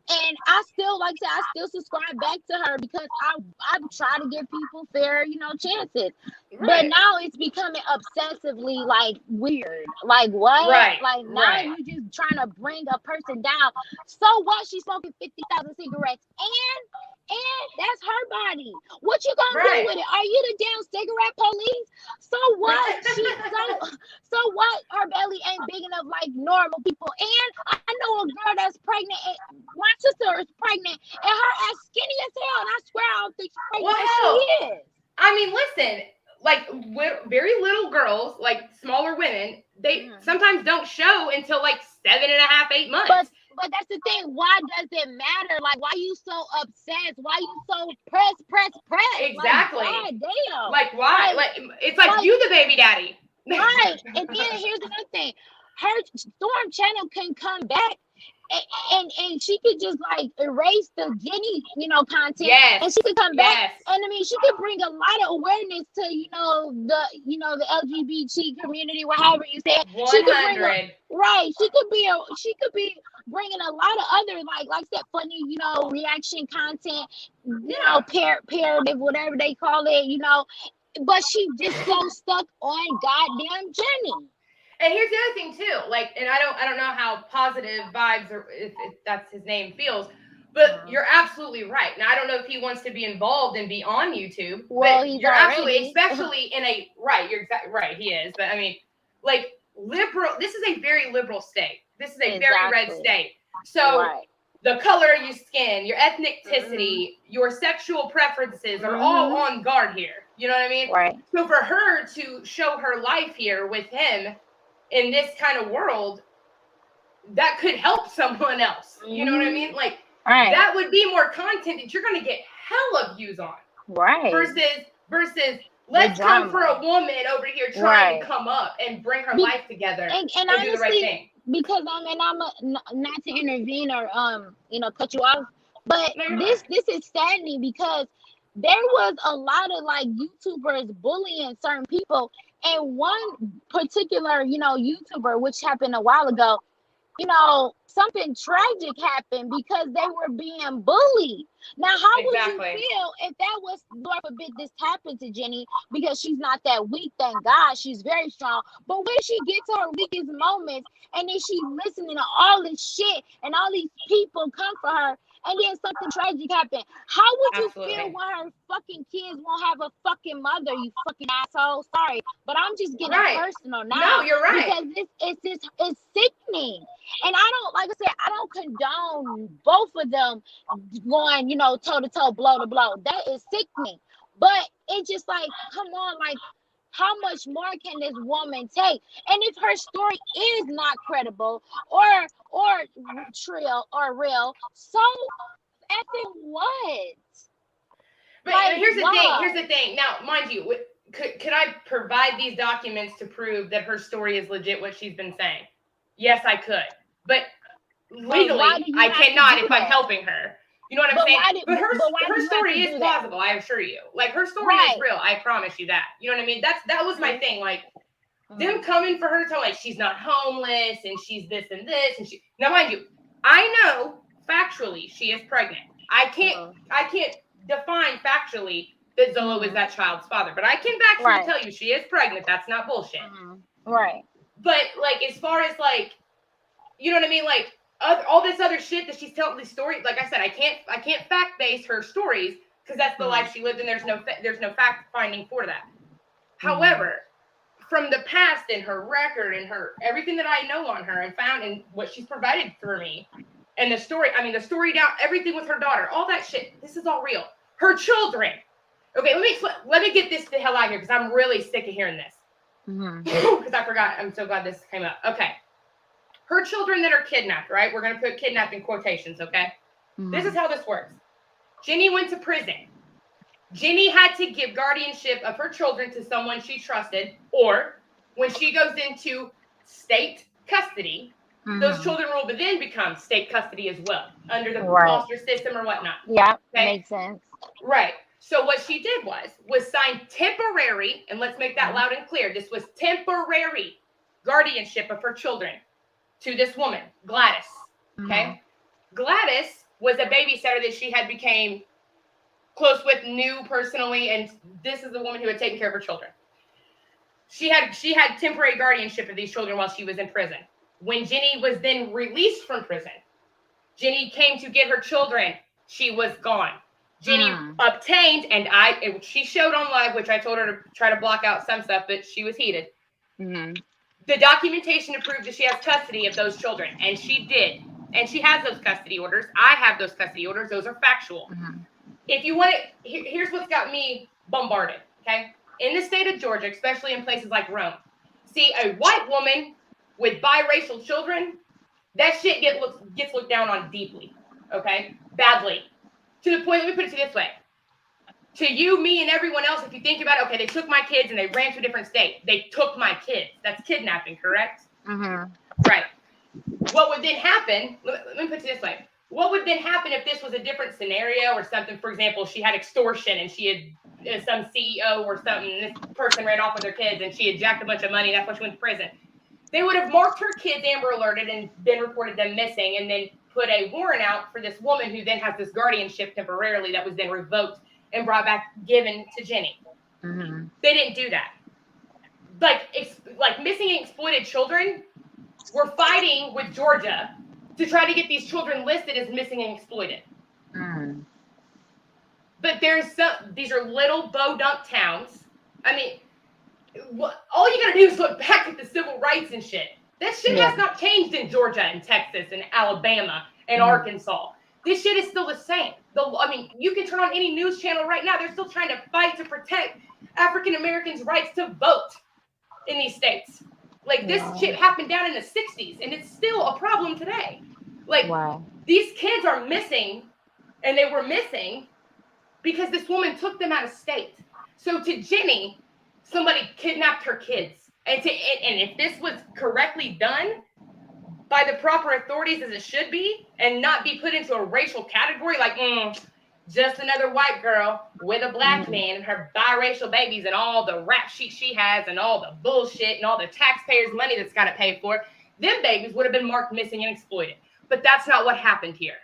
And I still, like I said, I still subscribe back to her because I try to give people fair, chances. But Right. now it's becoming obsessively like weird. Like, what? Right. Like, now Right. you just trying to bring a person down. So what? She's smoking 50,000 cigarettes, and that's her body. What you gonna do Right. with it? Are you the damn cigarette police? So what? So what? Her belly ain't big enough like normal people. And I know a girl that's pregnant. And my sister is pregnant, and her ass skinny as hell. And I swear I don't think she's Well, pregnant, but she hell, is. I mean, listen, like, very little girls, like smaller women, they Mhm. sometimes don't show until like 7.5, 8 months. But that's the thing. Why does it matter? Like, why you so obsessed? Why you so press? Like, Exactly. god damn. Like, why? Like, Like, it's like like you the baby daddy. right. And then here's another thing. her Storm channel can come back and she could just like erase the Jenny, content, Yes. and she could come back. Yes. And I mean, she could bring a lot of awareness to, the LGBT community, whatever you said. She could bring 100. right. She could be bringing a lot of other like that funny, reaction content, Yeah. parodic, whatever they call it, But she just so stuck on goddamn Jenny. And here's the other thing too, like, and I don't know how positive vibes or if that's his name feels, but you're absolutely right. Now I don't know if he wants to be involved and be on YouTube, Well, but he's you're absolutely, already. especially in a right, you're exactly right, he is. But I mean, like liberal, this is a very liberal state. This is a very red Exactly. state. So Right. the color of your skin, your ethnicity, your sexual preferences are all on guard here. You know what I mean? Right. So for her to show her life here with him in this kind of world, that could help someone else. You know what I mean? Like Right. that would be more content that you're going to get hella views on. Right. Versus let's come for a woman over here trying to come up and bring her life together and and honestly, do the right thing. Because not to intervene or cut you off, but No, you're this is saddening because there was a lot of like YouTubers bullying certain people, and one particular YouTuber, which happened a while ago, something tragic happened because they were being bullied. Now, how would you feel if that was, Lord forbid, this happened to Jenny? Because she's not that weak, thank God, she's very strong. But when she gets to her weakest moments, and then she's listening to all this shit, and all these people come for her, and then something tragic happened, how would you feel when her fucking kids won't have a fucking mother? You fucking asshole. Sorry, but I'm just getting personal now. No, you're right. Because it's sickening. And I don't, like I said, I don't condone both of them going, toe to toe, blow to blow. That is sickening. But it's just like, come on, like, how much more can this woman take? And if her story is not credible or real or real, so effing what? But like, here's the thing. Now, mind you, could I provide these documents to prove that her story is legit, what she's been saying? Yes, I could. But legally, I cannot if I'm helping her. You know what I'm saying? But her story is plausible, I assure you. Like, her story is real. I promise you that. You know what I mean? That was my thing. Like, them coming for her to like, she's not homeless and she's this and this. And she, now, mind you, I know factually she is pregnant. I can't define factually that Zolo is that child's father. But I can factually tell you she is pregnant. That's not bullshit. Right. But, like, as far as, like, you know what I mean? Like, all this other shit that she's telling these stories, like I said, I can't fact base her stories because that's the life she lived, and there's no fact finding for that. However, from the past and her record and her everything that I know on her and found and what she's provided for me, and the story down, everything with her daughter, all that shit, this is all real. Her children. Okay, let me get this the hell out of here because I'm really sick of hearing this. Because I forgot. I'm so glad this came up. Okay. Her children that are kidnapped, right? We're going to put kidnapped in quotations, okay? This is how this works. Jenny went to prison. Jenny had to give guardianship of her children to someone she trusted, or when she goes into state custody, those children will then become state custody as well, under the foster system or whatnot. Yeah, makes sense. Right. So what she did was sign temporary, and let's make that loud and clear, this was temporary guardianship of her children to this woman, Gladys. Okay? Gladys was a babysitter that she had became close with, knew personally, and this is the woman who had taken care of her children. She had temporary guardianship of these children while she was in prison. When Jenny was then released from prison, Jenny came to get her children. She was gone. Jenny obtained, and she showed on live, which I told her to try to block out some stuff, but she was heated. The documentation to prove that she has custody of those children, and she did. And she has those custody orders. I have those custody orders. Those are factual. If you want it, here's what's got me bombarded, okay? In the state of Georgia, especially in places like Rome, see a white woman with biracial children, that shit gets looked down on deeply, okay? Badly. To the point, let me put it to you this way. To you, me, and everyone else, if you think about it, okay, they took my kids and they ran to a different state. They took my kids. That's kidnapping, correct? Right. What would then happen? Let me put it this way. What would then happen if this was a different scenario or something? For example, she had extortion and she had some CEO or something. And this person ran off with her kids and she had jacked a bunch of money. And that's why she went to prison. They would have marked her kids Amber Alerted and then reported them missing and then put a warrant out for this woman who then has this guardianship temporarily that was then revoked and brought back, given to Jenny. Mm-hmm. They didn't do that. Like missing and exploited children, we're fighting with Georgia to try to get these children listed as missing and exploited. Mm. But these are little Bodunk towns. I mean, all you gotta do is look back at the civil rights and shit. That shit has not changed in Georgia and Texas and Alabama and Arkansas. This shit is still the same. I mean, you can turn on any news channel right now. They're still trying to fight to protect African Americans' rights to vote in these states. Like, this shit happened down in the 60s, and it's still a problem today. Like, these kids are missing, and they were missing because this woman took them out of state. So to Jenny, somebody kidnapped her kids. And if this was correctly done by the proper authorities as it should be, and not be put into a racial category like, just another white girl with a black man and her biracial babies and all the rap sheet she has and all the bullshit and all the taxpayers' money that's got to pay for it, them babies would have been marked missing and exploited. But that's not what happened here.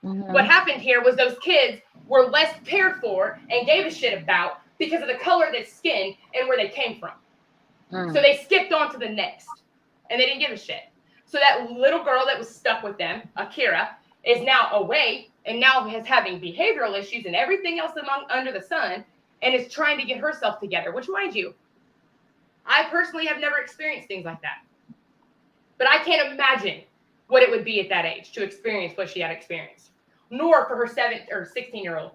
What happened here was those kids were less cared for and gave a shit about because of the color of their skin and where they came from. So they skipped on to the next, and they didn't give a shit. So that little girl that was stuck with them, Akira, is now away and now is having behavioral issues and everything else under the sun, and is trying to get herself together, which, mind you, I personally have never experienced things like that. But I can't imagine what it would be at that age to experience what she had experienced, nor for her 16-year-old.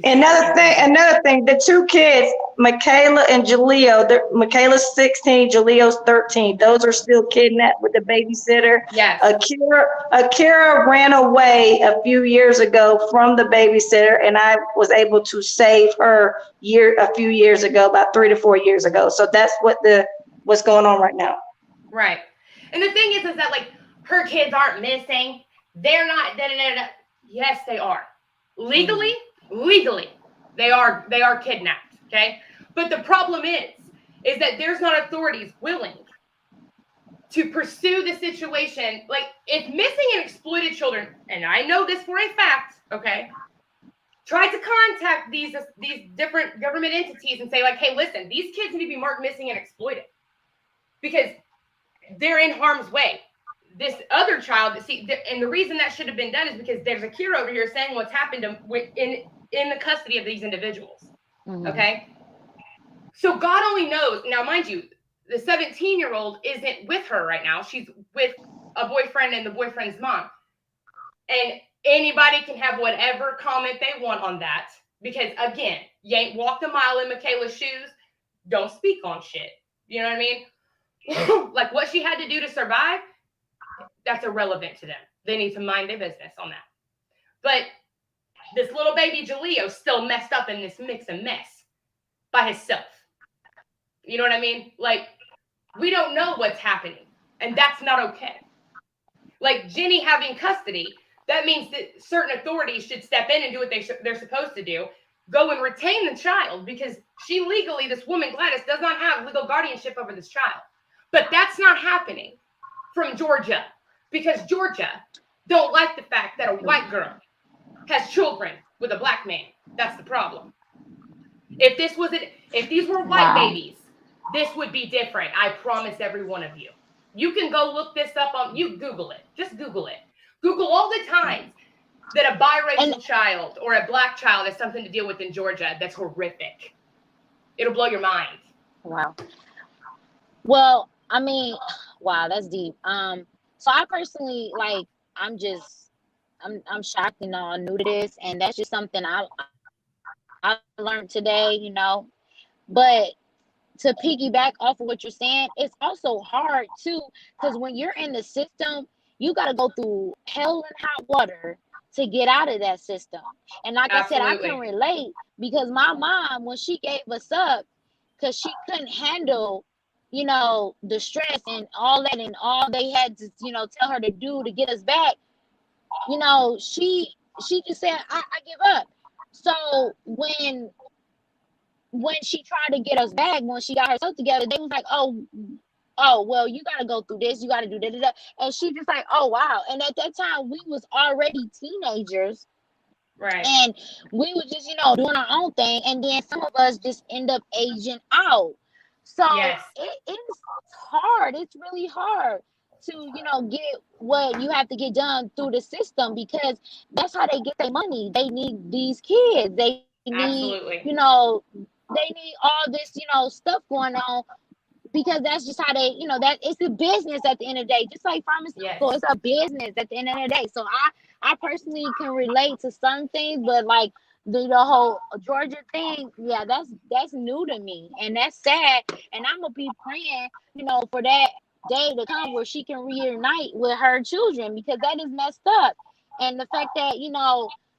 Another thing, the two kids, Michaela and Jaleo, Michaela's 16, Jaleo's 13. Those are still kidnapped with the babysitter. Yes. Akira ran away a few years ago from the babysitter, and I was able to save her a few years ago, about 3 to 4 years ago. So that's what's going on right now. Right. And the thing is that, like, her kids aren't missing. They're not. Yes, they are. Legally, they are kidnapped. Okay. But the problem is that there's not authorities willing to pursue the situation. Like, if missing and exploited children, and I know this for a fact, okay, try to contact these different government entities and say, like, hey, listen, these kids need to be marked missing and exploited because they're in harm's way. This other child, and the reason that should have been done is because there's a Kira over here saying what's happened in the custody of these individuals. Okay? So God only knows. Now, mind you, the 17-year-old isn't with her right now. She's with a boyfriend and the boyfriend's mom. And anybody can have whatever comment they want on that. Because, again, you ain't walked a mile in Michaela's shoes. Don't speak on shit. You know what I mean? Like, what she had to do to survive, that's irrelevant to them. They need to mind their business on that. But this little baby Jaleo still messed up in this mix and mess by himself. You know what I mean? Like, we don't know what's happening, and that's not okay. Like, Jenny having custody, that means that certain authorities should step in and do what they're supposed to do. Go and retain the child, because she legally, this woman, Gladys, does not have legal guardianship over this child. But that's not happening from Georgia, because Georgia don't like the fact that a white girl has children with a black man. That's the problem. If these were white babies, this would be different. I promise every one of you. You can go look this up Google it. Just Google it. Google all the times that a biracial child or a black child has something to deal with in Georgia that's horrific. It'll blow your mind. Wow. Well, I mean, wow, that's deep. So I personally, like, I'm shocked and all new to this, and that's just something I learned today, you know. But to piggyback off of what you're saying, it's also hard too, because when you're in the system, you got to go through hell and hot water to get out of that system. And like Absolutely. I said, I can relate, because my mom, when she gave us up, because she couldn't handle the stress and all that, and all they had to, tell her to do to get us back, she just said, I give up. So when she tried to get us back, when she got herself together, they was like, oh, well, you got to go through this, you got to do that. And she just like, oh, wow. And at that time, we was already teenagers. Right. And we were just, doing our own thing. And then some of us just end up aging out. So Yes. it's hard. It's really hard to, get what you have to get done through the system, because that's how they get their money. They need these kids. They need, Absolutely. they need all this, stuff going on, because that's just how they, that it's a business at the end of the day, just like Yes. pharmaceutical, it's a business at the end of the day. So I personally can relate to some things, but like the whole Georgia thing, yeah, that's new to me, and that's sad. And I'm gonna be praying, for that day to come where she can reunite with her children, because that is messed up. And the fact that,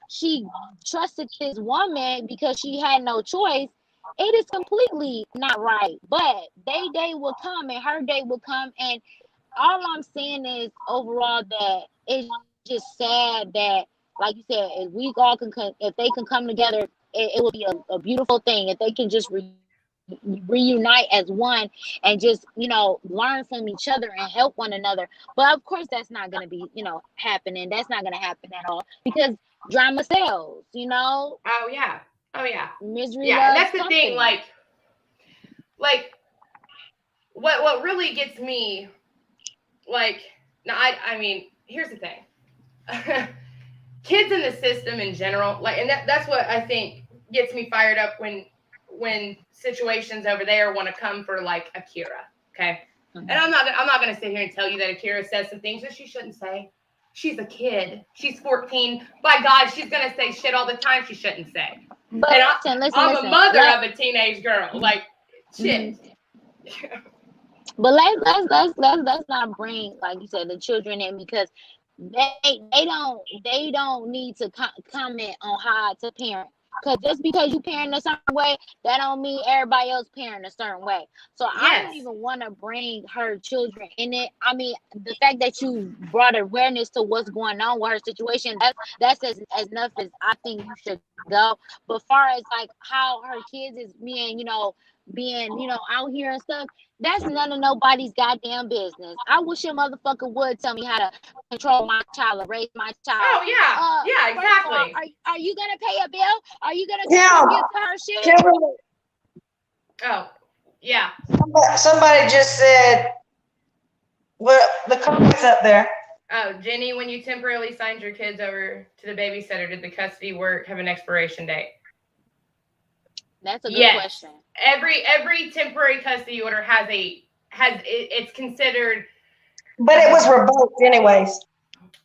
she trusted this woman because she had no choice, it is completely not right. But day will come, and her day will come. And all I'm saying is overall that it's just sad that, like you said, if we all if they can come together, it will be a beautiful thing. If they can just reunite as one, and just, learn from each other and help one another. But of course, that's not going to be, happening. That's not going to happen at all, because drama sells, Oh yeah. Oh yeah. misery Yeah, and loves that's the thing. company. Like what really gets me, like, now I mean, here's the thing. Kids in the system in general, like, and that's what I think gets me fired up when situations over there want to come for like Akira. Okay. And I'm not gonna sit here and tell you that Akira says some things that she shouldn't say. She's a kid. She's 14. By God, she's gonna say shit all the time she shouldn't say. But And listen, I'm a mother of a teenage girl. Like, shit. But let's not bring, like you said, the children in, because they don't need to comment on how to parent. Because just because you parent a certain way, that don't mean everybody else parent a certain way. So I don't Yes. even want to bring her children in it. I mean, the fact that you brought awareness to what's going on with her situation, that's as enough as I think you should go. But far as like how her kids is being out here and stuff, that's none of nobody's goddamn business. I wish a motherfucker would tell me how to control my child or raise my child. Oh yeah. Yeah, First of all, exactly. are you gonna pay a bill? Are you gonna Yeah, contribute to her shit? Kimberly, Oh, yeah. somebody just said, well, the comments up there. Oh, Jenny, when you temporarily signed your kids over to the babysitter, did the custody work have an expiration date? That's a good Yes. question. Every temporary custody order it's considered But it was revoked anyways.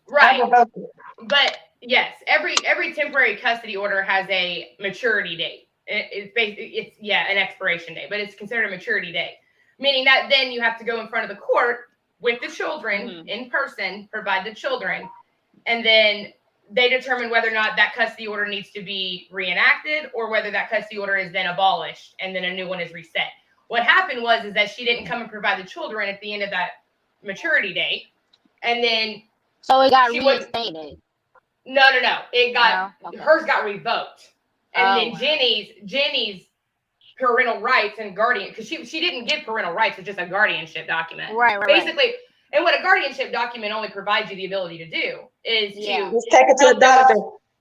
right. I revoked it. But yes, every temporary custody order has a maturity date. It's basically an expiration date, but it's considered a maturity date, meaning that then you have to go in front of the court with the children in person, provide the children, and then they determine whether or not that custody order needs to be reenacted, or whether that custody order is then abolished and then a new one is reset. What happened was that she didn't come and provide the children at the end of that maturity date, and then so it got reinstated. No. It got hers got revoked, and then Jenny's parental rights and guardian, because she didn't give parental rights, it's just a guardianship document. Right. Basically, and what a guardianship document only provides you the ability to do is to just take it to the doctor.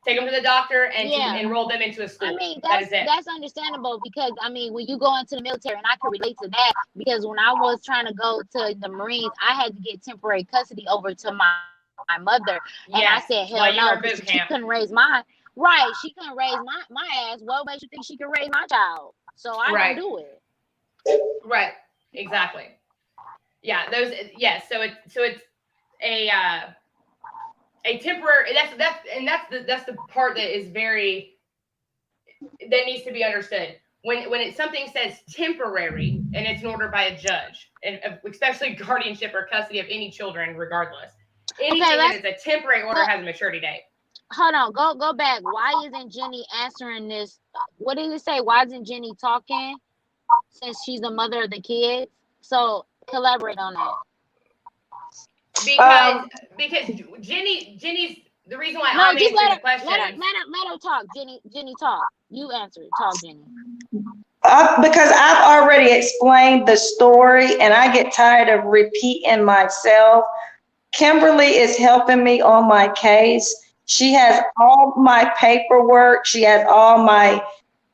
Take them to the doctor and to enroll them into a school. I mean, that's understandable, because I mean, when you go into the military, and I can relate to that, because when I was trying to go to the Marines, I had to get temporary custody over to my mother, and I said, hell no, because she couldn't raise mine. Right, she couldn't raise my ass. What makes you think she can raise my child? So I don't do it. Right, exactly. Yeah, so it's a temporary. That's the part that is that needs to be understood. When something says temporary and it's an order by a judge, and especially guardianship or custody of any children, regardless, anything that is a temporary order has a maturity date. Hold on, go back. Why isn't Jenny answering this? What did it say? Why isn't Jenny talking, since she's the mother of the kids? So collaborate on that. Because Jenny's the reason why No, I'm just answering let the her questions. let her talk. Jenny talk. You answer. Talk, Jenny. Because I've already explained the story and I get tired of repeating myself. Kimberly is helping me on my case. She has all my paperwork. She has all my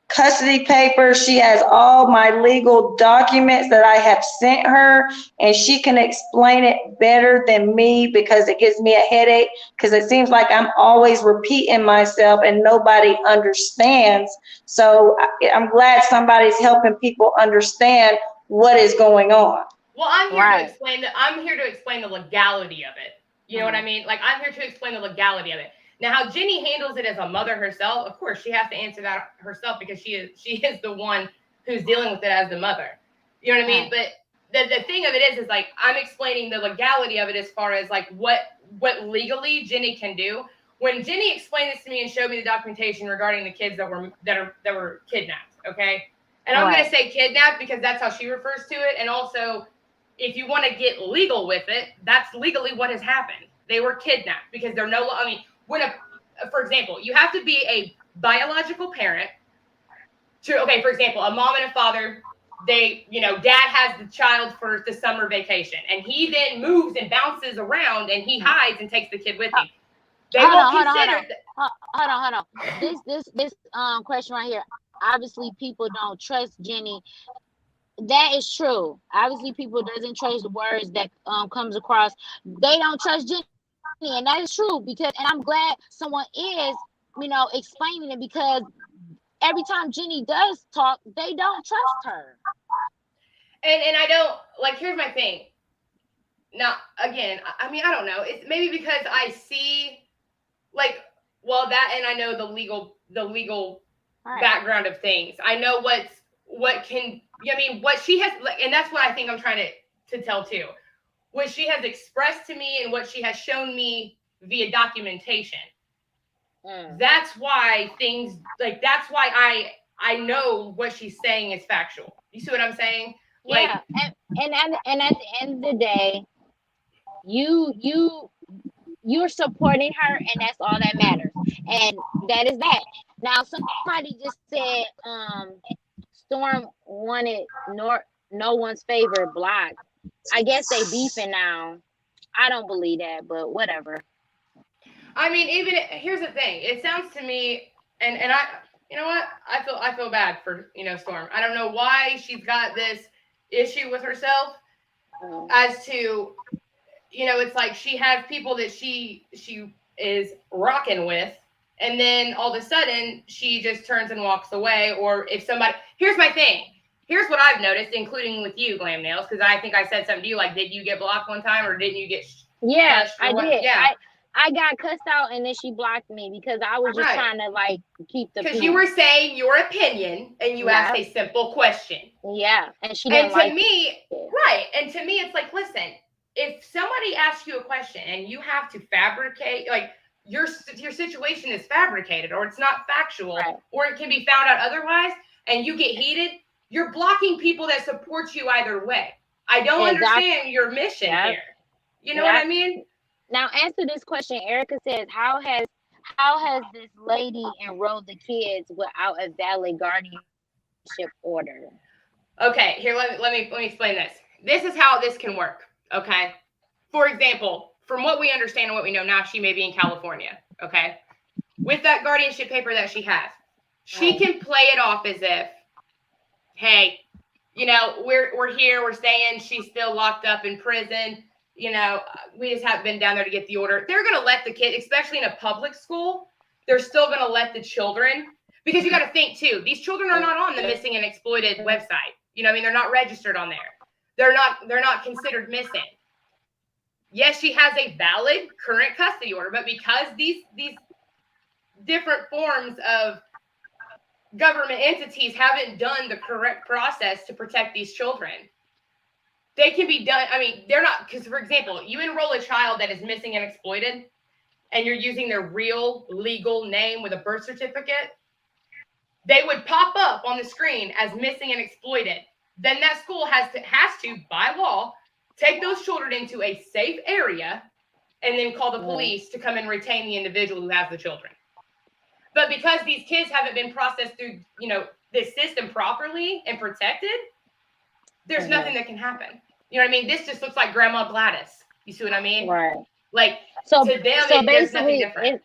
custody papers. She has all my legal documents that I have sent her, and she can explain it better than me because it gives me a headache because it seems like I'm always repeating myself and nobody understands. So I'm glad somebody's helping people understand what is going on. Well, I'm here to Right. explain the legality of it. You know what I mean? Like, I'm here to explain the legality of it. Now, how Jenny handles it as a mother herself, of course, she has to answer that herself because she is the one who's dealing with it as the mother. You know what I mean? But the thing of it is like I'm explaining the legality of it as far as like what legally Jenny can do. When Jenny explained this to me and showed me the documentation regarding the kids that were kidnapped, okay? And I'm going to say kidnapped because that's how she refers to it. And also, if you want to get legal with it, that's legally what has happened. They were kidnapped because they're no. I mean, for example, you have to be a biological parent to. Okay, for example, a mom and a father. Dad has the child for the summer vacation, and he then moves and bounces around, and he hides and takes the kid with him. They won't consider. Hold on. This question right here. Obviously, people don't trust Jenny. That is true. Obviously, people doesn't trust the words that comes across. They don't trust Jenny, and that is true because. And I'm glad someone is, explaining it because every time Jenny does talk, they don't trust her. And I don't like. Here's my thing. Now, again, I mean, I don't know. It's maybe because I see, like, well, that, and I know the legal background of things. I know what she has, like, and that's what I think I'm trying to tell too. What she has expressed to me and what she has shown me via documentation. That's why that's why I know what she's saying is factual. You see what I'm saying? Yeah, and at the end of the day, you're supporting her, and that's all that matters. And that is that. Now, somebody just said, Storm wanted no one's favorite block. I guess they beefing now. I don't believe that, but whatever. I mean, here's the thing. It sounds to me, and I, you know what? I feel bad for Storm. I don't know why she's got this issue with herself, as to, it's like she has people that she is rocking with, and then all of a sudden she just turns and walks away. Or if somebody, here's my thing. Here's what I've noticed, including with you, Glam Nails, because I think I said something to you like, did you get blocked one time or didn't you get? Yeah, I did. Yeah. I got cussed out and then she blocked me because I was just trying to like keep the peace. Because you were saying your opinion and you asked a simple question. Yeah, and she didn't like it. Right. And to me, it's like, listen, if somebody asks you a question and you have to fabricate, like your situation is fabricated or it's not factual, or it can be found out otherwise, and you get heated, you're blocking people that support you either way. I don't understand your mission here. You know what I mean? Now answer this question. Erica says, how has this lady enrolled the kids without a valid guardianship order? Okay, here, let me explain this. This is how this can work. Okay. For example, from what we understand and what we know now, she may be in California. Okay. With that guardianship paper that she has, she can play it off as if, hey, we're here, we're staying, she's still locked up in prison. We just haven't been down there to get the order. They're going to let the kid, especially in a public school, they're still going to let the children, because you got to think too, these children are not on the missing and exploited website. They're not registered on there. They're not considered missing. Yes, she has a valid current custody order, but because these different forms of government entities haven't done the correct process to protect these children, they can be done. I mean, they're not, because for example, you enroll a child that is missing and exploited and you're using their real legal name with a birth certificate, they would pop up on the screen as missing and exploited. then that school has to by law take those children into a safe area and then call the police to come and retain the individual who has the children. But because these kids haven't been processed through, this system properly and protected, there's nothing that can happen. You know what I mean? This just looks like Grandma Gladys. You see what I mean? Right. Like, So to them, so there's nothing basically different.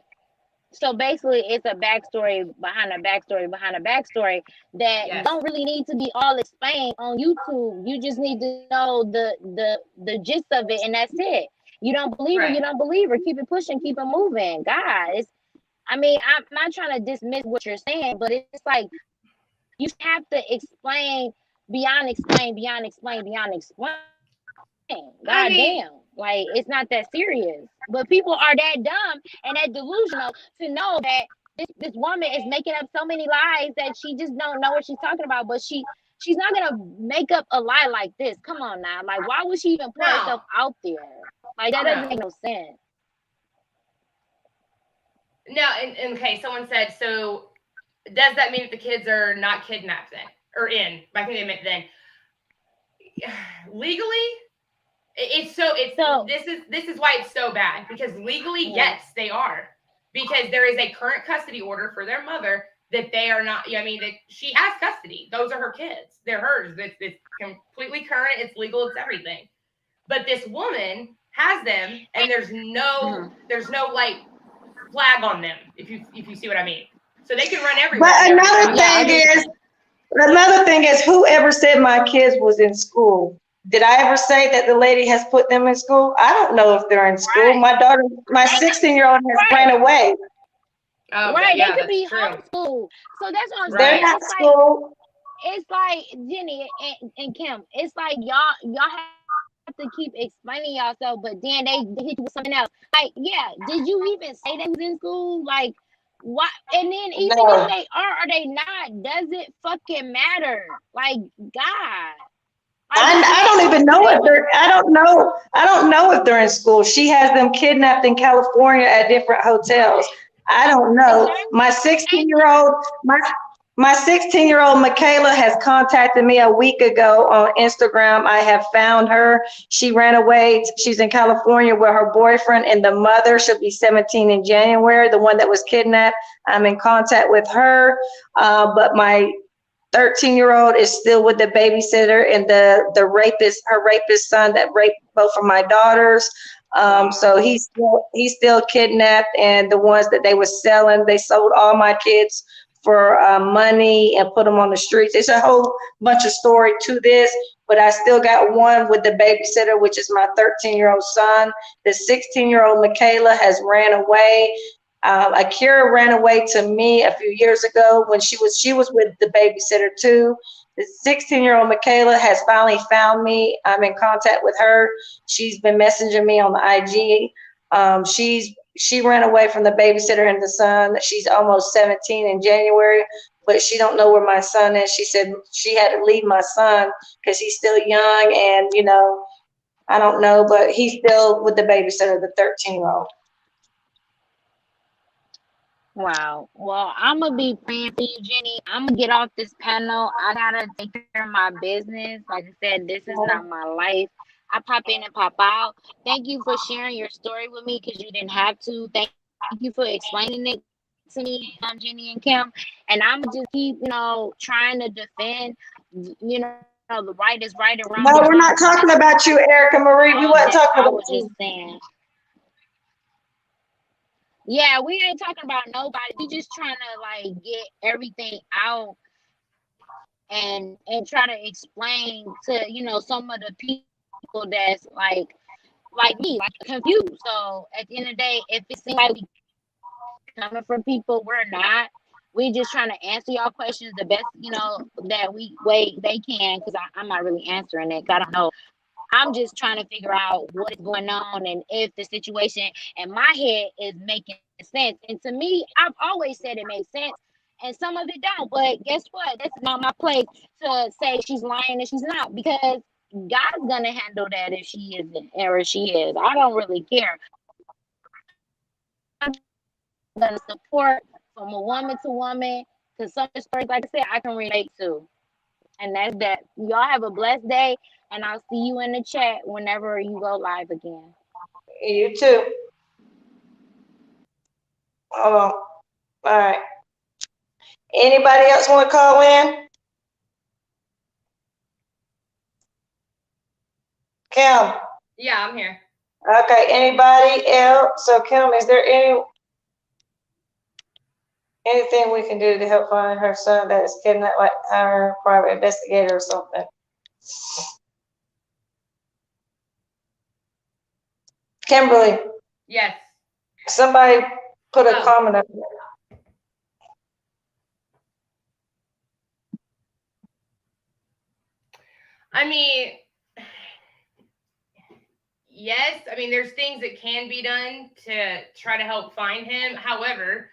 it's a backstory behind a backstory behind a backstory that Yes. don't really need to be all explained on YouTube. You just need to know the gist of it, and that's it. You don't believe her, Right. you don't believe her. Keep it pushing, keep it moving. God, I mean, I'm not trying to dismiss what you're saying, but it's like you have to explain beyond explain, beyond explain, beyond explain. I God mean, damn. Like, it's not that serious. But people are that dumb and that delusional to know that this woman is making up so many lies that she just don't know what she's talking about. But she's not gonna make up a lie like this. Come on now. Like, why would she even put no, herself out there? Like, that doesn't no. make no sense. No, and okay, someone said, so does that mean that the kids are not kidnapped then? Or in? I think they meant then. Legally, it's So this is why it's so bad, because legally, yeah. yes, they are, because there is a current custody order for their mother that they are not. I mean, that she has custody. Those are her kids. They're hers. It's completely current. It's legal. It's everything. But this woman has them, and there's no like flag on them, if you see what I mean. So they can run everywhere But and never get another caught. Yeah, I thing get what you're is, saying. whoever said my kids was in school? Did I ever say that the lady has put them in school? I don't know if they're in school. Right. My daughter, my They could 16-year-old has right. ran away. Oh, Right. They yeah, could that's be true. homeschooled. So that's what I'm They're Right. saying. not school. It's like Jenny and Kim. It's like y'all have to keep explaining yourself, but then they hit you with something else. Like, yeah, did you even say they was in school? Like, what? And then even if No. they are or they not, does it fucking matter? Like, God, like I they don't are even or know they if was. they're. I don't know. I don't know if they're in school. She has them kidnapped in California at different hotels. I don't know. My Exactly. 16-year-old, my 16-year-old Michaela has contacted me a week ago on Instagram. I have found her. She ran away. She's in California with her boyfriend and the mother. She'll be 17 in January. The one that was kidnapped. I'm in contact with her. But my 13-year-old is still with the babysitter, and the rapist, her rapist son that raped both of my daughters. So Wow. he's still kidnapped, and the ones that they were selling, they sold all my kids for money and put them on the streets. It's a whole bunch of story to this, but I still got one with the babysitter, which is my 13-year-old son. The 16-year-old Michaela has ran away. Akira ran away to me a few years ago when she was with the babysitter too. The 16-year-old Michaela has finally found me. I'm in contact with her. She's been messaging me on the IG. She ran away from the babysitter and the son. She's almost 17 in January, but she don't know where my son is. She said she had to leave my son because he's still young, and I don't know, but he's still with the babysitter, the 13-year-old. Wow. Well, I'm gonna be praying for you, Jenny. I'm gonna get off this panel. I gotta take care of my business. Like I said, this is not my life. I pop in and pop out. Thank you for sharing your story with me because you didn't have to. Thank you for explaining it to me, Jenny and Kim. And I'm gonna just keep, trying to defend, the right is right and wrong is wrong. No, Because we're not talking about you, Erica Marie. We wasn't talking I about was just you. saying. Yeah, we ain't talking about nobody. We just trying to like get everything out and try to explain to some of the people that's like me, like confused. So at the end of the day, if it seems like we coming from people, we're not. We just trying to answer y'all questions the best that we way they can. Because I'm not really answering it. 'Cause I don't know. I'm just trying to figure out what is going on and if the situation in my head is making sense. And to me, I've always said it makes sense, and some of it don't. But guess what? That's not my place to say she's lying and she's not, because God's gonna handle that if she isn't or if she is. I don't really care. I'm just gonna support from a woman to woman, because some of the stories, like I said, I can relate to. And that's that. Y'all have a blessed day, and I'll see you in the chat whenever you go live again. You too. Hold on. All right. Anybody else want to call in? Kim. Yeah, I'm here. Okay. Anybody else? So Kim, is there anything we can do to help find her son that is kidnapped, like our private investigator or something? Kimberly, Yes. somebody put a Oh. comment up there. I mean, yes. I mean, there's things that can be done to try to help find him. However,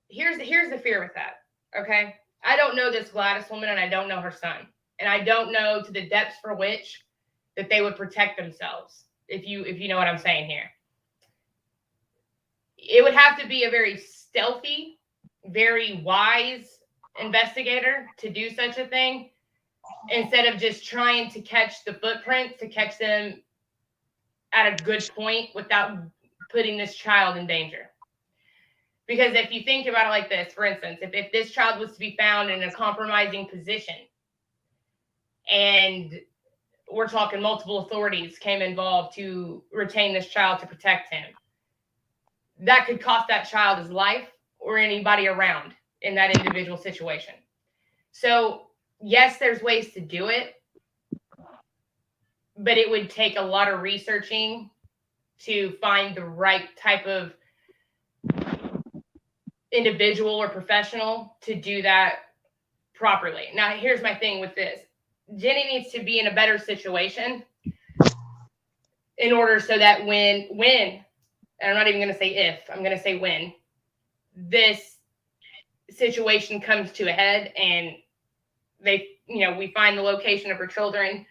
here's the fear with that. Okay, I don't know this Gladys woman, and I don't know her son, and I don't know to the depths for which that they would protect themselves. If you know what I'm saying here, it would have to be a very stealthy, very wise investigator to do such a thing, instead of just trying to catch the footprints, to catch them at a good point without putting this child in danger. Because if you think about it like this, for instance, if this child was to be found in a compromising position, and we're talking multiple authorities came involved to retain this child to protect him, that could cost that child his life or anybody around in that individual situation. So, yes, there's ways to do it, but it would take a lot of researching to find the right type of individual or professional to do that properly. Now, here's my thing with this. Jenny needs to be in a better situation in order so that when, and I'm not even going to say if, I'm going to say when, this situation comes to a head and we find the location of her children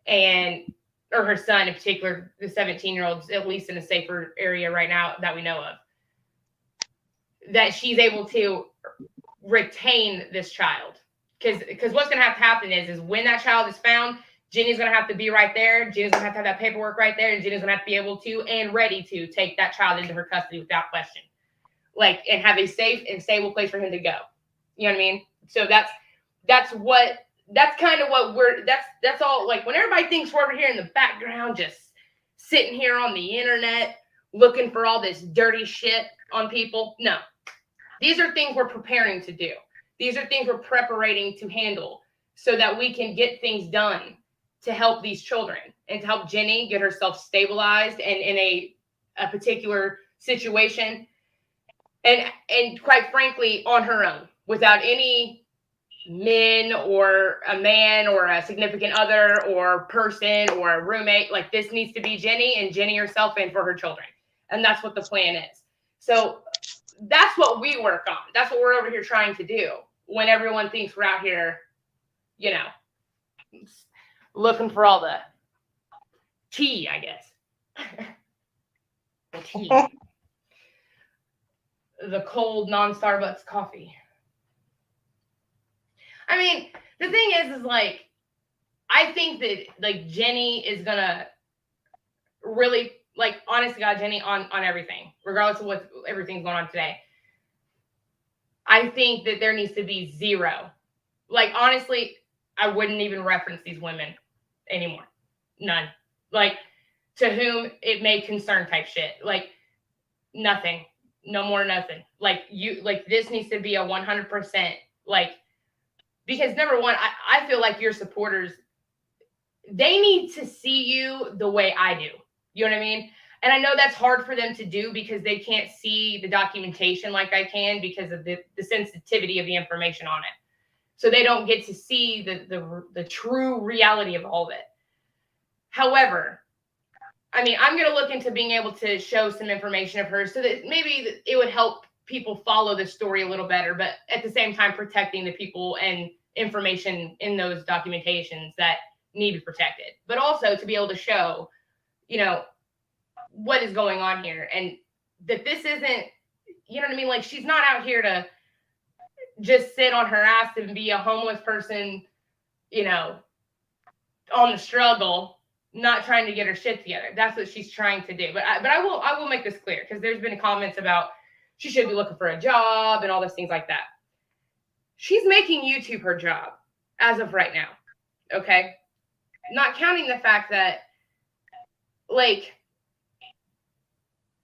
or her son in particular, the 17-year-old's at least in a safer area right now that we know of, that she's able to retain this child. Because what's going to have to happen is when that child is found, Jenny's going to have to be right there. Jenny's going to have that paperwork right there. And Jenny's going to have to be able to and ready to take that child into her custody without question. And have a safe and stable place for him to go. You know what I mean? So that's kind of what that's all. Like, when everybody thinks we're over here in the background, just sitting here on the internet, looking for all this dirty shit on people. No, these are things we're preparing to do. These are things we're preparing to handle so that we can get things done to help these children and to help Jenny get herself stabilized and in a particular situation. And quite frankly, on her own, without any men or a man or a significant other or person or a roommate. Like, this needs to be Jenny and Jenny herself and for her children. And that's what the plan is. So that's what we work on. That's what we're over here trying to do when everyone thinks we're out here, looking for all the tea, I guess. The tea. The cold non-Starbucks coffee. I mean, the thing is like, I think that like Jenny is gonna really, like, honest to God, Jenny, on everything, regardless of what everything's going on today. I think that there needs to be zero. Like, honestly, I wouldn't even reference these women anymore. None. Like, to whom it may concern type shit. Like, nothing. No more nothing. Like, this needs to be a 100%, like, because number one, I feel like your supporters, they need to see you the way I do. You know what I mean? And I know that's hard for them to do because they can't see the documentation like I can because of the sensitivity of the information on it. So they don't get to see the true reality of all of it. However, I mean, I'm going to look into being able to show some information of hers so that maybe it would help people follow the story a little better, but at the same time protecting the people and information in those documentations that need to be protected. But also to be able to show, what is going on here, and that this isn't, you know what I mean? Like, she's not out here to just sit on her ass and be a homeless person you know, on the struggle, not trying to get her shit together. That's what she's trying to do. But I will make this clear, because there's been comments about she should be looking for a job and all those things like that. She's making YouTube her job as of right now. Okay? Not counting the fact that, like,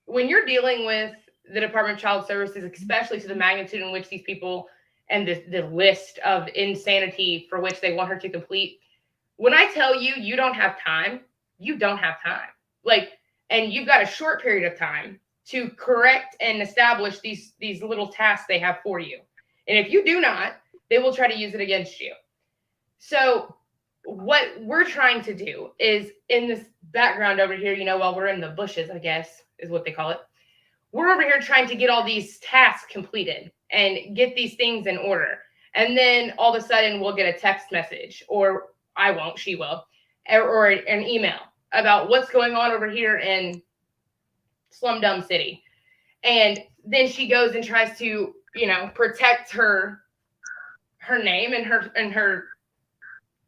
when you're dealing with the Department of Child Services, especially to the magnitude in which these people and the list of insanity for which they want her to complete, when I tell you you don't have time, you don't have time. Like, and you've got a short period of time to correct and establish these little tasks they have for you. And if you do not, they will try to use it against you. So what we're trying to do is, in this background over here, you know, while we're in the bushes, I guess is what they call it, we're over here trying to get all these tasks completed and get these things in order. And then all of a sudden we'll get a text message, or I won't, she will, or an email about what's going on over here in Slum Dum City. And then she goes and tries to, you know, protect her name and her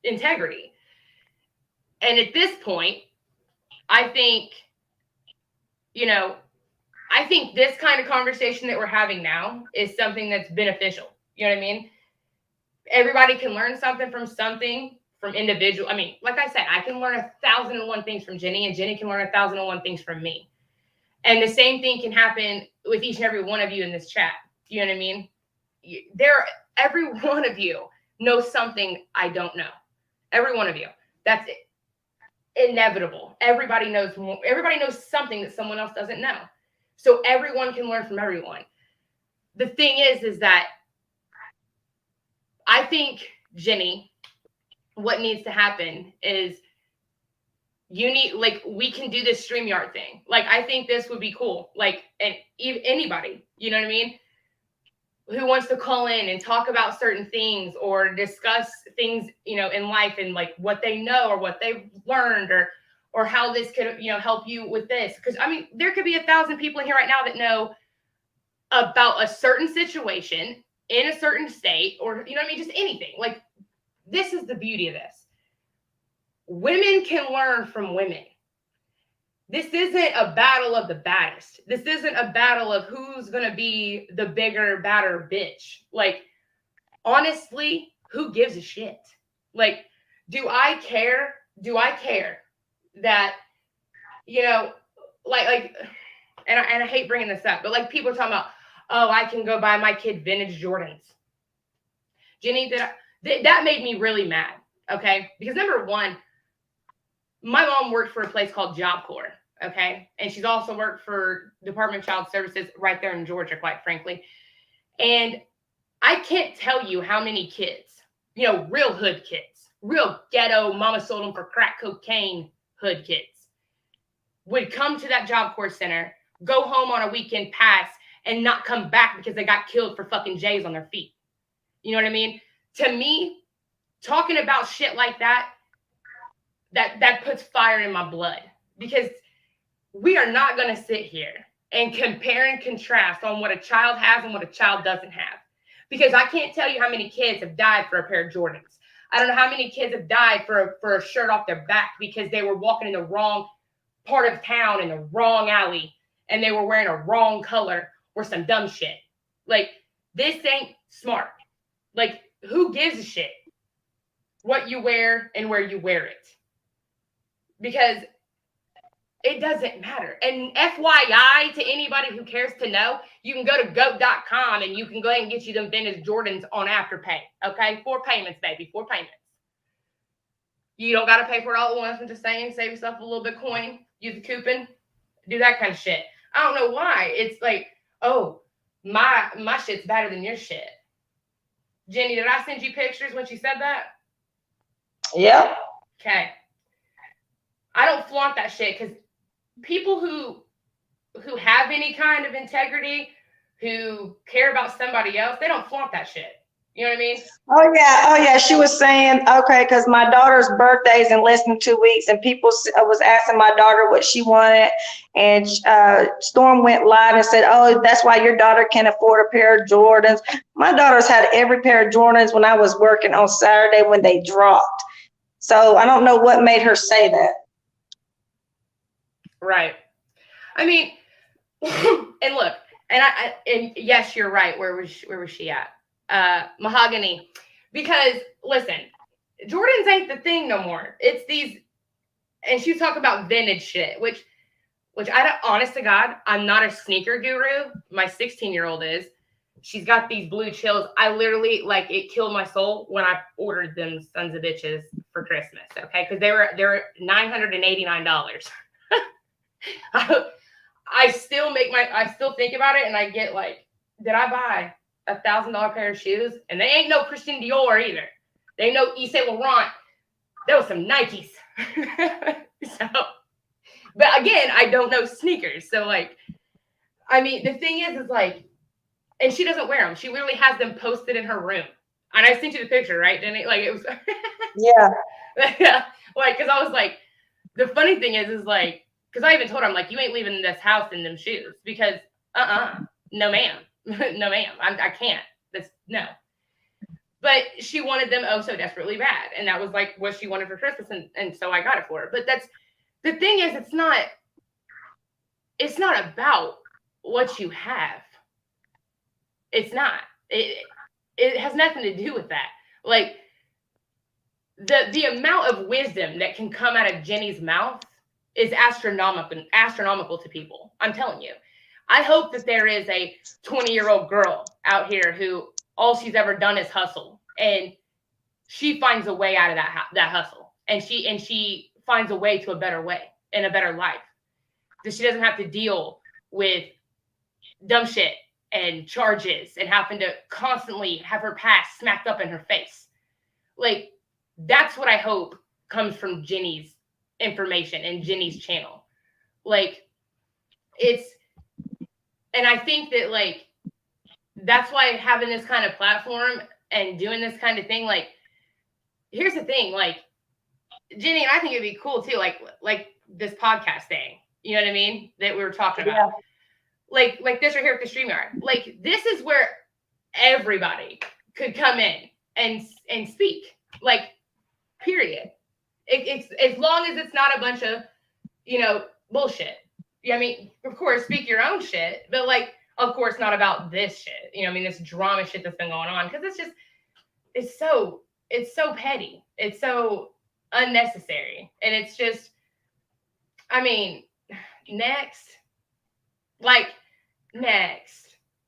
integrity. And at this point, I think, you know, I think this kind of conversation that we're having now is something that's beneficial. You know what I mean? Everybody can learn something from individual. I mean, like I said, I can learn 1,001 things from Jenny, and Jenny can learn 1,001 things from me. And the same thing can happen with each and every one of you in this chat. You know what I mean? Every one of you knows something I don't know. Every one of you. That's inevitable. Everybody knows something that someone else doesn't know. So everyone can learn from everyone. The thing is that I think, Jenny, what needs to happen is we can do this StreamYard thing. Like, I think this would be cool. Like, and anybody, you know what I mean, who wants to call in and talk about certain things or discuss things, you know, in life, and like what they know or what they've learned, or how this could, you know, help you with this. Because I mean, there could be 1,000 people in here right now that know about a certain situation in a certain state, or, you know what I mean, just anything. Like, this is the beauty of this. Women can learn from women. This isn't a battle of the baddest. This isn't a battle of who's going to be the bigger, badder bitch. Like, honestly, who gives a shit? Like, do I care? Do I care that, you know, like, and I hate bringing this up, but like, people are talking about, oh, I can go buy my kid vintage Jordans. Jenny, that made me really mad. Okay. Because number one, my mom worked for a place called Job Corps. Okay. And she's also worked for Department of Child Services right there in Georgia, quite frankly. And I can't tell you how many kids, you know, real hood kids, real ghetto, mama sold them for crack cocaine hood kids, would come to that Job Corps center, go home on a weekend pass, and not come back because they got killed for fucking J's on their feet. You know what I mean? To me, talking about shit like that puts fire in my blood, because we are not going to sit here and compare and contrast on what a child has and what a child doesn't have. Because I can't tell you how many kids have died for a pair of Jordans. I don't know how many kids have died for a shirt off their back because they were walking in the wrong part of town in the wrong alley and they were wearing a wrong color or some dumb shit. Like, this ain't smart. Like, who gives a shit what you wear and where you wear it? Because it doesn't matter. And FYI, to anybody who cares to know, you can go to goat.com and you can go ahead and get you them vintage Jordans on Afterpay. Okay? 4 payments, baby. 4 payments. You don't got to pay for it all at once. I'm just saying, save yourself a little bit of coin. Use a coupon. Do that kind of shit. I don't know why. It's like, oh, my shit's better than your shit. Jenny, did I send you pictures when she said that? Yep. Okay. I don't flaunt that shit, because people who have any kind of integrity, who care about somebody else, they don't flaunt that shit. You know what I mean? Oh yeah. She was saying, okay, because my daughter's birthday's in less than 2 weeks, and people was asking my daughter what she wanted, and Storm went live and said, "Oh, that's why your daughter can't afford a pair of Jordans." My daughter's had every pair of Jordans when I was working on Saturday when they dropped. So I don't know what made her say that. Right. I mean, and look, and yes, you're right. Where was she at? Mahogany. Because listen, Jordans ain't the thing no more. It's these, and she talk about vintage shit, which I don't, honest to God, I'm not a sneaker guru. My 16-year-old is. She's got these blue chills. I literally, like, it killed my soul when I ordered them sons of bitches for Christmas. Okay, because they're $989. I still think about it, and I get like, did I buy $1,000 pair of shoes? And they ain't no Christian Dior either. They ain't no Yves Saint Laurent. There was some Nikes. So, but again, I don't know sneakers. So like, I mean, the thing is like, and she doesn't wear them. She literally has them posted in her room. And I sent you the picture, right? Didn't it? Like it was, Yeah. yeah. Like, because I was like, the funny thing is like, because I even told her, I'm like, you ain't leaving this house in them shoes because, no ma'am, no ma'am, I can't. That's no. But she wanted them oh so desperately bad, and that was like what she wanted for Christmas, and so I got it for her. But that's the thing is, it's not about what you have. It's not. It has nothing to do with that. Like the amount of wisdom that can come out of Jenny's mouth is astronomical to people. I'm telling you. I hope that there is a 20-year-old girl out here who all she's ever done is hustle, and she finds a way out of that hustle, and she finds a way to a better way and a better life. That she doesn't have to deal with dumb shit and charges and having to constantly have her past smacked up in her face. Like, that's what I hope comes from Jenny's information and Jenny's channel. Like, and I think that, like, that's why having this kind of platform and doing this kind of thing, like, here's the thing, like, Jenny, and I think it'd be cool too, like this podcast thing, you know what I mean, that we were talking about. Yeah. Like this right here at the StreamYard. Like, this is where everybody could come in and speak. Like, period. It's as long as it's not a bunch of, bullshit. I mean, of course, speak your own shit, but like, of course, not about this shit. I mean, this drama shit that's been going on, because it's so petty. It's so unnecessary, and it's just, I mean, next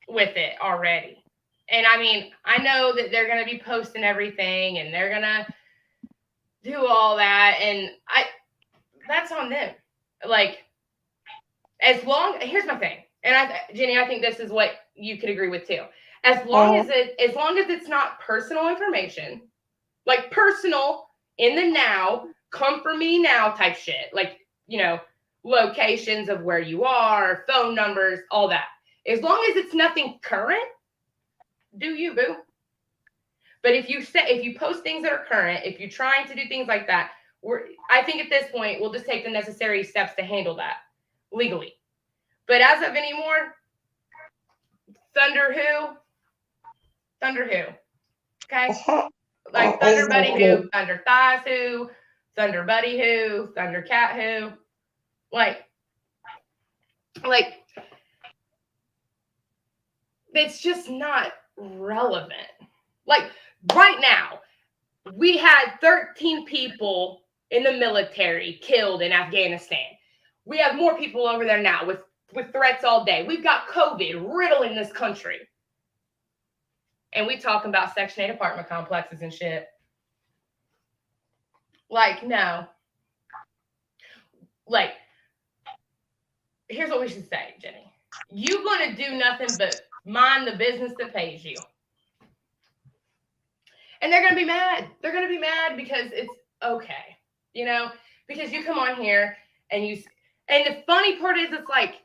with it already. And I mean, I know that they're going to be posting everything and they're going to do all that. And that's on them. Like, here's my thing. And Jenny, I think this is what you could agree with too. As long as it's not personal information, like personal in the now, come for me now type shit. Like, locations of where you are, phone numbers, all that. As long as it's nothing current, do you, boo. But if you post things that are current, if you're trying to do things like that, I think at this point we'll just take the necessary steps to handle that legally. But as of anymore, Thunder who? Okay? Like Thunder Buddy who, Thunder Thighs who, Thunder Buddy who, Thunder Cat who. Like, it's just not relevant. Like, right now, we had 13 people in the military killed in Afghanistan. We have more people over there now with threats all day. We've got COVID riddling this country. And we talking about Section 8 apartment complexes and shit. Like, no. Like, here's what we should say, Jenny. You gonna do nothing but mind the business that pays you. And they're gonna be mad. They're gonna be mad because it's okay. Because you come on here and the funny part is, it's like,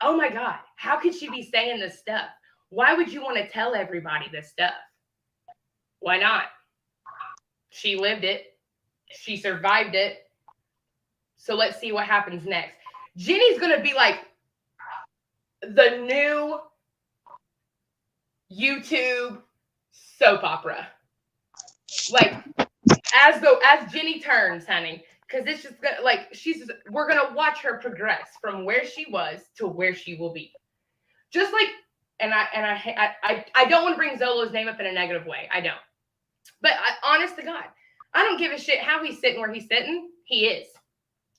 oh my God, how could she be saying this stuff? Why would you want to tell everybody this stuff? Why not? She lived it. She survived it. So let's see what happens next. Jenny's going to be like the new YouTube soap opera. Like, as Jenny turns, honey, because it's just gonna, like, we're gonna watch her progress from where she was to where she will be. Just like, and I don't want to bring Zolo's name up in a negative way. I don't. But honest to God, I don't give a shit how he's sitting where he's sitting. He is.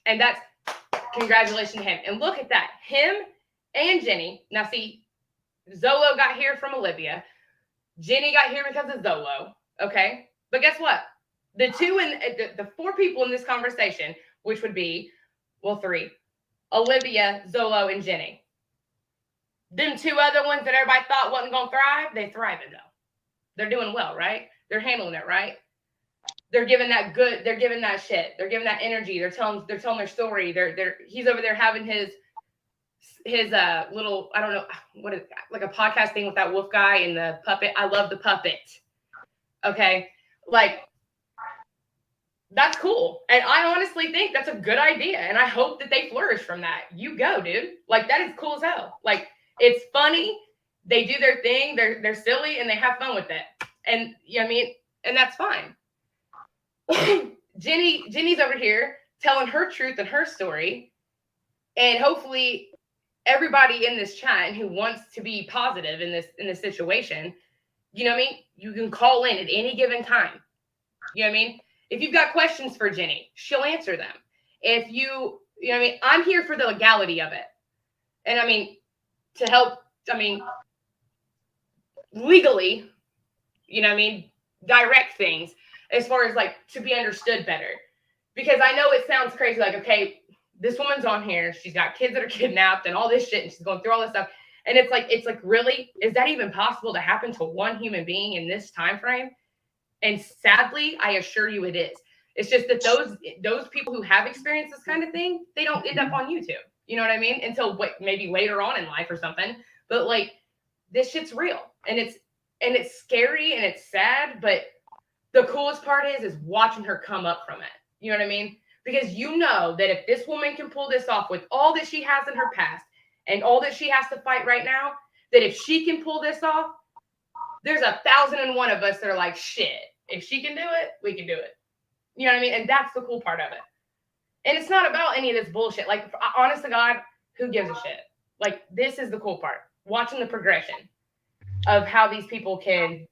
And that's congratulations to him. And look at that. Him and Jenny. Now see, Zolo got here from Olivia. Jenny got here because of Zolo. Okay. But guess what? The two and the four people in this conversation, which would be, well, three, Olivia, Zolo, and Jenny. Them two other ones that everybody thought wasn't going to thrive, they thriving though. They're doing well, right? They're handling it, right? They're giving that good, they're giving that shit. They're giving that energy. They're telling their story. He's over there having his little, I don't know, what is it, like a podcast thing with that wolf guy and the puppet. I love the puppet. Okay. Like, that's cool. And I honestly think that's a good idea. And I hope that they flourish from that. You go, dude. Like, that is cool as hell. Like, it's funny. They do their thing. They're silly and they have fun with it. And you know what I mean? And that's fine. Jenny's over here telling her truth and her story. And hopefully everybody in this chat and who wants to be positive in this situation, you know what I mean? You can call in at any given time. You know what I mean? If you've got questions for Jenny, she'll answer them. If you know what I mean? I'm here for the legality of it. And I mean, to help, I mean, legally, you know what I mean, direct things as far as like to be understood better. Because I know it sounds crazy, like, okay, this woman's on here, she's got kids that are kidnapped and all this shit, and she's going through all this stuff. And it's like, really? Is that even possible to happen to one human being in this time frame? And sadly, I assure you it is. It's just that those people who have experienced this kind of thing, they don't end up on YouTube. You know what I mean? Until maybe later on in life or something. But like, this shit's real. And it's scary and it's sad. But the coolest part is watching her come up from it. You know what I mean? Because you know that if this woman can pull this off with all that she has in her past and all that she has to fight right now, that if she can pull this off, there's 1,001 of us that are like, shit, if she can do it, we can do it. You know what I mean? And that's the cool part of it. And it's not about any of this bullshit. Like, honest to God, who gives a shit? Like, this is the cool part. Watching the progression of how these people can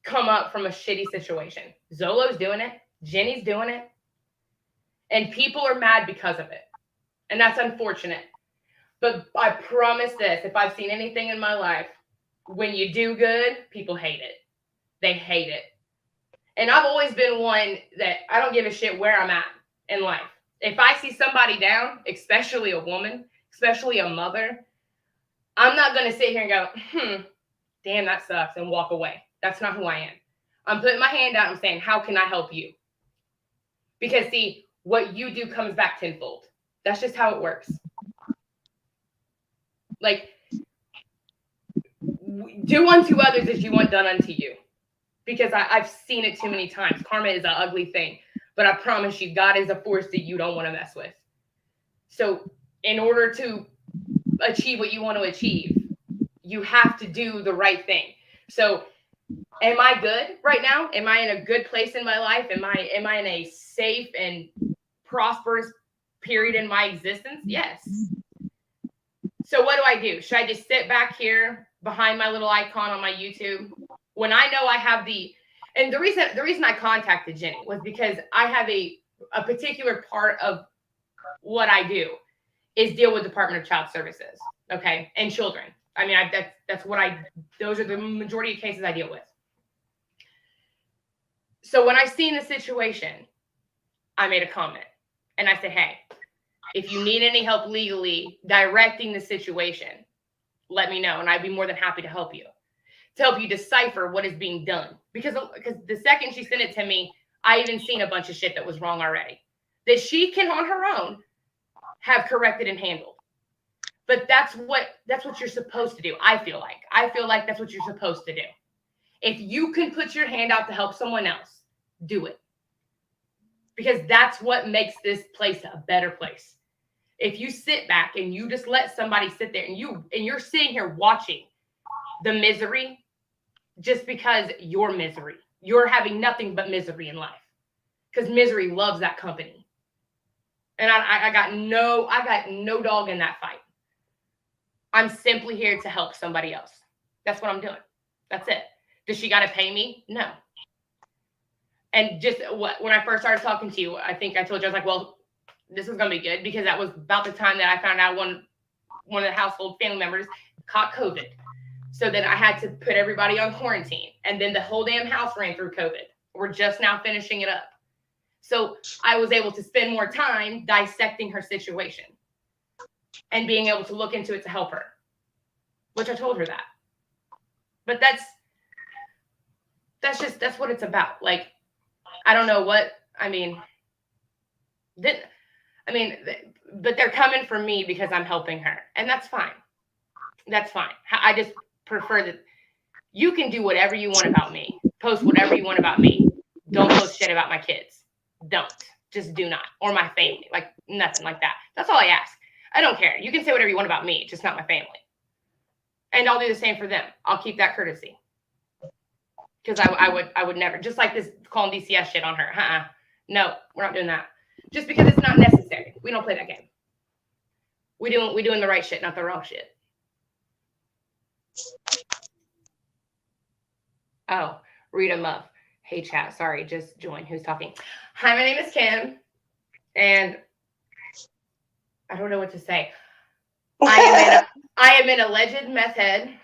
come up from a shitty situation. Zolo's doing it. Jenny's doing it. And people are mad because of it. And that's unfortunate. But I promise this, if I've seen anything in my life, when you do good, people hate it. They hate it. And I've always been one that I don't give a shit where I'm at in life. If I see somebody down, especially a woman, especially a mother, I'm not going to sit here and go, damn, that sucks, and walk away. That's not who I am. I'm putting my hand out and saying, how can I help you? Because, see, what you do comes back tenfold. That's just how it works. Like, do unto others as you want done unto you. Because I've seen it too many times. Karma is an ugly thing. But I promise you, God is a force that you don't want to mess with. So in order to achieve what you want to achieve, you have to do the right thing. So am I good right now? Am I in a good place in my life? Am I in a safe and prosperous period in my existence? Yes. So what do? Should I just sit back here behind my little icon on my YouTube when I know I have and the reason I contacted Jenny was because I have a particular part of what I do is deal with Department of Child Services, okay, and children. I mean, that's what those are the majority of cases I deal with. So when I seen the situation, I made a comment and I said, hey, if you need any help legally directing the situation, let me know. And I'd be more than happy to help you decipher what is being done. Because the second she sent it to me, I even seen a bunch of shit that was wrong already. That she can on her own have corrected and handled. But that's what you're supposed to do. I feel like that's what you're supposed to do. If you can put your hand out to help someone else, do it. Because that's what makes this place a better place. If you sit back and you just let somebody sit there and you're sitting here watching the misery just because you're misery. You're having nothing but misery in life. Because misery loves that company. And I got no dog in that fight. I'm simply here to help somebody else. That's what I'm doing. That's it. Does she got to pay me? No. And just when I first started talking to you, I think I told you, I was like, well, this is going to be good, because that was about the time that I found out one of the household family members caught COVID. So then I had to put everybody on quarantine. And then the whole damn house ran through COVID. We're just now finishing it up. So I was able to spend more time dissecting her situation and being able to look into it to help her, which I told her that. But that's what it's about. Like, I don't know what, but they're coming for me because I'm helping her. And that's fine. That's fine. I just prefer that you can do whatever you want about me. Post whatever you want about me. Don't post shit about my kids. Don't. Just do not. Or my family. Like, nothing like that. That's all I ask. I don't care. You can say whatever you want about me, just not my family. And I'll do the same for them. I'll keep that courtesy. Because I would never. Just like this calling DCS shit on her. No, we're not doing that. Just because it's not necessary. We don't play that game. We doing the right shit, not the wrong shit. Oh, Rita Muff. Hey, chat. Sorry, just joined. Who's talking? Hi, my name is Kim. And I don't know what to say. I am an alleged meth head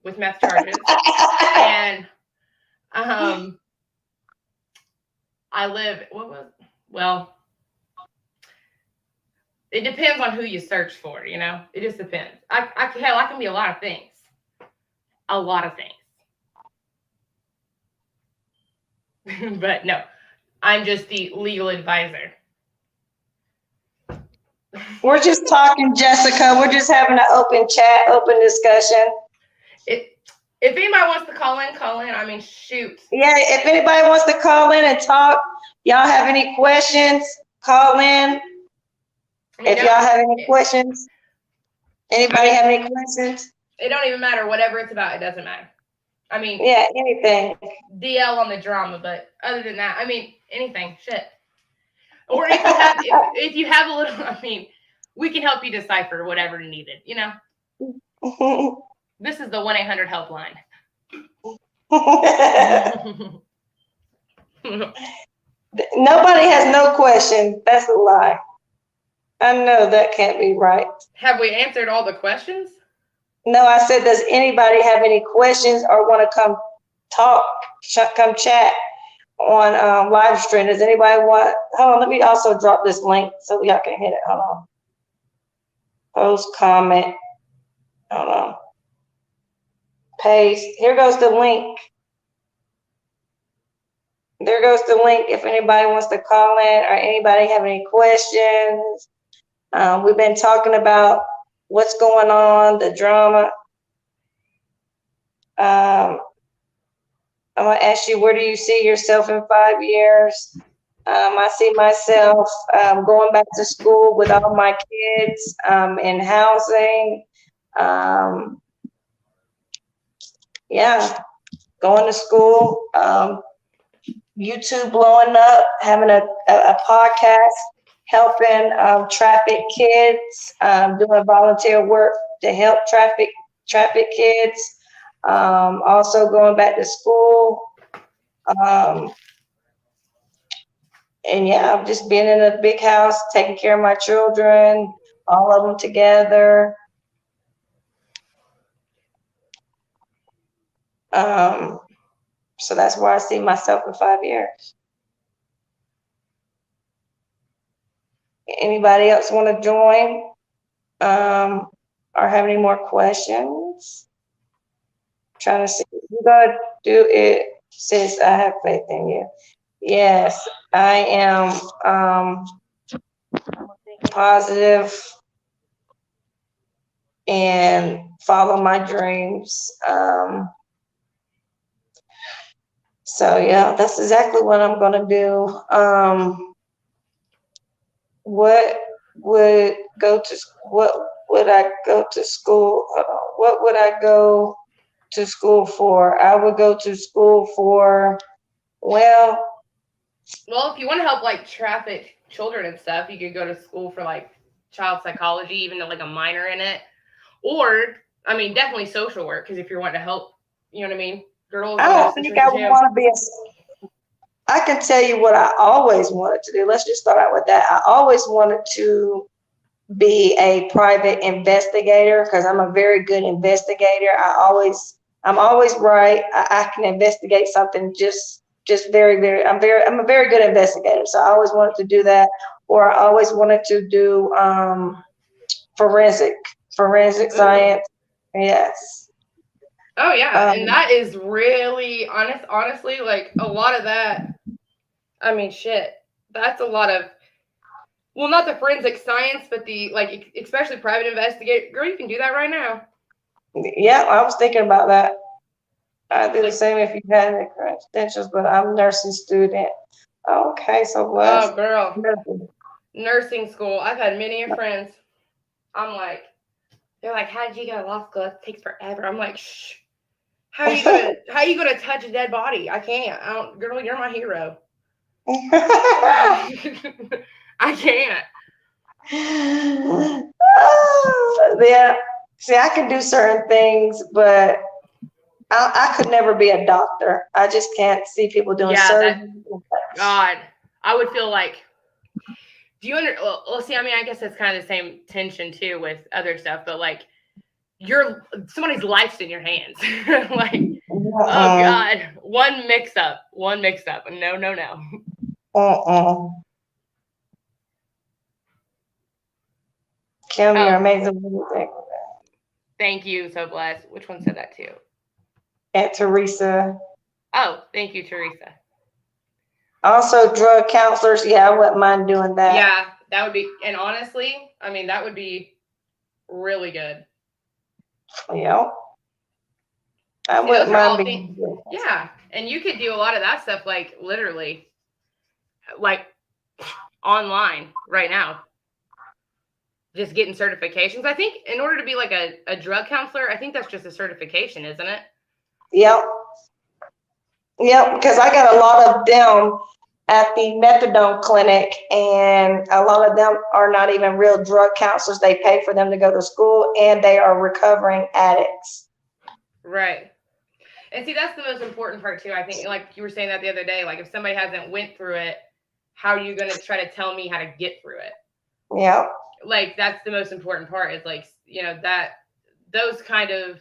with meth charges. And I live, it depends on who you search for, you know? It just depends. I can be a lot of things. A lot of things. But no, I'm just the legal advisor. We're just talking, Jessica. We're just having an open chat, open discussion. If anybody wants to call in, call in. I mean, shoot. Yeah, if anybody wants to call in and talk, y'all have any questions, call in. If y'all have any questions, anybody have any questions? It don't even matter. Whatever it's about, it doesn't matter. I mean, yeah, anything. DL on the drama, but other than that, I mean, anything, shit. Or if you have a little, I mean, we can help you decipher whatever needed, you know? This is the 1-800 helpline. Nobody has no question. That's a lie. I know that can't be right. Have we answered all the questions? No, I said, does anybody have any questions or want to come talk, come chat on live stream? Does anybody want, hold on, let me also drop this link so y'all can hit it. Hold on. Post, comment. Hold on. Paste. Here goes the link. There goes the link if anybody wants to call in or anybody have any questions. We've been talking about what's going on, the drama. I'm going to ask you, where do you see yourself in 5 years? I see myself going back to school with all my kids in housing. Yeah, going to school, YouTube blowing up, having a podcast, helping traffic kids, doing volunteer work to help traffic kids. Also going back to school. And yeah, just being in a big house, taking care of my children, all of them together. So that's where I see myself in 5 years. Anybody else want to join or have any more questions? Trying to see. You're going to do it, sis. I have faith in you. Yes, I am positive and follow my dreams. So yeah, that's exactly what I'm gonna do. What would go to what would I go to school? Hold on. What would I go to school for? I would go to school for, well, Well, if you want to help like traffic children and stuff, you could go to school for like child psychology, even though like a minor in it. Or, I mean, definitely social work, because if you're wanting to help, you know what I mean, girls I in that don't think I situation would too. want to be I can tell you what I always wanted to do. Let's just start out with that. I always wanted to be a private investigator because I'm a very good investigator. I'm always right. I can investigate something just I'm a very good investigator. So I always wanted to do that. Or I always wanted to do forensic Ooh. science. Yes. Oh yeah, and Um, that is really honestly, like a lot of that. I mean, shit, that's a lot of, well, not the forensic science, but the like, especially private investigator. Girl, you can do that right now. yeah, I was thinking about that. I do the Like, same if you had any credentials, but I'm a nursing student. Okay, so oh blessed. girl, nursing school. I've had many friends. I'm like, they're like, how did you go to law school? It takes forever. I'm like, shh. How you gonna touch a dead body? I can't. I don't. Girl, you're my hero. I can't. Yeah. See, I can do certain things, but I could never be a doctor. I just can't see people doing Yeah, that, surgery. God, I would feel like. Do you under? Well, see, I mean, I guess that's kind of the same tension too with other stuff, but like, you're somebody's life's in your hands. Like, oh Uh-uh. God, one mix up. No, no, no. Uh-uh. Kim, you're Oh, amazing. What do you think? thank you, so blessed. Which one said that too? And Teresa. Oh, thank you, Teresa. Also, drug counselors. Yeah, I wouldn't mind doing that. Yeah, that would be, and honestly, I mean, that would be really good. Yeah, I See, those wouldn't are mind all things. being. Yeah, and you could do a lot of that stuff, like literally, like online right now. Just getting certifications. I think in order to be like a drug counselor, I think that's just a certification, isn't it? Yep. Yep, because I got a lot of them at the methadone clinic, and a lot of them are not even real drug counselors. They pay for them to go to school, and they are recovering addicts. Right. And see, that's the most important part too. I think, like you were saying that the other day, like if somebody hasn't went through it, how are you going to try to tell me how to get through it? Yep. Like that's the most important part is like, that those kind of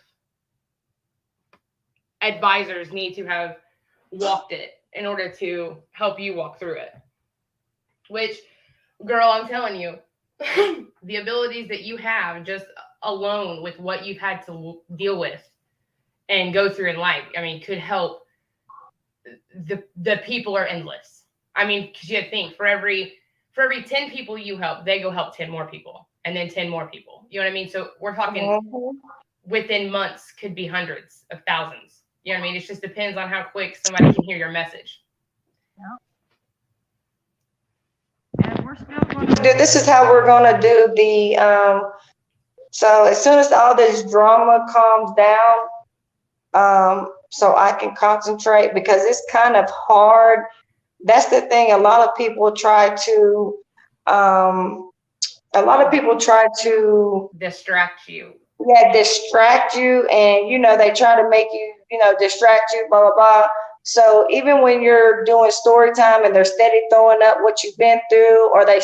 advisors need to have walked it in order to help you walk through it. Which, girl, I'm telling you, the abilities that you have just alone with what you've had to deal with and go through in life, I mean, could help. The people are endless. I mean, because you had to think, for every 10 people you help, they go help 10 more people, and then 10 more people. You know what I mean? So we're talking Mhm. within months, could be hundreds of thousands. You know what I mean? It just depends on how quick somebody can hear your message. And we're still going to do. This is how we're going to do the. So as soon as all this drama calms down, so I can concentrate because it's kind of hard. That's the thing. Um, a lot of people try to, Distract you. yeah, distract you, and they try to make you, distract you, blah blah blah. So even when you're doing story time and they're steady throwing up what you've been through, or they're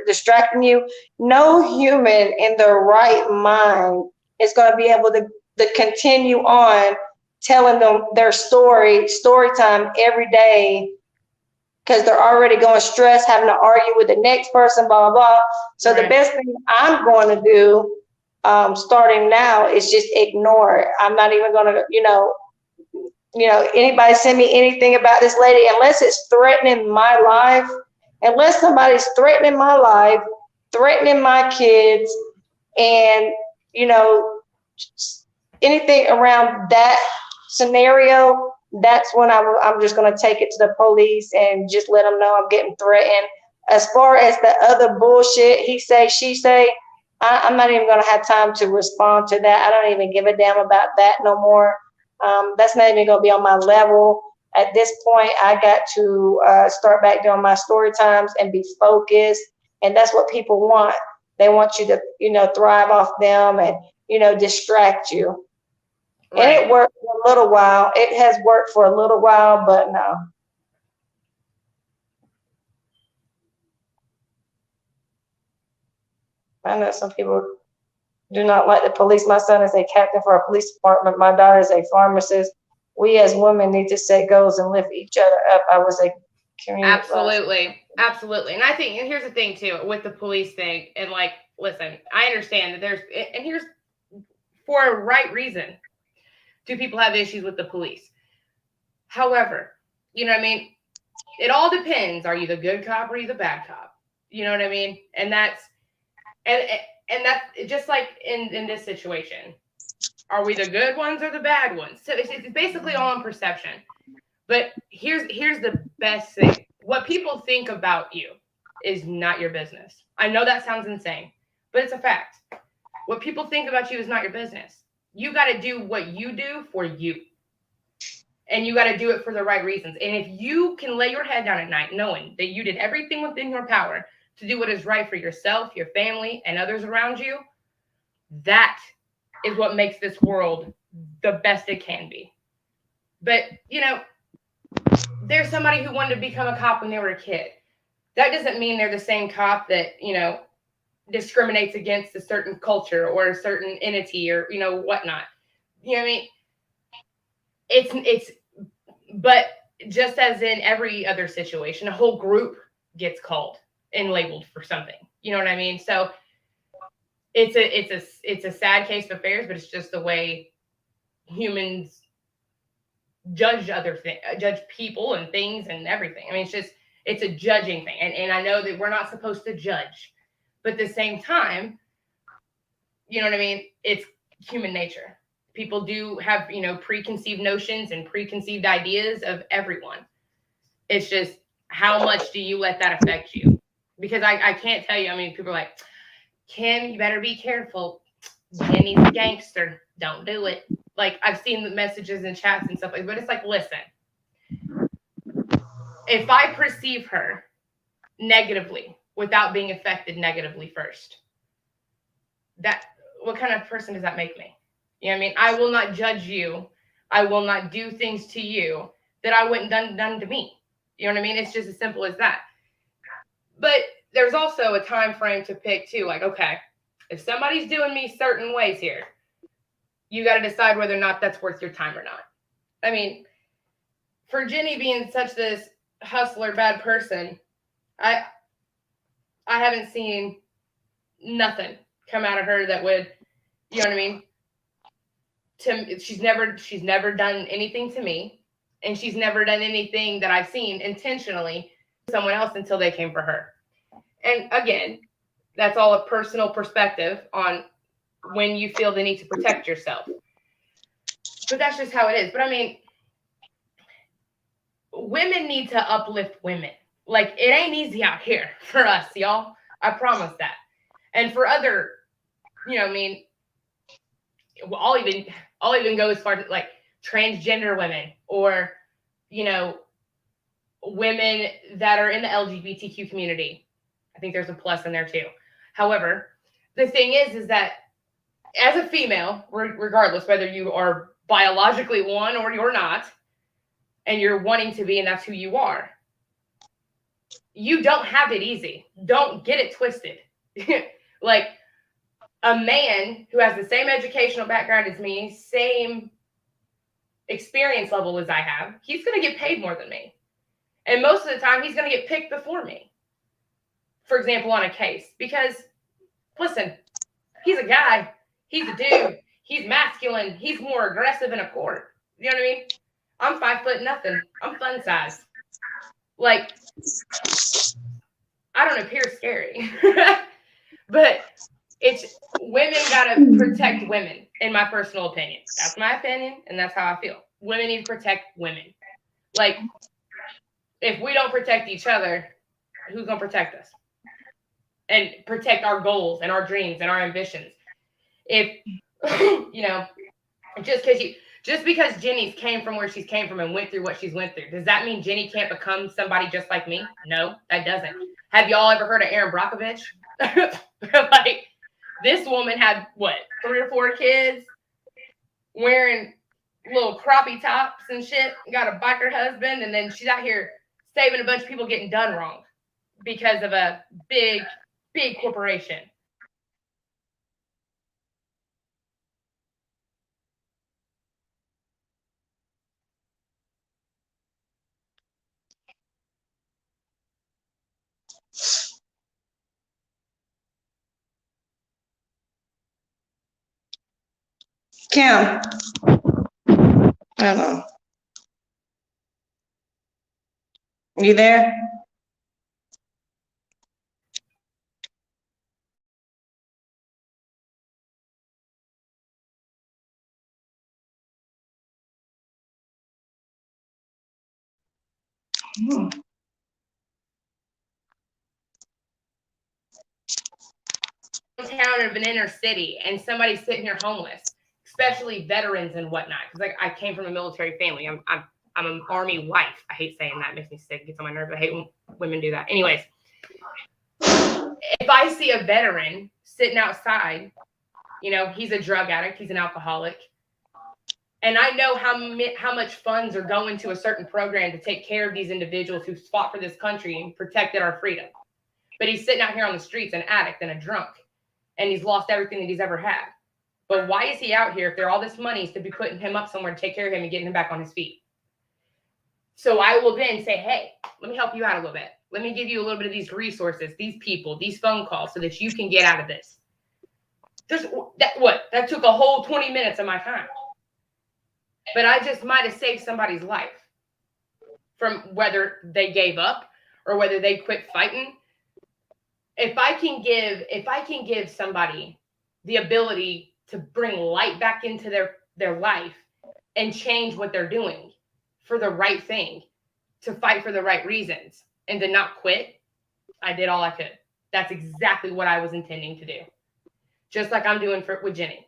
distracting you, no human in their right mind is going to be able to continue on telling them their story time every day, because they're already going stressed, having to argue with the next person, blah, blah, blah. So the Right. best thing I'm going to do, starting now, is just ignore it. I'm not even going to, anybody send me anything about this lady, unless it's threatening my life, unless somebody's threatening my life, threatening my kids, and, you know, anything around that scenario, that's when I'm just going to take it to the police and just let them know I'm getting threatened. As far as the other bullshit, he say, she say, I'm not even going to have time to respond to that. I don't even give a damn about that no more. That's not even going to be on my level. At this point, I got to start back doing my story times and be focused. And that's what people want. They want you to, thrive off them and, distract you. And it Right. worked for a little while. It has worked for a little while, but no. I know some people do not like the police. My son is a captain for a police department. My daughter is a pharmacist. We as women need to set goals and lift each other up. I was a community. Absolutely. Absolutely. And I think, and here's the thing too, with the police thing, and like, listen, I understand that and here's for a right reason do people have issues with the police. However, you know what I mean? It all depends. Are you the good cop or are you the bad cop? You know what I mean? And and that's just like in this situation. Are we the good ones or the bad ones? So it's basically all in perception. But here's the best thing. What people think about you is not your business. I know that sounds insane, but it's a fact. What people think about you is not your business. You got to do what you do for you. And you got to do it for the right reasons. And if you can lay your head down at night knowing that you did everything within your power to do what is right for yourself, your family, and others around you, that is what makes this world the best it can be. But, there's somebody who wanted to become a cop when they were a kid. That doesn't mean they're the same cop that, discriminates against a certain culture or a certain entity or, whatnot. You know what I mean? But just as in every other situation, a whole group gets called and labeled for something. You know what I mean? So it's a sad case of affairs, but it's just the way humans judge judge people and things and everything. I mean, it's a judging thing. And I know that we're not supposed to judge, but at the same time, you know what I mean? It's human nature. People do have, preconceived notions and preconceived ideas of everyone. It's just how much do you let that affect you? Because I can't tell you. I mean, people are like, Kim, you better be careful. Jenny's a gangster. Don't do it. Like, I've seen the messages and chats and stuff like that. But it's like, listen, if I perceive her negatively without being affected negatively first, what kind of person does that make me? You know what I mean? I will not judge you. I will not do things to you that I wouldn't done to me. You know what I mean? It's just as simple as that. But there's also a time frame to pick too. Like, okay, if somebody's doing me certain ways here, you got to decide whether or not that's worth your time or not. I mean, for Jenny being such this hustler, bad person, I haven't seen nothing come out of her that would, you know what I mean? She's never done anything to me, and she's never done anything that I've seen intentionally to someone else until they came for her. And again, that's all a personal perspective on when you feel the need to protect yourself. But that's just how it is. But I mean, women need to uplift women. Like, it ain't easy out here for us, y'all. I promise that. And for other, you know, I mean, I'll even go as far as like transgender women or, women that are in the LGBTQ community. I think there's a plus in there too. However, the thing is that as a female, regardless whether you are biologically one or you're not, and you're wanting to be, and that's who you are, you don't have it easy. Don't get it twisted. Like, a man who has the same educational background as me, same experience level as I have, he's going to get paid more than me. And most of the time, he's going to get picked before me. For example, on a case. Because, listen, he's a guy. He's a dude. He's masculine. He's more aggressive in a court. You know what I mean? I'm 5'0". I'm fun size. Like, I don't appear scary. But women gotta protect women, in my personal opinion. That's my opinion, and that's how I feel. women need to protect women. Like, if we don't protect each other, who's going to protect us? And protect our goals and our dreams and our ambitions. If, you know, just because Jenny's came from where she's came from and went through what she's went through, does that mean Jenny can't become somebody just like me? No, that doesn't. Have y'all ever heard of Aaron Brockovich? Like, this woman had, what, 3 or 4 kids, wearing little crappie tops and shit, got a biker husband, and then she's out here saving a bunch of people getting done wrong because of a big corporation. Kim, hello. You there? Hmm. Town of an inner city and somebody's sitting here homeless, especially veterans and whatnot. Because like, I came from a military family. I'm an army wife. I hate saying that; it makes me sick. It gets on my nerves. I hate when women do that. Anyways, if I see a veteran sitting outside, you know, he's a drug addict, he's an alcoholic, and I know how much funds are going to a certain program to take care of these individuals who fought for this country and protected our freedom. But he's sitting out here on the streets, an addict and a drunk, and he's lost everything that he's ever had. But why is he out here if there all this money is to be putting him up somewhere to take care of him and getting him back on his feet? So I will then say, hey, let me help you out a little bit. Let me give you a little bit of these resources, these people, these phone calls, so that you can get out of this. That took a whole 20 minutes of my time. But I just might have saved somebody's life from whether they gave up or whether they quit fighting. If I can give somebody the ability to bring light back into their life and change what they're doing for the right thing, to fight for the right reasons, and to not quit, I did all I could. That's exactly what I was intending to do. Just like I'm doing with Jenny.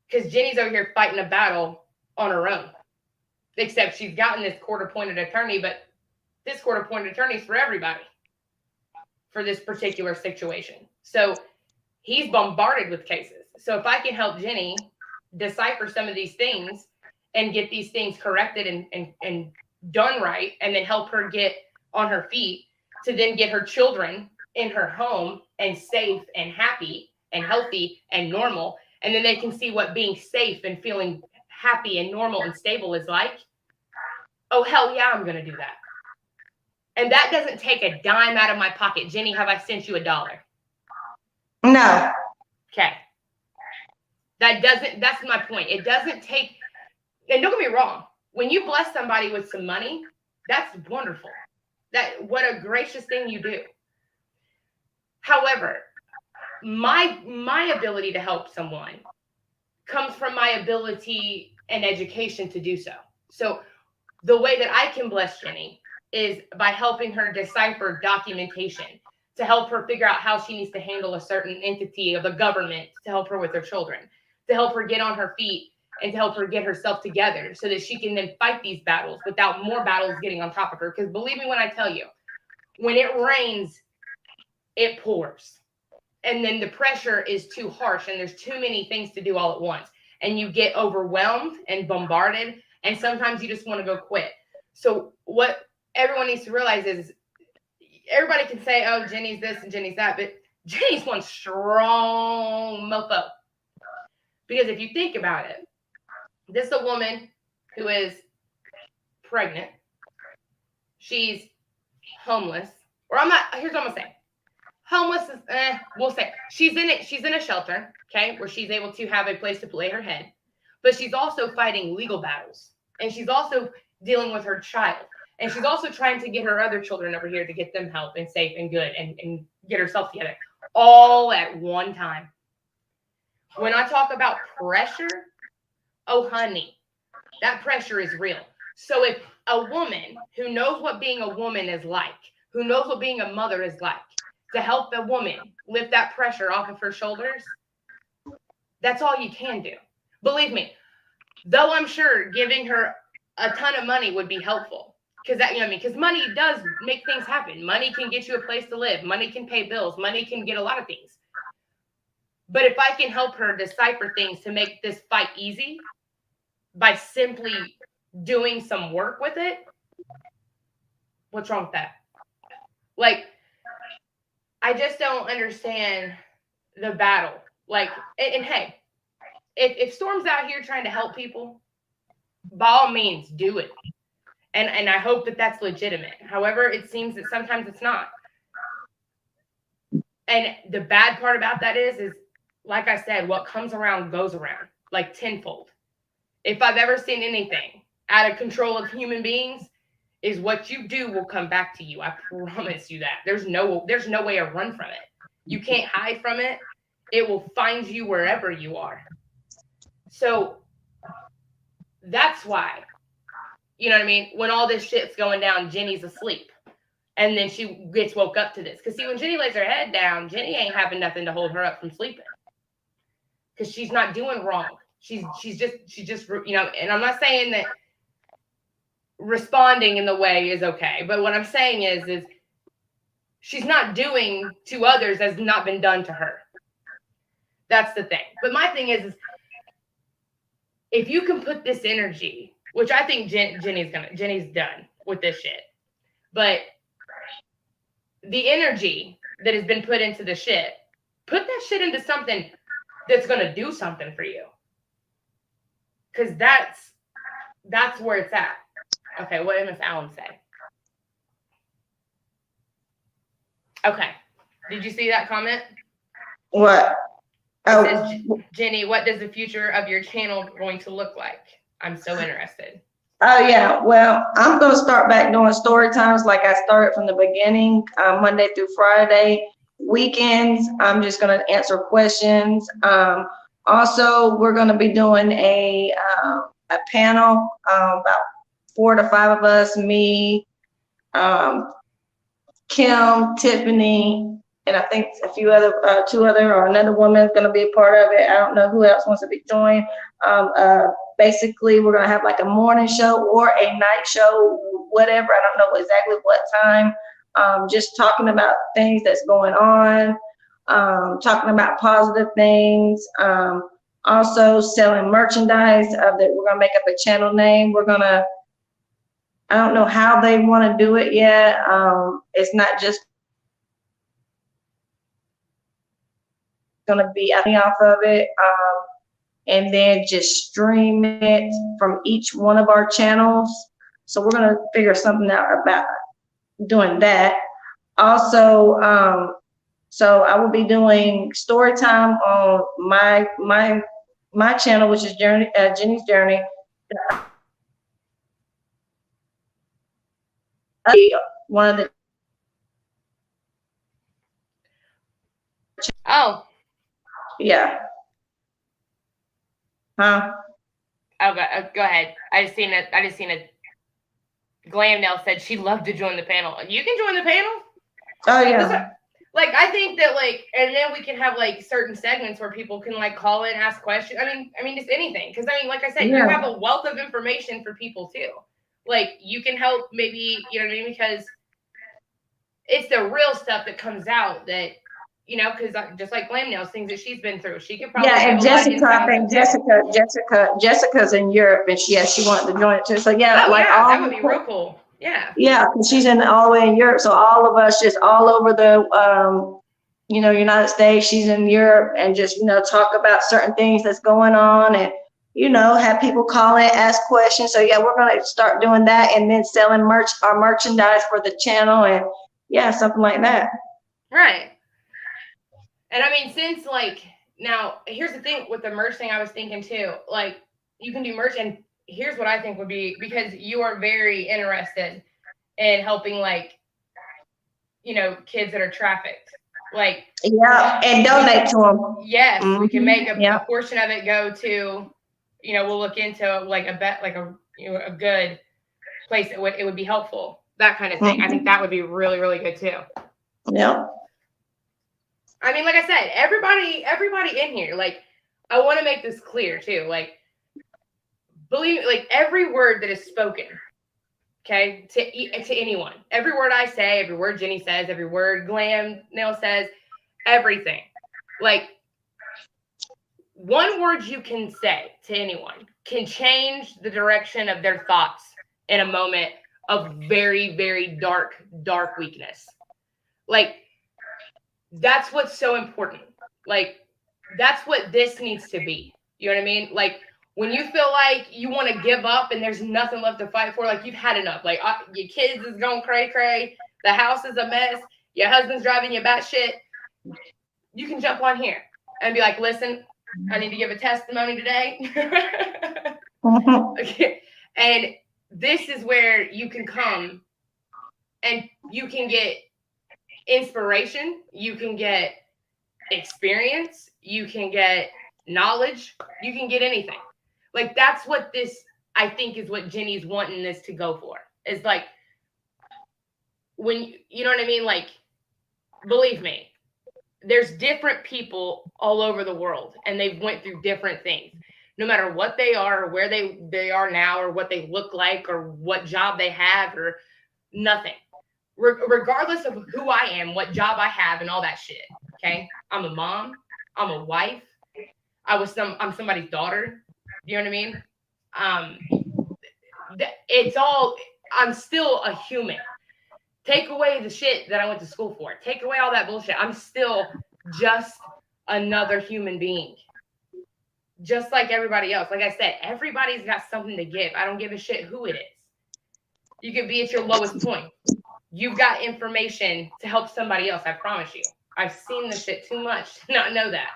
Because Jenny's over here fighting a battle on her own. Except she's gotten this court-appointed attorney, but this court-appointed attorney is for everybody for this particular situation. So he's bombarded with cases. So if I can help Jenny decipher some of these things and get these things corrected and done right, and then help her get on her feet to then get her children in her home and safe and happy and healthy and normal, and then they can see what being safe and feeling happy and normal and stable is like, oh, hell yeah, I'm going to do that. And that doesn't take a dime out of my pocket. Jenny, have I sent you $1? No. Okay. That's my point. It doesn't take, and don't get me wrong, when you bless somebody with some money, that's wonderful. What a gracious thing you do. However, my ability to help someone comes from my ability and education to do so. So the way that I can bless Jenny is by helping her decipher documentation, to help her figure out how she needs to handle a certain entity of the government to help her with her children, to help her get on her feet, and to help her get herself together so that she can then fight these battles without more battles getting on top of her. Because believe me when I tell you, when it rains, it pours. And then the pressure is too harsh and there's too many things to do all at once. And you get overwhelmed and bombarded. And sometimes you just want to go quit. So what everyone needs to realize is, everybody can say, oh, Jenny's this and Jenny's that. But Jenny's one strong mofo. Because if you think about it, this is a woman who is pregnant. She's homeless. Or here's what I'm going to say. Homeless is, we'll say. She's in a shelter, okay, where she's able to have a place to lay her head. But she's also fighting legal battles. And she's also dealing with her child. And she's also trying to get her other children over here to get them help and safe and good and get herself together. All at one time. When I talk about pressure, oh, honey, That pressure is real. So if a woman who knows what being a woman is like, who knows what being a mother is like, to help the woman lift that pressure off of her shoulders, that's all you can do. Believe me, though I'm sure giving her a ton of money would be helpful. Because that, you know what I mean? Because money does make things happen. Money can get you a place to live. Money can pay bills. Money can get a lot of things. But if I can help her decipher things to make this fight easy by simply doing some work with it, what's wrong with that? Like, I just don't understand the battle. Like, and hey, if Storm's out here trying to help people, by all means, do it. And I hope that that's legitimate. However, it seems that sometimes it's not. And the bad part about that is like I said, what comes around goes around, like tenfold. If I've ever seen anything out of control of human beings, is what you do will come back to you. I promise you that. There's no way to run from it. You can't hide from it. It will find you wherever you are. So that's why, you know what I mean? When all this shit's going down, Jenny's asleep. And then she gets woke up to this. Because see, when Jenny lays her head down, Jenny ain't having nothing to hold her up from sleeping. Because she's not doing wrong. She's just, you know, and I'm not saying that responding in the way is okay. But what I'm saying is she's not doing to others as not been done to her. That's the thing. But my thing is if you can put this energy, which I think Jenny's done with this shit. But the energy that has been put into the shit, put that shit into something that's going to do something for you. Because that's where it's at. Okay, what did Miss Allen say? Okay. Did you see that comment? What? It says, Jenny, what does the future of your channel going to look like? I'm so interested. Oh yeah, well, I'm gonna start back doing story times like I started from the beginning, Monday through Friday. Weekends, I'm just gonna answer questions. Also, we're gonna be doing a panel, about 4 to 5 of us, me, Kim, Tiffany, and I think a few other, 2 other, or another woman is going to be a part of it. I don't know who else wants to be joined. Basically, we're going to have like a morning show or a night show, whatever. I don't know exactly what time. Just talking about things that's going on, talking about positive things. Also selling merchandise that we're going to make up a channel name. We're going to, I don't know how they want to do it yet. It's not just going to be off of it, and then just stream it from each one of our channels. So we're going to figure something out about doing that. Also, so I will be doing story time on my channel, which is Jenny's Journey. One of the yeah. Huh? Okay, go ahead. I just seen it. Glamdale said she'd love to join the panel. You can join the panel. Oh yeah. Like, I think that, like, and then we can have like certain segments where people can like call in, ask questions. I mean, just anything. Because I mean, like I said, you have a wealth of information for people too. Like, you can help, maybe, you know what I mean? Because it's the real stuff that comes out that, you know, because just like Glamdale's things that she's been through, she could probably. Yeah, and Jessica, I think Jessica's in Europe, and she wanted to join it too. So yeah, that would be real cool. Yeah. Yeah, because she's all the way in Europe. So all of us just all over the United States. She's in Europe, and just talk about certain things that's going on, and have people call in, ask questions. So yeah, we're gonna start doing that, and then selling our merchandise for the channel, and yeah, something like that. Right. And I mean, since like, now here's the thing with the merch thing, I was thinking too, like, you can do merch, and here's what I think would be, because you are very interested in helping, like, kids that are trafficked. Like, yeah, and donate to them. Yes, we can make a portion of it go to, we'll look into like a good place it would be helpful, that kind of thing. I think that would be really, really good too. Yeah. I mean, like I said, everybody in here, like, I want to make this clear too. Like, believe, like, every word that is spoken, okay, to anyone, every word I say, every word Jenny says, every word Glam Nail says, everything, like, one word you can say to anyone can change the direction of their thoughts in a moment of very, very dark weakness. Like, that's what's so important. Like, that's what this needs to be. You know what I mean? Like, when you feel like you want to give up and there's nothing left to fight for, like, you've had enough. Like, your kids is going cray, the house is a mess, your husband's driving you batshit. You can jump on here and be like, listen, I need to give a testimony today. Okay. And this is where you can come and you can get inspiration, you can get experience, you can get knowledge, you can get anything. Like, that's what this, I think, is what Jenny's wanting this to go for. It's like, when, you know what I mean? Like, believe me, there's different people all over the world, and they've went through different things. No matter what they are, or where they are now, or what they look like, or what job they have, or nothing. Regardless of who I am, what job I have, and all that shit. Okay, I'm a mom. I'm a wife. I'm somebody's daughter. You know what I mean? It's all. I'm still a human. Take away the shit that I went to school for. Take away all that bullshit. I'm still just another human being. Just like everybody else. Like I said, everybody's got something to give. I don't give a shit who it is. You could be at your lowest point. You've got information to help somebody else. I promise you. I've seen this shit too much to not know that.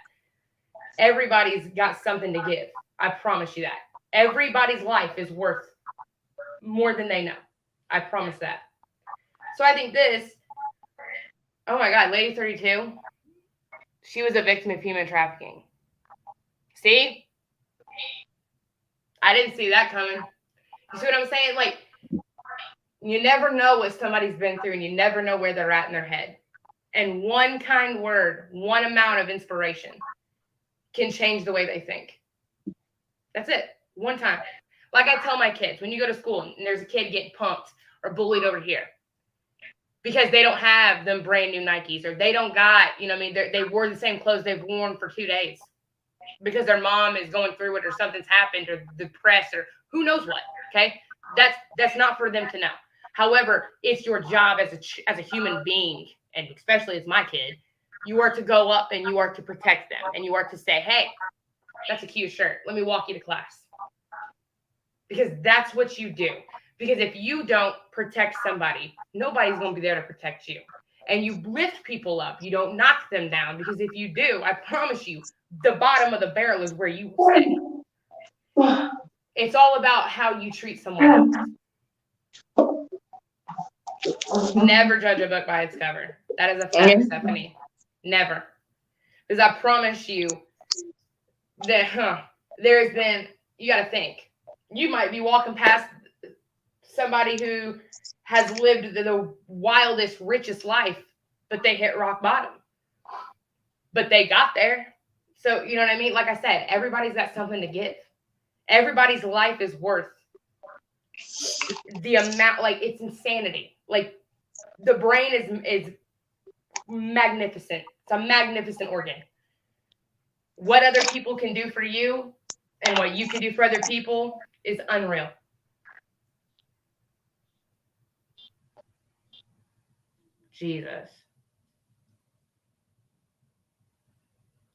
Everybody's got something to give. I promise you that. Everybody's life is worth more than they know. I promise that. So I think this, oh my God, Lady 32, she was a victim of human trafficking. See? I didn't see that coming. You see what I'm saying? Like, you never know what somebody's been through, and you never know where they're at in their head. And one kind word, one amount of inspiration can change the way they think. That's it. One time. Like I tell my kids, when you go to school and there's a kid getting punked or bullied over here because they don't have them brand new Nikes, or they don't got, you know what I mean, they wore the same clothes they've worn for 2 days because their mom is going through it, or something's happened, or depressed, or who knows what, okay? That's not for them to know. However, it's your job as a human being, and especially as my kid, you are to go up and you are to protect them, and you are to say, hey, that's a cute shirt. Let me walk you to class. Because that's what you do. Because if you don't protect somebody, nobody's going to be there to protect you. And you lift people up. You don't knock them down. Because if you do, I promise you, the bottom of the barrel is where you stay. It's all about how you treat someone else. Never judge a book by its cover. That is a fact, Stephanie. Never. Because I promise you that there's been, you got to think, you might be walking past somebody who has lived the wildest, richest life, but they hit rock bottom. But they got there. So, you know what I mean? Like I said, everybody's got something to give. Everybody's life is worth the amount, like, it's insanity. Like, the brain is magnificent. It's a magnificent organ. What other people can do for you and what you can do for other people is unreal. Jesus.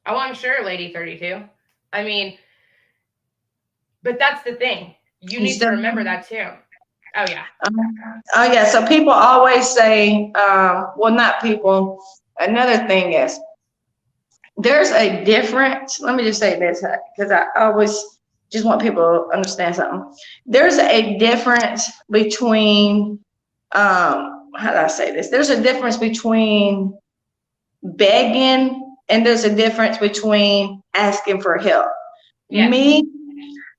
Oh, I'm sure, Lady 32. I mean, but that's the thing. You need to remember that too. Oh, yeah. Oh, yeah. So people always say, well, not people. Another thing is, there's a difference. Let me just say this, because I always just want people to understand something. There's a difference between, how do I say this? There's a difference between begging, and there's a difference between asking for help. Yeah. Me,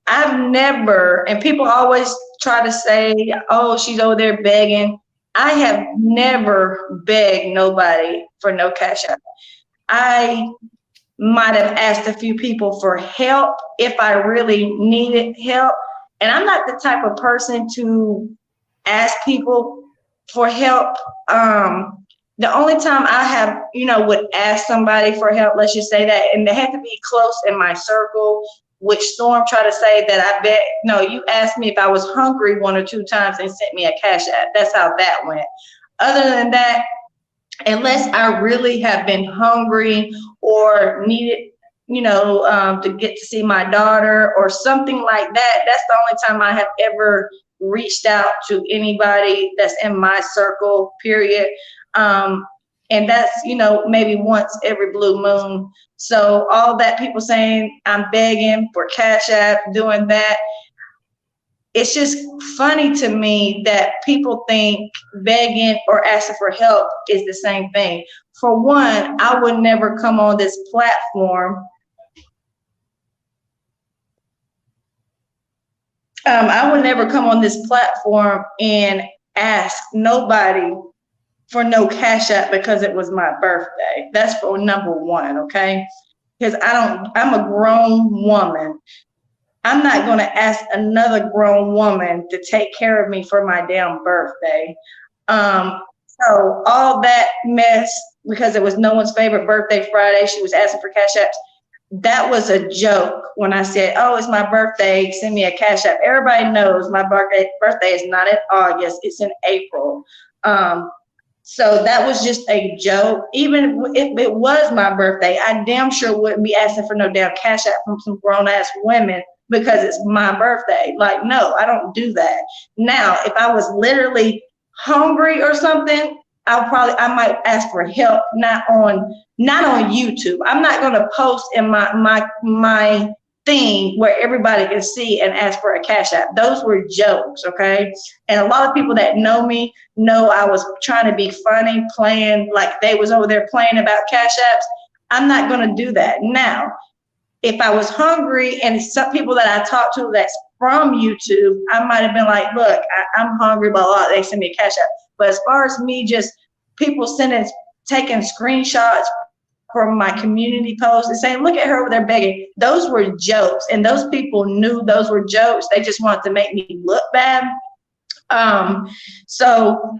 I've never, and people always try to say, oh, she's over there begging. I have never begged nobody for no cash out. I might have asked a few people for help if I really needed help. And I'm not the type of person to ask people for help. The only time I have, would ask somebody for help, let's just say that, and they had to be close in my circle, which Storm tried to say that I bet, no, you asked me if I was hungry one or two times and sent me a cash app. That's how that went. Other than that, unless I really have been hungry or needed, to get to see my daughter or something like that, that's the only time I have ever reached out to anybody that's in my circle, period. And that's, maybe once every blue moon. So all that people saying I'm begging for cash app, doing that, it's just funny to me that people think begging or asking for help is the same thing. For one, I would never come on this platform. I would never come on this platform and ask nobody for no cash app because it was my birthday. That's for number one, okay? Because I'm a grown woman. I'm not going to ask another grown woman to take care of me for my damn birthday. So all that mess, because it was no one's favorite birthday Friday, she was asking for cash apps. That was a joke when I said, oh, it's my birthday, send me a cash app. Everybody knows my birthday is not in August, it's in April. So that was just a joke. Even if it was my birthday, I damn sure wouldn't be asking for no damn cash app from some grown ass women because it's my birthday. Like, no, I don't do that. Now, if I was literally hungry or something, I might ask for help, not on YouTube. I'm not gonna post in my thing where everybody can see and ask for a cash app. Those were jokes, okay? And a lot of people that know me know I was trying to be funny, playing like they was over there playing about cash apps. I'm not gonna do that. Now, if I was hungry and some people that I talked to that's from YouTube, I might have been like, look, I'm hungry, blah, blah, they send me a cash app. But as far as me just people taking screenshots from my community posts and saying, look at her over there begging, those were jokes. And those people knew those were jokes. They just wanted to make me look bad. So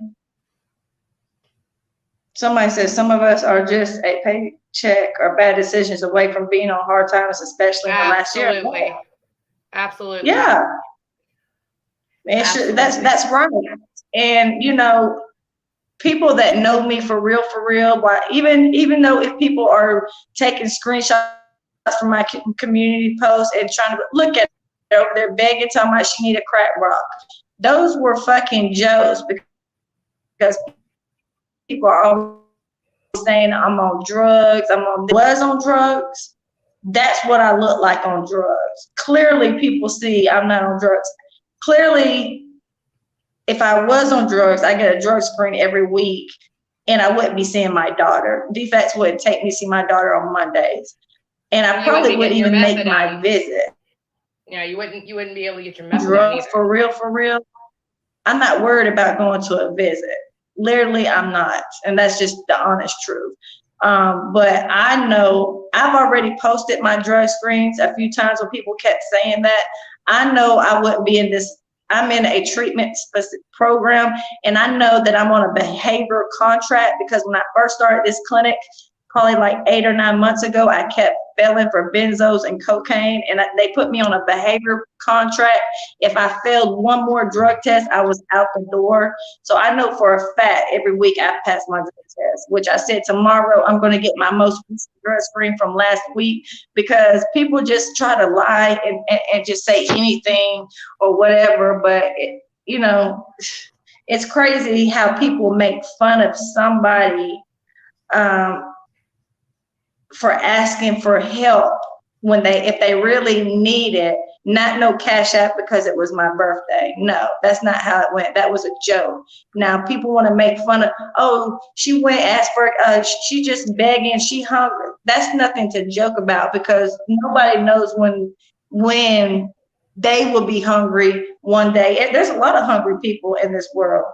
somebody says some of us are just a paycheck or bad decisions away from being on hard times, especially in the last year. Absolutely. Yeah. That's right. And people that know me for real, why even though if people are taking screenshots from my community posts and trying to look at it over there begging, talking about she need a crack rock, those were fucking jokes because people are always saying I'm on drugs, was on drugs. That's what I look like on drugs. Clearly people see I'm not on drugs. Clearly, if I was on drugs, I get a drug screen every week and I wouldn't be seeing my daughter. DFACS wouldn't take me to see my daughter on Mondays. And I probably wouldn't even make my visit. Yeah, you wouldn't be able to get your methadone drugs either. For real. I'm not worried about going to a visit. Literally, I'm not. And that's just the honest truth. But I know I've already posted my drug screens a few times when people kept saying that. I know I wouldn't be in this. I'm in a treatment specific program, and I know that I'm on a behavioral contract because when I first started this clinic, probably like 8 or 9 months ago, I kept failing for benzos and cocaine, and they put me on a behavior contract. If I failed one more drug test, I was out the door. So I know for a fact every week I pass my drug test, which I said tomorrow I'm going to get my most recent drug screen from last week, because people just try to lie and just say anything or whatever. But it's crazy how people make fun of somebody for asking for help when if they really need it, not no cash app because it was my birthday. No, that's not how it went. That was a joke. Now people want to make fun of, oh, she went asked for she just begging, she hungry. That's nothing to joke about because nobody knows when they will be hungry one day. And there's a lot of hungry people in this world.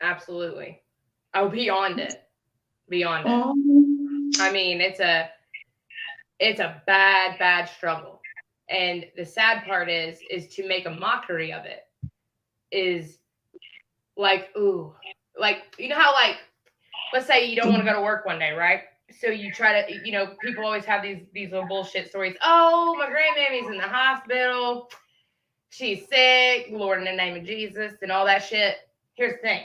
Absolutely. Oh, beyond it. Beyond it. Mhm. I mean, it's a bad, bad struggle. And the sad part is to make a mockery of it is like, ooh, like, you know how, like, let's say you don't want to go to work one day, right? So you try to, people always have these little bullshit stories. Oh, my grandmammy's in the hospital. She's sick. Lord, in the name of Jesus, and all that shit. Here's the thing.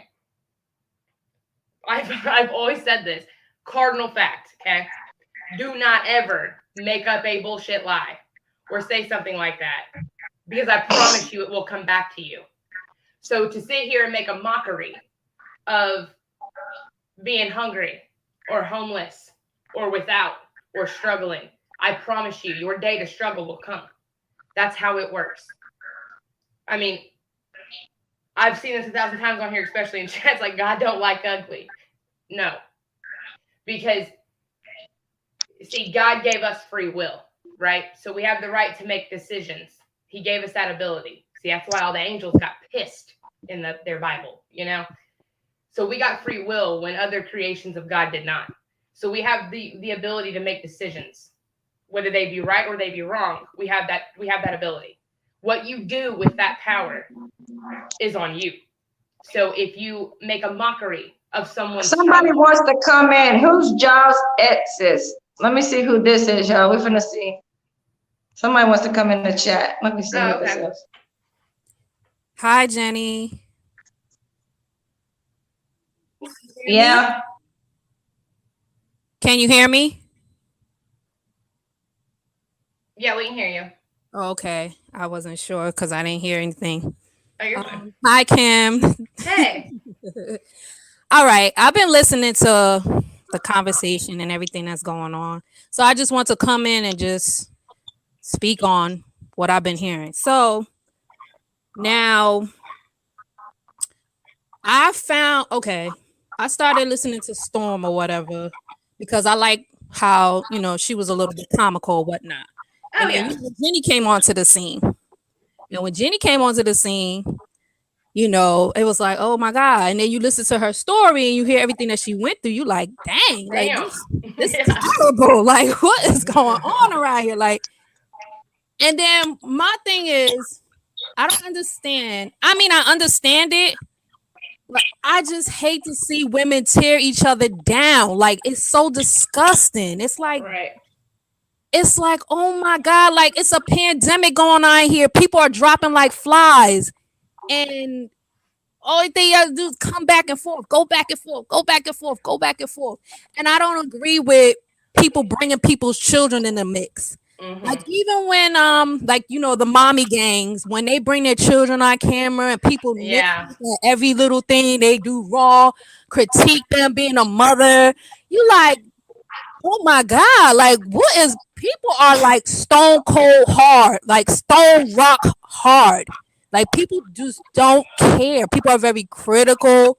I've always said this. Cardinal fact, okay? Do not ever make up a bullshit lie or say something like that, because I promise you it will come back to you. So to sit here and make a mockery of being hungry or homeless or without or struggling, I promise you your day to struggle will come. That's how it works. I mean, I've seen this 1,000 times on here, especially in chats, like, God don't like ugly. No. Because, see, God gave us free will, right? So we have the right to make decisions. He gave us that ability. See, that's why all the angels got pissed in their Bible, So we got free will when other creations of God did not. So we have the ability to make decisions, whether they be right or they be wrong. We have that ability. What you do with that power is on you. So if you make a mockery of someone's Somebody struggle, wants to come in. Who's Jaws exes? Let me see who this is, y'all. We're finna see. Somebody wants to come in the chat. Let me see who this okay. is. Hi, Jenny. Yeah. Can you hear me? Yeah, we can hear you. Okay. I wasn't sure because I didn't hear anything. Oh, you're fine. Hi, Kim. Hey. All right. I've been listening to the conversation and everything that's going on. So I just want to come in and just speak on what I've been hearing. So now I started listening to Storm or whatever because I like how, she was a little bit comical or whatnot. Oh, And then yeah. Jenny came onto the scene. And when Jenny came onto the scene, it was like, oh my God. And then you listen to her story and you hear everything that she went through. You like, dang, like Damn. this is Yeah. terrible. Like, what is going on around here? Like, and then my thing is, I don't understand. I mean, I understand it. Like, I just hate to see women tear each other down. Like, it's so disgusting. It's like, Right. oh my God, like it's a pandemic going on here. People are dropping like flies. And all they have to do is come back and forth, go back and forth, go back and forth, go back and forth. And I don't agree with people bringing people's children in the mix. Mm-hmm. Like even when the mommy gangs, when they bring their children on camera and people Yeah. nitpick at every little thing they do wrong, critique them being a mother, you like, oh my God, like what is, people are like stone cold hard, like stone rock hard. Like people just don't care. People are very critical.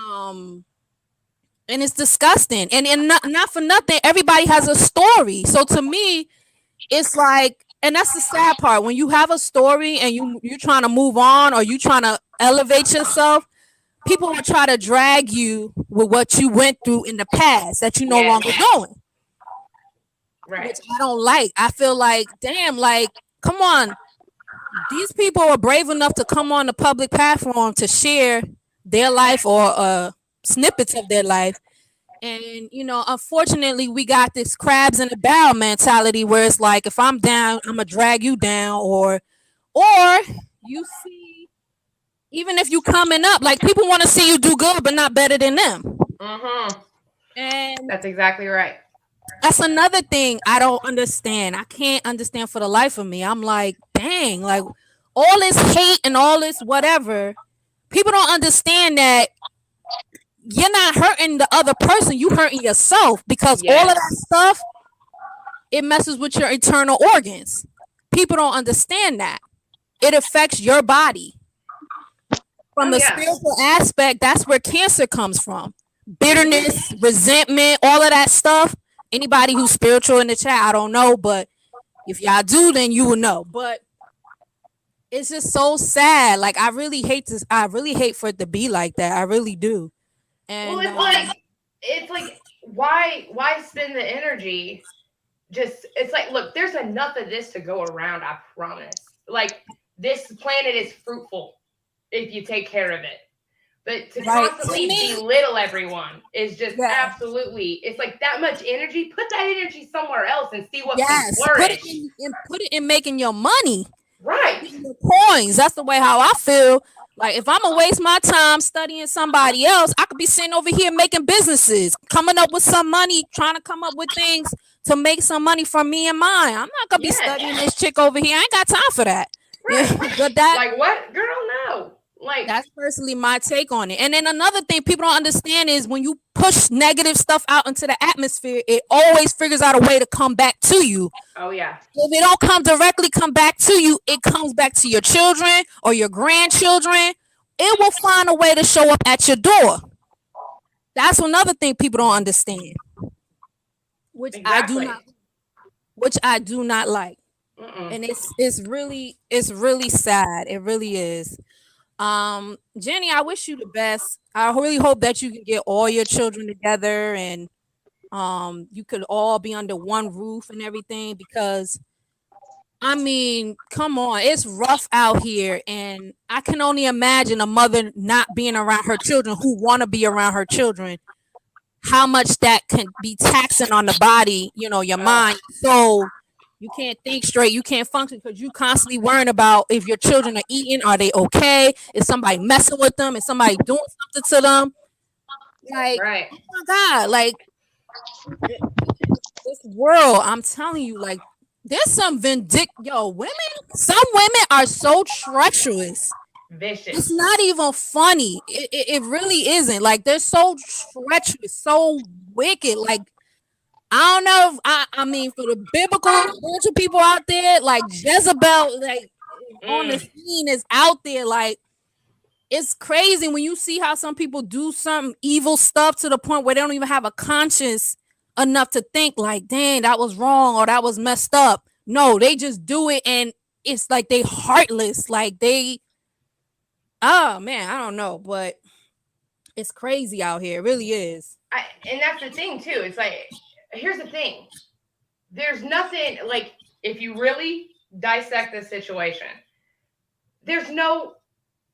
And it's disgusting. And not for nothing, everybody has a story. So to me, it's like, and that's the sad part. When you have a story and you're trying to move on or you trying to elevate yourself, people will try to drag you with what you went through in the past that you no longer doing. Right. Which I don't like. I feel like, damn, like, come on. These people are brave enough to come on the public platform to share their life or snippets of their life. And, unfortunately, we got this crabs in the barrel mentality where it's like, if I'm down, I'm going to drag you down. Or you see, even if you coming up, like people want to see you do good, but not better than them. Mm-hmm. And that's exactly right. That's another thing I don't understand. I can't understand for the life of me. I'm like, dang, like all this hate and all this whatever. People don't understand that you're not hurting the other person. You hurting yourself because all of that stuff, it messes with your internal organs. People don't understand that. It affects your body. From the spiritual aspect, that's where cancer comes from. Bitterness, resentment, all of that stuff. Anybody who's spiritual in the chat, I don't know, but if y'all do, then you will know. But it's just so sad. Like I really hate this. I really hate for it to be like that. I really do. Well, And it's like why spend the energy? Just it's like, look, there's enough of this to go around, I promise. Like, this planet is fruitful if you take care of it. But to right to constantly me, belittle everyone is just yeah, absolutely, it's like that much energy. Put that energy somewhere else and see what can yes, flourish. put it in making your money, Right. your coins. That's the way how I feel. Like if I'm gonna waste my time studying somebody else, I could be sitting over here making businesses, coming up with some money, trying to come up with things to make some money from me and mine. I'm not gonna be Yes. studying this chick over here. I ain't got time for that. Yeah, Right. but that Like, what? Girl, no. Like, that's personally my take on it. And then another thing people don't understand is when you push negative stuff out into the atmosphere, it always figures out a way to come back to you. oh yeah. If it don't come back to you, it comes back to your children or your grandchildren. It will find a way to show up at your door. That's another thing people don't understand, which I do Exactly. not, which I do not like. Mm-mm. And it's really sad. It really is. Jenny, I wish you the best. I really hope that you can get all your children together and you could all be under one roof and everything because I mean, come on, it's rough out here, and I can only imagine a mother not being around her children who want to be around her children. How much that can be taxing on the body, you know, your Oh, mind, so you can't think straight, you can't function because you constantly worrying about if your children are eating, are they okay? Is somebody messing with them? Is somebody doing something to them? Like, right. oh my God, like this world, I'm telling you, like there's some women, some women are so treacherous. It's Vicious. not even funny. It really isn't. Like they're so treacherous, so wicked. Like I don't know if I mean for the biblical spiritual people out there, like Jezebel, like on the Mm. scene is out there. Like it's crazy when you see how some people do some evil stuff to the point where they don't even have a conscience enough to think like, dang, that was wrong or that was messed up. No, they just do it and it's like they heartless. Like they, oh man, I don't know, but it's crazy out here. It really is. And that's the thing too. It's like, here's the thing. There's nothing like, if you really dissect this situation, there's no,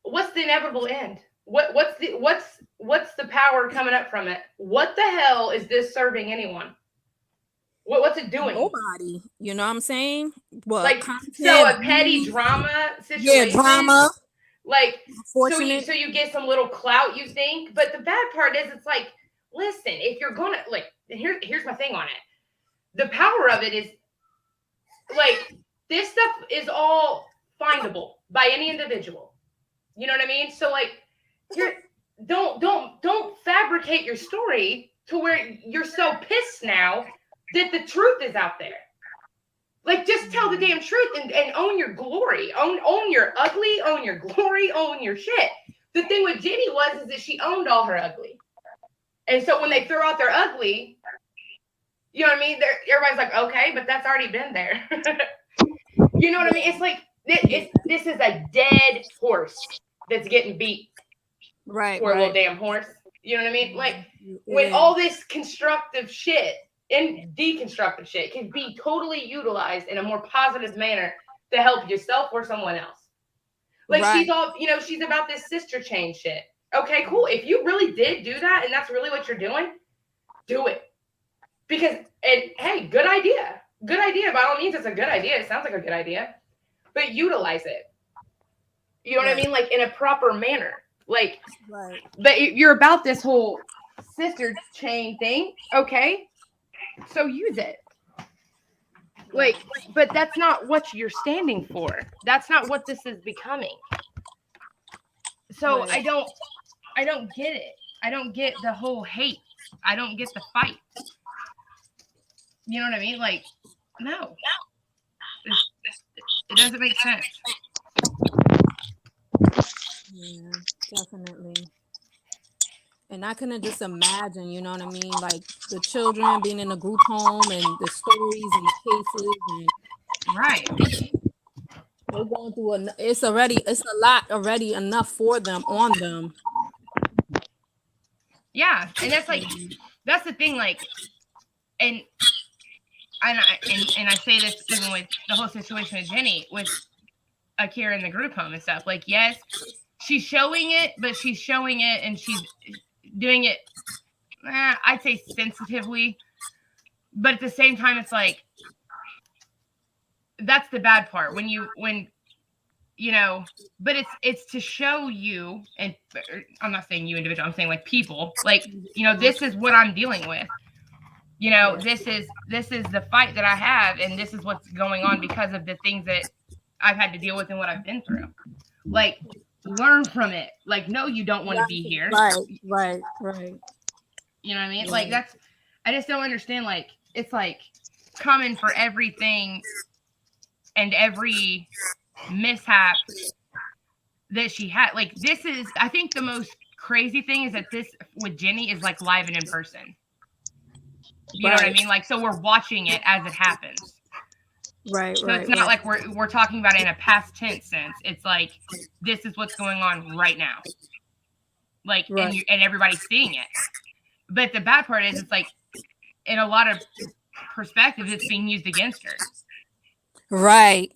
what's the inevitable end? What's the power coming up from it? What the hell is this serving anyone? What's it doing? Nobody, you know what I'm saying? What Like, content, so a petty drama yeah, situation. drama. Like, Unfortunate. so you get some little clout, you think. But the bad part is, it's like, listen, if you're gonna like, here's my thing on it. The power of it is like, this stuff is all findable by any individual. You know what I mean? So like, you're don't fabricate your story to where you're so pissed now that the truth is out there. Like, just tell the damn truth and own your glory. Own your ugly, own your glory, own your shit. The thing with Jenny is that she owned all her ugly. And so when they throw out their ugly, you know what I mean? Everybody's like, okay, but that's already been there. You know what I mean? It's like, this is a dead horse that's getting beat. Right, Poor little right. damn horse. You know what I mean? Like, when Yeah. all this constructive shit and deconstructive shit can be totally utilized in a more positive manner to help yourself or someone else. Like, Right. she's all, she's about this sister chain shit. Okay, cool. If you really did do that and that's really what you're doing, do it. Because, and hey, good idea. Good idea. By all means, it's a good idea. It sounds like a good idea. But utilize it. You know what I mean? Like, in a proper manner. Like, Right. but you're about this whole sister chain thing. Okay. So use it. Like, but that's not what you're standing for. That's not what this is becoming. So Right. I don't get it. I don't get the whole hate. I don't get the fight. You know what I mean? Like, no. It doesn't make sense. Yeah, definitely. And I couldn't just imagine, you know what I mean? Like the children being in a group home and the stories and the cases and Right. They're going through it's a lot already enough for them on them. Yeah, and that's like that's the thing, like, and I say this even with the whole situation with Jenny, with Akira in the group home and stuff. Like, yes, she's showing it, but she's showing it and she's doing it, I'd say sensitively, but at the same time, it's like that's the bad part when you know, but it's to show you, and I'm not saying you individual, I'm saying like people, like, you know, this is what I'm dealing with. You know, this is the fight that I have, and this is what's going on because of the things that I've had to deal with and what I've been through. Like, learn from it. Like, no, you don't want to be here. Right. You know what I mean? Like, that's, I just don't understand. Like, it's like coming for everything and every mishap that she had. Like, this is, I think the most crazy thing is that this with Jenny is like live and in person. You know what I mean? Like, so we're watching it as it happens. Right. So it's not like we're talking about it in a past tense sense. It's like, this is what's going on right now. Like, and everybody's seeing it. But the bad part is, it's like, in a lot of perspectives, it's being used against her. Right.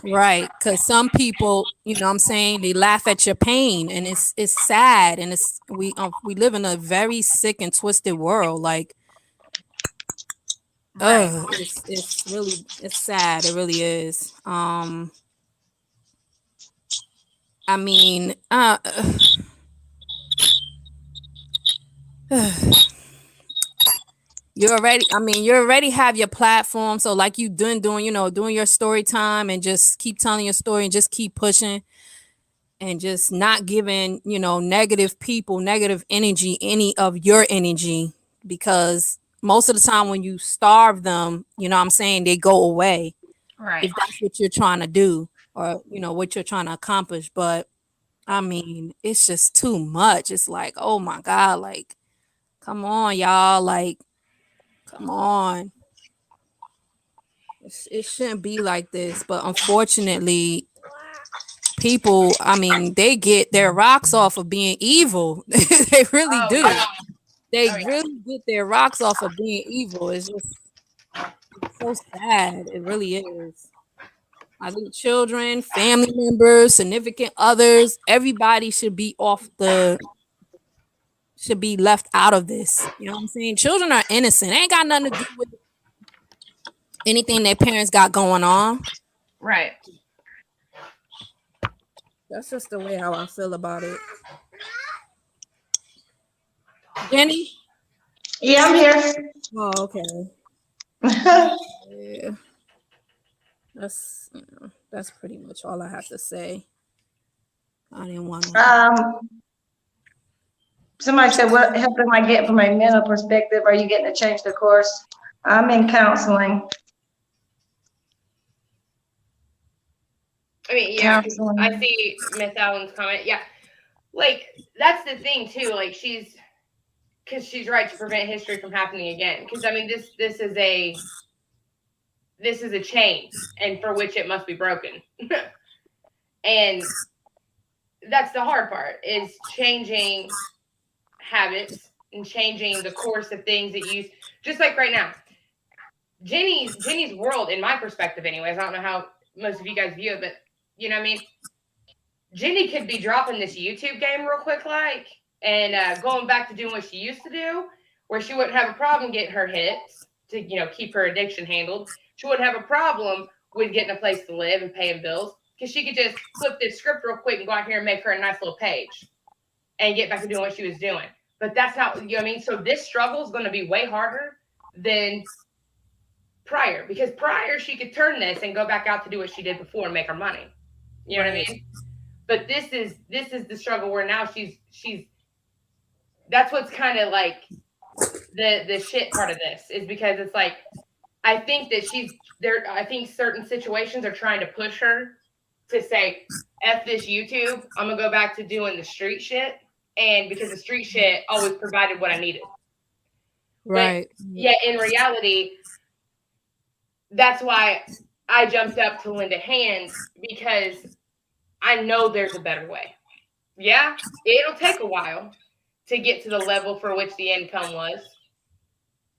Because some people, you know what I'm saying, they laugh at your pain, and it's sad, and we live in a very sick and twisted world. Like, Right. it's really, it's sad. It really is. I mean, you already have your platform. So like you doing, you know, doing your story time and just keep telling your story and just keep pushing and just not giving, you know, negative people, negative energy, any of your energy, because most of the time when you starve them, you know what I'm saying, they go away. Right. If that's what you're trying to do, or, you know, what you're trying to accomplish. But I mean, it's just too much. It's like, oh my God, like, come on, y'all. Like, come on. It shouldn't be like this. But unfortunately, people, I mean, they get their rocks off of being evil. They really do. Yeah. They really get their rocks off of being evil. It's just so sad. It really is. I think children, family members, significant others, everybody should be left out of this. You know what I'm saying? Children are innocent. They ain't got nothing to do with anything their parents got going on. Right. That's just the way how I feel about it. Jenny? Yeah, I'm here. Oh, okay. Yeah. That's pretty much all I have to say. I didn't want to. Somebody said, what help am I getting from a mental perspective? Are you getting to change the course? I'm in counseling. I mean, yeah, I see Miss Allen's comment. Yeah, like, that's the thing too. Like, because she's right to prevent history from happening again. Because I mean, this is a chain, and for which it must be broken. And that's the hard part, is changing habits and changing the course of things that you, just like right now, Jenny's world, in my perspective anyways, I don't know how most of you guys view it, but you know what I mean, Jenny could be dropping this YouTube game real quick, like, and going back to doing what she used to do, where she wouldn't have a problem getting her hits to, you know, keep her addiction handled. She wouldn't have a problem with getting a place to live and paying bills, because she could just flip this script real quick and go out here and make her a nice little page and get back to doing what she was doing. But that's not, you know what I mean? So this struggle is going to be way harder than prior, because prior she could turn this and go back out to do what she did before and make her money. You know what I mean? But this is the struggle where now she's that's what's kind of like the shit part of this, is because it's like, I think that she's there. I think certain situations are trying to push her to say, F this YouTube, I'm gonna go back to doing the street shit. And because the street shit always provided what I needed. Right. But yet in reality, that's why I jumped up to lend a hand because I know there's a better way. Yeah, it'll take a while to get to the level for which the income was,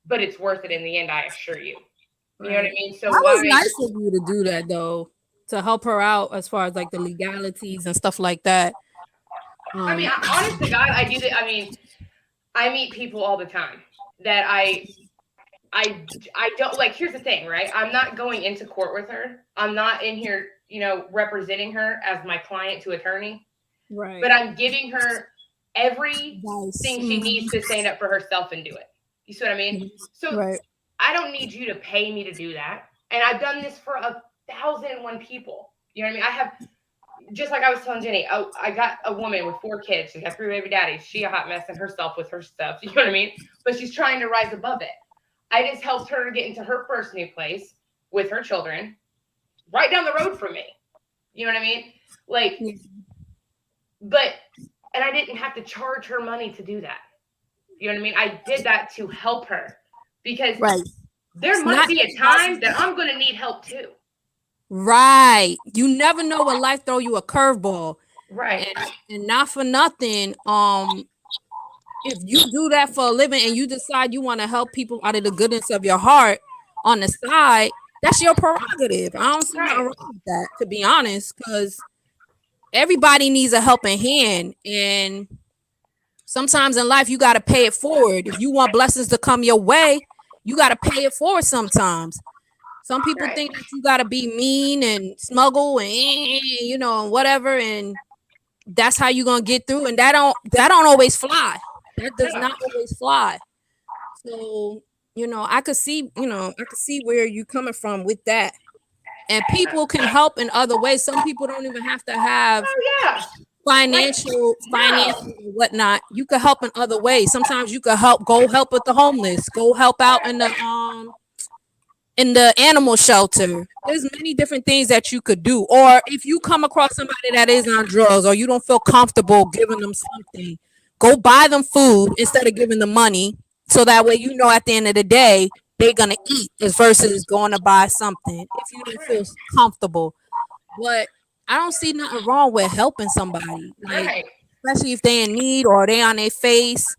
but it's worth it in the end, I assure you. You know what I Right. mean? So That was why? nice of you to do that though, to help her out as far as like the legalities and stuff like that. I mean, Um, honest to God, I do that. I mean, I meet people all the time that I don't like. Here's the thing, right? I'm not going into court with her. I'm not in here, representing her as my client to attorney, right. but I'm giving her everything Nice. she needs to stand up for herself and do it. You see what I mean? So Right. I don't need you to pay me to do that. And I've done this for 1,001 people. You know what I mean? I have, just like I was telling Jenny, I got a woman with 4 kids. She's got 3 baby daddies. She a hot mess in herself with her stuff. You know what I mean? But she's trying to rise above it. I just helped her get into her first new place with her children right down the road from me. You know what I mean? Like, Yeah. but, and I didn't have to charge her money to do that. You know what I mean? I did that to help her because Right. there It's might not be a time that I'm going to need help too. right. You never know when life throw you a curveball. Right. And not for nothing. If you do that for a living and you decide you want to help people out of the goodness of your heart on the side, that's your prerogative. I don't see nothing Right. wrong with that, to be honest, because everybody needs a helping hand. And sometimes in life, you got to pay it forward. If you want blessings to come your way, you got to pay it forward sometimes. Some people Right. think that you got to be mean and smuggle and, whatever. And that's how you're going to get through. And that don't always fly. That does No. not always fly. So, I could see where you're coming from with that. And people can help in other ways. Some people don't even have to have Oh yeah. financial No. and whatnot. You could help in other ways. Sometimes you could go help with the homeless, go help out in the animal shelter. There's many different things that you could do. Or if you come across somebody that is on drugs or you don't feel comfortable giving them something, go buy them food instead of giving them money. So that way, at the end of the day, they're going to eat as versus going to buy something if you don't feel Right. comfortable. But I don't see nothing wrong with helping somebody, like Right. especially if they in need or they on their face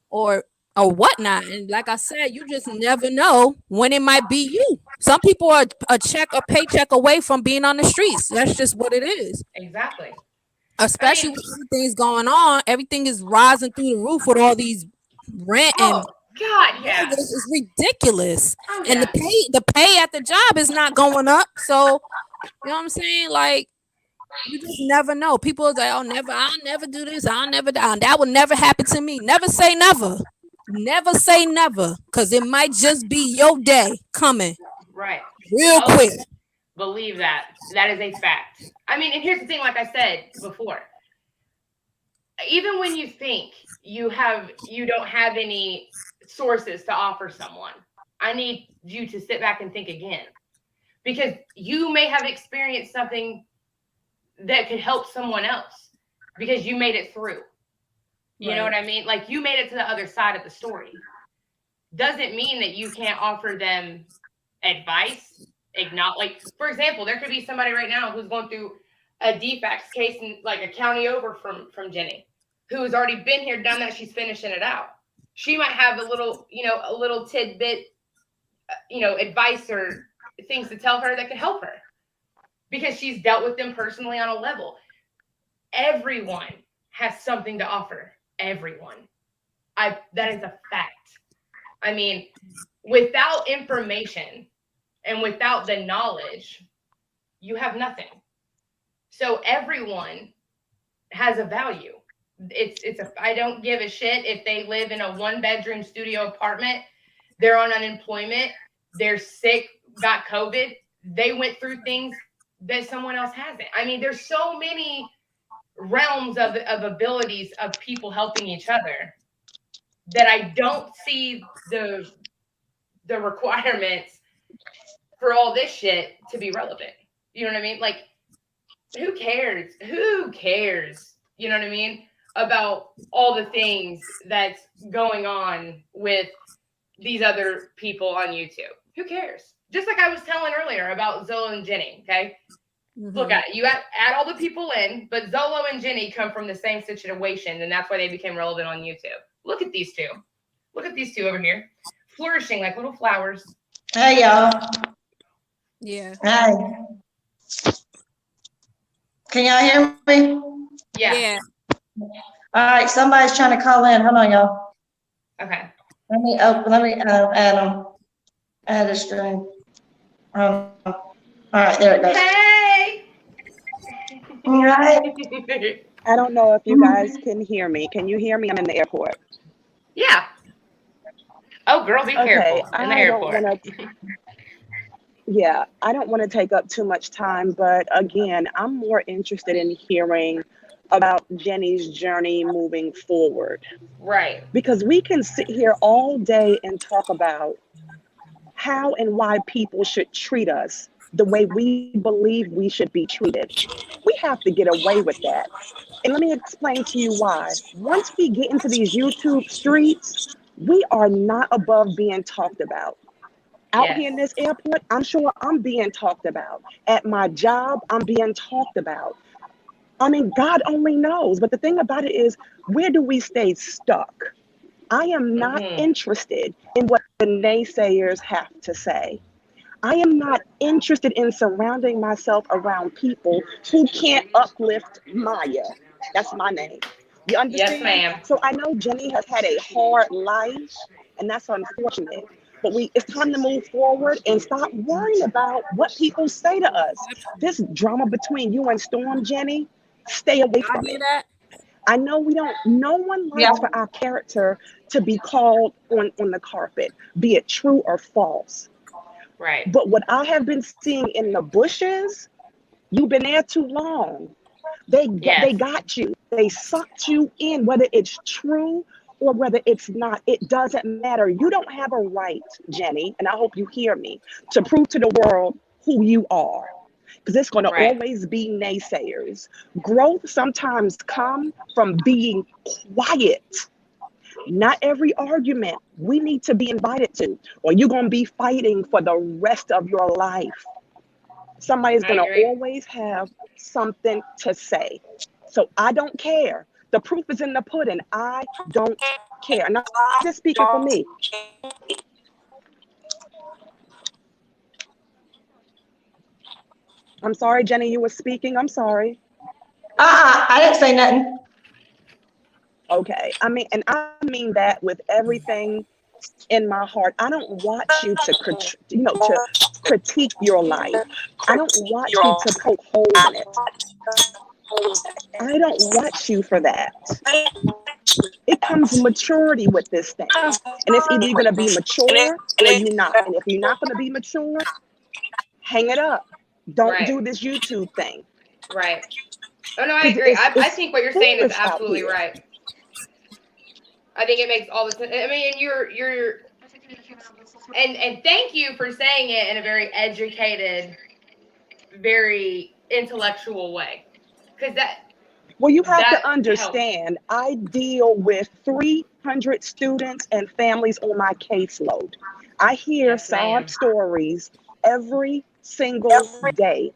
or whatnot. And like I said, you just never know when it might be you. Some people are a paycheck away from being on the streets. That's just what it is. Exactly. I Especially mean, with everything's going on, everything is rising through the roof with all these rent and oh God, yeah. it's ridiculous. Oh And yeah. the pay at the job is not going up. So you know what I'm saying? Like you just never know. People are like, "Oh, I'll never do this. I'll never die. That will never happen to me." Never say never. Never say never, because it might just be your day coming Right. real Oh, quick. believe that. That is a fact. I mean, and here's the thing, like I said before, even when you think you don't have any sources to offer someone, I need you to sit back and think again. Because you may have experienced something that could help someone else because you made it through. You know what I mean? Like you made it to the other side of the story. Doesn't mean that you can't offer them advice. Like, for example, there could be somebody right now who's going through a defects case in like a county over from Jenny, who has already been here, done that. She's finishing it out. She might have a little tidbit, advice or things to tell her that could help her because she's dealt with them personally on a level. Everyone has something to offer. Everyone. That is a fact. I mean, without information and without the knowledge, you have nothing. So everyone has a value. I don't give a shit if they live in a 1-bedroom studio apartment, they're on unemployment, they're sick, got COVID, they went through things that someone else hasn't. I mean, there's so many realms of abilities of people helping each other that I don't see the requirements for all this shit to be relevant. You know what I mean? Like, who cares? Who cares? You know what I mean? About all the things that's going on with these other people on YouTube. Who cares? just like I was telling earlier about Zolo and Jenny, okay? Look Mm-hmm. at it. You add all the people in, but Zolo and Jenny come from the same situation, and that's why they became relevant on YouTube. Look at these two. Look at these two over here, flourishing like little flowers. Hey, y'all. Yeah. Hey. Can y'all hear me? Yeah. Yeah. All right, somebody's trying to call in. Hold on, y'all. Okay. Let me add them. Add a stream. All right, there it goes. Hey. All right. I don't know if you guys can hear me. Can you hear me? I'm in the airport. Yeah. Oh, girl, be Okay, careful in the I don't airport. want to, yeah, I don't want to take up too much time, but again, I'm more interested in hearing about Jenny's journey moving forward Right. because we can sit here all day and talk about how and why people should treat us the way we believe we should be treated. We have to get away with that. And let me explain to you why. Once we get into these YouTube streets, we are not above being talked about. Out Yes. here in this airport, I'm sure I'm being talked about. At my job, I'm being talked about. I mean, God only knows. But the thing about it is, where do we stay stuck? I am not Mm-hmm. interested in what the naysayers have to say. I am not interested in surrounding myself around people who can't uplift Maya. That's my name. You Yes, understand? ma'am. So I know Jenny has had a hard life, and that's unfortunate. But it's time to move forward and stop worrying about what people say to us. This drama between you and Storm, Jenny, stay away I from hear it. that. I know we don't, no one Yeah. likes for our character to be called on the carpet, be it true or false. Right. But what I have been seeing in the bushes, you've been there too long. Yes. They got you. They sucked you in, whether it's true or whether it's not. It doesn't matter. You don't have a right, Jenny, and I hope you hear me, to prove to the world who you are. Because it's going to Right. always be naysayers. Growth sometimes comes from being quiet. Not every argument we need to be invited to, or you're going to be fighting for the rest of your life. Somebody's I going to agree. always have something to say. So I don't care. The proof is in the pudding. I don't care. And I'm just speaking for me. I'm sorry, Jenny, you were speaking. I'm sorry. I didn't say nothing. Okay. I mean, and I mean that with everything in my heart. I don't want you to, to critique your life. I don't want you to poke holes in it. I don't want you for that. It comes maturity with this thing. And it's either you're going to be mature or you're not. And if you're not going to be mature, hang it up. Don't Right. do this YouTube thing Right. Oh no, I because agree. I it's think what you're saying is foolish out absolutely here. right. I think it makes all the sense. I mean, and you're and thank you for saying it in a very educated, very intellectual way, because Well, you have that to helps. understand, I deal with 300 students and families on my caseload. I hear Yes, sob ma'am. stories every single day.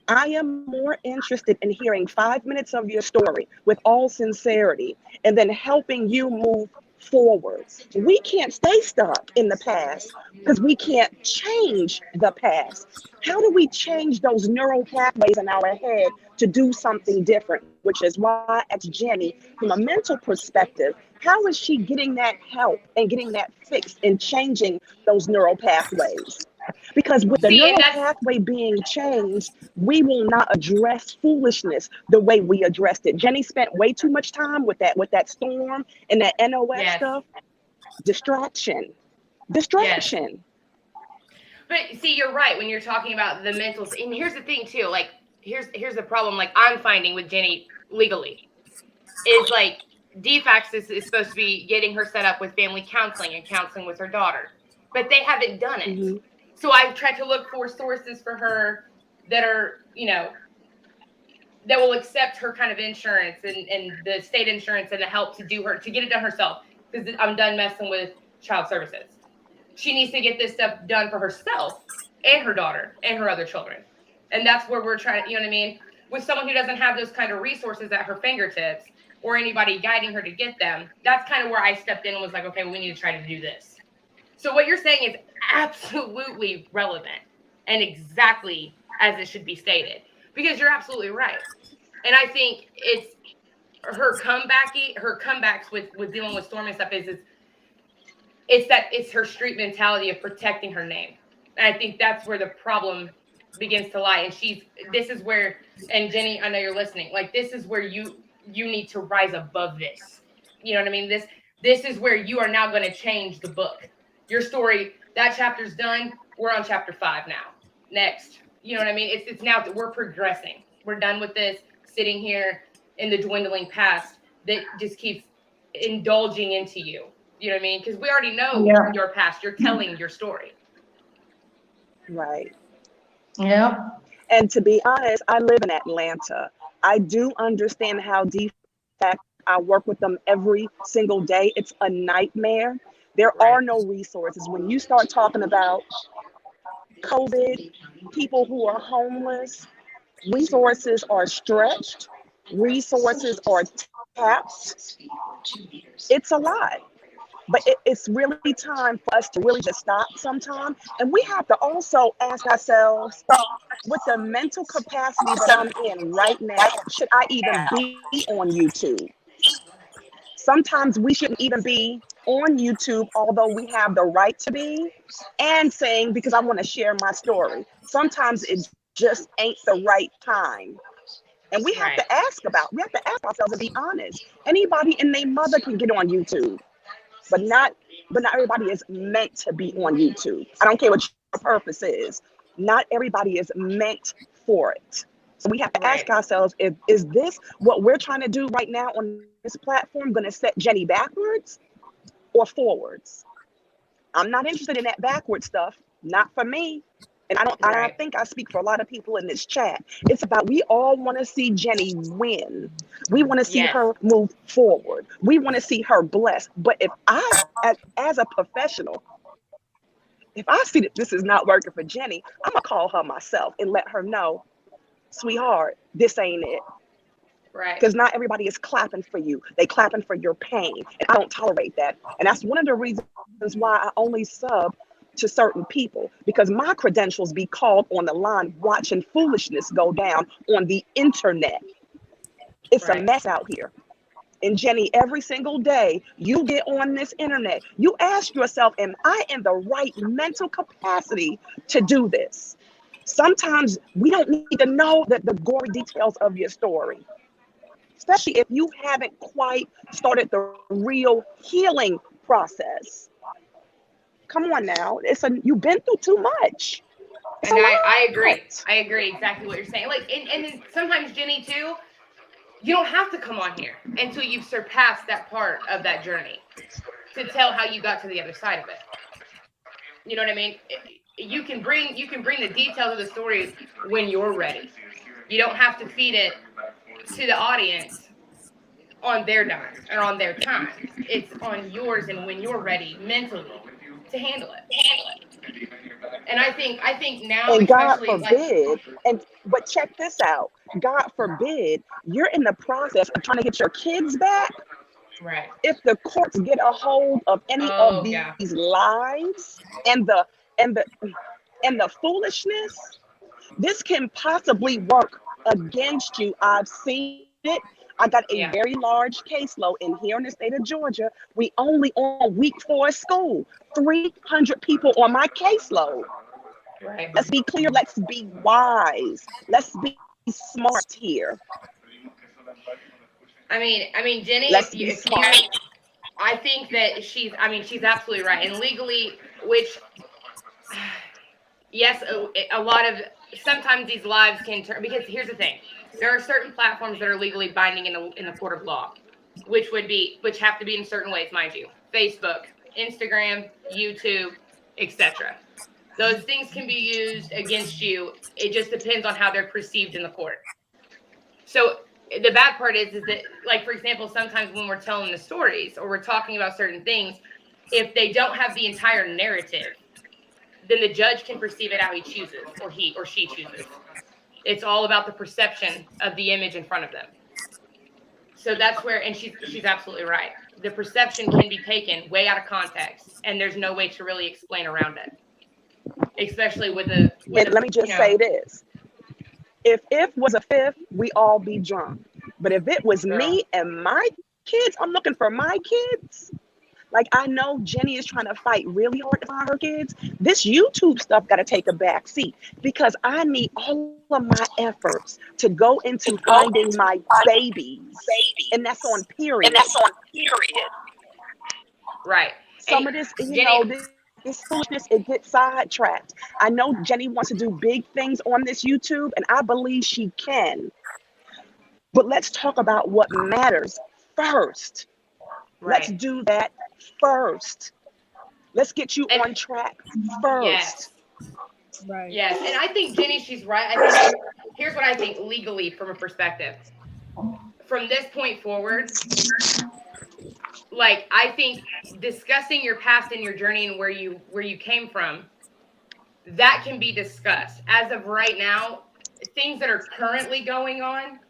I am more interested in hearing 5 minutes of your story with all sincerity and then helping you move forward. We can't stay stuck in the past because we can't change the past. How do we change those neural pathways in our head to do something different? Which is why I asked Jenny, from a mental perspective, how is she getting that help and getting that fixed and changing those neural pathways? Because with the See, and neural that's pathway being changed, we will not address foolishness the way we addressed it. Jenny spent way too much time with that storm and that NOS yes, stuff. Distraction. yes. Distraction. But see, you're right when you're talking about the mental. And here's the thing too. Like, here's the problem. Like, I'm finding with Jenny legally is like DFAX is supposed to be getting her set up with family counseling and counseling with her daughter, but they haven't done it. Hmm. So I've tried to look for sources for her that are, that will accept her kind of insurance and the state insurance and the help to do her to get it done herself because I'm done messing with child services. She needs to get this stuff done for herself and her daughter and her other children. And that's where we're trying, you know what I mean? With someone who doesn't have those kind of resources at her fingertips or anybody guiding her to get them, that's kind of where I stepped in and was like, okay, well, we need to try to do this. So what you're saying is absolutely relevant and exactly as it should be stated, because you're absolutely right. And I think it's her comebacks with dealing with Storm and stuff is it's that it's her street mentality of protecting her name. And I think that's where the problem begins to lie. And this is where, and Jenny, I know you're listening, like this is where you need to rise above this. You know what I mean? This is where you are now going to change the book. Your story, that chapter's done. We're on chapter 5 now. Next. You know what I mean? It's now that we're progressing. We're done with this sitting here in the dwindling past that just keeps indulging into you. You know what I mean? Because we already know Yeah. your past. You're telling your story. Right. Yeah. And to be honest, I live in Atlanta. I do understand how DFAC, I work with them every single day. It's a nightmare. There Right. are no resources. When you start talking about COVID, people who are homeless, resources are stretched, resources are tapped. It's a lot. But it's really time for us to really just stop sometime. And we have to also ask ourselves, with the mental capacity that I'm in right now, should I even be on YouTube? Sometimes we shouldn't even be on YouTube, although we have the right to be, and saying, because I want to share my story. Sometimes it just ain't the right time. And Right. we have to ask ourselves and be honest. Anybody and their mother can get on YouTube, but not everybody is meant to be on YouTube. I don't care what your purpose is. Not everybody is meant for it. So we have to ask Right. ourselves, is this what we're trying to do right now on this platform going to set Jenny backwards or forwards? I'm not interested in that backward stuff. Not for me. And I Right. think I speak for a lot of people in this chat. It's about, we all want to see Jenny win. We want to see Yes. her move forward. We want to see her blessed. But if I, as a professional, if I see that this is not working for Jenny, I'm gonna call her myself and let her know, sweetheart, this ain't it. Right. Because not everybody is clapping for you. They clapping for your pain. And I don't tolerate that. And that's one of the reasons why I only sub to certain people, because my credentials be called on the line watching foolishness go down on the internet. It's a Right. mess out here. And Jenny, every single day you get on this internet, you ask yourself, am I in the right mental capacity to do this? Sometimes we don't need to know the gory details of your story, especially if you haven't quite started the real healing process. Come on now. You've been through too much. It's a And I agree. lot. I agree exactly what you're saying. Like, and then sometimes Jenny too, you don't have to come on here until you've surpassed that part of that journey to tell how you got to the other side of it. You know what I mean? You can bring the details of the story when you're ready. You don't have to feed it to the audience on their dime or on their time. It's on yours and when you're ready mentally to handle it. And I think now, And God especially like forbid, and but check this out. God forbid you're in the process of trying to get your kids back. right. If the courts get a hold of any of Oh these yeah. lies and the foolishness, this can possibly work against you. I've seen it. I got a Yeah. very large caseload in here in the state of Georgia. We only on week 4 of school, 300 people on my caseload. Right. Let's be clear. Let's be wise. Let's be smart here. I mean, Jenny, Let's if be you if you smart. I think that she's absolutely right. And legally, which yes, a lot of sometimes these lives can turn, because here's the thing: there are certain platforms that are legally binding in the court of law, which have to be in certain ways, mind you. Facebook, Instagram, YouTube, etc. Those things can be used against you. It just depends on how they're perceived in the court. So the bad part is that, like, for example, sometimes when we're telling the stories or we're talking about certain things, if they don't have the entire narrative, then the judge can perceive it how he chooses, or he or she chooses. It's all about the perception of the image in front of them. So that's where, and she's absolutely right. The perception can be taken way out of context, and there's no way to really explain around it, especially with a And let me you just know, say this. If was a fifth, we all be drunk. But if it was girl. me and my kids, I'm looking for my kids. Like, I know Jenny is trying to fight really hard to find her kids. This YouTube stuff got to take a back seat because I need all of my efforts to go into finding my babies. And that's on period. Right. Some And of this, Jenny, this foolishness, it gets sidetracked. I know Jenny wants to do big things on this YouTube, and I believe she can. But let's talk about what matters first. Let's right. do that first. Let's get you And on track first. yes. Right. Yes. And I think Jenny, she's right. I think here's what I think legally from a perspective. From this point forward, like I think discussing your past and your journey and where you came from, that can be discussed. As of right now, things that are currently going on,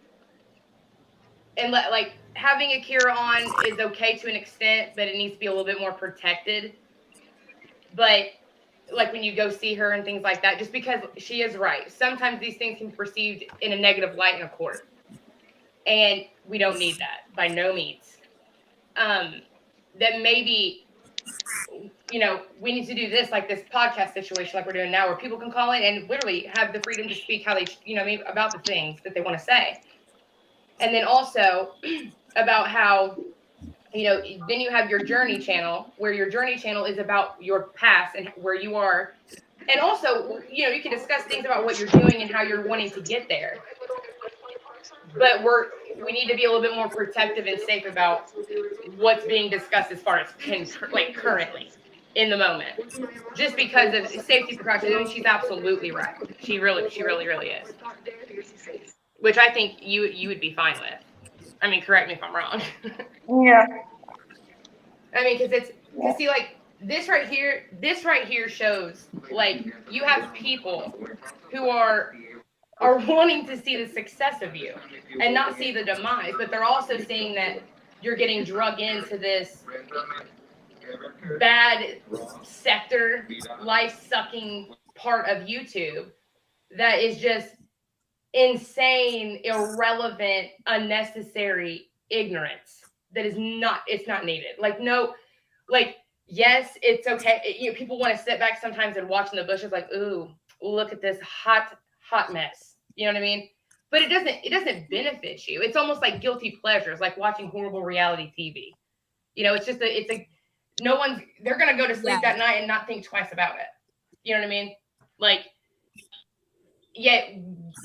and like having Akira on is okay to an extent, but it needs to be a little bit more protected. But like when you go see her and things like that, just because she is right, sometimes these things can be perceived in a negative light in a court, and we don't need that by no means. That maybe we need to do this, like this podcast situation like we're doing now, where people can call in and literally have the freedom to speak how they maybe about the things that they want to say. And then also about how then you have your journey channel, where your journey channel is about your past and where you are, and also you can discuss things about what you're doing and how you're wanting to get there. But we need to be a little bit more protective and safe about what's being discussed as far as like currently in the moment, just because of safety precautions. I mean, she's absolutely right. She really really is, which I think you would be fine with. I mean, correct me if I'm wrong. Yeah. I mean, because see, like this right here shows like you have people who are wanting to see the success of you and not see the demise, but they're also seeing that you're getting drug into this bad sector, life sucking part of YouTube that is just insane, irrelevant, unnecessary ignorance that is it's not needed. Like, no, like, yes, it's okay. People want to sit back sometimes and watch in the bushes like, ooh, look at this hot mess. You know what I mean? But it doesn't benefit you. It's almost like guilty pleasures, like watching horrible reality TV. It's just they're going to go to sleep that night and not think twice about it. You know what I mean? Like, yet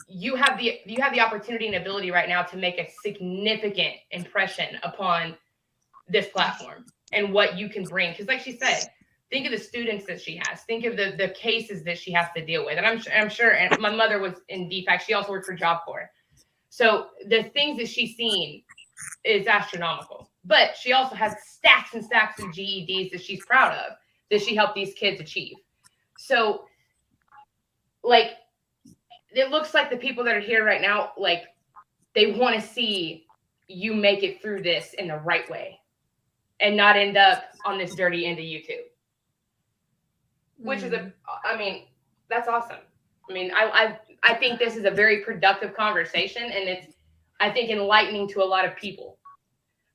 you have the opportunity and ability right now to make a significant impression upon this platform and what you can bring. Because like she said, think of the students that she has. Think of the cases that she has to deal with. And I'm sure, and my mother was in DFAC. She also worked for Job Corps. So the things that she's seen is astronomical. But she also has stacks and stacks of GEDs that she's proud of, that she helped these kids achieve. So, like, it looks like the people that are here right now, like, they want to see you make it through this in the right way and not end up on this dirty end of YouTube. Which is that's awesome. I mean, I think this is a very productive conversation, and it's, I think, enlightening to a lot of people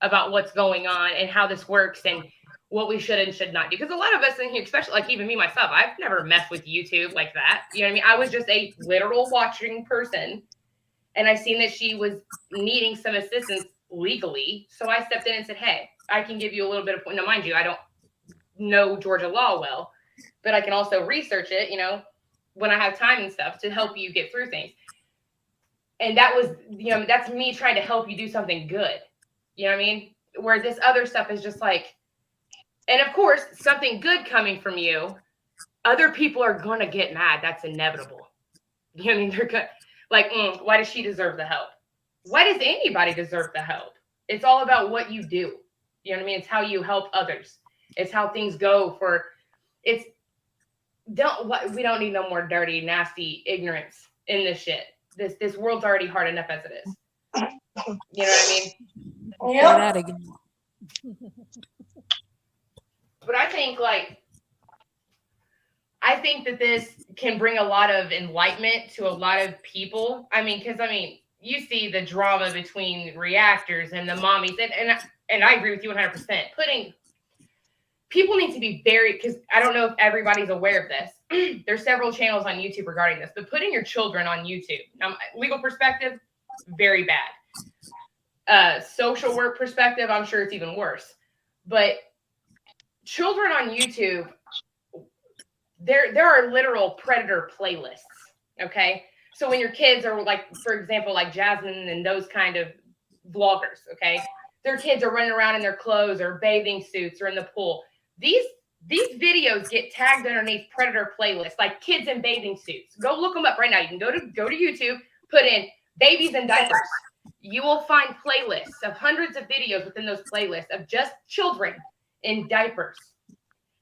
about what's going on and how this works and what we should and should not do. Because a lot of us in here, especially like even me myself, I've never messed with YouTube like that. You know what I mean? I was just a literal watching person, and I seen that she was needing some assistance legally, so I stepped in and said, "Hey, I can give you a little bit of." Now, mind you, I don't know Georgia law well, but I can also research it, when I have time and stuff to help you get through things. And that was, that's me trying to help you do something good. You know what I mean? Where this other stuff is just like, and of course, something good coming from you, other people are going to get mad. That's inevitable. You know what I mean? They're good. Like, why does she deserve the help? Why does anybody deserve the help? It's all about what you do. You know what I mean? It's how you help others. It's how things go for it's we don't need no more dirty, nasty ignorance in this shit. This world's already hard enough as it is. You know what I mean? Say that again. But I think that this can bring a lot of enlightenment to a lot of people. I mean, because you see the drama between reactors and the mommies, and I agree with you 100%. People need to be very, because I don't know if everybody's aware of this. There's several channels on YouTube regarding this, but putting your children on YouTube, legal perspective, very bad. Social work perspective, I'm sure it's even worse. But children on YouTube, there are literal predator playlists. Okay, so when your kids are like, for example, like Jasmine and those kind of vloggers, okay, their kids are running around in their clothes or bathing suits or in the pool. These videos get tagged underneath predator playlists, like kids in bathing suits. Go look them up right now. You can go to YouTube, put in babies in diapers. You will find playlists of hundreds of videos within those playlists of just children in diapers.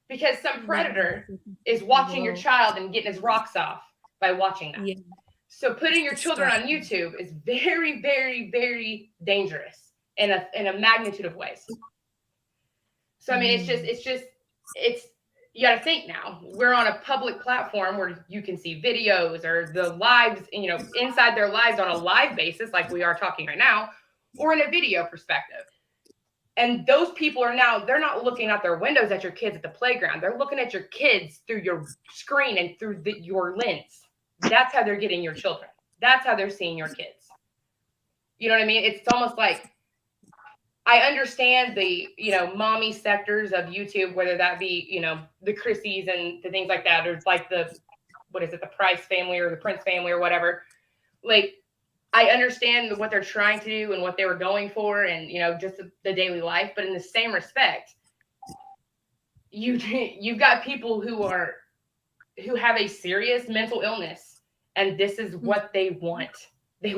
Because some predator is watching your child and getting his rocks off by watching that. Yeah. So putting your children on YouTube is very, very, very dangerous in a magnitude of ways. So, I mean, it's you got to think now. We're on a public platform where you can see videos or the lives, inside their lives on a live basis, like we are talking right now, or in a video perspective. And those people they're not looking out their windows at your kids at the playground. They're looking at your kids through your screen and through your lens. That's how they're getting your children. That's how they're seeing your kids. You know what I mean? It's almost like, I understand the, mommy sectors of YouTube, whether that be, the Chrissies and the things like that, or like the Price family or the Prince family or whatever. Like, I understand what they're trying to do and what they were going for and, just the daily life. But in the same respect, you've got people who have a serious mental illness, and this is what they want. They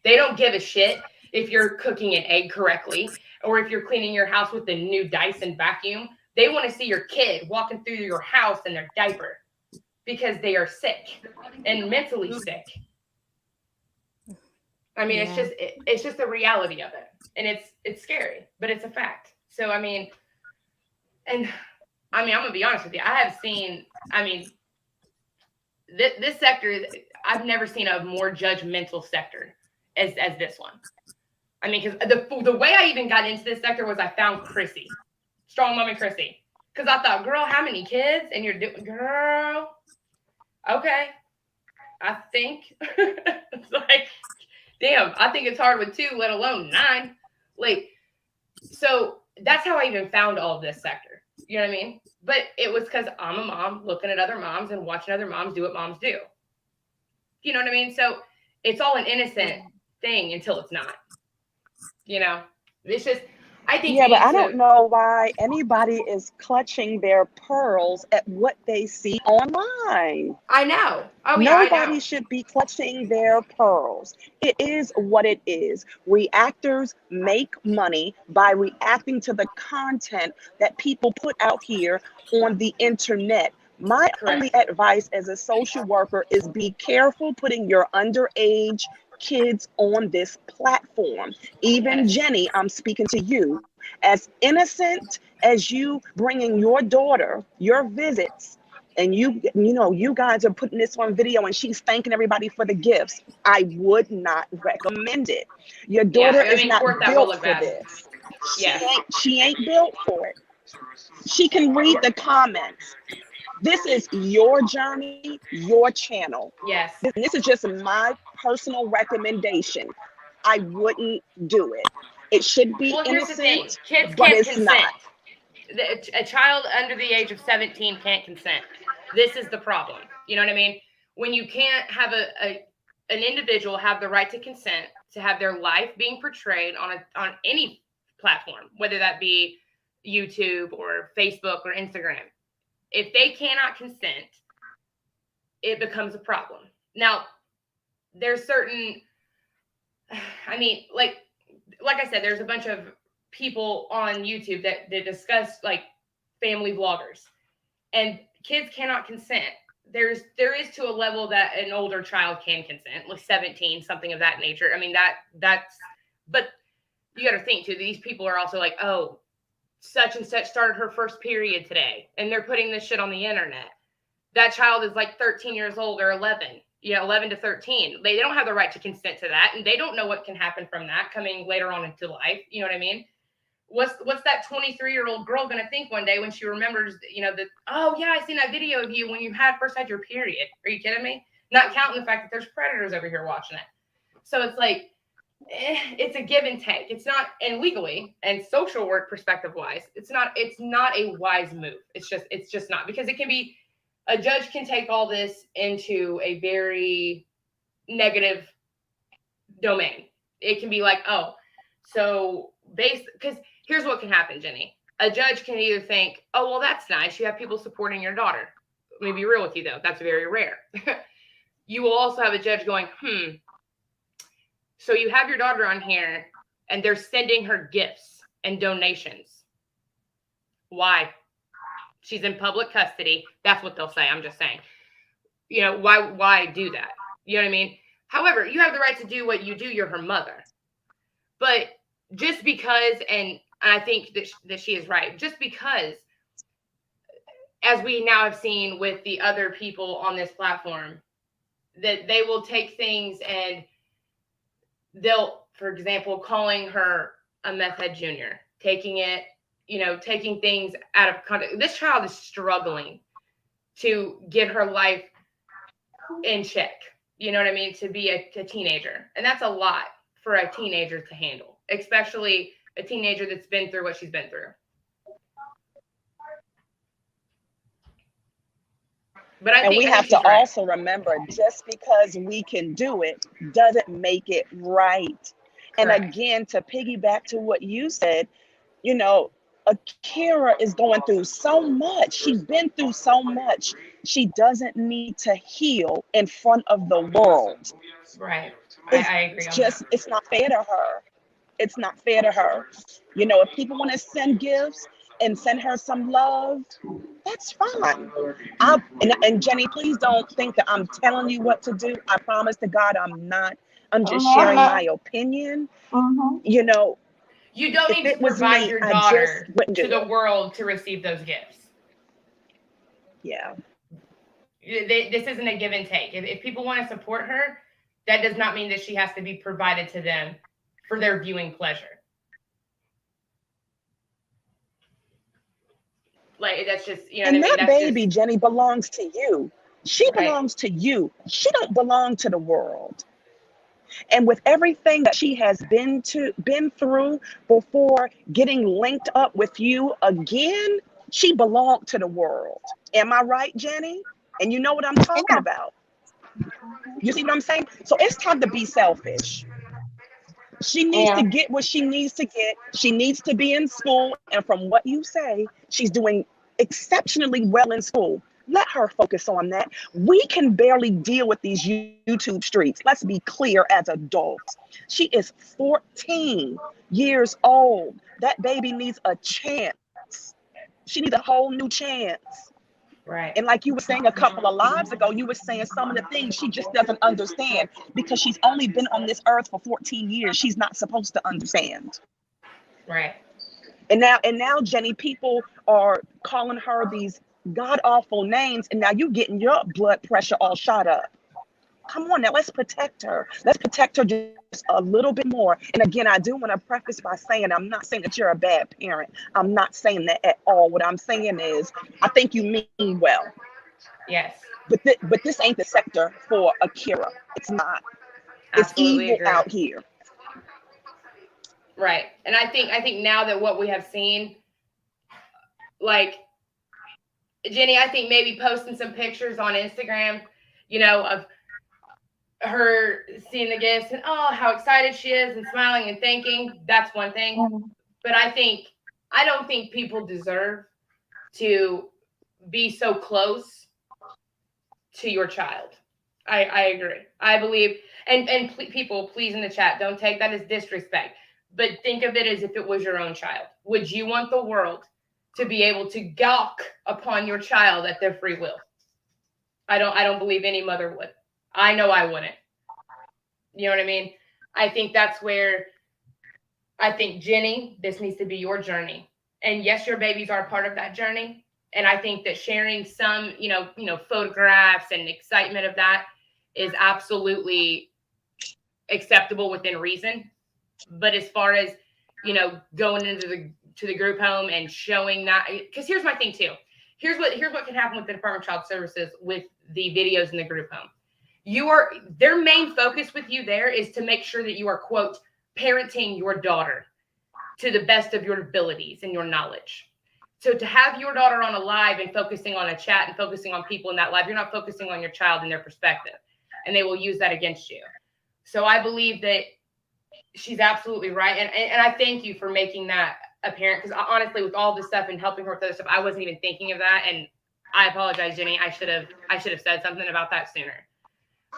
don't give a shit if you're cooking an egg correctly or if you're cleaning your house with the new Dyson vacuum. They want to see your kid walking through your house in their diaper because they are sick and mentally sick. I mean, yeah. It's just the reality of it, and it's scary, but it's a fact. So, I'm gonna be honest with you. I have seen, this sector, I've never seen a more judgmental sector as this one. Because the way I even got into this sector was I found Chrissy, Strong Mommy Chrissy, because I thought, girl, how many kids? And you're doing, girl, okay, I think it's like, damn, I think it's hard with 2, let alone 9. Like, so that's how I even found all of this sector. You know what I mean? But it was because I'm a mom looking at other moms and watching other moms do what moms do. You know what I mean? So it's all an innocent thing until it's not. It's just, I think. Yeah, but I don't know why anybody is clutching their pearls at what they see online. I know. Oh, Nobody should be clutching their pearls. It is what it is. Reactors make money by reacting to the content that people put out here on the internet. My only advice as a social worker is be careful putting your underage kids on this platform. Even Jenny, I'm speaking to you. As innocent as you bringing your daughter, your visits, and you guys are putting this on video and she's thanking everybody for the gifts, I would not recommend it. Your daughter is not built for this. She ain't built for it. She can read the comments. This is your journey, your channel. Yes. This is just my personal recommendation. I wouldn't do it. It should be innocent, kids but can't it's consent. not. A child under the age of 17 can't consent. This is the problem. You know what I mean? When you can't have an individual have the right to consent, to have their life being portrayed on any platform, whether that be YouTube or Facebook or Instagram. If they cannot consent, it becomes a problem. Now, there's certain, like I said, there's a bunch of people on YouTube that discuss like family vloggers, and kids cannot consent. There is to a level that an older child can consent, like 17, something of that nature. I mean, that's, but you got to think too, these people are also like, oh, such and such started her first period today, and they're putting this shit on the internet. That child is like 13 years old or 11, 11 to 13. They don't have the right to consent to that, and they don't know what can happen from that coming later on into life. You know what I mean? What's that 23-year-old girl going to think one day when she remembers, that, oh yeah, I seen that video of you when you first had your period. Are you kidding me? Not counting the fact that there's predators over here watching it. So it's like, it's a give and take. It's not, and legally and social work perspective wise, it's not a wise move. It's just not, because it can be, a judge can take all this into a very negative domain. It can be like, oh, so because here's what can happen, Jenny. A judge can either think, oh, well, that's nice. You have people supporting your daughter. Let me be real with you, though. That's very rare. You will also have a judge going, so you have your daughter on here, and they're sending her gifts and donations. Why? She's in public custody. That's what they'll say. I'm just saying. Why do that? You know what I mean? However, you have the right to do what you do. You're her mother. But just because, and I think that she is right, just because, as we now have seen with the other people on this platform, that they will take things and they'll, for example, calling her a meth head junior, taking things out of context. This child is struggling to get her life in check. You know what I mean? To be a teenager. And that's a lot for a teenager to handle, especially a teenager that's been through what she's been through. But I think we have to she's right. also remember, just because we can do it doesn't make it right. And Correct. again, to piggyback to what you said, Akira is going through so much. She's been through so much. She doesn't need to heal in front of the world. Right. I agree on that. It's not fair to her. It's not fair to her. If people want to send gifts and send her some love, that's fine. And Jenny, please don't think that I'm telling you what to do. I promise to God, I'm not. I'm just sharing my opinion. You don't need to provide your daughter to the world to receive those gifts. Yeah. This isn't a give and take. If people want to support her, that does not mean that she has to be provided to them for their viewing pleasure. Like, that's just, and that baby, Jenny, belongs to you. She belongs to you. She don't belong to the world. And with everything that she has been through before getting linked up with you again, she belonged to the world. Am I right, Jenny? And you know what I'm talking about. You see what I'm saying? So it's time to be selfish. She needs to get what she needs to get. She needs to be in school. And from what you say, she's doing exceptionally well in school. Let her focus on that. We can barely deal with these YouTube streets. Let's be clear, as adults. She is 14 years old. That baby needs a chance. She needs a whole new chance. Right. And like you were saying a couple of lives ago, you were saying some of the things she just doesn't understand because she's only been on this earth for 14 years. She's not supposed to understand. Right. And now, Jenny, people are calling her these god-awful names, and now you're getting your blood pressure all shot up. Come on now, let's protect her. Let's protect her just a little bit more. And again, I do want to preface by saying, I'm not saying that you're a bad parent. I'm not saying that at all. What I'm saying is, I think you mean well. Yes. But this ain't the sector for Akira. It's not. It's Absolutely evil agree. out here. Right. And I think now that what we have seen, like, Jenny, I think maybe posting some pictures on Instagram, of her seeing the gifts and, oh, how excited she is and smiling and thanking. That's one thing. But I don't think people deserve to be so close to your child. I agree. I believe, and people, please, in the chat, don't take that as disrespect, but think of it as if it was your own child. Would you want the world to be able to gawk upon your child at their free will. I don't believe any mother would. I know I wouldn't. You know what I mean? I think that's where I think, Jenny, this needs to be your journey. And yes, your babies are part of that journey. And I think that sharing some, photographs and excitement of that is absolutely acceptable within reason. But as far as, going into the group home and showing that, because here's my thing too. Here's what can happen with the Department of Child Services with the videos in the group home. Their main focus with you there is to make sure that you are, quote, parenting your daughter to the best of your abilities and your knowledge. So to have your daughter on a live and focusing on a chat and focusing on people in that live, you're not focusing on your child and their perspective, and they will use that against you. So I believe that she's absolutely right. And I thank you for making that apparent, because honestly, with all this stuff and helping her with other stuff, I wasn't even thinking of that. And I apologize, Jenny. I should have said something about that sooner.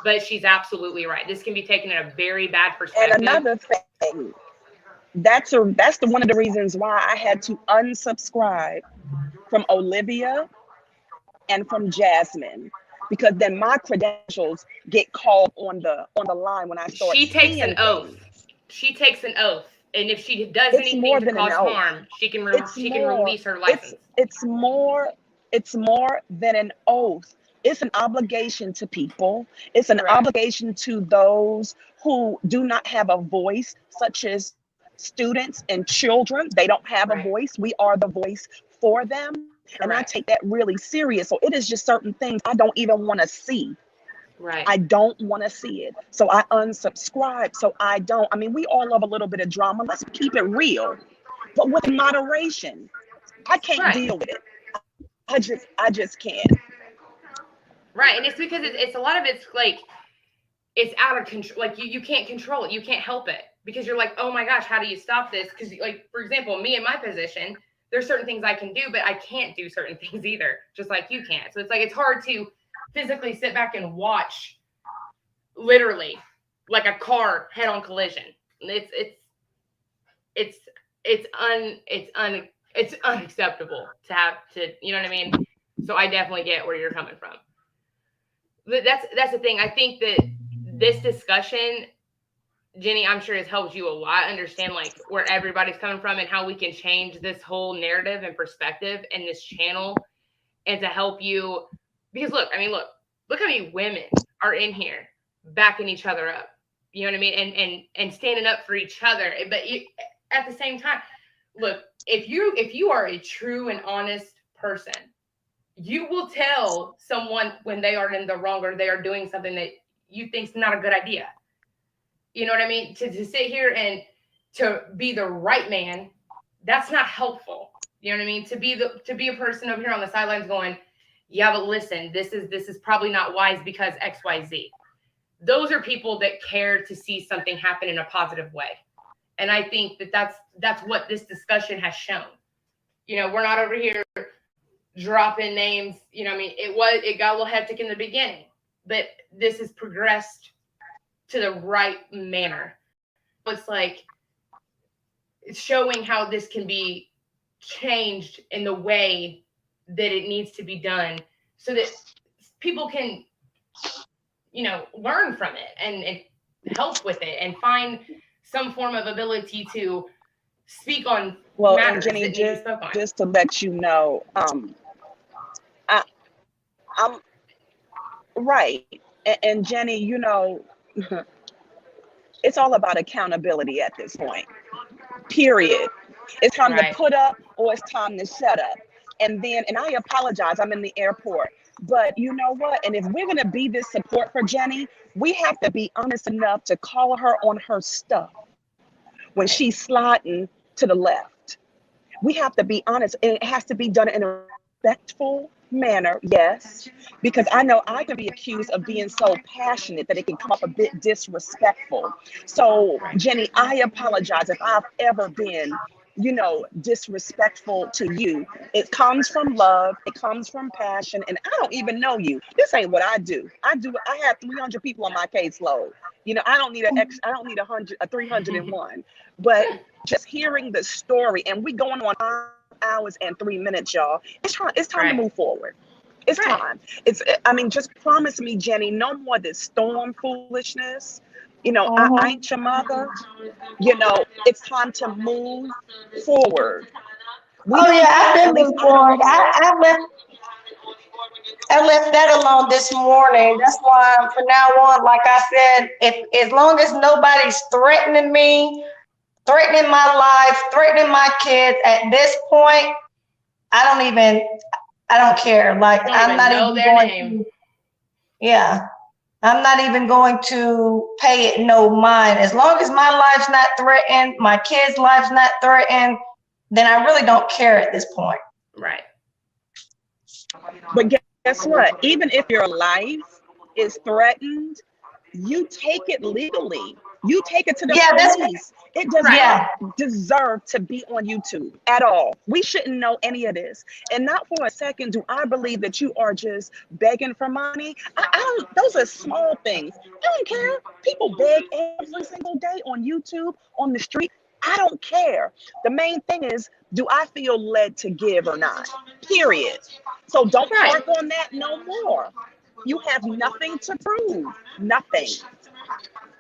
But she's absolutely right. This can be taken in a very bad perspective. And another thing, that's the one of the reasons why I had to unsubscribe from Olivia and from Jasmine, because then my credentials get called on the line when I start. She takes an oath. She takes an oath, and if she does anything to cause harm, she can release her license. It's more than an oath. It's an obligation to people. It's an obligation to those who do not have a voice, such as students and children. They don't have a voice. We are the voice for them. Correct. And I take that really serious. So it is just certain things I don't even want to see. Right. I don't want to see it. So I unsubscribe. So we all love a little bit of drama. Let's keep it real, but with moderation. I can't deal with it. I just can't. Right. And it's because it's a lot of it's like, it's out of control. Like you can't control it. You can't help it, because you're like, oh my gosh, how do you stop this? Because like, for example, me in my position, there's certain things I can do, but I can't do certain things either, just like you can't. So it's like, it's hard to physically sit back and watch literally like a car head on collision. It's unacceptable to have to, you know what I mean? So I definitely get where you're coming from. But that's the thing. I think that this discussion, Jenny, I'm sure has helped you a lot understand like where everybody's coming from and how we can change this whole narrative and perspective in this channel, and to help you, because look how many women are in here backing each other up. You know what I mean? And standing up for each other. But at the same time, look, if you are a true and honest person, you will tell someone when they are in the wrong or they are doing something that you think's not a good idea. You know what I mean? To sit here and to be the right man, that's not helpful. You know what I mean? To be a person over here on the sidelines going, yeah, but listen, this is probably not wise because XYZ. Those are people that care to see something happen in a positive way. And I think that's what this discussion has shown. We're not over here dropping names. You know what I mean? It got a little hectic in the beginning, but this has progressed to the right manner. It's like, it's showing how this can be changed in the way that it needs to be done, so that people can, learn from it and help with it and find some form of ability to speak on matters and Jenny, that need to be spoken on. Just to let you know, I'm right. And Jenny, it's all about accountability at this point. Period. It's time to put up or it's time to shut up. And I apologize, I'm in the airport. But you know what? And if we're going to be this support for Jenny, we have to be honest enough to call her on her stuff when she's sliding to the left. We have to be honest, and it has to be done in a respectful manner, yes, because I know I can be accused of being so passionate that it can come up a bit disrespectful. So, Jenny, I apologize if I've ever been, disrespectful to you. It comes from love, it comes from passion, and I don't even know you. This ain't what I do. I have 300 people on my caseload. I don't need I don't need 301. But just hearing the story, and we going on hours and 3 minutes, y'all. It's time to Right. move forward. It's Right. time. I mean, just promise me, Jenny, no more this storm foolishness. I Mhm. ain't your mother. It's time to move forward. We Oh don't yeah, I've have, been at least moved I forward. don't. I left that alone this morning. That's why from now on, like I said, if as long as nobody's threatening me, threatening my life, threatening my kids, at this point, I don't even I don't care. Like Don't I'm even not know even their going name. to yeah. I'm not even going to pay it no mind. As long as my life's not threatened, my kids' life's not threatened, then I really don't care at this point. Right. But guess what? Even if your life is threatened, you take it legally. You take it to the Yeah, that's police. It does Right. not yeah. deserve to be on YouTube at all. We shouldn't know any of this. And not for a second do I believe that you are just begging for money. I don't, those are small things. I don't care. People beg every single day on YouTube, on the street. I don't care. The main thing is, do I feel led to give or not? Period. So don't Right. harp on that no more. You have nothing to prove. Nothing.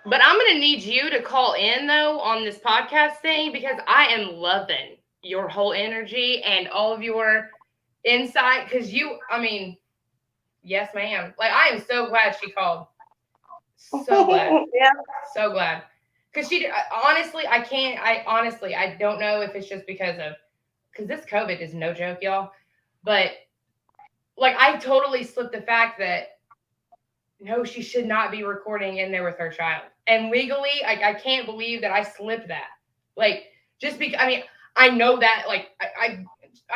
But I'm gonna need you to call in though on this podcast thing because I am loving your whole energy and all of your insight. Because I mean, yes, ma'am. Like I am so glad she called. So glad. Yeah. So glad. Because honestly, I can't. I honestly, I don't know if it's just because this COVID is no joke, y'all. But like, I totally slipped the fact that no, she should not be recording in there with her child. And legally, I can't believe that I slipped that. Like, just because, I mean, I know that, like, I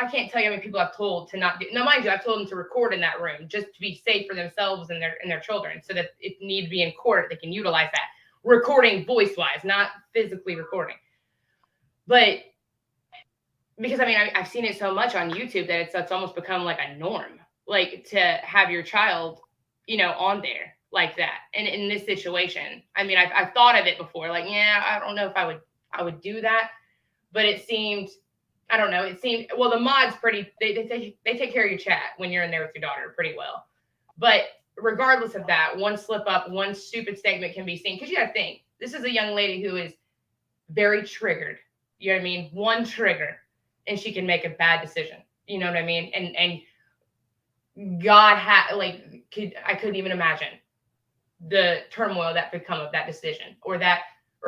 can't tell you how many people I've told to not do. Now, mind you, I've told them to record in that room just to be safe for themselves and their children, so that if need to be in court, they can utilize that recording voice wise, not physically recording. But because I mean, I've seen it so much on YouTube that it's almost become like a norm, like to have your child, on there like that. And in this situation, I mean, I've thought of it before, like, yeah, I don't know if I would do that, but it seemed, I don't know, it seemed, well, the mods they take care of your chat when you're in there with your daughter pretty well. But regardless of that, one slip up, one stupid statement can be seen. Because you got to think, this is a young lady who is very triggered. You know what I mean? One trigger, and she can make a bad decision. You know what I mean? And God had I couldn't even imagine the turmoil that could come of that decision or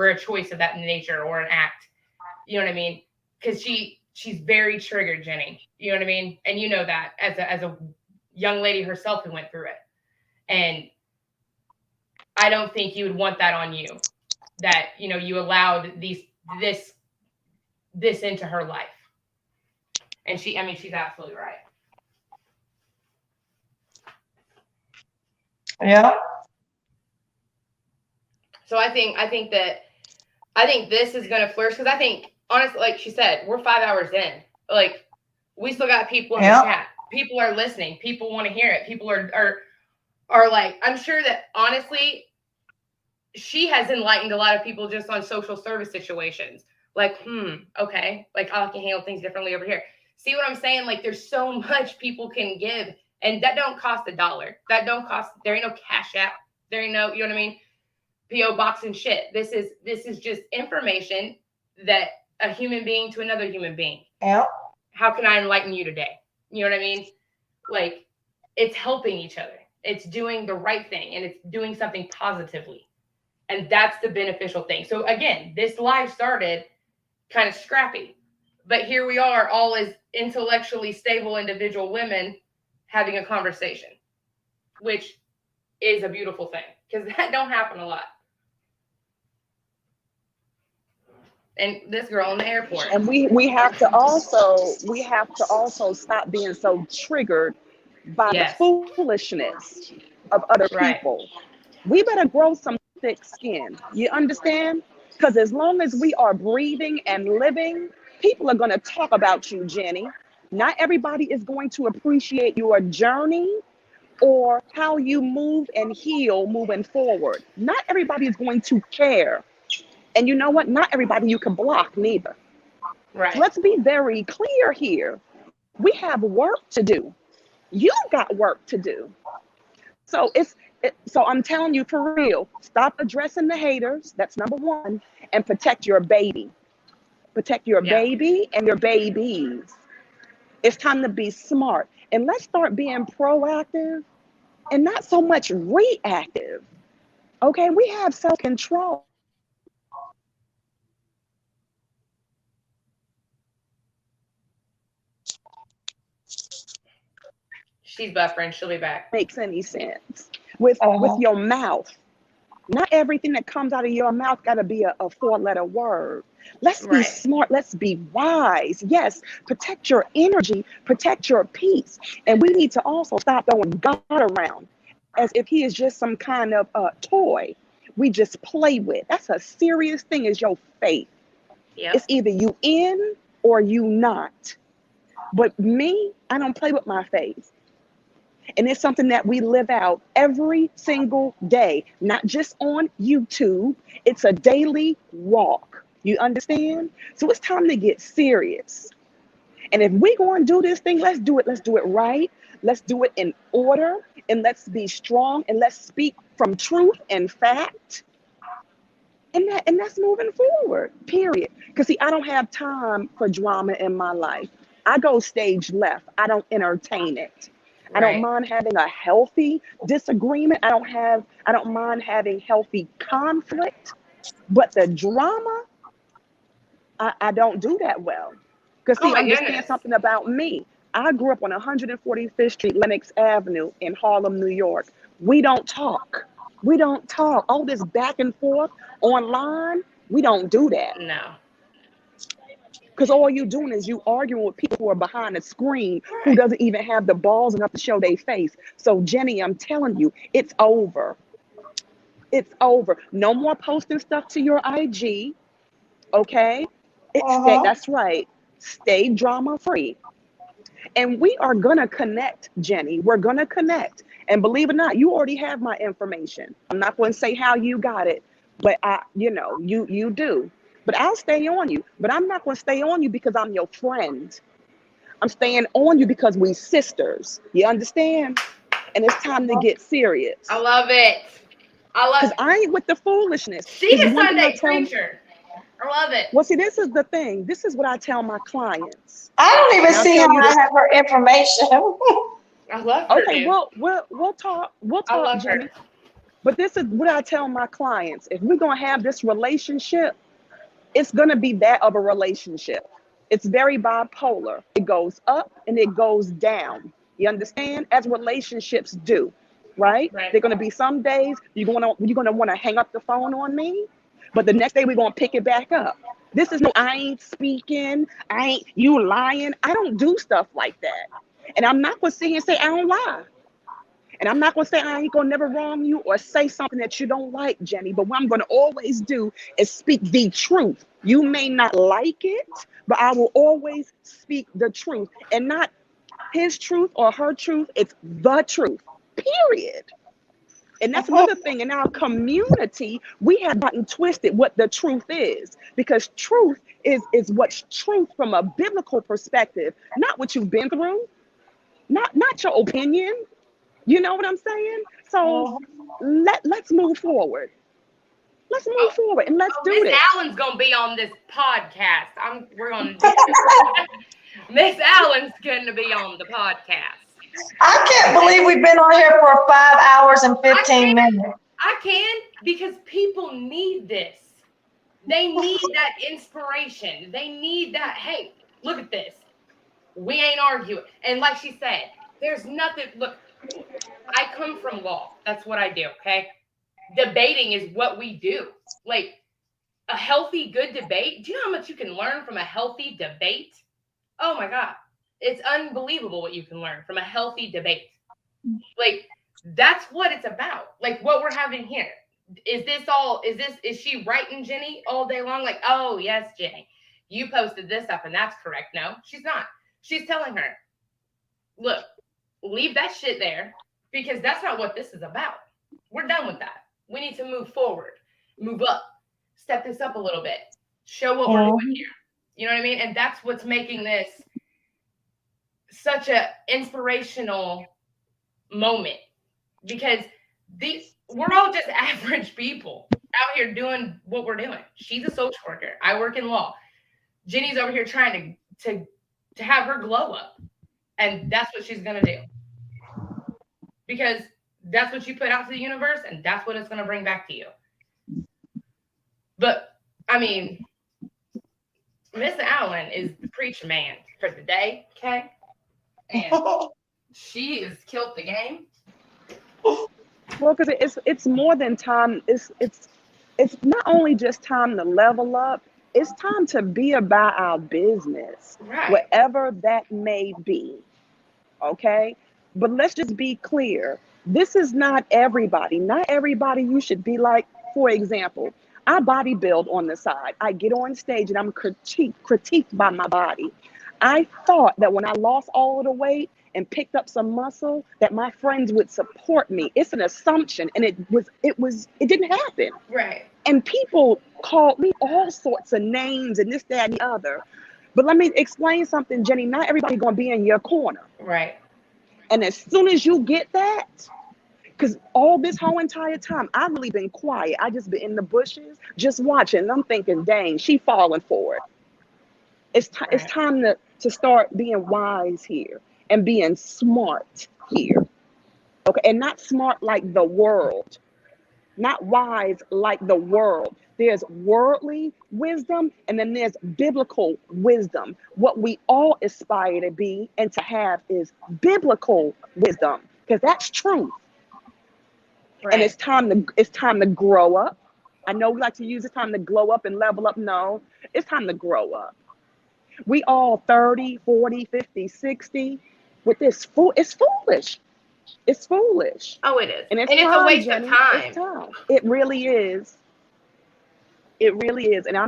a choice of that nature or an act. You know what I mean? Because she's very triggered, Jenny. You know what I mean? And you know that as a young lady herself who went through it. And I don't think you would want that on you. That you allowed this into her life. And she's absolutely right. Yeah. So I think this is going to flourish because I think honestly, like she said, we're 5 hours in. Like we still got people in the Yeah. chat. People are listening. People want to hear it. People are like, I'm sure that honestly, she has enlightened a lot of people just on social service situations. Like, okay, like I can handle things differently over here. See what I'm saying? Like, there's so much people can give, and that don't cost $1. That don't cost. There ain't no cash app. There ain't no, you know what I mean? PO box and shit. This is just information that a human being to another human being. Yeah. How can I enlighten you today? You know what I mean? Like, it's helping each other. It's doing the right thing, and it's doing something positively. And that's the beneficial thing. So again, this live started kind of scrappy, but here we are, all as intellectually stable individual women having a conversation, which is a beautiful thing because that don't happen a lot. And this girl in the airport. And we have to also stop being so triggered by the Yes. foolishness of other Right. people. We better grow some thick skin. You understand? Because as long as we are breathing and living, people are going to talk about you, Jenny. Not everybody is going to appreciate your journey or how you move and heal moving forward. Not everybody is going to care. And you know what? Not everybody you can block neither. Right. Let's be very clear here. We have work to do. You got work to do. So I'm telling you for real, stop addressing the haters. That's number one, and protect your baby. Protect your Yeah. baby and your babies. It's time to be smart. And let's start being proactive and not so much reactive. Okay, we have self control. She's buffering. She'll be back. Makes any sense with Uh-huh. your mouth. Not everything that comes out of your mouth got to be a four-letter word. Let's be Right. smart. Let's be wise. Yes, protect your energy, protect your peace. And we need to also stop throwing God around as if he is just some kind of toy we just play with. That's a serious thing, is your faith. Yep. It's either you in or you not. But me, I don't play with my faith. And it's something that we live out every single day, not just on YouTube. It's a daily walk. You understand? So it's time to get serious. And if we're going to do this thing, let's do it. Let's do it right. Let's do it in order. And let's be strong. And let's speak from truth and fact. And that's moving forward, period. Because, see, I don't have time for drama in my life. I go stage left. I don't entertain it. I don't Right. mind having a healthy disagreement. I don't mind having healthy conflict. But the drama, I don't do that well. Because, Oh see, my understand goodness. something about me. I grew up on 145th Street, Lenox Avenue in Harlem, New York. We don't talk. We don't talk. All this back and forth online, we don't do that. No. Because all you're doing is you arguing with people who are behind a screen who Right. doesn't even have the balls enough to show their face. So, Jenny, I'm telling you, it's over. It's over. No more posting stuff to your IG, okay? Uh-huh. That's right. Stay drama free. And we are gonna connect, Jenny. We're gonna connect. And believe it or not, you already have my information. I'm not going to say how you got it, but you do. But I'll stay on you. But I'm not going to stay on you because I'm your friend. I'm staying on you because we sisters. You understand? And it's time to Uh-huh. get I serious. love it. I love. Because I ain't with the foolishness. She This is the one thing I Sunday tell. preacher. I love it. Well, see, this is the thing. This is what I tell my clients. I don't even And I'll see tell how you I this. have her information. I love her, Okay, dude. we'll talk. We'll I talk, love Jenny. her. But this is what I tell my clients. If we're gonna have this relationship, it's gonna be that of a relationship. It's very bipolar. It goes up and it goes down. You understand? As relationships do, right? Right. There are gonna be some days you're gonna want to hang up the phone on me, but the next day we're gonna pick it back up. This is no, I ain't speaking, I ain't you lying. I don't do stuff like that. And I'm not gonna sit here and say I don't lie. And I'm not going to say I ain't going to never wrong you or say something that you don't like, Jenny. But what I'm going to always do is speak the truth. You may not like it, but I will always speak the truth. And not his truth or her truth. It's the truth, period. And that's Uh-huh. another thing in our community, we have gotten twisted what the truth is. Because truth is what's truth from a biblical perspective, not what you've been through, not your opinion. You know what I'm saying? So Uh-huh. let's move forward. Let's move Oh, forward and let's oh, do Miss this. Allen's gonna be on this podcast. We're gonna do Miss Allen's gonna be on the podcast. I can't believe we've been on here for 5 hours and I can 15 minutes. I can because people need this. They need that inspiration. They need that, hey, look at this. We ain't arguing. And like she said, there's nothing. Look, I come from law. That's what I do, okay? Debating is what we do. Like a healthy, good debate. Do you know how much you can learn from a healthy debate? Oh my God. It's unbelievable what you can learn from a healthy debate. Like, that's what it's about. Like, what we're having here. Is she writing Jenny all day long? Like, oh, yes, Jenny, you posted this up and that's correct. No, she's not. She's telling her, look, leave that shit there because that's not what this is about. We're done with that. We need to move forward, move up, step this up a little bit, show what we're doing Mhm. here. You know what I mean? And that's what's making this such a inspirational moment, because we're all just average people out here doing what we're doing. She's a social worker. I work in law. Jenny's over here trying to have her glow up, and that's what she's gonna do, because that's what you put out to the universe, and that's what it's gonna bring back to you. But I mean, Miss Allen is the preacher man for the day, okay? And she has killed the game. Well, because it's more than time. It's not only just time to level up. It's time to be about our business, Right. whatever that may be. Okay, but let's just be clear. This is not everybody. Not everybody you should be like. For example, I bodybuild on the side. I get on stage and I'm critiqued by my body. I thought that when I lost all of the weight and picked up some muscle, that my friends would support me. It's an assumption, and it didn't happen. Right. And people called me all sorts of names and this, that, and the other. But let me explain something, Jenny. Not everybody gonna be in your corner. Right. And as soon as you get that, because all this whole entire time, I've really been quiet. I just been in the bushes, just watching. And I'm thinking, dang, she falling for it. It's Right. time to start being wise here and being smart here. Okay, and not smart like the world, not wise like the world. There's worldly wisdom and then there's biblical wisdom. What we all aspire to be and to have is biblical wisdom, because that's truth. And Right. it's time to grow up. I know we like to use this time to glow up and level up. No, it's time to grow up. We all 30, 40, 50, 60 with this fool. It's foolish. It's foolish. Oh, it is. And it's And it's a time, waste of Jenny. It's time. time. It really is. It really is. And I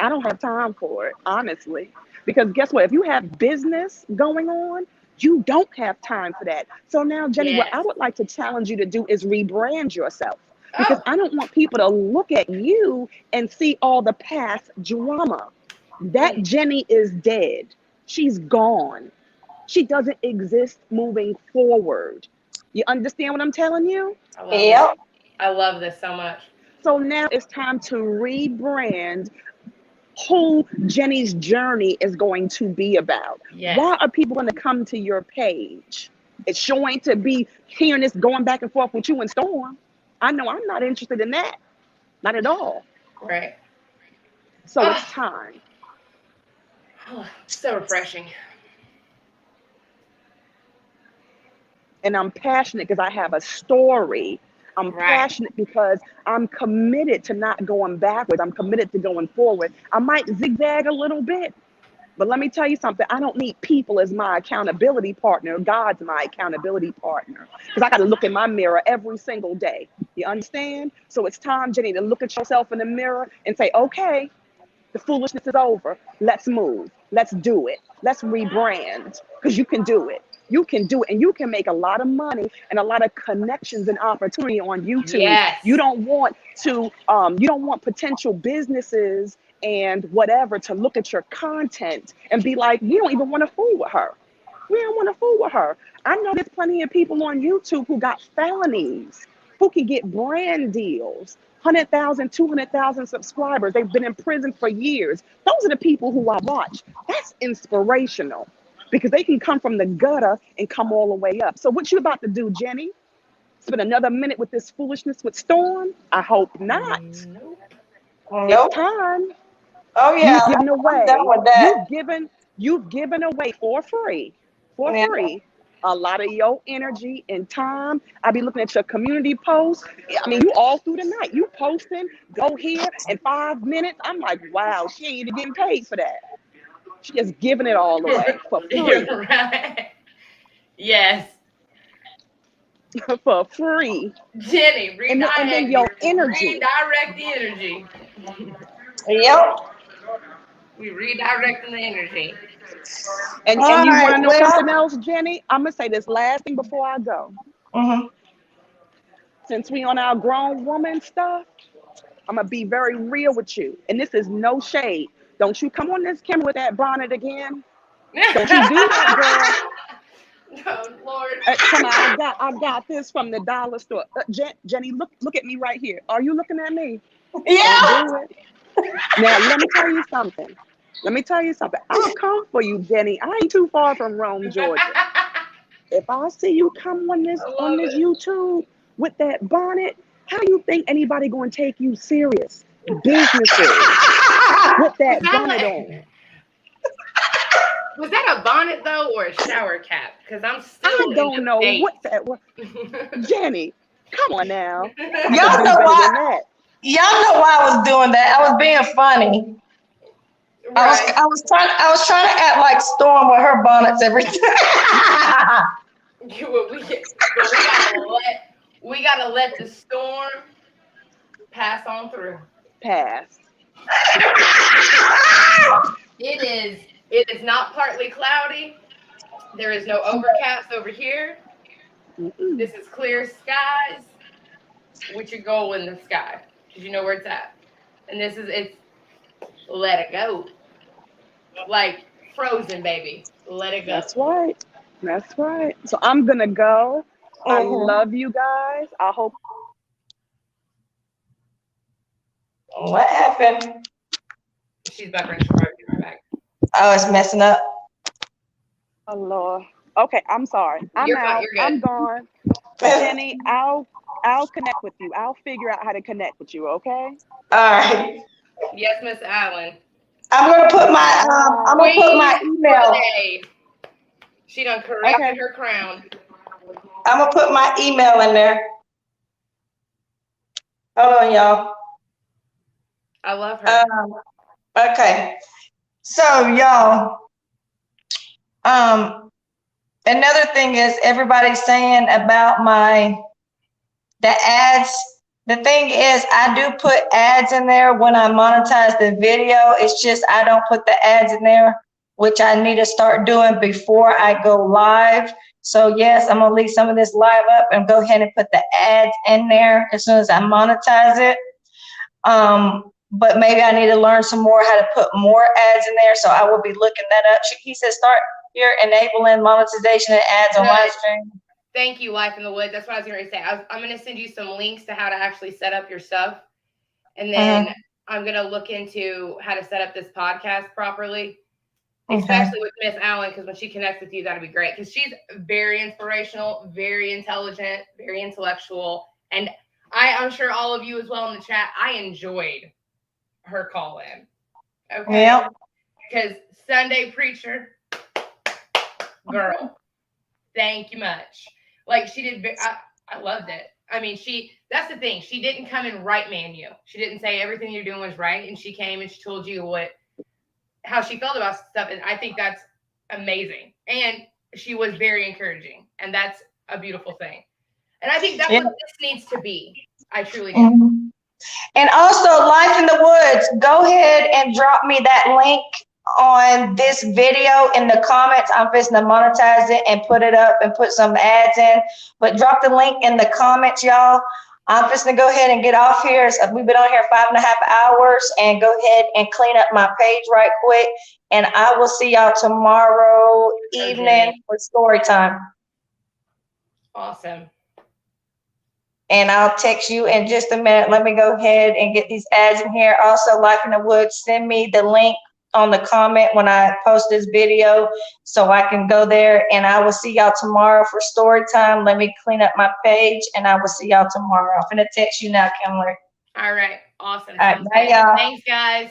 don't have time for it, honestly. Because guess what? If you have business going on, you don't have time for that. So now, Jenny, what Yes. I would like to challenge you to do is rebrand yourself. Because Oh. I don't want people to look at you and see all the past drama. That Mm, Jenny is dead. She's gone. She doesn't exist moving forward. You understand what I'm telling you? I love this. Yep. I love this so much. So now it's time to rebrand who Jenny's journey is going to be about. Yes. Why are people going to come to your page? It's showing to be hearing this going back and forth with you and Storm. I know I'm not interested in that. Not at all. Right. So it's Oh, time. so refreshing. And I'm passionate because I have a story. I'm Right. passionate because I'm committed to not going backwards. I'm committed to going forward. I might zigzag a little bit, but let me tell you something. I don't need people as my accountability partner. God's my accountability partner. Because I got to look in my mirror every single day. You understand? So it's time, Jenny, to look at yourself in the mirror and say, okay, the foolishness is over. Let's move. Let's do it. Let's rebrand, because you can do it. You can do it. And you can make a lot of money and a lot of connections and opportunity on YouTube. Yes. You don't want potential businesses and whatever to look at your content and be like, we don't even want to fool with her. We don't want to fool with her. I know there's plenty of people on YouTube who got felonies, who can get brand deals, 100,000, 200,000 subscribers. They've been in prison for years. Those are the people who I watch. That's inspirational, because they can come from the gutter and come all the way up. So what you about to do, Jenny? Spend another minute with this foolishness with Storm? I hope not. Nope. It's Nope. time. Oh yeah, You've given I'm done away. with that. You've given away for Yeah. free, a lot of your energy and time. I be looking at your community posts. I mean, you all through the night. You posting, go here in 5 minutes. I'm like, wow, she ain't even getting paid for that. She just giving it all away for free. You're right. Yes. For free. Jenny, And then your energy. redirect the energy. Yep. We redirecting the energy. And All and you right. want to know Well. something else, Jenny? I'm gonna say this last thing before I go. Mhm. Since we on our grown woman stuff, I'm gonna be very real with you, and this is no shade. Don't you come on this camera with that bonnet again. Don't you do that, girl. Oh Lord. Come on, I got this from the dollar store. Jenny, look at me right here. Are you looking at me? Don't Yeah. do it. Now let me tell you something. I'll come for you, Jenny. I ain't too far from Rome, Georgia. If I see you come on I love this it. YouTube with that bonnet, how you think anybody gonna take you serious? Businesses with Was that that bonnet like, on. was that a bonnet though or a shower cap? Because I'm I still in don't know debate. what that was. Jenny, come on now. I could Y'all do know better why? than that. Y'all know why I was doing that. I was being funny. Right. I was trying to act like Storm with her bonnets every time. But we gotta let the storm pass on through. Pass. It is not partly cloudy. There is no overcast over here. Mm-mm. This is clear skies with your goal in the sky. Because you know where it's at. And it's let it go. Like Frozen, baby. Let it go. That's right. That's right. So I'm gonna go. I love you guys. I hope. What happened? She's buffering. She'll probably be right back. Oh, it's messing up. Oh Lord. Okay, I'm sorry. I'm You're fine. out. You're I'm good. gone. Jenny, I'll connect with you. I'll figure out how to connect with you. Okay. All right. Yes, Miss Allen. I'm gonna put Queen my for the email. day. She done Okay. corrected her crown. I'm gonna put my email in there. Hold on, y'all. I love her. Okay. So y'all, another thing is everybody's saying about the ads. The thing is, I do put ads in there when I monetize the video. It's just I don't put the ads in there, which I need to start doing before I go live. So yes, I'm gonna leave some of this live up and go ahead and put the ads in there as soon as I monetize it. But maybe I need to learn some more how to put more ads in there. So I will be looking that up. He said start here enabling monetization and ads on live stream. Thank you, Life in the Woods. That's what I was going to say. I'm going to send you some links to how to actually set up your stuff. And then I'm going to look into how to set up this podcast properly, especially with Miss Allen, because when she connects with you, that'll be great. Because she's very inspirational, very intelligent, very intellectual. And I'm sure all of you as well in the chat, I enjoyed her call in. Okay. Yeah. Because Sunday Preacher, girl, thank you much. Like she did, I loved it. I mean, that's the thing. She didn't come and right man you. She didn't say everything you're doing was right. And she came and she told you how she felt about stuff. And I think that's amazing. And she was very encouraging. And that's a beautiful thing. And I think that's what this needs to be. I truly do. And also, Life in the Woods, go ahead and drop me that link on this video in the comments. I'm just gonna monetize it and put it up and put some ads in. But drop the link in the comments, y'all. I'm just gonna go ahead and get off here. We've been on here 5.5 hours, and go ahead and clean up my page right quick. And I will see y'all tomorrow evening for story time. Awesome. And I'll text you in just a minute. Let me go ahead and get these ads in here. Also, Life in the Woods, send me the link on the comment when I post this video so I can go there. And I will see y'all tomorrow for story time. Let me clean up my page and I will see y'all tomorrow. I'm going to text you now, Kimberly. All right. Awesome. All right, bye, y'all. Thanks, guys.